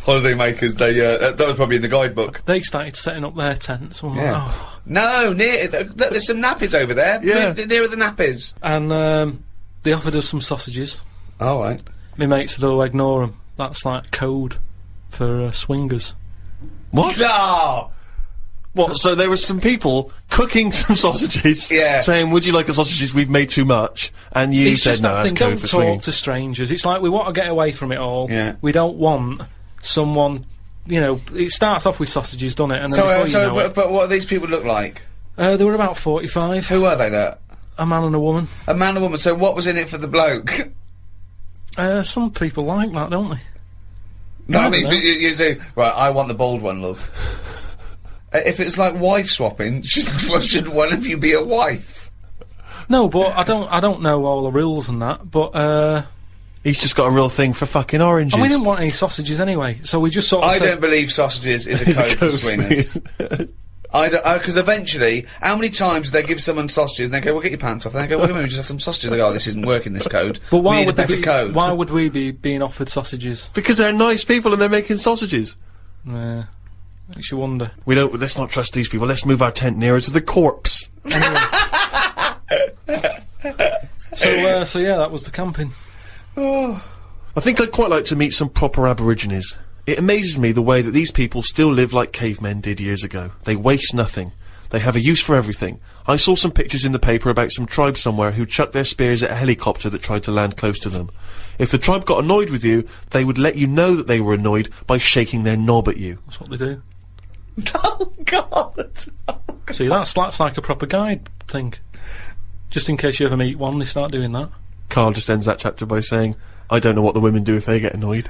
Holiday makers, that was probably in the guidebook. They started setting up their tents. And yeah. Like, oh. No, there's some nappies over there. Yeah. Nearer the nappies. And they offered us some sausages. All right. My mates said, oh, ignore them. That's like code for swingers. What? Oh! What? So there were some people cooking some sausages, saying, "Would you like the sausages? We've made too much." And you said, "No, that's code for swinging." Don't talk to strangers. It's like we want to get away from it all. Yeah. We don't want someone. You know, it starts off with sausages, doesn't it? And then but what do these people look like? They were about 45. Who were they? There. A man and a woman. A man and a woman. So what was in it for the bloke? Some people like that, don't they? No, I mean, you say, right, I want the bald one, love. If it's like wife swapping, should one of you be a wife? No, but I don't know all the rules and that, but, he's just got a real thing for fucking oranges. And we didn't want any sausages anyway, so we just sort of I don't believe sausages is a code for swingers. Because eventually, how many times they give someone sausages and they go, well, get your pants off, and they go, well, we just have some sausages. They go, oh, this isn't working, this code. But why we need would a better code. Why would we be being offered sausages? Because they're nice people and they're making sausages. Yeah. Makes you wonder. Let's not trust these people, let's move our tent nearer to the corpse. Anyway. So yeah, that was the camping. I think I'd quite like to meet some proper Aborigines. It amazes me the way that these people still live like cavemen did years ago. They waste nothing. They have a use for everything. I saw some pictures in the paper about some tribe somewhere who chucked their spears at a helicopter that tried to land close to them. If the tribe got annoyed with you, they would let you know that they were annoyed by shaking their knob at you. That's what they do. Oh, God! See, that's like a proper guide thing. Just in case you ever meet one, they start doing that. Karl just ends that chapter by saying, I don't know what the women do if they get annoyed.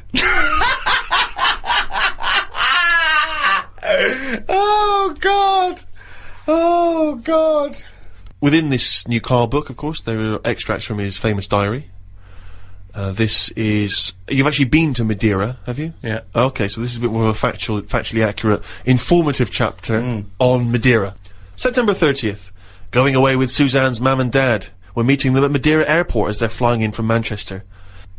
Oh, God! Oh, God! Within this new Karl book, of course, there are extracts from his famous diary. This is... You've actually been to Madeira, have you? Yeah. Okay, so this is a bit more of a factually accurate, informative chapter on Madeira. September 30th. Going away with Suzanne's mum and dad. We're meeting them at Madeira Airport as they're flying in from Manchester.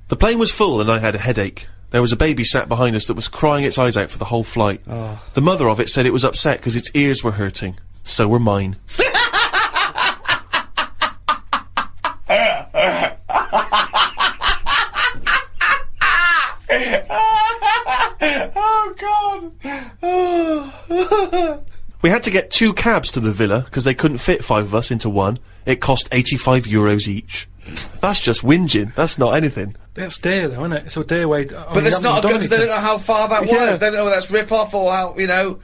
The plane was full and I had a headache. There was a baby sat behind us that was crying its eyes out for the whole flight. Oh. The mother of it said it was upset because its ears were hurting. So were mine. Oh, God! Oh. We had to get 2 cabs to the villa because they couldn't fit 5 of us into one. It cost €85 each. That's just whinging. That's not anything. That's dear, though, isn't it? It's a dear way. But that's not good because they don't know how far that was. They don't know whether that's rip-off or how, you know.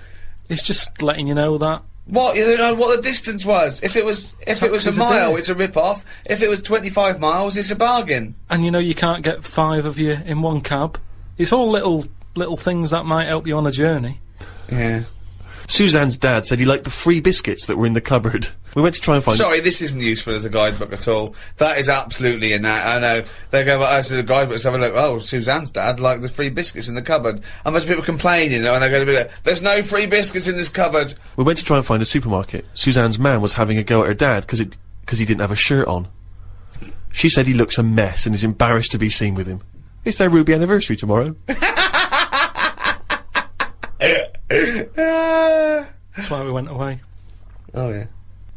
It's just letting you know that What? You don't know what the distance was? If it was a mile, it's a rip-off. If it was 25 miles, it's a bargain. And you know you can't get 5 of you in one cab. It's all little things that might help you on a journey. Yeah. Suzanne's dad said he liked the free biscuits that were in the cupboard. We went to try and find... Sorry, this isn't useful as a guidebook at all. That is absolutely I know. They go, as a guidebook, let's have a look. Oh, Suzanne's dad liked the free biscuits in the cupboard. And most people complaining, you know, and they're going to be like, there's no free biscuits in this cupboard. We went to try and find a supermarket. Suzanne's man was having a go at her dad because he didn't have a shirt on. She said he looks a mess and is embarrassed to be seen with him. It's their Ruby anniversary tomorrow. That's why we went away. Oh, yeah.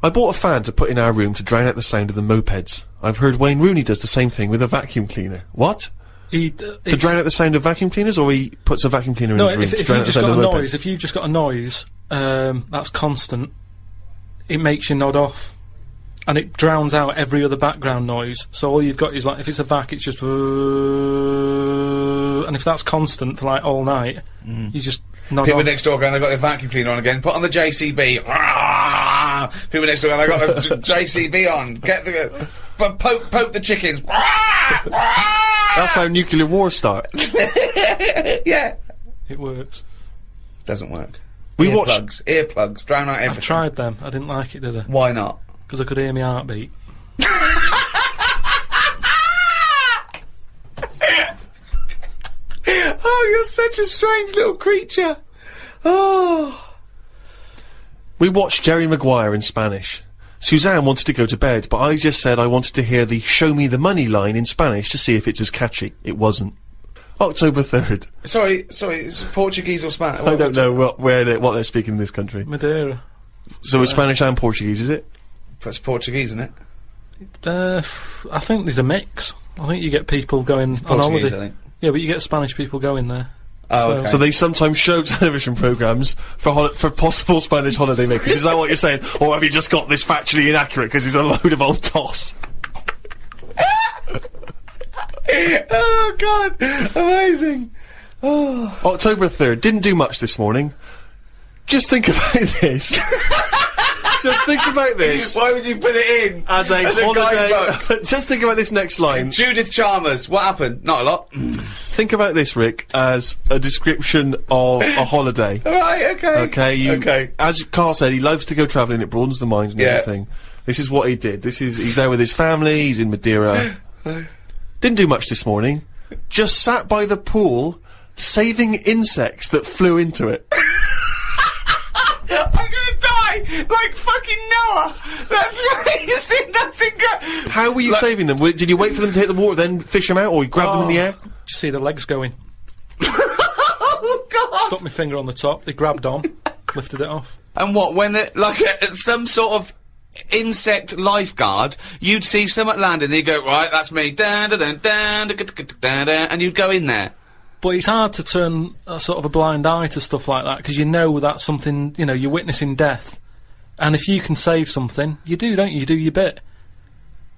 I bought a fan to put in our room to drown out the sound of the mopeds. I've heard Wayne Rooney does the same thing with a vacuum cleaner. What? To drown out the sound of vacuum cleaners, or he puts a vacuum cleaner in his room to drown out the sound of the mopeds? If you've just got a noise, that's constant, it makes you nod off. And it drowns out every other background noise. So all you've got is, like, if it's a vac, it's just... And if that's constant for, like, all night, you just nod People off. next door going, they've got their vacuum cleaner on again. Put on the JCB. People next door going, they've got the JCB on. Get the... poke the chickens. That's how nuclear wars start. Yeah. It works. Doesn't work. Earplugs, drown out everything. I tried them. I didn't like it, did I? Why not? Because I could hear my heartbeat. Oh, you're such a strange little creature. Oh. We watched Jerry Maguire in Spanish. Suzanne wanted to go to bed, but I just said I wanted to hear the "show me the money" line in Spanish to see if it's as catchy. It wasn't. October 3rd. Sorry, it's Portuguese or Spanish? I don't know what they're speaking in this country. Madeira. So it's Spanish and Portuguese, is it? It's Portuguese, isn't it? I think there's a mix. I think you get people going on holiday. I think. Yeah, but you get Spanish people going there. Oh, okay. So they sometimes show television programmes for possible Spanish holiday makers. Is that what you're saying? Or have you just got this factually inaccurate because he's a load of old toss? Oh, God. Amazing. Oh. October 3rd. Didn't do much this morning. Just think about this. Just think about this. Why would you put it in? As a holiday. Just think about this next line. Judith Chalmers. What happened? Not a lot. Think about this, Rick, as a description of a holiday. Right, okay. Okay, as Karl said, he loves to go travelling, it broadens the mind and everything. This is what he did. He's there with his family, he's in Madeira. Didn't do much this morning. Just sat by the pool, saving insects that flew into it. I'm gonna die like fucking Noah. That's right. Nothing good. How were you saving them? Did you wait for them to hit the water, then fish them out, or you grab them in the air? Did you see the legs going? Oh, God. Stuck my finger on the top. They grabbed on, lifted it off. And what? When some sort of insect lifeguard, you'd see someone landing, and you'd go, right, that's me, and you'd go in there. But it's hard to turn sort of a blind eye to stuff like that, because you know that's something, you know, you're witnessing death. And if you can save something, you do, don't you? You do your bit.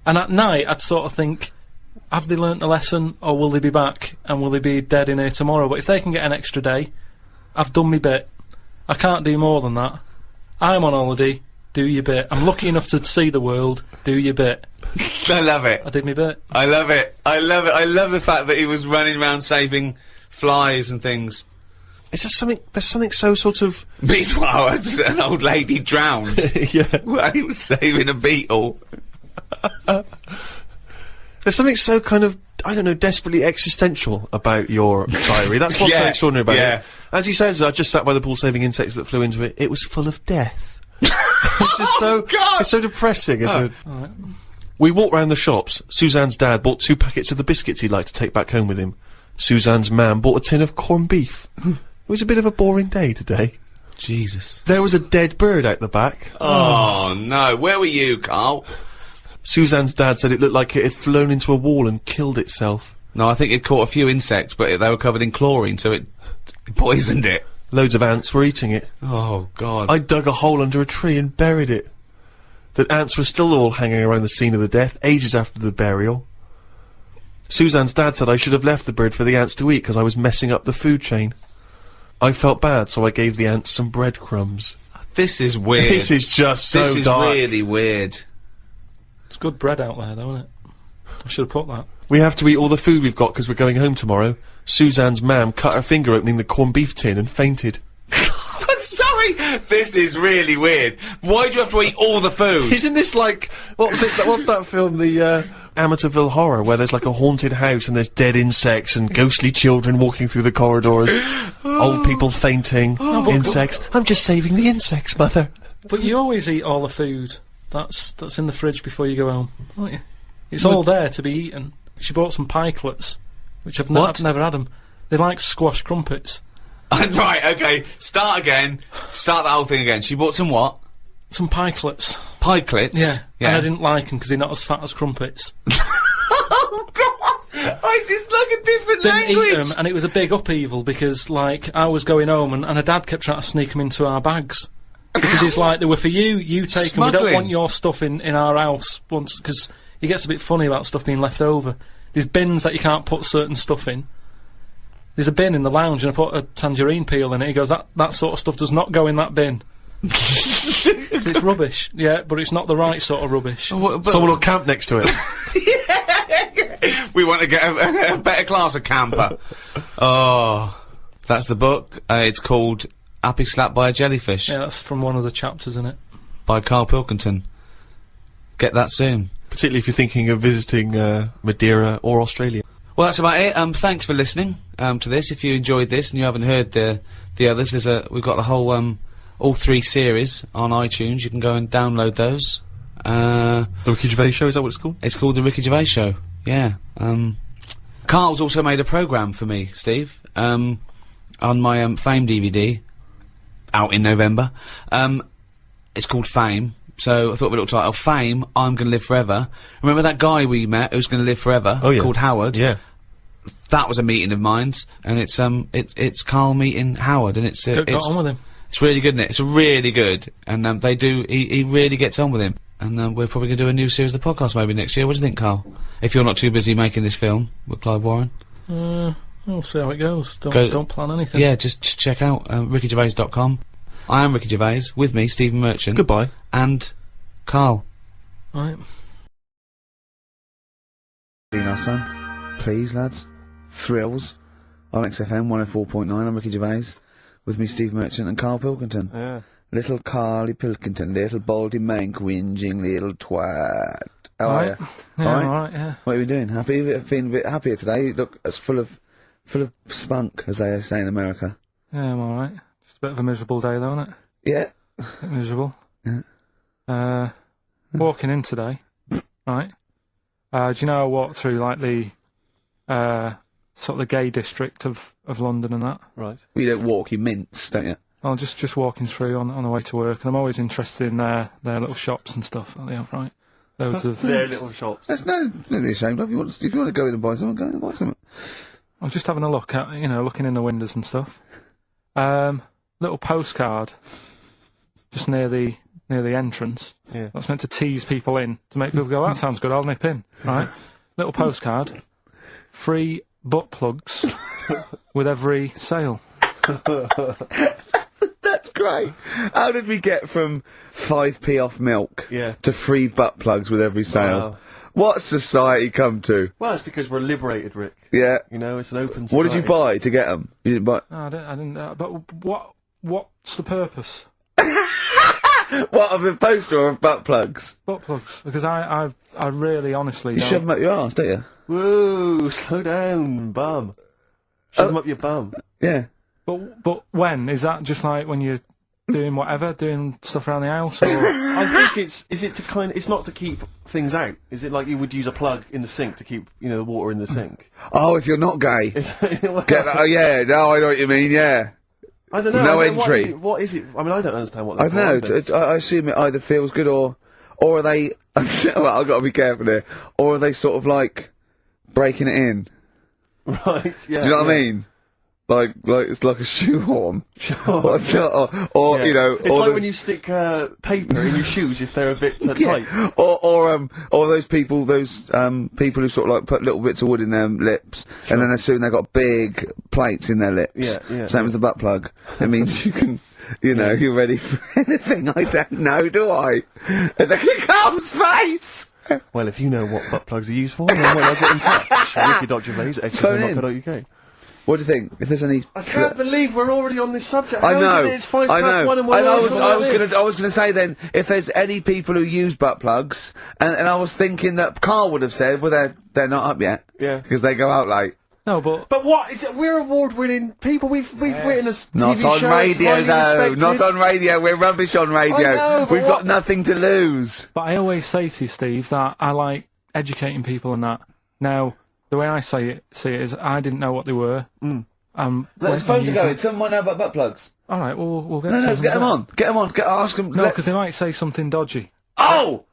And at night, I'd sort of think, have they learnt the lesson, or will they be back, and will they be dead in here tomorrow? But if they can get an extra day, I've done my bit. I can't do more than that. I'm on holiday, do your bit. I'm lucky enough to see the world, do your bit. I love it. I did my bit. I love it. I love it. I love the fact that he was running around saving flies and things. Is there something? There's something so sort of. Meanwhile, an old lady drowned. Yeah. While he was saving a beetle. There's something so kind of, I don't know, desperately existential about your diary. That's what's so extraordinary about it. As he says, I just sat by the pool saving insects that flew into it. It was full of death. It's just so. God. It's so depressing, isn't it? All right. We walked round the shops. Suzanne's dad bought 2 packets of the biscuits he'd like to take back home with him. Suzanne's man bought a tin of corned beef. It was a bit of a boring day today. Jesus. There was a dead bird out the back. Oh, no. Where were you, Karl? Suzanne's dad said it looked like it had flown into a wall and killed itself. No, I think it caught a few insects, but they were covered in chlorine, so it poisoned it. Loads of ants were eating it. Oh, God. I dug a hole under a tree and buried it. The ants were still all hanging around the scene of the death, ages after the burial. Suzanne's dad said I should have left the bird for the ants to eat because I was messing up the food chain. I felt bad, so I gave the ants some breadcrumbs. Oh, This is weird. This is just so This is dark. really weird. It's good bread out there, though, isn't it? I should have put that. We have to eat all the food we've got because we're going home tomorrow. Suzanne's mam cut her finger opening the corned beef tin and fainted. Sorry, this is really weird. Why do you have to eat all the food? Isn't this like, what's that film, the, Amityville Horror, where there's like a haunted house and there's dead insects and ghostly children walking through the corridors, old people fainting, insects. I'm just saving the insects, mother. But you always eat all the food that's in the fridge before you go home, don't you? It's all there to be eaten. She bought some pikelets, which I've never had them. They're like squash crumpets. Right, okay, start again. Start the whole thing again. She bought some what? Some pikelets. Pikelets? Yeah. Yeah. And I didn't like them because they're not as fat as crumpets. Oh, God! It's like a different Didn't language! eat them, and it was a big upheaval because, like, I was going home and her dad kept trying to sneak them into our bags. Because he's like, they were for you, you take them, we don't want your stuff in our house once, because he gets a bit funny about stuff being left over. There's bins that you can't put certain stuff in. There's a bin in the lounge and I put a tangerine peel in it. He goes, that sort of stuff does not go in that bin. So it's rubbish, yeah, but it's not the right sort of rubbish. Someone will camp next to it. We want to get a better class of camper. Oh. That's the book. It's called Happy Slapped by a Jellyfish. Yeah, that's from one of the chapters in it. By Karl Pilkington. Get that soon. Particularly if you're thinking of visiting, Madeira or Australia. Well, that's about it. Thanks for listening, to this. If you enjoyed this and you haven't heard the others, we've got the whole, all 3 series on iTunes. You can go and download those. The Ricky Gervais Show, is that what it's called? It's called The Ricky Gervais Show, yeah. Karl's also made a programme for me, Steve, on my, Fame DVD, out in November. It's called Fame. So I thought of a little title, Fame, I'm Gonna Live Forever. Remember that guy we met who's gonna live forever? Oh, yeah. Called Howard? Yeah. That was a meeting of mine's, and it's Karl meeting Howard, and it's Got on with him. It's really good, isn't it? It's really good, and he really gets on with him, and we're probably gonna do a new series of the podcast maybe next year. What do you think, Karl? If you're not too busy making this film with Clive Warren? We'll see how it goes. Don't plan anything. Yeah, just check out rickygervais.com. I am Ricky Gervais, with me, Stephen Merchant. Goodbye. And Karl. Right. Our son, please, lads. Thrills on XFM 104.9. I'm Ricky Gervais. With me, Steve Merchant and Karl Pilkington. Yeah. Little Carly Pilkington, little baldy mank, whinging little twat. How are you? Yeah, All right? alright, yeah. What are you doing? Happy? Feeling a bit happier today? You look as full of spunk, as they say in America. Yeah, I'm alright. Just a bit of a miserable day, though, isn't it? Yeah. A bit miserable. Yeah. Walking in today, right? Do you know I walked through, like, the, sort of the gay district of London and that? Right. Well, you don't walk, you mince, don't you? Well, just walking through on the way to work, and I'm always interested in their little shops and stuff that they have, right? Loads of... Their little shops. That's don't be ashamed of. If you want to go in and buy something, go in and buy something. I'm just having a look at, looking in the windows and stuff. Little postcard just near the entrance. Yeah. That's meant to tease people in, to make people go, that sounds good, I'll nip in, right? Little postcard. Free butt plugs with every sale. That's great. How did we get from 5p off milk to free butt plugs with every sale? Wow. What's society come to? Well, it's because we're liberated, Rick. Yeah. You know, it's an open society. What did you buy to get them? You didn't buy... No, I didn't, but what's the purpose? What, of the poster or of butt plugs? Butt plugs, because I really honestly You don't... shove them up your arse, don't you? Whoa, slow down, bum. Shove them up your bum. Yeah. But when? Is that just like when you're doing whatever, doing stuff around the house, or...? I think it's not to keep things out. Is it like you would use a plug in the sink to keep, the water in the sink? Oh, if you're not gay. Get that, oh yeah, no, I know what you mean, yeah. I don't know. No entry. What is it? I mean, I don't understand what I don't know, I assume it either feels good or are they, well, I've got to be careful here, or are they sort of like breaking it in? Right, yeah. Do you know what I mean? Like it's like a shoehorn. Sure. or yeah. It's like when you stick paper in your shoes if they're a bit tight. Or those people who sort of like put little bits of wood in their lips, and then as soon they've got big plates in their lips. Yeah. Same with the butt plug. It means you can You know, you're ready for anything. I don't know, do I? And then Carl's face! Well, if you know what butt plugs are used for, then why not get in touch? Gervais, XFM.co.uk. What do you think? If there's any... I can't believe we're already on this subject. I know. It's 1:05 and we're I was gonna say then, if there's any people who use butt plugs, and I was thinking that Karl would have said, well, they're not up yet. Yeah. Because they go out late. No, but what is it? We're award-winning people. We've written a TV Not on show, radio, though. respected. Not on radio. We're rubbish on radio. I know, but We've got nothing to lose. But I always say to you, Steve, that I like educating people and that. Now, the way I see it is, I didn't know what they were. Let's phone to go. Someone know about butt plugs. All right, we'll get. No, get them on. Get them on. Ask them. No, because they might say something dodgy. Oh.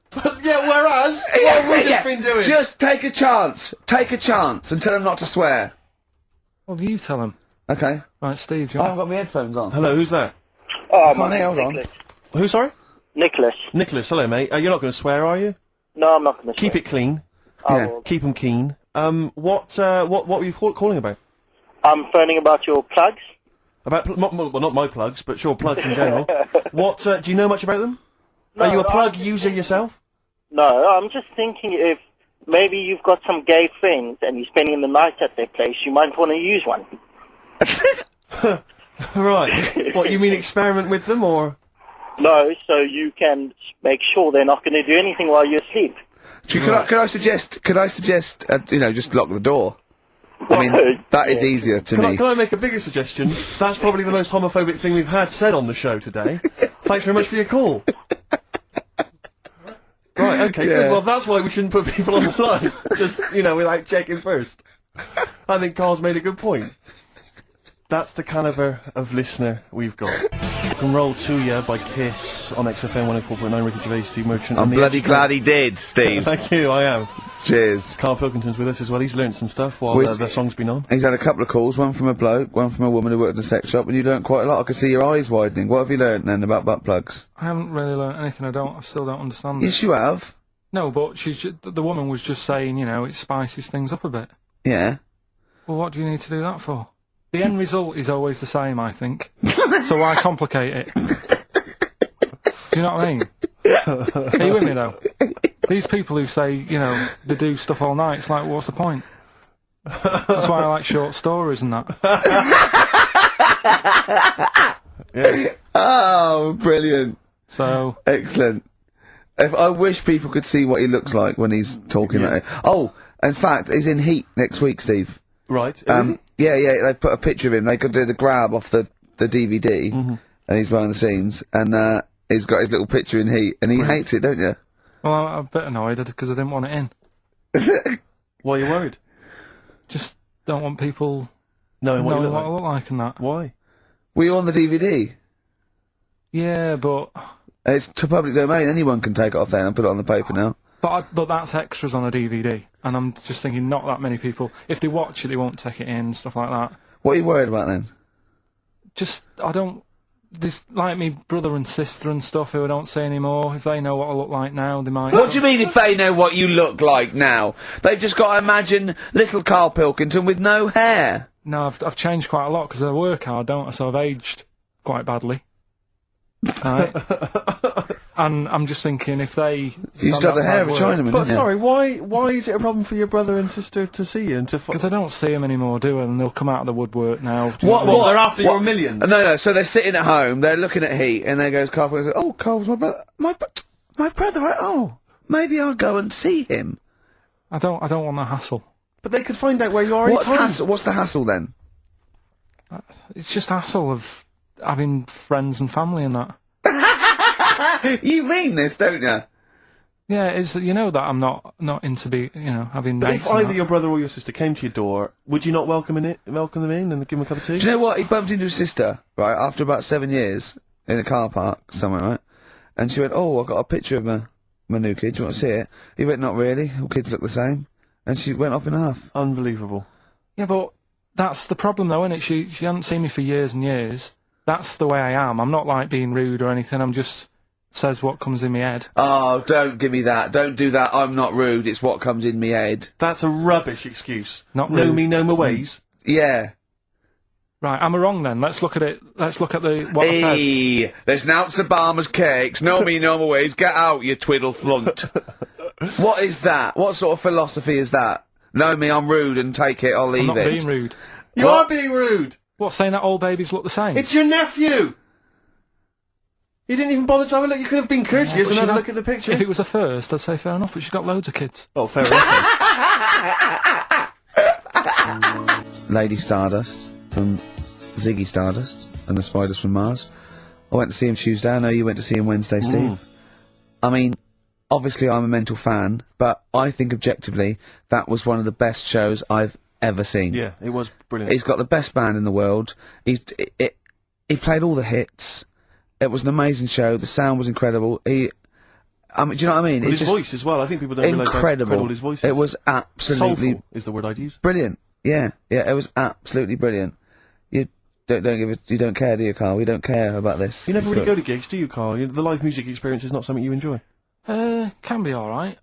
Yeah, whereas, what have we just been doing? Just take a chance. Take a chance and tell them not to swear. Well, you tell them. Okay. Right, Steve, I haven't got my headphones on. Hello, who's that? Oh, hold on. Who, sorry? Nicholas. Nicholas, hello, mate. You're not going to swear, are you? No, I'm not going to Keep it clean. Yeah. Keep them keen. What were you calling about? I'm phoning about your plugs. About, well, not my plugs, but sure, plugs in general. What, do you know much about them? No, are you a plug user yourself? No, I'm just thinking if maybe you've got some gay friends and you're spending the night at their place, you might want to use one. Right. What, you mean experiment with them, or...? No, so you can make sure they're not going to do anything while you're asleep. Could I suggest, you know, just lock the door? I mean, that is easier to me. Can I make a bigger suggestion? That's probably the most homophobic thing we've had said on the show today. Thanks very much for your call. Right, okay, good. Well, that's why we shouldn't put people on the line. Just, you know, without checking first. I think Karl's made a good point. That's the calibre of listener we've got. Rock and Roll to Ya by Kiss on XFM 104.9, Ricky Gervais, Steve Merchant. I'm bloody glad he did, Steve. Thank you, I am. Cheers. Karl Pilkington's with us as well. He's learnt some stuff while the song's been on. He's had a couple of calls, one from a bloke, one from a woman who worked in a sex shop, and you learnt quite a lot. I could see your eyes widening. What have you learnt then about butt plugs? I haven't really learnt anything. I still don't understand. Yes, you have. No, but the woman was just saying, you know, it spices things up a bit. Yeah. Well, what do you need to do that for? The end result is always the same, I think. So why complicate it? Do you know what I mean? Are you with me, though? These people who say, you know, they do stuff all night, it's like, what's the point? That's why I like short stories and that. Yeah. Oh, brilliant. So... Excellent. I wish people could see what he looks like when he's talking about it. Oh, in fact, he's in Heat next week, Steve. Right. Yeah, they've put a picture of him. They could do the grab off the DVD, and he's behind the scenes, and he's got his little picture in Heat, and he hates it, don't you? Well, I'm a bit annoyed because I didn't want it in. Why are you worried? Just don't want people knowing what you look like and that. Why? Were you on the DVD? Yeah, but... It's to public domain. Anyone can take it off there and put it on the paper now. But that's extras on a DVD, and I'm just thinking not that many people. If they watch it, they won't take it in, stuff like that. What are you worried about then? Just, there's like me brother and sister and stuff who I don't see anymore. If they know what I look like now, they might... What do you mean if they know what you look like now? They've just got to imagine little Karl Pilkington with no hair. No, I've changed quite a lot because I work hard, don't I? So I've aged quite badly. Right. And I'm just thinking if they... You used to have the hair of a Chinaman, But sorry, why is it a problem for your brother and sister to see you and to... Because I don't see them anymore, do I? And they'll come out of the woodwork now. What? They're after your millions? No, so they're sitting at home, they're looking at Heat, and there goes Karl Pilkington, oh, Karl's my brother. My brother, oh, maybe I'll go and see him. I don't want the hassle. But they could find out where you are What's the hassle then? It's just hassle of having friends and family and that. You mean this, don't you? Yeah, you know that I'm not into having. But if either your brother or your sister came to your door, would you not welcome them in and give them a cup of tea? Do you know what? He bumped into his sister, right, after about 7 years in a car park somewhere, right? And she went, "Oh, I got a picture of my new kid. Do you want to see it?" He went, "Not really. All kids look the same." And she went off in half. Unbelievable. Yeah, but that's the problem, though, isn't it? She hadn't seen me for years and years. That's the way I am. I'm not like being rude or anything. I'm just says what comes in my head. Oh, don't give me that. Don't do that. I'm not rude. It's what comes in me head. That's a rubbish excuse. Not rude. Know me, know my ways. Yeah. Right, am I wrong then? Let's look at it. Let's look at what I said. Hey, there's Nouts Obama's cakes. No me, no ways. Get out, you twiddle flunt. What is that? What sort of philosophy is that? Know me, I'm rude and take it or leave I'm not being rude. You are being rude! What, saying that all babies look the same? It's your nephew! You didn't even bother to have a look. You could have been courteous and had a look at the picture. If it was a first, I'd say fair enough, but she's got loads of kids. Oh, fair enough. Lady Stardust from Ziggy Stardust and the Spiders from Mars. I went to see him Tuesday. I know you went to see him Wednesday, Steve. I mean, obviously I'm a mental fan, but I think objectively that was one of the best shows I've ever seen. Yeah, it was brilliant. He's got the best band in the world. He played all the hits. It was an amazing show. The sound was incredible. Do you know what I mean? His voice as well. I think people don't realise how incredible his voice is. It was absolutely soulful is the word I'd use. Brilliant. Yeah, it was absolutely brilliant. You don't care, do you, Carl? We don't care about this. You never really go to gigs, do you, Carl? The live music experience is not something you enjoy. Can be all right.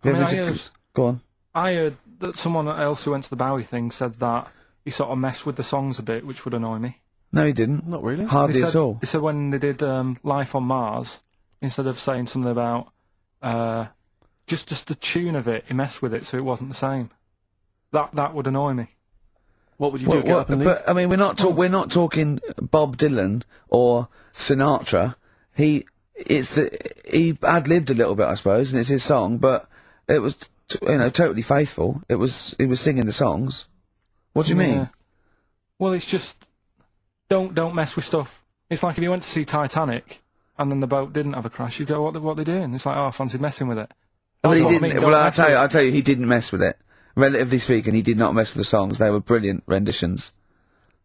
Go on. I heard that someone else who went to the Bowie thing said that he sort of messed with the songs a bit, which would annoy me. No, he didn't. Not really. Hardly at all. He said when they did Life on Mars, instead of saying something about just the tune of it, he messed with it so it wasn't the same. That would annoy me. What would you do? Get up and leave? But I mean, we're not talking Bob Dylan or Sinatra. He ad-libbed a little bit, I suppose, and it's his song, but it was totally faithful. He was singing the songs. What do you mean? Well, it's just don't mess with stuff. It's like if you went to see Titanic and then the boat didn't have a crash, you'd go, what are they doing? It's like, oh, I fancied messing with it. Well, he didn't. Well, I'll tell you, he didn't mess with it. Relatively speaking, he did not mess with the songs. They were brilliant renditions.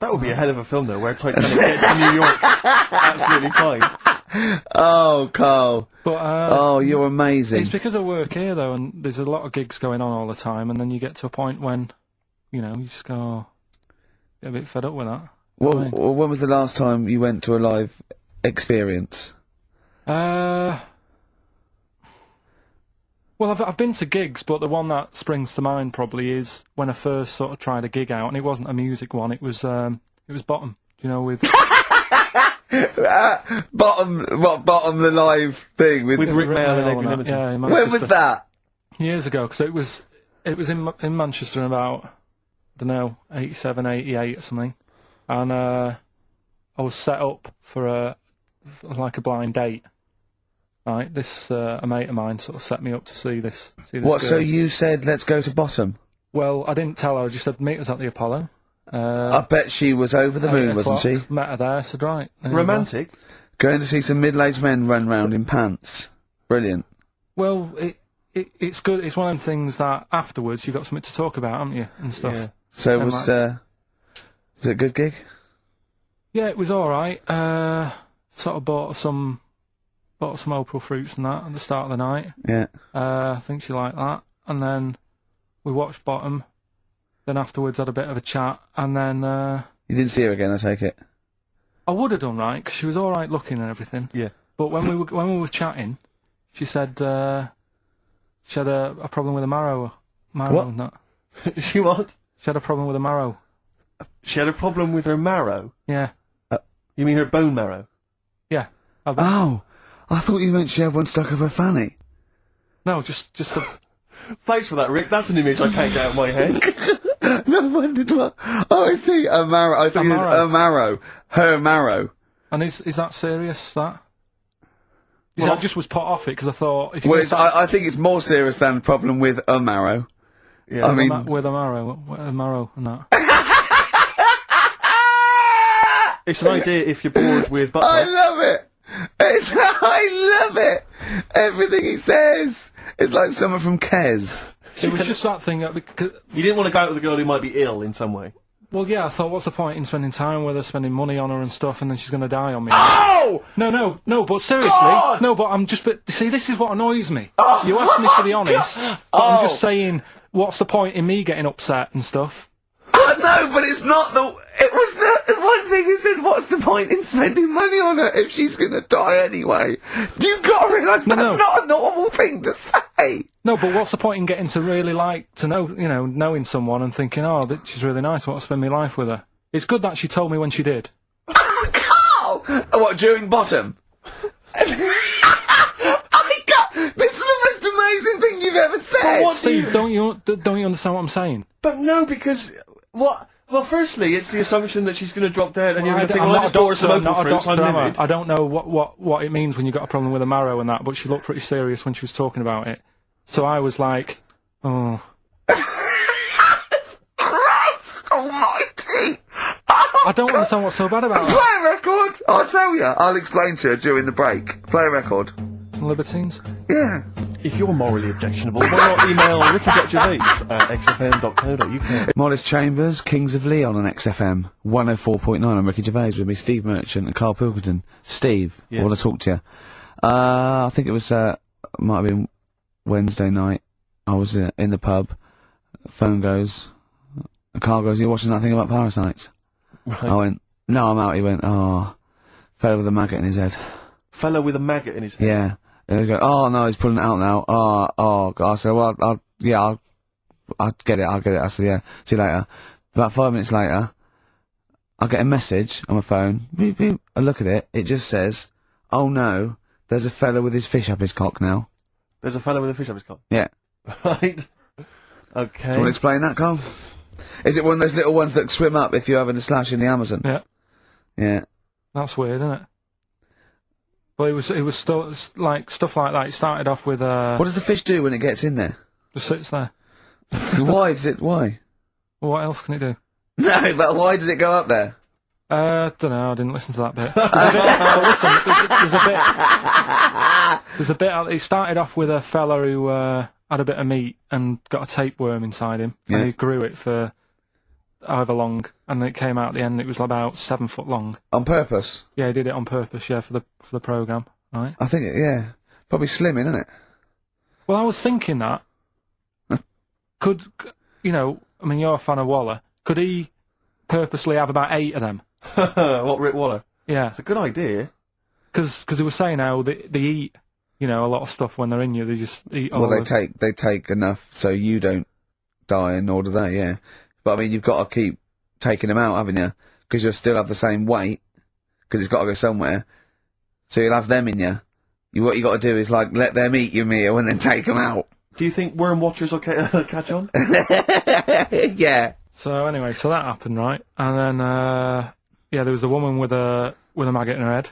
That would be a hell of a film, though, where Titanic gets to New York. Absolutely fine. Oh, Carl. But, you're amazing. It's because I work here, though, and there's a lot of gigs going on all the time, and then you get to a point when, you just go, get a bit fed up with that. Well, when was the last time you went to a live experience? Well, I've been to gigs, but the one that springs to mind probably is when I first sort of tried a gig out, and it wasn't a music one. It was Bottom. With Bottom the live thing with Rick Mail and Edwin Limited. Yeah, when was that? Years ago, because it was in Manchester in about, I don't know, 87, 88 or something, and I was set up for a blind date. Right, this a mate of mine sort of set me up to see this. What? Girl. So you said let's go to Bottom? Well, I didn't tell her. I just said meet us at the Apollo. I bet she was over the moon, wasn't she? Met her there. I said right. Romantic. Going to see some middle-aged men run round in pants. Brilliant. Well, it's good. It's one of the things that afterwards you've got something to talk about, haven't you, and stuff. Yeah. So was it a good gig? Yeah, it was all right. Sort of bought some April fruits and that at the start of the night. Yeah. I think she liked that. And then we watched Bottom. Then afterwards had a bit of a chat. And then... You didn't see her again, I take it? I would have done, right, because she was all right looking and everything. Yeah. But when we were chatting, she said she had a problem with a marrow. What? And that. She what? She had a problem with a marrow. She had a problem with her marrow? Yeah. You mean her bone marrow? Yeah. Oh! I thought you meant she had one stuck up her fanny. No, just a... Thanks for that, Rick. That's an image I can't get out of my head. No, I wondered what... Oh, I see, a marrow. I thought you meant a marrow. Her marrow. And is that serious, that? I just was put off it, because I thought... If you I think it's more serious than the problem with a marrow. Yeah. I mean... With a marrow and that. It's an idea if you're bored with butt I plugs. love it! I love it! Everything he says is like someone from Kes. It was just that thing that... You didn't want to go out with a girl who might be ill in some way. Well, yeah, I thought, what's the point in spending time with her, spending money on her and stuff, and then she's going to die on me? Oh! No, but seriously... God! No, but I'm just... See, this is what annoys me. Oh, you asked me to be honest, but I'm just saying, what's the point in me getting upset and stuff? No, but it's not the... It was the one thing he said, what's the point in spending money on her if she's going to die anyway? You've got to realise that's not a normal thing to say. No, but what's the point in getting to really knowing someone and thinking, oh, she's really nice, I want to spend my life with her. It's good that she told me when she did. Carl! What, during bottom? This is the most amazing thing you've ever said! What, Steve, don't you understand what I'm saying? But no, because, what? Well, firstly, it's the assumption that she's going to drop dead and you're going to think, I'm well, I not just a bought her doctor, some open fruits, I'm livid. I don't know what it means when you've got a problem with a marrow and that, but she looked pretty serious when she was talking about it. So I was like, oh. Christ almighty! I don't understand what's so bad about it. Play a record! I'll tell you. I'll explain to her during the break. Play a record. Libertines? Yeah. If you're morally objectionable, why not email ricky.gervais@xfm.co.uk. Modest Chambers, Kings of Leon on XFM 104.9. I'm Ricky Gervais with me, Steve Merchant and Karl Pilkington. Steve, yes. I want to talk to you. I think it was, might have been Wednesday night. I was in the pub. Phone goes. Karl goes, "You're watching that thing about parasites?" Right. I went, "No, I'm out." He went, "Oh, fella with a maggot in his head." Fella with a maggot in his head? Yeah. And he goes, "Oh, no, he's pulling it out now." Oh. I said, "Well, I'll get it. I said, "Yeah, see you later." About 5 minutes later, I get a message on my phone. Beep, beep. I look at it. It just says, "Oh no, there's a fella with his fish up his cock now." There's a fella with a fish up his cock? Yeah. Right. Okay. Do you want to explain that, Karl? Is it one of those little ones that swim up if you're having a slash in the Amazon? Yeah. Yeah. That's weird, isn't it? But it was still, like, stuff like that. It started off with, What does the fish do when it gets in there? Just sits there. Why? Well, What else can it do? no, but why does it go up there? Don't know, I didn't listen to that bit. There's a bit, it started off with a fella who, had a bit of meat and got a tapeworm inside him. Yeah. And he grew it for however long, and then it came out at the end, it was about 7 foot long. On purpose? Yeah, he did it on purpose, yeah, for the programme, right? I think, yeah. Probably slimming, isn't it? Well, I was thinking that. You know, I mean, you're a fan of Waller. Could he purposely have about 8 of them? What, Rick Waller? Yeah. It's a good idea. Because they were saying how they eat, you know, a lot of stuff when they're in you. They just eat all Well, of they take enough so you don't die, and nor do they, yeah. But, I mean, you've got to keep taking them out, haven't you? Because you'll still have the same weight, because it's got to go somewhere. So you'll have them in you. What you got to do is, like, let them eat your meal and then take them out. Do you think worm watchers will catch on? Yeah. So anyway, so that happened, right? And then, yeah, there was a woman with a maggot in her head.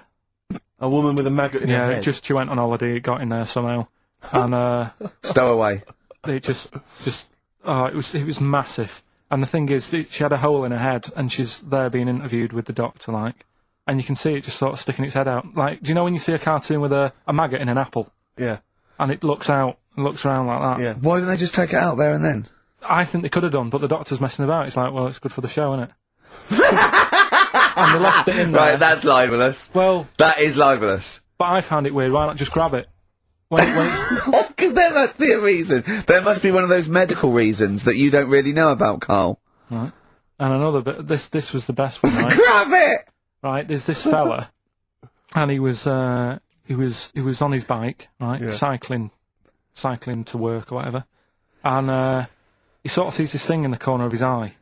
A woman with a maggot in her head? Yeah, she went on holiday, it got in there somehow. And, Stowaway. It it was massive. And the thing is, she had a hole in her head, and she's there being interviewed with the doctor, like, and you can see it just sort of sticking its head out. Like, do you know when you see a cartoon with a maggot in an apple? Yeah. And it looks out, and looks around like that? Yeah. Why didn't they just take it out there and then? I think they could have done, but the doctor's messing about. It's like, well, it's good for the show, isn't it? And they left it in there. Right, that's libelous. Well... That is libelous. But I found it weird. Why not just grab it? Because there must be a reason. There must be one of those medical reasons that you don't really know about, Karl. Right. And another bit, this was the best one, right? Grab it! Right, there's this fella, and he was on his bike, right, yeah. cycling to work or whatever, and he sort of sees this thing in the corner of his eye.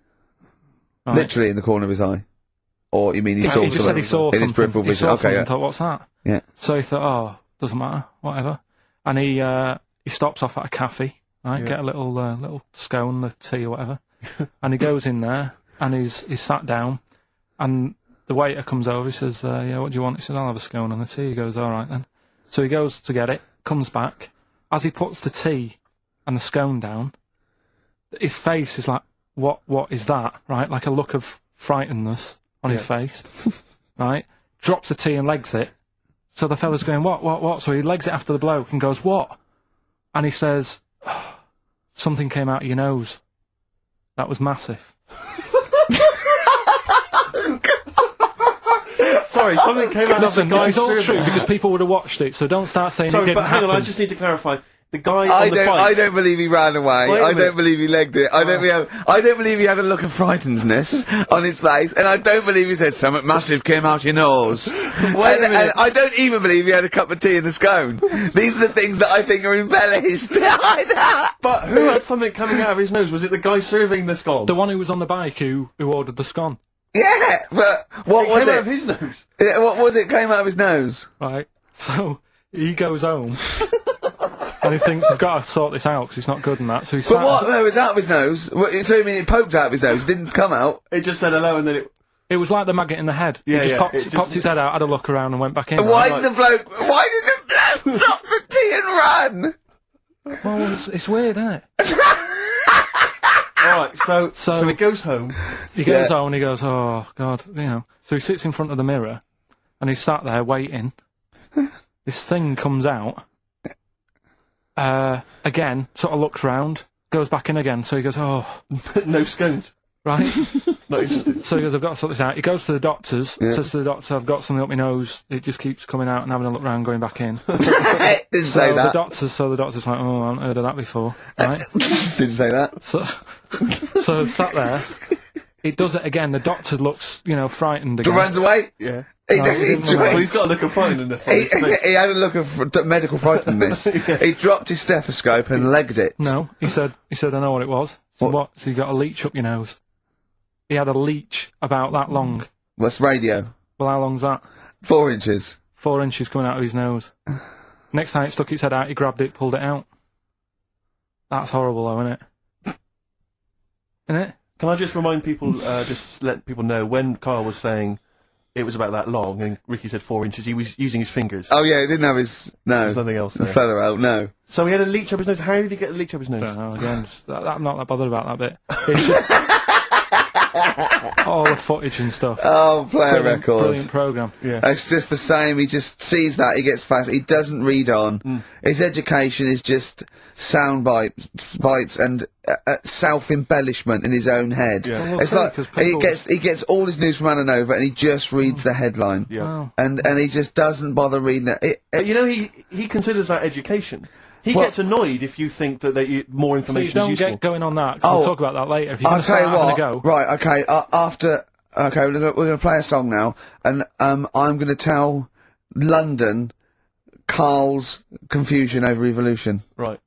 Right? Literally in the corner of his eye? Or you mean he saw He just said he saw in his peripheral vision? He saw something Okay, and thought, what's that? Yeah. So he thought, oh, doesn't matter, whatever. And he stops off at a cafe, right, get a little scone, a tea or whatever, and he goes in there, and he's sat down, and the waiter comes over, he says, yeah, what do you want? He says, I'll have a scone and a tea. He goes, all right then. So he goes to get it, comes back. As he puts the tea and the scone down, his face is like, what is that? Right? Like a look of frightenedness on his face. Right? Drops the tea and legs it. So the fella's going, what? So he legs it after the bloke and goes, what? And he says, oh, something came out of your nose. That was massive. Sorry, something came out of the guy's It's all true because people would have watched it, so don't start saying it didn't but hang happen. on, I just need to clarify. The guy I on the bike... I don't believe he ran away. Wait a I don't minute. believe he legged it. I don't believe he had a look of frightenedness on his face, and I don't believe he said something massive came out your nose. Wait a minute. And I don't even believe he had a cup of tea and a scone. These are the things that I think are embellished. But who had something coming out of his nose? Was it the guy serving the scone? The one who was on the bike who ordered the scone. Yeah, but what was Came it? out of his nose. Yeah, what was it? Came out of his nose. Right. So he goes home. And he thinks, I've got to sort this out because it's not good and that. So he's. But what? No, it was out of his nose. So you mean it poked out of his nose? It didn't come out. It just said hello and then it. It was like the maggot in the head. Yeah, he just yeah. popped his head out, had a look around, and went back in. Why did the bloke drop the tea and run? Well, it's weird, isn't it? Alright, so he goes home. He goes home and he goes, oh, God, you know. So he sits in front of the mirror, and he's sat there waiting. This thing comes out. Again, sort of looks round, goes back in again, so he goes, oh. No scones. Right? Not interested. So he goes, I've got to sort this out. He goes to the doctor's, says to the doctor, I've got something up my nose, it just keeps coming out and having a look round, going back in. Didn't say that. The doctor's like, oh, I haven't heard of that before. Right? Didn't say that. So sat there, he does it again, the doctor looks, you know, frightened again. Runs away? Yeah. He's got a look of frightenness on his face. He had a look of medical frightenness. He dropped his stethoscope and legged it. No, he said, I know what it was. So what? So you got a leech up your nose. He had a leech about that long. What's radio? Well, how long's that? 4 inches. 4 inches coming out of his nose. Next time it stuck its head out, he grabbed it, pulled it out. That's horrible, though, isn't it? Isn't it? Can I just remind people, just let people know, when Karl was saying it was about that long, and Ricky said 4 inches, he was using his fingers. Oh yeah, he didn't have his, no. There's nothing else there. Feather out, no. So he had a leech up his nose. How did he get a leech up his nose? I don't know, again, I'm not that bothered about that bit. It's just all the footage and stuff. Oh, play a record. Brilliant programme. Yeah. It's just the same, he just sees that, he gets fast, he doesn't read on. His education is just sound bites and self-embellishment in his own head. Yeah. Well, It's like, he gets all his news from Ananova and he just reads the headline. Yeah. Oh. And he just doesn't bother reading it. But you know, he considers that education. He gets annoyed if you think that more information is useful. Don't get going on that, 'cause we'll talk about that later. If you're I'll tell you what. Go. Right, okay, okay, we're gonna play a song now, and I'm gonna tell London Karl's confusion over evolution. Right.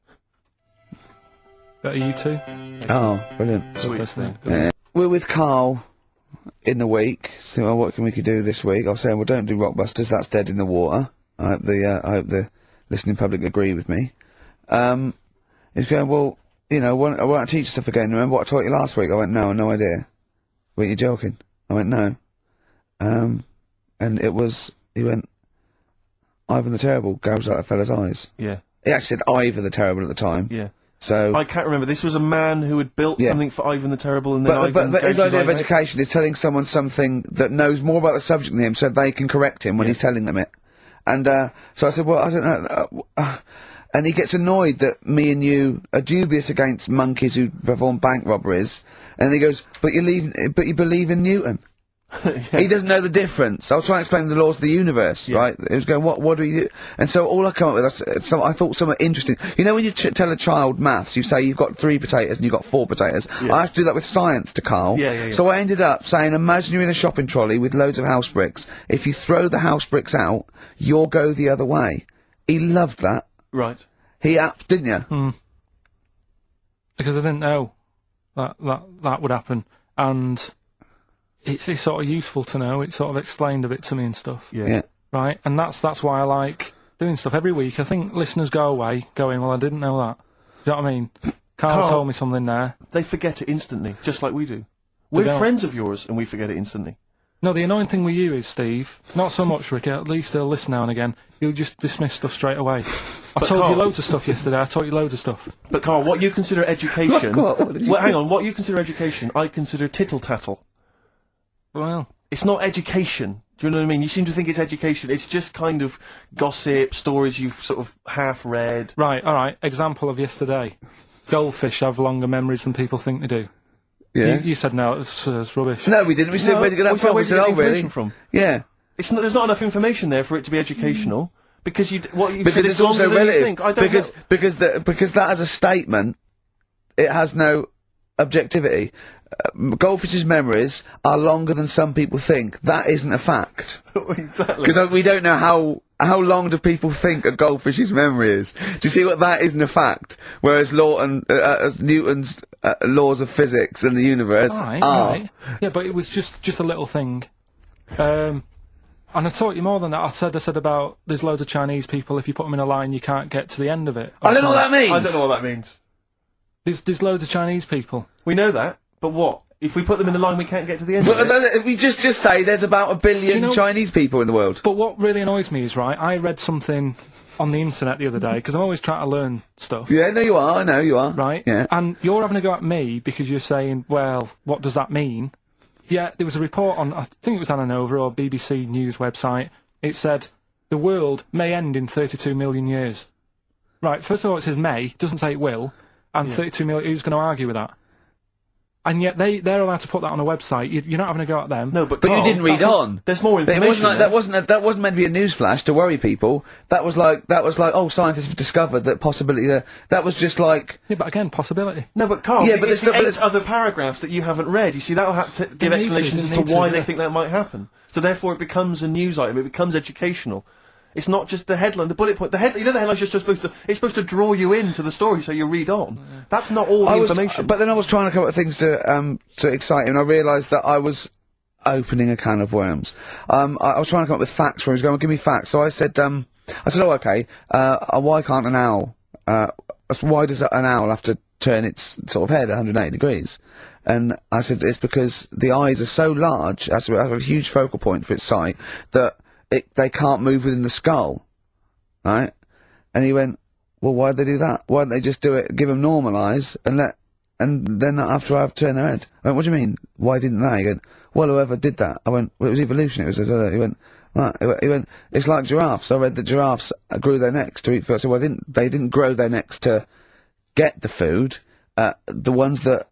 Are you two? Oh, brilliant. Sweet. Yeah. We're with Karl in the week, so well, what can we do this week? I was saying, well, don't do Rockbusters, that's dead in the water. I hope the listening public agree with me. He's going, well, you know, I want to teach stuff again. Remember what I taught you last week? I went, no, no idea. Weren't you joking? I went, no. And it was, he went, Ivan the Terrible goes out a fella's eyes. Yeah. He actually said Ivan the Terrible at the time. Yeah. So I can't remember. This was a man who had built something for Ivan the Terrible, and then but his idea of education is telling someone something that knows more about the subject than him, so they can correct him when he's telling them it. And so I said, well, I don't know. And he gets annoyed that me and you are dubious against monkeys who perform bank robberies. And he goes, but you believe in Newton. He doesn't know the difference. I was trying to explain the laws of the universe, right? He was going, what do you do? And so all I come up with, I thought somewhat interesting. You know when you tell a child maths, you say you've got 3 potatoes and you've got 4 potatoes. Yeah. I have to do that with science to Karl. Yeah. So I ended up saying, imagine you're in a shopping trolley with loads of house bricks. If you throw the house bricks out, you'll go the other way. He loved that. Right. Didn't you? Because I didn't know that would happen, and it's sort of useful to know. It sort of explained a bit to me and stuff. Yeah. Right, and that's why I like doing stuff every week. I think listeners go away going, well, I didn't know that. Do you know what I mean? Karl told me something there. They forget it instantly, just like we do. We're friends of yours, and we forget it instantly. No, the annoying thing with you is, Steve, not so much, Ricky, at least they'll listen now and again, you'll just dismiss stuff straight away. I told you loads of stuff yesterday, I taught you loads of stuff. But Karl, what you consider education... hang on, what you consider education, I consider tittle-tattle. Well... It's not education, do you know what I mean? You seem to think it's education, it's just kind of gossip, stories you've sort of half-read. Right, alright, example of yesterday. Goldfish have longer memories than people think they do. Yeah. You said no, it's rubbish. No, we didn't. We said, where'd you get that from? We said, oh, really? From? Yeah. There's not enough information there for it to be educational. Because because it's also relative. Because that as a statement, it has no objectivity. Goldfish's memories are longer than some people think. That isn't a fact. Exactly. Because we don't know how how long do people think a goldfish's memory is? Do you see what that isn't a fact? Whereas Newton's laws of physics and the universe are. Right. Yeah, but it was just a little thing. And I taught you more than that. I said about there's loads of Chinese people, if you put them in a line, you can't get to the end of it. I don't know what that means! I don't know what that means. There's loads of Chinese people. We know that, but what? If we put them in a line, we can't get to the end of it? We just say there's about 1 billion Chinese people in the world. But what really annoys me is, right, I read something on the internet the other day, because I'm always trying to learn stuff. Yeah, no, you are. I know you are. Right? Yeah. And you're having a go at me because you're saying, well, what does that mean? Yeah, there was a report on, I think it was Anna Nova or BBC News website. It said, the world may end in 32 million years. Right, first of all, it says may, it doesn't say it will, and 32 million, who's going to argue with that? And yet they're allowed to put that on a website. You're not having a go at them. No, but you didn't read on. There's more information. That wasn't meant to be a newsflash to worry people. That was like, oh, scientists have discovered that possibility. That was just like. Yeah, but again, possibility. No, but Karl, yeah, but there's other paragraphs that you haven't read. You see, that'll have to give explanations as to why they think that might happen. So therefore, it becomes a news item. It becomes educational. It's not just the headline, the bullet point. The headline's just supposed to. It's supposed to draw you into the story, so you read on. That's not all the information. But then I was trying to come up with things to excite him, and I realised that I was opening a can of worms. I was trying to come up with facts for him. He was going, give me facts. So I said, oh, okay. Why can't an owl? Why does an owl have to turn its sort of head 180 degrees? And I said, it's because the eyes are so large, that's a huge focal point for its sight, that they can't move within the skull, right? And he went, well, why'd they do that? Why don't they just do it, give them normal eyes, and then after I've turned their head? I went, what do you mean? Why didn't they? He went, well, whoever did that. I went, well, it was evolution. It was, he went, right. He went, it's like giraffes. I read that giraffes grew their necks to eat food. So, well, they didn't grow their necks to get the food. The ones that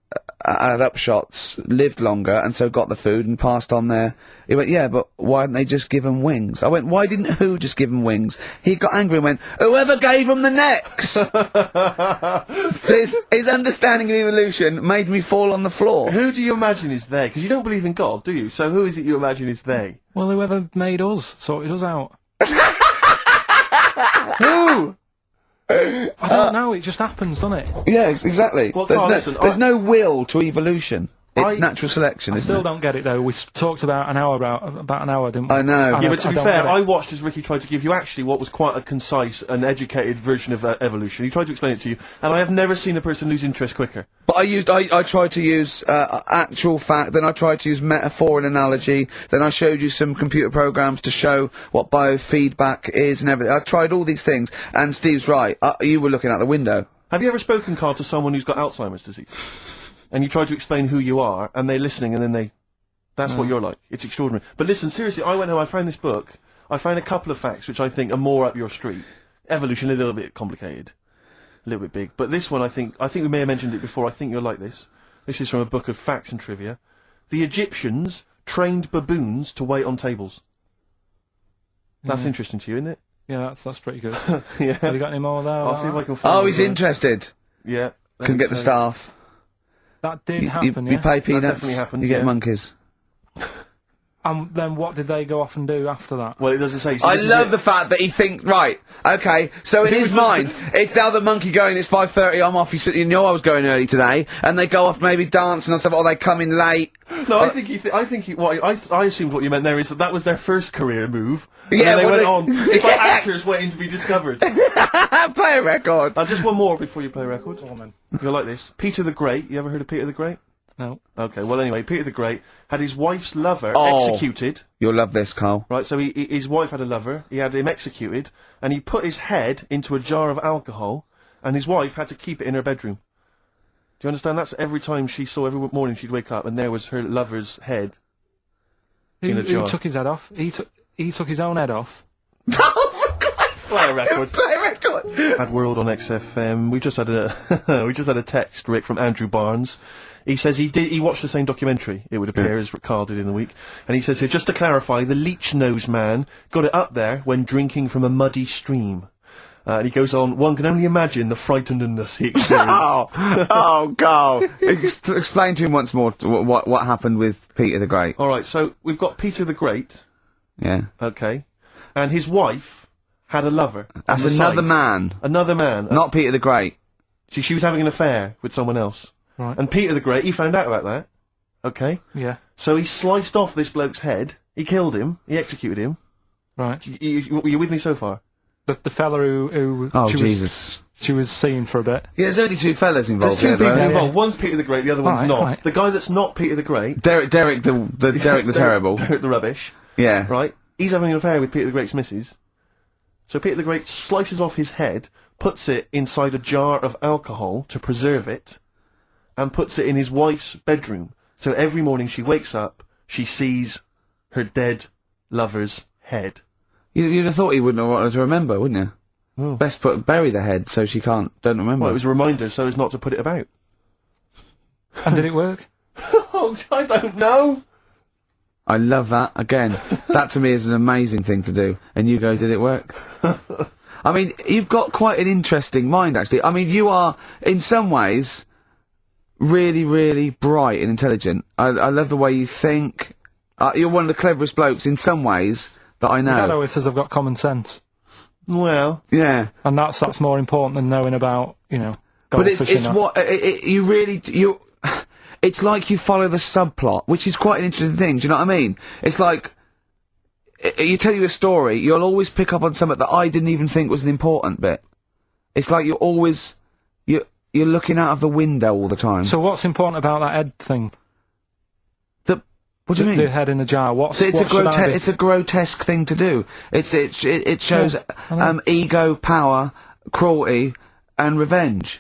had upshots lived longer and so got the food and passed on their. He went, yeah, but why didn't they just give them wings? I went, why didn't who just give them wings? He got angry and went, whoever gave them the necks! His understanding of evolution made me fall on the floor. Who do you imagine is they? Because you don't believe in God, do you? So who is it you imagine is they? Well, whoever made us sorted us out. Who? I don't know, it just happens, doesn't it? Yeah, exactly. Well, there's no will to evolution. It's natural selection, isn't it? I still don't get it, though. We talked about an hour, didn't we? I know. Yeah, but to be fair, I watched as Ricky tried to give you actually what was quite a concise and educated version of evolution. He tried to explain it to you, and I have never seen a person lose interest quicker. But I tried to use actual fact, then I tried to use metaphor and analogy, then I showed you some computer programs to show what biofeedback is and everything. I tried all these things, and Steve's right. You were looking out the window. Have you ever spoken, Karl, to someone who's got Alzheimer's disease? And you try to explain who you are, and they're listening, and then that's what you're like. It's extraordinary. But listen, seriously, I went home, I found this book, I found a couple of facts which I think are more up your street. Evolution, a little bit complicated. A little bit big. But this one, I think we may have mentioned it before, I think you'll like this. This is from a book of facts and trivia. The Egyptians trained baboons to wait on tables. That's interesting to you, isn't it? Yeah, that's pretty good. Yeah. Have you got any more there? I'll see if I can find Oh, he's interested. Yeah. Can get the staff. That did happen, You pay peanuts, That definitely happened, you get yeah. monkeys. And then what did they go off and do after that? Well, it doesn't say. So I love the fact that he thinks, right, okay, so in his mind, it's the other monkey going, it's 5:30, I'm off, you know I was going early today, and they go off maybe dancing and stuff, or they come in late. No, I assumed what you meant there is that was their first career move. Yeah, and they went on. It's like actors waiting to be discovered. Play a record. Just one more before you play a record. Oh, man. You'll like this. Peter the Great. You ever heard of Peter the Great? No. Okay, well anyway, Peter the Great had his wife's lover executed. You'll love this, Karl. Right, so his wife had a lover, he had him executed, and he put his head into a jar of alcohol, and his wife had to keep it in her bedroom. Do you understand? That's every time she saw, every morning she'd wake up, and there was her lover's head in a jar. Who took his head off? He took his own head off. Play a record. Play a record. Bad World on XFM. We just had a text, Rick, from Andrew Barnes. He says he watched the same documentary, it would appear, as Karl did in the week. And he says here, just to clarify, the leech-nosed man got it up there when drinking from a muddy stream. And he goes on, one can only imagine the frightenedness he experienced. oh, Karl. Explain to him once more what happened with Peter the Great. Alright, so we've got Peter the Great. Yeah. Okay. And his wife had a lover. That's another man. Another man. Not Peter the Great. She was having an affair with someone else. Right. And Peter the Great, he found out about that. Okay? Yeah. So he sliced off this bloke's head, he killed him, he executed him. Right. You with me so far? The fella who Oh, Jesus. She was seeing for a bit. Yeah, there's only 2 fellas involved. There's 2 people though. involved. One's Peter the Great, the other one's not. Right. The guy that's not Peter the Great... Derek the Terrible. Derek the Rubbish. Yeah. Right? He's having an affair with Peter the Great's missus. So Peter the Great slices off his head, puts it inside a jar of alcohol to preserve it, and puts it in his wife's bedroom. So every morning she wakes up, she sees her dead lover's head. You'd have thought he wouldn't have wanted to remember, wouldn't you? Oh. Best bury the head so she don't remember. Well, it was a reminder so as not to put it about. And did it work? Oh, I don't know! I love that. Again, that to me is an amazing thing to do. And you go, did it work? I mean, you've got quite an interesting mind, actually. I mean, you are, in some ways, really, really bright and intelligent. I love the way you think. You're one of the cleverest blokes in some ways that I know. I know it says I've got common sense. Well, yeah. And that's more important than knowing about, you know, but it's like you follow the subplot, which is quite an interesting thing, do you know what I mean? It's like, you tell you a story, you'll always pick up on something that I didn't even think was an important bit. It's like you're always, you're looking out of the window all the time. So what's important about that head thing? What do you mean? The head in the jar. It's a grotesque thing to do. It shows ego, power, cruelty, and revenge.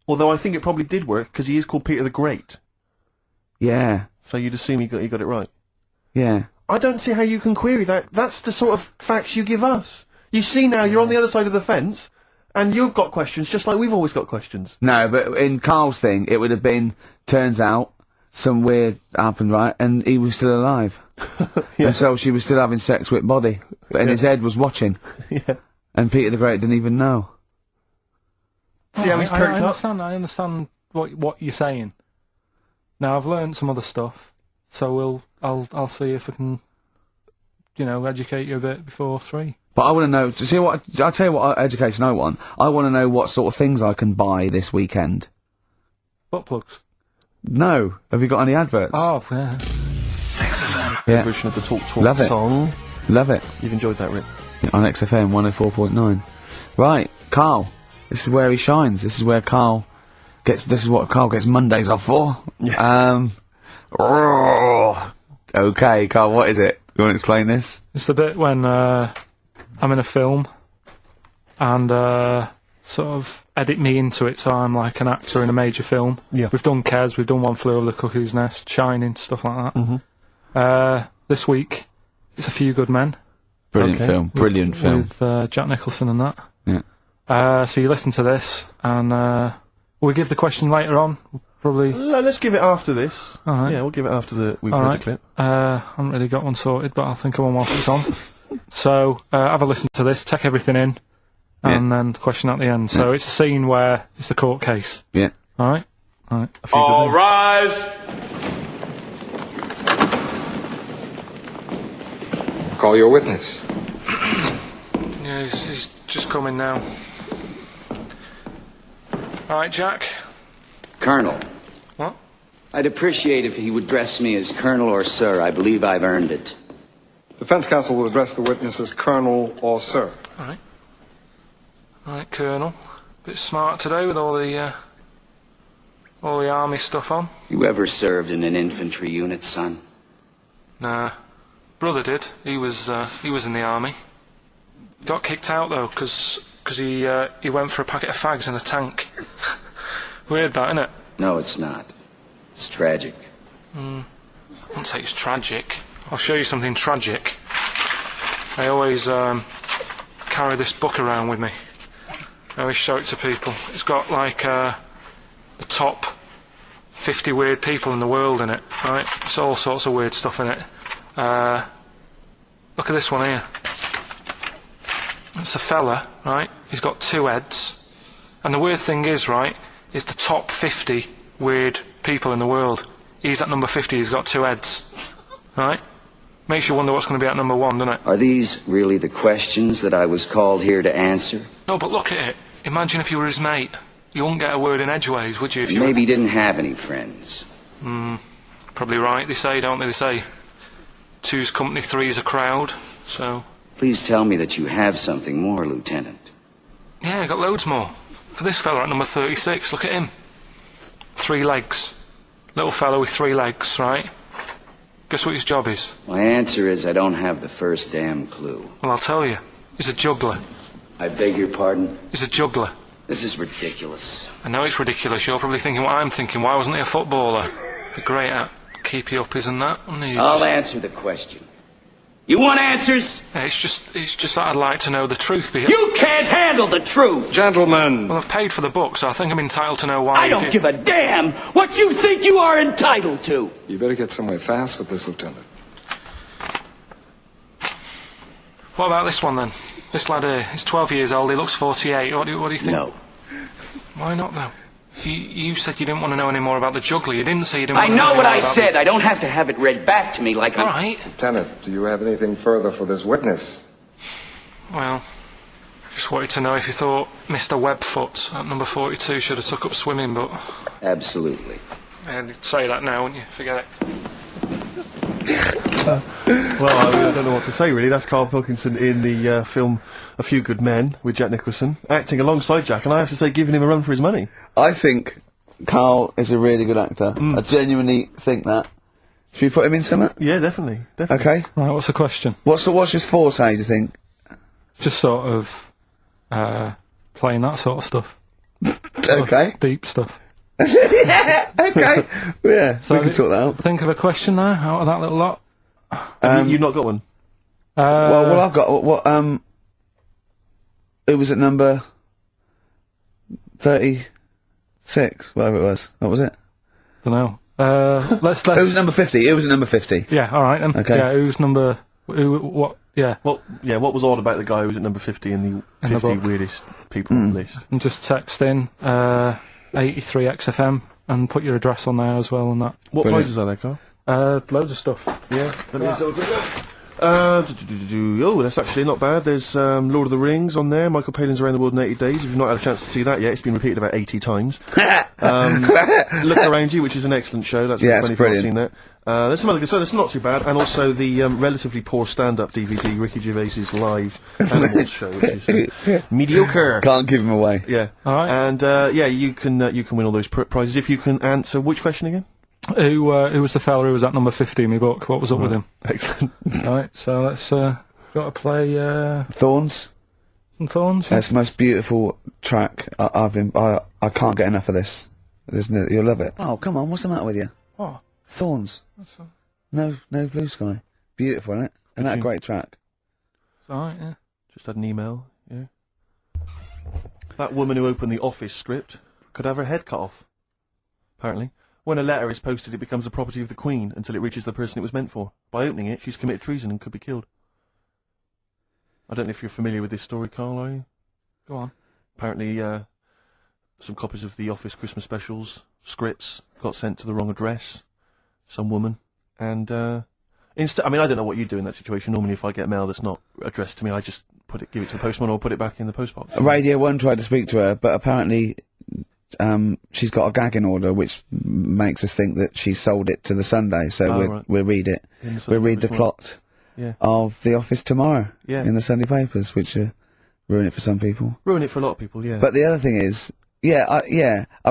Although I think it probably did work because he is called Peter the Great. Yeah. So you'd assume he got it right. Yeah. I don't see how you can query that. That's the sort of facts you give us. You see now, you're on the other side of the fence, and you've got questions just like we've always got questions. No, but in Karl's thing, it would have been, turns out, some weird happened, right, and he was still alive. Yeah. And so she was still having sex with body, and his head was watching. Yeah. And Peter the Great didn't even know. See how he's perked up? I understand what you're saying. Now, I've learned some other stuff, so I'll see if I can, you know, educate you a bit before 3. But I want to know, I'll tell you what education I want. I want to know what sort of things I can buy this weekend. Butt plugs? No. Have you got any adverts? Oh, yeah. Yeah. Version of the Talk Love it. song. Love it. You've enjoyed that, Rick? On XFM 104.9. Right, Karl. This is where he shines. This is what Karl gets Mondays off for. Yeah. Okay, Karl, what is it? You want to explain this? It's the bit when, I'm in a film, and, sort of edit me into it so I'm like an actor in a major film. Yeah. We've done Kes, we've done One Flew Over the Cuckoo's Nest, Shining, stuff like that. Mm-hmm. This week, it's A Few Good Men. Brilliant film. Brilliant film. With Jack Nicholson and that. Yeah. So you listen to this, and we'll give the question later on. Probably. Let's give it after this. All right. Yeah, we'll give it after we've heard the clip. I haven't really got one sorted, but I'll think of one whilst it's on. So, have a listen to this, take everything in, and then the question at the end. So it's a scene where it's a court case. Yeah. Alright? Alright. All rise! Call your witness. Yeah, he's just coming now. Alright, Jack? Colonel. What? I'd appreciate if he would address me as Colonel or Sir. I believe I've earned it. Defense counsel will address the witness as Colonel or Sir. Alright. Alright, Colonel. Bit smart today with all the army stuff on. You ever served in an infantry unit, son? Nah. Brother did. He was in the army. Got kicked out though, cause he went for a packet of fags in a tank. Weird that, innit? No, it's not. It's tragic. I wouldn't say it's tragic. I'll show you something tragic. I always carry this book around with me. I always show it to people. It's got like the top 50 weird people in the world in it, right? It's all sorts of weird stuff in it. Look at this one here. It's a fella, right? He's got 2 heads. And the weird thing is, right, is the top 50 weird people in the world. He's at number 50, he's got 2 heads. Right? Makes you wonder what's going to be at number 1, doesn't it? Are these really the questions that I was called here to answer? No, but look at it. Imagine if you were his mate. You wouldn't get a word in edgeways, would you? If you Maybe he didn't have any friends. Probably right, they say, don't they? They say 2's company, 3's a crowd, so... Please tell me that you have something more, Lieutenant. Yeah, I got loads more. For this fella at number 36, look at him. 3 legs. Little fella with 3 legs, right? Guess what his job is? My answer is I don't have the first damn clue. Well, I'll tell you. He's a juggler. I beg your pardon? He's a juggler. This is ridiculous. I know it's ridiculous. You're probably thinking what I'm thinking. Why wasn't he a footballer? Be great at keepy uppies and that. I'll answer the question. You want answers? Yeah, it's just that I'd like to know the truth. You can't handle the truth! Gentlemen! Well, I've paid for the book, so I think I'm entitled to know why. I don't give a damn what you think you are entitled to! You better get somewhere fast with this, Lieutenant. What about this one, then? This lad here, he's 12 years old, he looks 48. What do you think? No. Why not, though? You said you didn't want to know any more about the juggler. You didn't say you didn't I want to know know any what more I about said. I don't have to have it read back to me like All I'm... right. Lieutenant, do you have anything further for this witness? Well, just wanted to know if you thought Mr. Webfoot at number 42 should have took up swimming, but... Absolutely. Yeah, you'd say that now, wouldn't you? Forget it. Well, I don't know what to say, really. That's Karl Pilkington in the film A Few Good Men with Jack Nicholson, acting alongside Jack, and I have to say, giving him a run for his money. I think Karl is a really good actor. I genuinely think that. Should we put him in something? Yeah, definitely. Okay. Right, what's the question? What's his forte, do you think? Just sort of, playing that sort of stuff. Okay. Deep stuff. Yeah, okay. Yeah, so we can sort that out. Think of a question now, out of that little lot. You've not got one? Well, I've got, who was at number 36, whatever it was. What was it? Dunno. Let's... It was number 50, it was at number 50. Yeah, alright then. Okay. Yeah, what, yeah. Well, yeah, what was odd about the guy who was at number 50 in the 50 weirdest people list? And just text in, 83 XFM, and put your address on there as well and that. What prizes are there, Karl? Loads of stuff. Yeah, let me just have a quick look. Oh, that's actually not bad. There's Lord of the Rings on there, Michael Palin's Around the World in 80 Days. If you've not had a chance to see that yet, it's been repeated about 80 times. Look Around You, which is an excellent show. That's yeah, funny if you've not seen that. There's some other good stuff, that's not too bad. And also the relatively poor stand-up DVD, Ricky Gervais's live Animals show, which is mediocre. Can't give him away. Yeah. Alright. And yeah, you can win all those prizes if you can answer which question again? Who was the fella who was at number 50 in my book? What was up with him? Excellent. Right, so let's, got to play, Thorns. some Thorns? Yeah? That's the most beautiful track I can't get enough of this. You'll love it. Oh, come on, what's the matter with you? What? Thorns. No Blue Sky. Beautiful, isn't it? And that a great track. It's alright, yeah. Just had an email, yeah. That woman who opened the Office script could have her head cut off. Apparently. When a letter is posted, it becomes the property of the Queen until it reaches the person it was meant for. By opening it, she's committed treason and could be killed. I don't know if you're familiar with this story, Karl, are you? Go on. Apparently, some copies of the Office Christmas specials, scripts, got sent to the wrong address. Some woman. And, I mean, I don't know what you do in that situation. Normally, if I get mail that's not addressed to me, I just give it to the postman or put it back in the postbox. Radio 1 tried to speak to her, but apparently she's got a gagging order, which makes us think that she sold it to the Sunday. So we'll read it. We'll read the plot of The Office tomorrow in the Sunday papers, which ruin it for some people. Ruin it for a lot of people, yeah. But the other thing is, I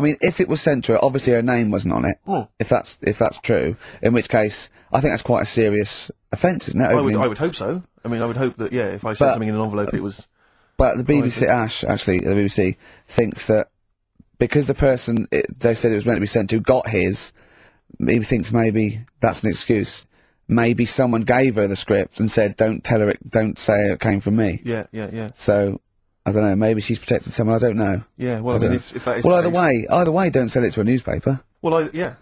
mean, if it was sent to her, obviously her name wasn't on it. Oh. If that's true, in which case, I think that's quite a serious offence, isn't it? I would hope so. I mean, I would hope that, if I sent something in an envelope, it was... But the BBC, the BBC thinks that because the person they said it was meant to be sent to got his, he thinks maybe that's an excuse. Maybe someone gave her the script and said, don't say it came from me. Yeah. So, I don't know, maybe she's protected someone, I don't know. Yeah, well, I mean, if that is well, the case... either way, don't sell it to a newspaper. Well, yeah.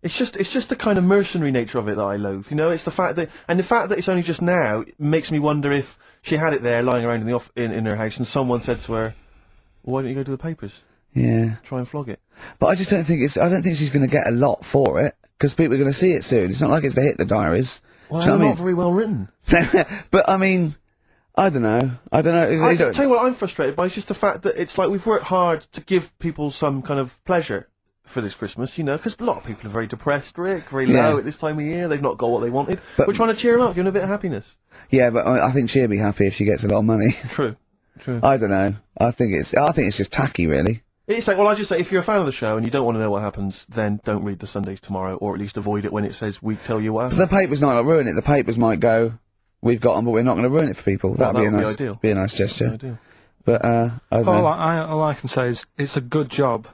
It's just the kind of mercenary nature of it that I loathe, you know? It's the fact that it's only just now makes me wonder if she had it there lying around in her house and someone said to her, well, why don't you go to the papers? Yeah. Try and flog it. But I just don't think I don't think she's going to get a lot for it, because people are going to see it soon. It's not like it's the Hitler Diaries. Well, Do you know they're what not very well written. But, I mean, I don't know. I tell you what I'm frustrated by, is just the fact that it's like we've worked hard to give people some kind of pleasure for this Christmas, you know, because a lot of people are very depressed, Rick, very low at this time of year, they've not got what they wanted. But we're trying to cheer them up, give them a bit of happiness. Yeah, but I think she'll be happy if she gets a lot of money. True. I don't know. I think it's just tacky, really. It's like, well, I just say, if you're a fan of the show and you don't want to know what happens, then don't read the Sundays Tomorrow, or at least avoid it when it says, we tell you what happens. But the papers might not ruin it. The papers might go, we've got them, but we're not going to ruin it for people. Well, That'd be a nice gesture. Ideal. But, I don't know. All I can say is, it's a good job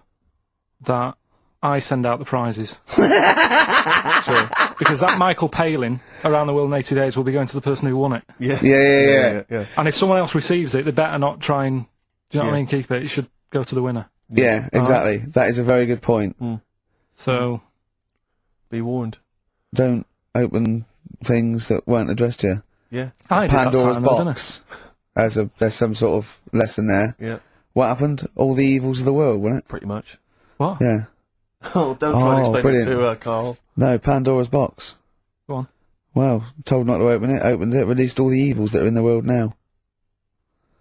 that I send out the prizes. Sure. Because that Michael Palin, Around the World in 80 Days, will be going to the person who won it. Yeah. And if someone else receives it, they better not try and, do you know what I mean, keep it. It should go to the winner. Yeah, exactly. That is a very good point. So, be warned. Don't open things that weren't addressed to you. Yeah. Pandora's box. There's some sort of lesson there. Yeah. What happened? All the evils of the world, wasn't it? Pretty much. What? Yeah. Oh, don't try to explain it to Karl. No, Pandora's box. Go on. Well, told not to open it, opened it, released all the evils that are in the world now.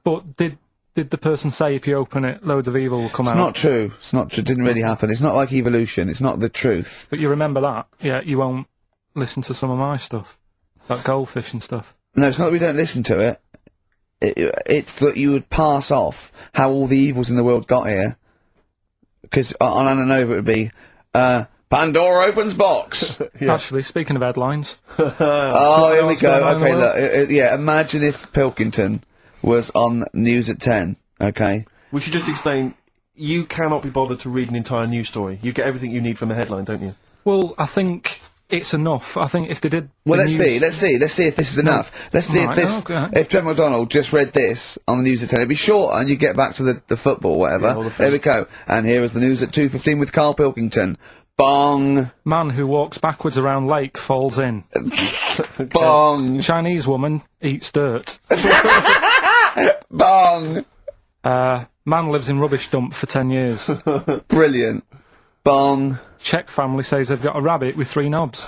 But did the person say if you open it, loads of evil will come out? It's not true. It's not true. It didn't really happen. It's not like evolution. It's not the truth. But you remember that? Yeah, you won't listen to some of my stuff. Like goldfish and stuff. No, it's not that we don't listen to it. It's that you would pass off how all the evils in the world got here. Because on Ananova it would be, Pandora opens box. Actually, speaking of headlines. Oh, here we go. Okay, look. Yeah, imagine if Pilkington was on News at 10, okay? We should just explain, you cannot be bothered to read an entire news story. You get everything you need from a headline, don't you? Well, I think it's enough. I think if they did... Well, let's see if this is enough. Let's see if Trevor McDonald just read this on the News at 10, it'd be shorter and you get back to the football, whatever. Yeah, there we go. And here is the News at 2:15 with Karl Pilkington. Bong! Man who walks backwards around lake falls in. Bong! Chinese woman eats dirt. Bong! Man lives in rubbish dump for 10 years. Brilliant. Bong! Czech family says they've got a rabbit with 3 knobs.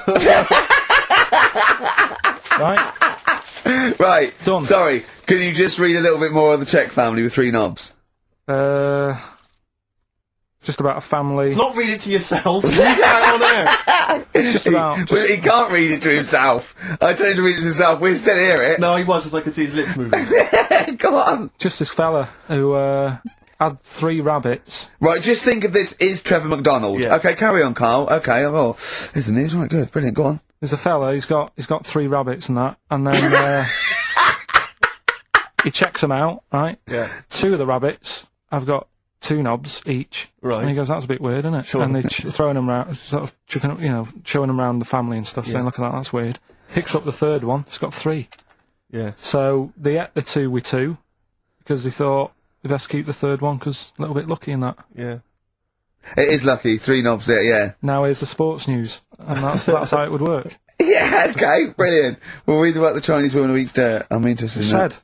Right. Done. Sorry, can you just read a little bit more of the Czech family with 3 knobs? Just about a family. Not read it to yourself. Read it out on air. Just about. He can't read it to himself. I told him to read it to himself. We still hear it. No, he was, because I could see his lips moving. Come on. Just this fella who had 3 rabbits. Right, just think of this is Trevor McDonald. Yeah. Okay, carry on, Karl. Okay, oh, here's the news. Right, good, brilliant. Go on. There's a fella. He's got 3 rabbits and that, and then he checks them out. Right. Yeah. 2 of the rabbits have got 2 knobs each. Right. And he goes, that's a bit weird, isn't it? Sure. And they're throwing them around, sort of chucking, showing them around the family and stuff, saying, look at that, that's weird. Picks up the 3rd one, it's got 3. Yeah. So they ate the 2 with 2, because they thought they best keep the 3rd one, because a little bit lucky in that. Yeah. It is lucky, 3 knobs there, yeah. Now here's the sports news, and that's how it would work. Yeah, okay, brilliant. We'll read about the Chinese woman who eats dirt. I'm interested in that.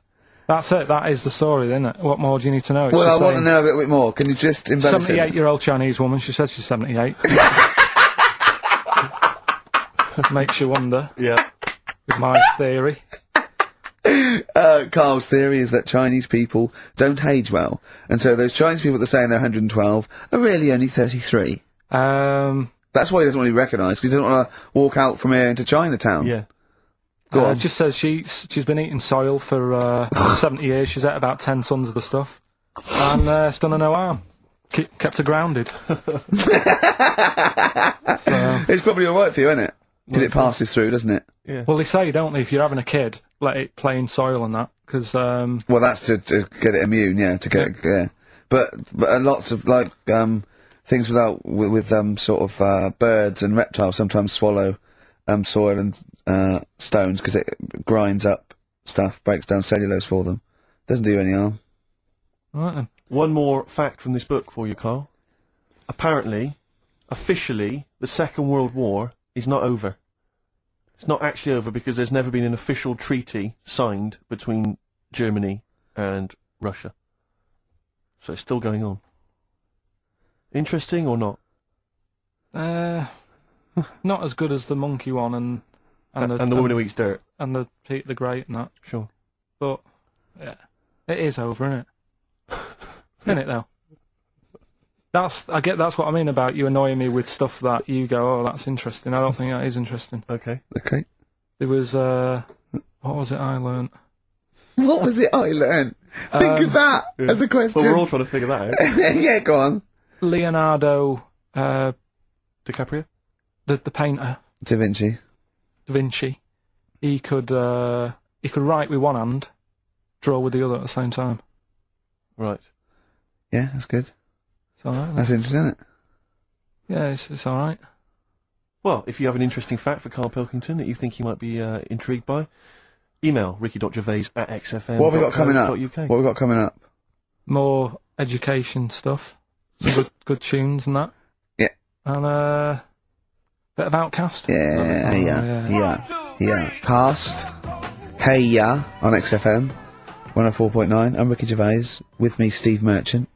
That's it, that is the story, isn't it? What more do you need to know? Well, I want to know a little bit more. Can you just embellish it? 78-year-old Chinese woman, she says she's 78. Makes you wonder. Yeah. With my theory. Karl's theory is that Chinese people don't age well, and so those Chinese people that say they're 112 are really only 33. That's why he doesn't want to be recognised, because he doesn't want to walk out from here into Chinatown. Yeah. Go on. It just says she's been eating soil for 70 years, she's ate about 10 tons of the stuff, and it's done her no harm. Kept her grounded. It's probably alright for you, isn't it? Because it passes through, doesn't it? Yeah. Well, they say, don't they, if you're having a kid, let it play in soil and that, because... Well, that's to get it immune, yeah, to get yeah. But lots of, like, things with sort of, birds and reptiles sometimes swallow, soil and, stones, because it grinds up stuff, breaks down cellulose for them. Doesn't do you any harm. Right then. One more fact from this book for you, Karl. Apparently, officially, the Second World War is not over. It's not actually over because there's never been an official treaty signed between Germany and Russia. So it's still going on. Interesting or not? Not as good as the monkey one and And the woman who eats dirt. And the Pete the Great and that. Sure. But, yeah. It is over, isn't it? Isn't it, though? That's what I mean about you annoying me with stuff that you go, oh, that's interesting. I don't think that is interesting. Okay. There was, what was it I learnt? What was it I learnt? Think of that as a question. Well, we're all trying to figure that out. Yeah, go on. Leonardo, DiCaprio? The painter. Da Vinci. He could write with one hand, draw with the other at the same time. Right. Yeah, that's good. It's alright. That's interesting, isn't it? Yeah, it's alright. Well, if you have an interesting fact for Karl Pilkington that you think he might be intrigued by, email ricky.gervais@xfm.co.uk. What have we got coming up? What have we got coming up? More education stuff. Some good tunes and that. Yeah. And bit of Outcast. Yeah. Past. Hey Ya on XFM 104.9. I'm Ricky Gervais. With me, Steve Merchant.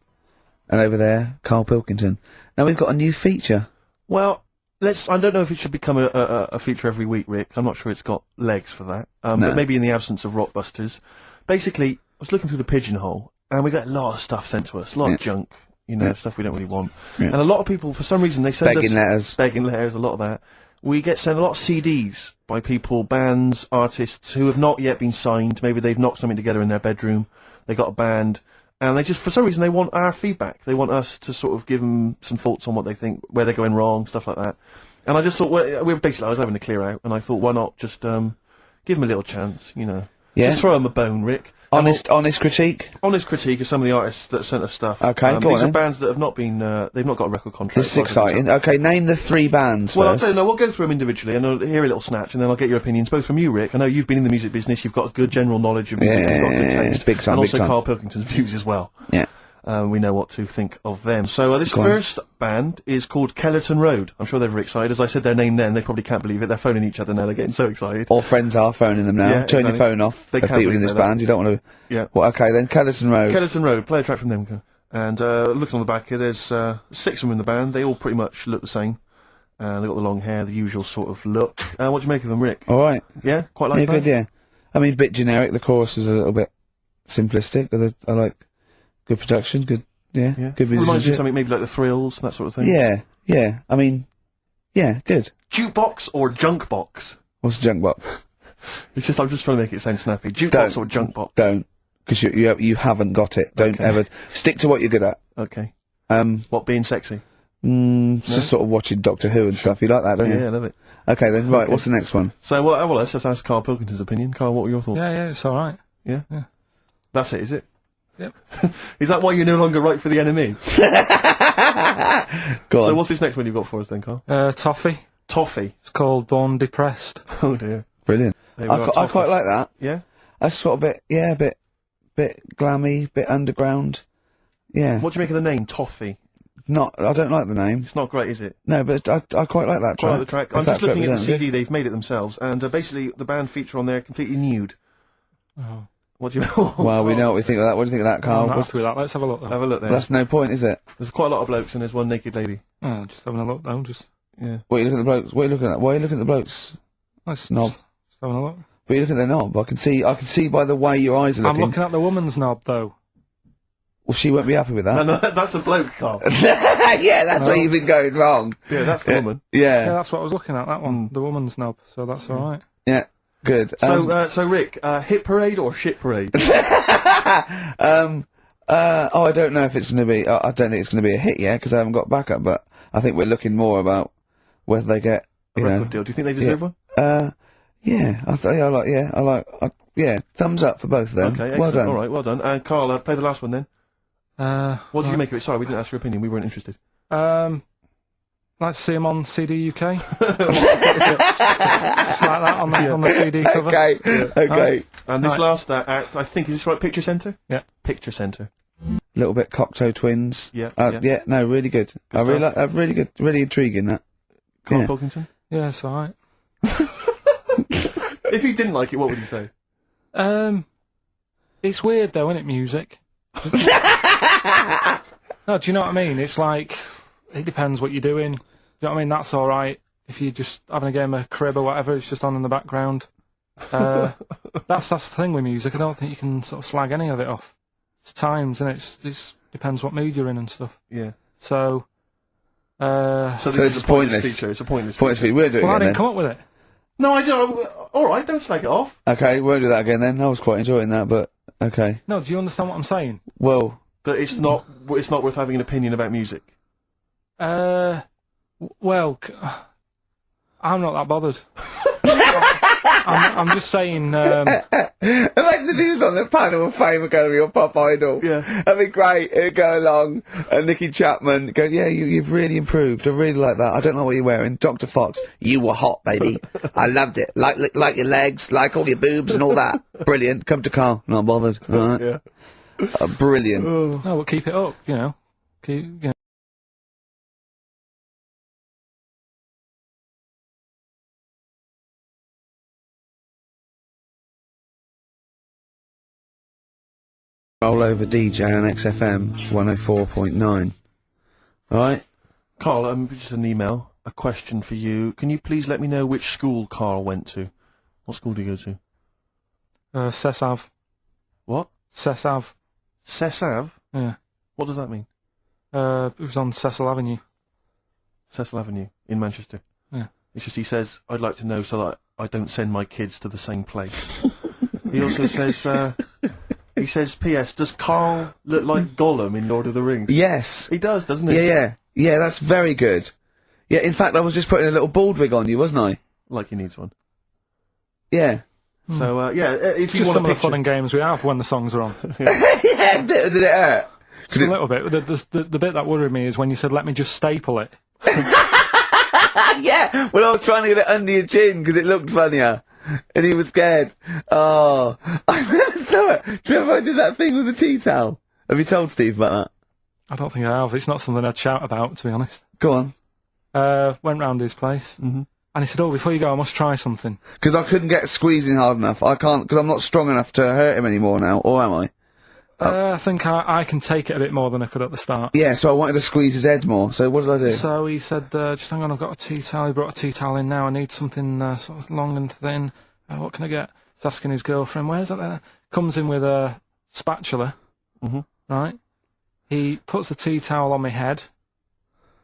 And over there, Karl Pilkington. Now we've got a new feature. Well, I don't know if it should become a feature every week, Rick. I'm not sure it's got legs for that. No. But maybe in the absence of Rockbusters. Basically, I was looking through the pigeonhole, and we got a lot of stuff sent to us. A lot of junk. Stuff we don't really want. Yeah. And a lot of people, for some reason, they send us... Begging letters, a lot of that. We get sent a lot of CDs by people, bands, artists, who have not yet been signed. Maybe they've knocked something together in their bedroom. They got a band. And they just, for some reason, they want our feedback. They want us to sort of give them some thoughts on what they think, where they're going wrong, stuff like that. And I just thought, I was having a clear out, and I thought, why not just give them a little chance, Yeah. Just throw them a bone, Rick. Honest critique? Honest critique of some of the artists that sent us stuff. Okay, go on. These are bands that have not been, they've not got a record contract. This is exciting. Okay, name the 3 bands first. Well, we'll go through them individually, and I'll hear a little snatch, and then I'll get your opinions, both from you, Rick. I know you've been in the music business, you've got a good general knowledge of music, you've got good taste. Big time, and also big time. Karl Pilkington's views as well. Yeah. We know what to think of them. So this first band is called Kellerton Road. I'm sure they're very excited. As I said their name then, they probably can't believe it. They're phoning each other now. They're getting so excited. All friends are phoning them now. Yeah, Turn your phone off. They can't people in this band. You don't want to... Yeah. Well, okay, then Kellerton Road. Kellerton Road. Play a track from them. And looking on the back here, there's 6 of them in the band. They all pretty much look the same. They've got the long hair, the usual sort of look. What do you make of them, Rick? All right. Yeah? Quite like that? Good, yeah. I mean, a bit generic. The chorus is a little bit simplistic. I like good production, good... Yeah, good musicianship. Reminds you of something maybe like the Thrills, that sort of thing. Yeah. I mean, yeah, good. Jukebox or junk box? What's a junk box? I'm just trying to make it sound snappy. Jukebox or junk box? Don't, because you haven't got it. Don't ever stick to what you're good at. Okay. What, being sexy? Just sort of watching Doctor Who and stuff. You like that, don't you? Yeah, I love it. Okay, then right. What's the next one? So well, let's just ask Karl Pilkington's opinion. Karl, what were your thoughts? Yeah, it's all right. Yeah. That's it, is it? Yep. Is that why you no longer write for the enemy? Go on. So what's this next one you've got for us then, Karl? Toffee. Toffee? It's called Born Depressed. Oh dear. Brilliant. I quite like that. Yeah? That's sort of bit glammy, bit underground. Yeah. What do you make of the name, Toffee? I don't like the name. It's not great, is it? No, but I quite like that track. Quite like the track. I'm just looking at the CD, they've made it themselves, and basically the band feature on there completely nude. Oh. What do you... Well, we know what we think of that. What do you think of that, Karl? Let's have a look then. Have a look there. That's no point, is it? There's quite a lot of blokes and there's one naked lady. Oh, just having a look though, Yeah. What are you looking at the blokes? What are you looking at? Why are you looking at the blokes? Knob. Just having a look. But you're looking at their knob. I can see by the way your eyes are looking. I'm looking at the woman's knob though. Well, she won't be happy with that. No, that's a bloke, Karl. Yeah, that's where you've been going wrong. Yeah, that's the woman. Yeah, that's what I was looking at, that one. The woman's knob, so that's alright. Yeah, good. So Rick, hit parade or shit parade? I don't know if it's going to be, I don't think it's going to be a hit yet, because I haven't got backup, but I think we're looking more about whether they get, a record deal. Do you think they deserve one? Yeah, thumbs up for both of them. Okay, excellent. Well done. Alright, well done. And Karl, play the last one then. What did you make of it? Sorry, we didn't ask your opinion, we weren't interested. Like to see him on CD UK. Just like that on the CD cover. Okay. And this last act, I think, is this right? Picture Centre? Yeah. Picture Centre. Little bit Cocteau Twins. Yeah. No, really good. Really good, really intriguing that. Karl Pilkington? Yeah, it's alright. If you didn't like it, what would you say? It's weird though, isn't it, music? No, do you know what I mean? It's like, it depends what you're doing. Do you know what I mean? That's alright. if you're just having a game of crib or whatever, it's just on in the background. That's the thing with music. I don't think you can sort of slag any of it off. It's times, and it's depends what mood you're in and stuff. Yeah. So this is a pointless feature. It's a pointless feature. We'll do it well, again, I didn't come up with it. No, I don't. Alright, don't slag it off. Okay, we'll do that again then. I was quite enjoying that, but okay. No, do you understand what I'm saying? Well... That it's not worth having an opinion about music. Well, I'm not that bothered. I'm just saying, Imagine if he was on the panel of Fame Academy or Pop Idol. Yeah. That'd be great. It'd go along, and Nicky Chapman go, yeah, you've really improved. I really like that. I don't know what you're wearing. Dr. Fox, you were hot, baby. I loved it. Like your legs, like all your boobs and all that. Brilliant. Come to Karl. Not bothered. All right. Yeah. Brilliant. No, but keep it up, you know. Roll over DJ on XFM 104.9. Alright? Karl, just an email. A question for you. Can you please let me know which school Karl went to? What school do you go to? Cessav. What? Cessav. Cessav? Yeah. What does that mean? It was on Cecil Avenue. Cecil Avenue, in Manchester? Yeah. It's just he says, I'd like to know so that I don't send my kids to the same place. He also says, he says, P.S., does Karl look like Gollum in Lord of the Rings? Yes. He does, doesn't he? Yeah. Yeah, that's very good. Yeah, in fact, I was just putting a little bald wig on you, wasn't I? Like he needs one. Yeah. So, if you Just want some a of the fun and games we have when the songs are on. Yeah, did it hurt? Just a little bit. The bit that worried me is when you said, let me just staple it. Yeah, well, I was trying to get it under your chin because it looked funnier. And he was scared. Oh, I remember it. Do you remember I did that thing with the tea towel? Have you told Steve about that? I don't think I have. It's not something I'd shout about, to be honest. Go on. Went round his place. And he said, oh, before you go, I must try something. Because I couldn't get squeezing hard enough. I can't, because I'm not strong enough to hurt him anymore now, or am I? I think I can take it a bit more than I could at the start. Yeah, so I wanted to squeeze his head more, so what did I do? So he said, just hang on, I've got a tea towel. He brought a tea towel in now. I need something sort of long and thin. What can I get? He's asking his girlfriend, where's that there? Comes in with a spatula, right? He puts the tea towel on my head,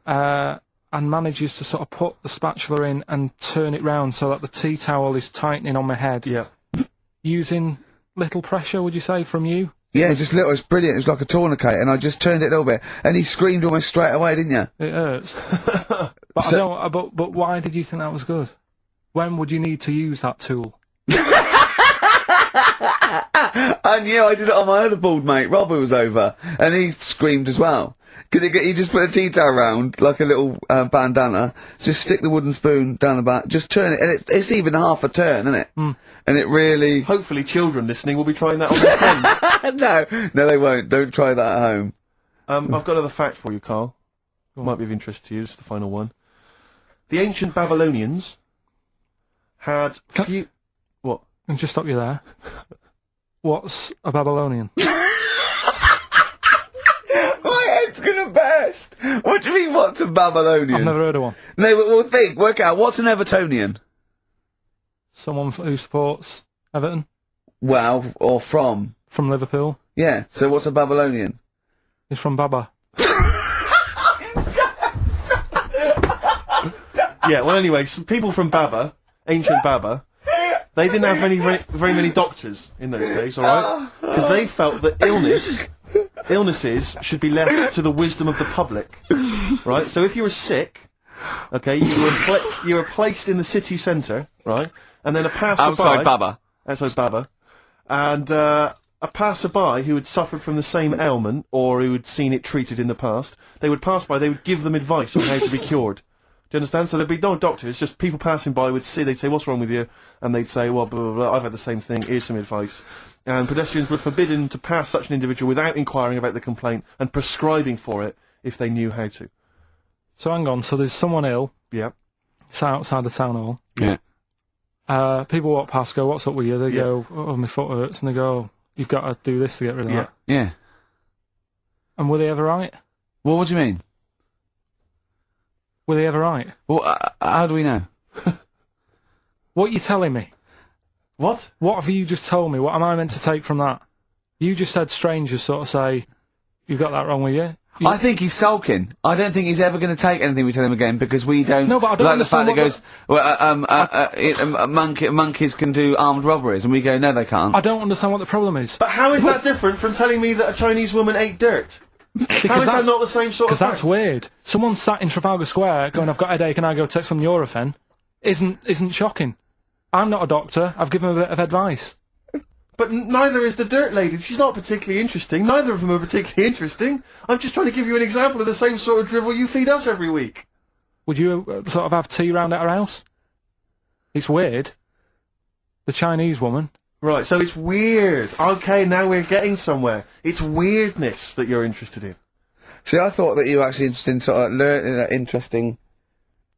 and manages to sort of put the spatula in and turn it round so that the tea towel is tightening on my head. Yeah. Using little pressure, would you say, from you? Yeah, just little, it's brilliant, it was like a tourniquet, and I just turned it a little bit, and he screamed almost straight away, didn't you? It hurts. But I don't, but why did you think that was good? When would you need to use that tool? I knew, I did it on my other bald mate, Rob, who was over, and he screamed as well. Because he just put a tea towel round, like a little bandana, just stick the wooden spoon down the back, just turn it, and it's even half a turn, isn't it? And it really... Hopefully children listening will be trying that on their friends. No, they won't. Don't try that at home. I've got another fact for you, Karl. Might be of interest to you, just the final one. The ancient Babylonians had few... What? Can I just stop you there? What's a Babylonian? My head's gonna burst! What do you mean, what's a Babylonian? I've never heard of one. No, but we'll work out, what's an Evertonian? Someone who supports Everton? Well, or from? From Liverpool. Yeah, so what's a Babylonian? He's from Baba. Yeah, well anyway, some people from Baba, ancient Baba, they didn't have very many doctors in those days, alright? Because they felt that illnesses should be left to the wisdom of the public, right? So if you were sick, okay, you were placed in the city centre, right? And then a passerby... Outside Baba. Outside Baba. And, a passerby who had suffered from the same ailment, or who had seen it treated in the past, they would pass by, they would give them advice on how to be cured. Do you understand? So there'd be no doctors, just people passing by would see, they'd say, what's wrong with you? And they'd say, well, blah, blah, blah, I've had the same thing, here's some advice. And pedestrians were forbidden to pass such an individual without inquiring about the complaint and prescribing for it if they knew how to. So hang on, so there's someone ill. Yeah. It's outside the town hall. Yeah. People walk past, go, what's up with you? They go, oh, my foot hurts. And they go, oh, you've got to do this to get rid of that. Yeah. And were they ever right? Well, what do you mean? Were they ever right? Well, how do we know? What are you telling me? What? What have you just told me? What am I meant to take from that? You just said strangers sort of say, you've got that wrong with you. I think he's sulking. I don't think he's ever going to take anything we tell him again because we don't. No, but I don't like the fact understand that goes, monkeys can do armed robberies, and we go, no, they can't. I don't understand what the problem is. But how is that different from telling me that a Chinese woman ate dirt? How is that not the same sort of thing? Because that's weird. Someone sat in Trafalgar Square going, I've got a headache and I go take some Nurofen, isn't shocking. I'm not a doctor. I've given him a bit of advice. But neither is the dirt lady. She's not particularly interesting. Neither of them are particularly interesting. I'm just trying to give you an example of the same sort of drivel you feed us every week. Would you sort of have tea round at her house? It's weird. The Chinese woman. Right, so it's weird. Okay, now we're getting somewhere. It's weirdness that you're interested in. See, I thought that you were actually interested in sort of learning interesting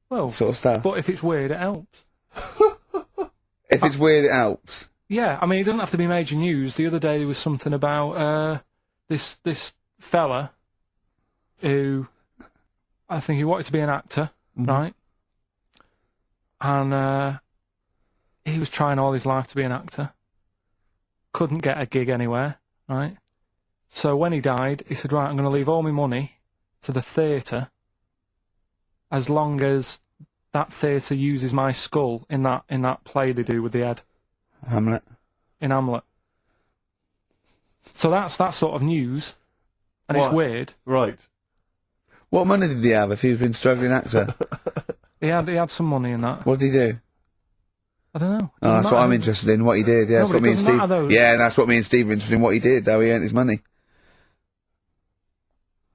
sort of stuff. But if it's weird, it helps. If it's weird, it helps. Yeah, I mean, it doesn't have to be major news. The other day there was something about this fella who I think he wanted to be an actor, right? And he was trying all his life to be an actor. Couldn't get a gig anywhere, right? So when he died, he said, right, I'm going to leave all my money to the theatre as long as that theatre uses my skull in that play they do with the head. Hamlet. In Hamlet. So that's that sort of news, and it's weird. Right. What money did he have if he'd been a struggling actor? He had some money in that. What did he do? I don't know. Oh, that's what I'm interested in, what he did. Yeah, No, that's what me and Steve. Yeah, that's what me and Steve are interested in, what he did, how he earned his money.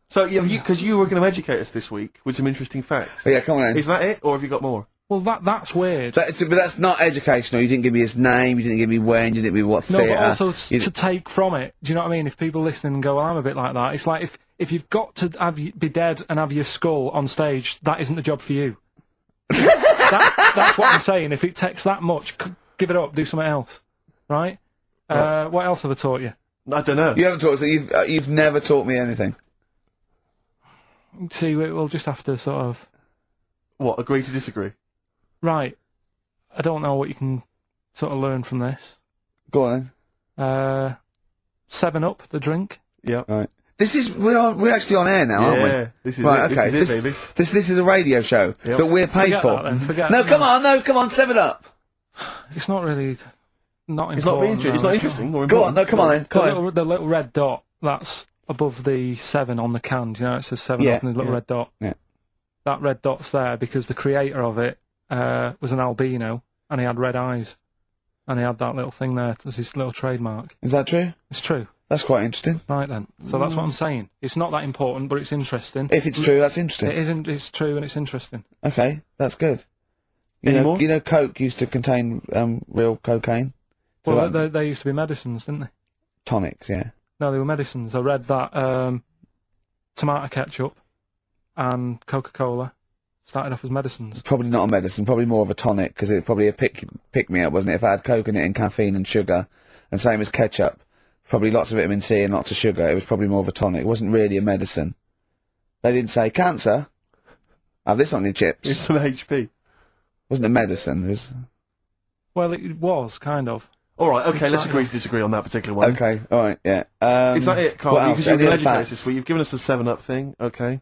So, because you were going to educate us this week with some interesting facts. Oh, yeah, come on then. Is that it, or have you got more? Well, that's weird. But that's not educational. You didn't give me his name, you didn't give me when, you didn't give me what theatre. No, but also to take from it. Do you know what I mean? If people listening and go, well, I'm a bit like that, it's like if you've got to be dead and have your skull on stage, that isn't the job for you. That's what I'm saying. If it takes that much, give it up, do something else. Right? What else have I taught you? I don't know. You haven't taught us, you've never taught me anything. See, we'll just have to sort of... What, agree to disagree? Right. I don't know what you can sort of learn from this. Go on then. 7-Up, the drink. Yep. Right. We're actually on air now, aren't we? Yeah, this is right, it, okay. this is it, baby. This is a radio show that we're paid Forget for. That, then. Forget no, come on, 7-Up. It's not really... Not important. It's not interesting or important. Go on, no, come on then. The little red dot, that's above the 7 on the can. Do you know, it says 7 up and there's a little red dot. Yeah. That red dot's there because the creator of it was an albino and he had red eyes. And he had that little thing there as his little trademark. Is that true? It's true. That's quite interesting. Right then. So that's what I'm saying. It's not that important, but it's interesting. If it's true, that's interesting. It isn't. It's true and it's interesting. Okay, that's good. Any more? You know, Coke used to contain real cocaine. So well, they used to be medicines, didn't they? Tonics, yeah. No, they were medicines. I read that tomato ketchup and Coca-Cola started off as medicines. Probably not a medicine, probably more of a tonic, because it probably a pick-me-up, wasn't it? If I had Coke in it and caffeine and sugar, and same as ketchup, probably lots of vitamin C and lots of sugar, it was probably more of a tonic. It wasn't really a medicine. They didn't say, cancer, have this on your chips. It's some HP. Wasn't a medicine, it was... Well, it was, kind of. Alright, okay, let's agree to disagree on that particular one. Okay, alright, yeah. Is that it, Karl? What else? Because you've educated us this week. You've given us the 7-Up thing, okay.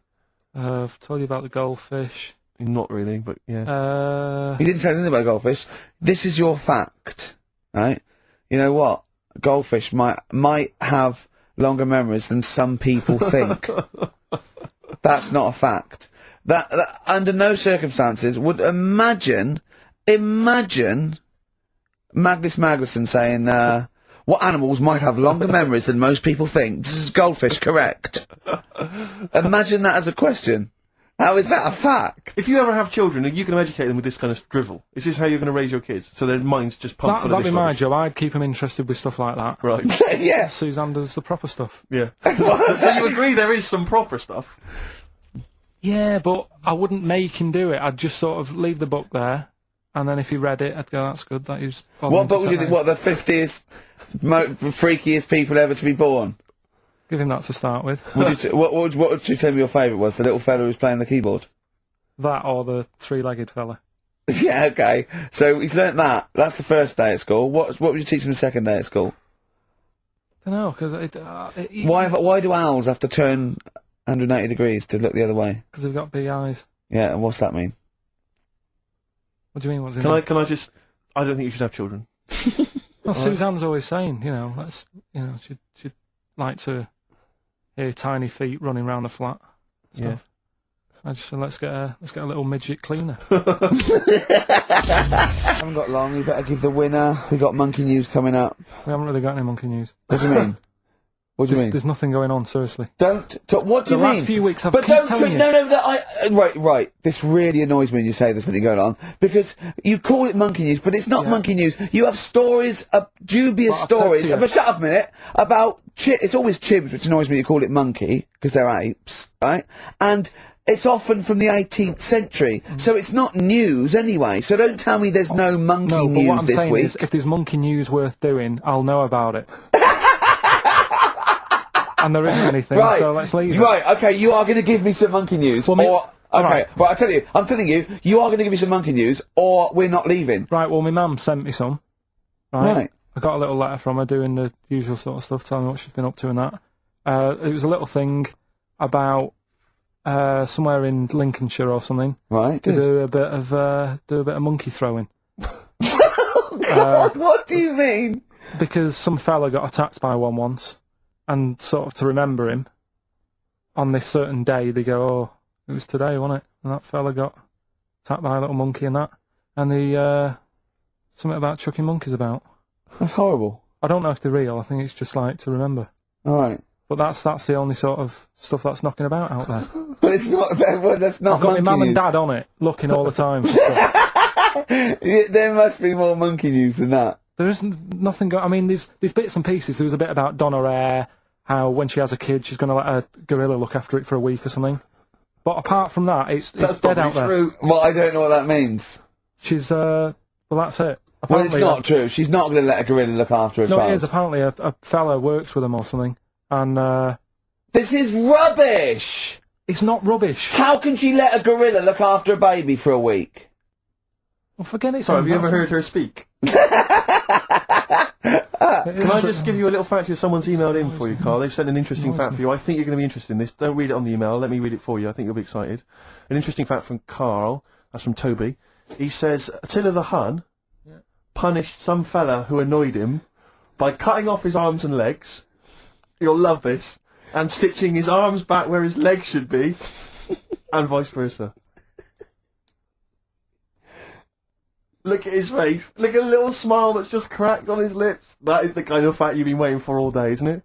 I've told you about the goldfish. Not really, but yeah. You didn't say anything about goldfish. This is your fact, right? You know what? Goldfish might have longer memories than some people think. That's not a fact. That under no circumstances would imagine Magnus Magnuson saying, what animals might have longer memories than most people think? This is goldfish, correct? Imagine that as a question. How is that a fact? If you ever have children, are you going to educate them with this kind of drivel? Is this how you're going to raise your kids? So their minds just pump full of this That'd be my rubbish? job. I'd keep them interested with stuff like that. Right. Yeah. Suzanne does the proper stuff. Yeah. So you agree there is some proper stuff? Yeah, but I wouldn't make him do it. I'd just sort of leave the book there, and then if he read it, I'd go, that's good. That is. What book would you think? What, the 50th freakiest people ever to be born? Give him that to start with. What would you tell me your favourite was? The little fellow who was playing the keyboard? That or the three-legged fella. Yeah, okay. So he's learnt that. That's the first day at school. What would you teach him the second day at school? I don't know, because Why do owls have to turn 180 degrees to look the other way? Because they've got big eyes. Yeah, and what's that mean? What do you mean? What's it mean? Can I just... I don't think you should have children. Well, Suzanne's always saying, she'd like to hear tiny feet running around the flat. Stuff. I just said, let's get a little midget cleaner. Haven't got long. You better give the winner. We got monkey news coming up. We haven't really got any monkey news. What do you mean? What do you mean? There's nothing going on. Seriously. What do you mean? The last few weeks, I've but keep telling you. Right. This really annoys me when you say there's something going on because you call it monkey news, but it's not monkey news. You have stories, dubious stories. But shut up a minute about it's always chimps, which annoys me. You call it monkey because they're apes, right? And it's often from the 18th century, so it's not news anyway. So don't tell me there's no monkey news what I'm this saying week. Is, if there's monkey news worth doing, I'll know about it. And there isn't anything, so let's leave it. Right, okay, you are going to give me some monkey news, well, I'm telling you, you are going to give me some monkey news, or we're not leaving. Right, well, my mum sent me some. Right. I got a little letter from her doing the usual sort of stuff, telling me what she's been up to and that. It was a little thing about somewhere in Lincolnshire or something. Right, to do a bit of monkey throwing. God, what do you mean? Because some fella got attacked by one once. And sort of to remember him, on this certain day, they go, oh, it was today, wasn't it? And that fella got attacked by a little monkey and that. And something about chucking monkeys about. That's horrible. I don't know if they're real, I think it's just like to remember. Alright. But that's the only sort of stuff that's knocking about out there. But it's not, that's not I've got monkey my mum news. and dad on it, looking all the time for stuff. There must be more monkey news than that. There isn't nothing. I mean, there's bits and pieces. There was a bit about Donna Eyre, how when she has a kid, she's going to let a gorilla look after it for a week or something. But apart from that, it's dead out there. Well, I don't know what that means. She's well, that's it. Apparently, well, it's not true. She's not going to let a gorilla look after a child. No, it is. Apparently, a fella works with them or something, and this is rubbish. It's not rubbish. How can she let a gorilla look after a baby for a week? Well, forget it. Sorry, have you ever heard her speak? Can I just give you a little fact here? Someone's emailed in for you, Karl. They've sent an interesting fact for you. I think you're going to be interested in this. Don't read it on the email. Let me read it for you. I think you'll be excited. An interesting fact from Karl. That's from Toby. He says, Attila the Hun punished some fella who annoyed him by cutting off his arms and legs. You'll love this. And stitching his arms back where his legs should be. And vice versa. Look at his face. Look at the little smile that's just cracked on his lips. That is the kind of fact you've been waiting for all day, isn't it?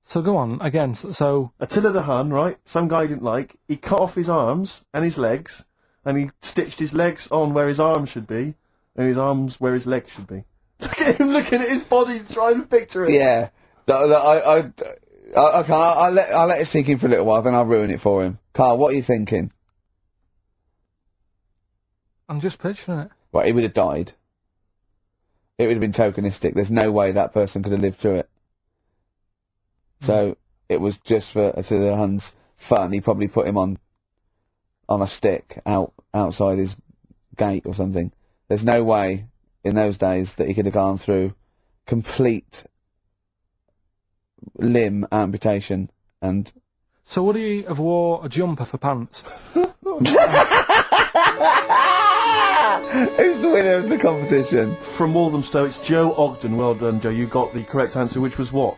So go on, again, so... Attila the Hun, right? Some guy didn't like. He cut off his arms and his legs, and he stitched his legs on where his arms should be, and his arms where his legs should be. Look at him looking at his body, trying to picture it. Yeah. Okay, I'll let it sink in for a little while, then I'll ruin it for him. Karl, what are you thinking? I'm just picturing it. Well, he would have died. It would have been tokenistic. There's no way that person could have lived through it. So, it was just for Attila the Hun's fun. He probably put him on a stick outside his gate or something. There's no way in those days that he could have gone through complete limb amputation and... So would he have wore a jumper for pants? Who's the winner of the competition? From Walthamstow, it's Joe Ogden. Well done, Joe. You got the correct answer, which was what?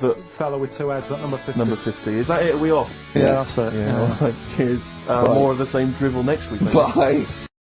The fella with two heads at number 50. Number 50. Is that it? Are we off? Yeah, that's it. Yeah. Cheers. More of the same drivel next week. Bye.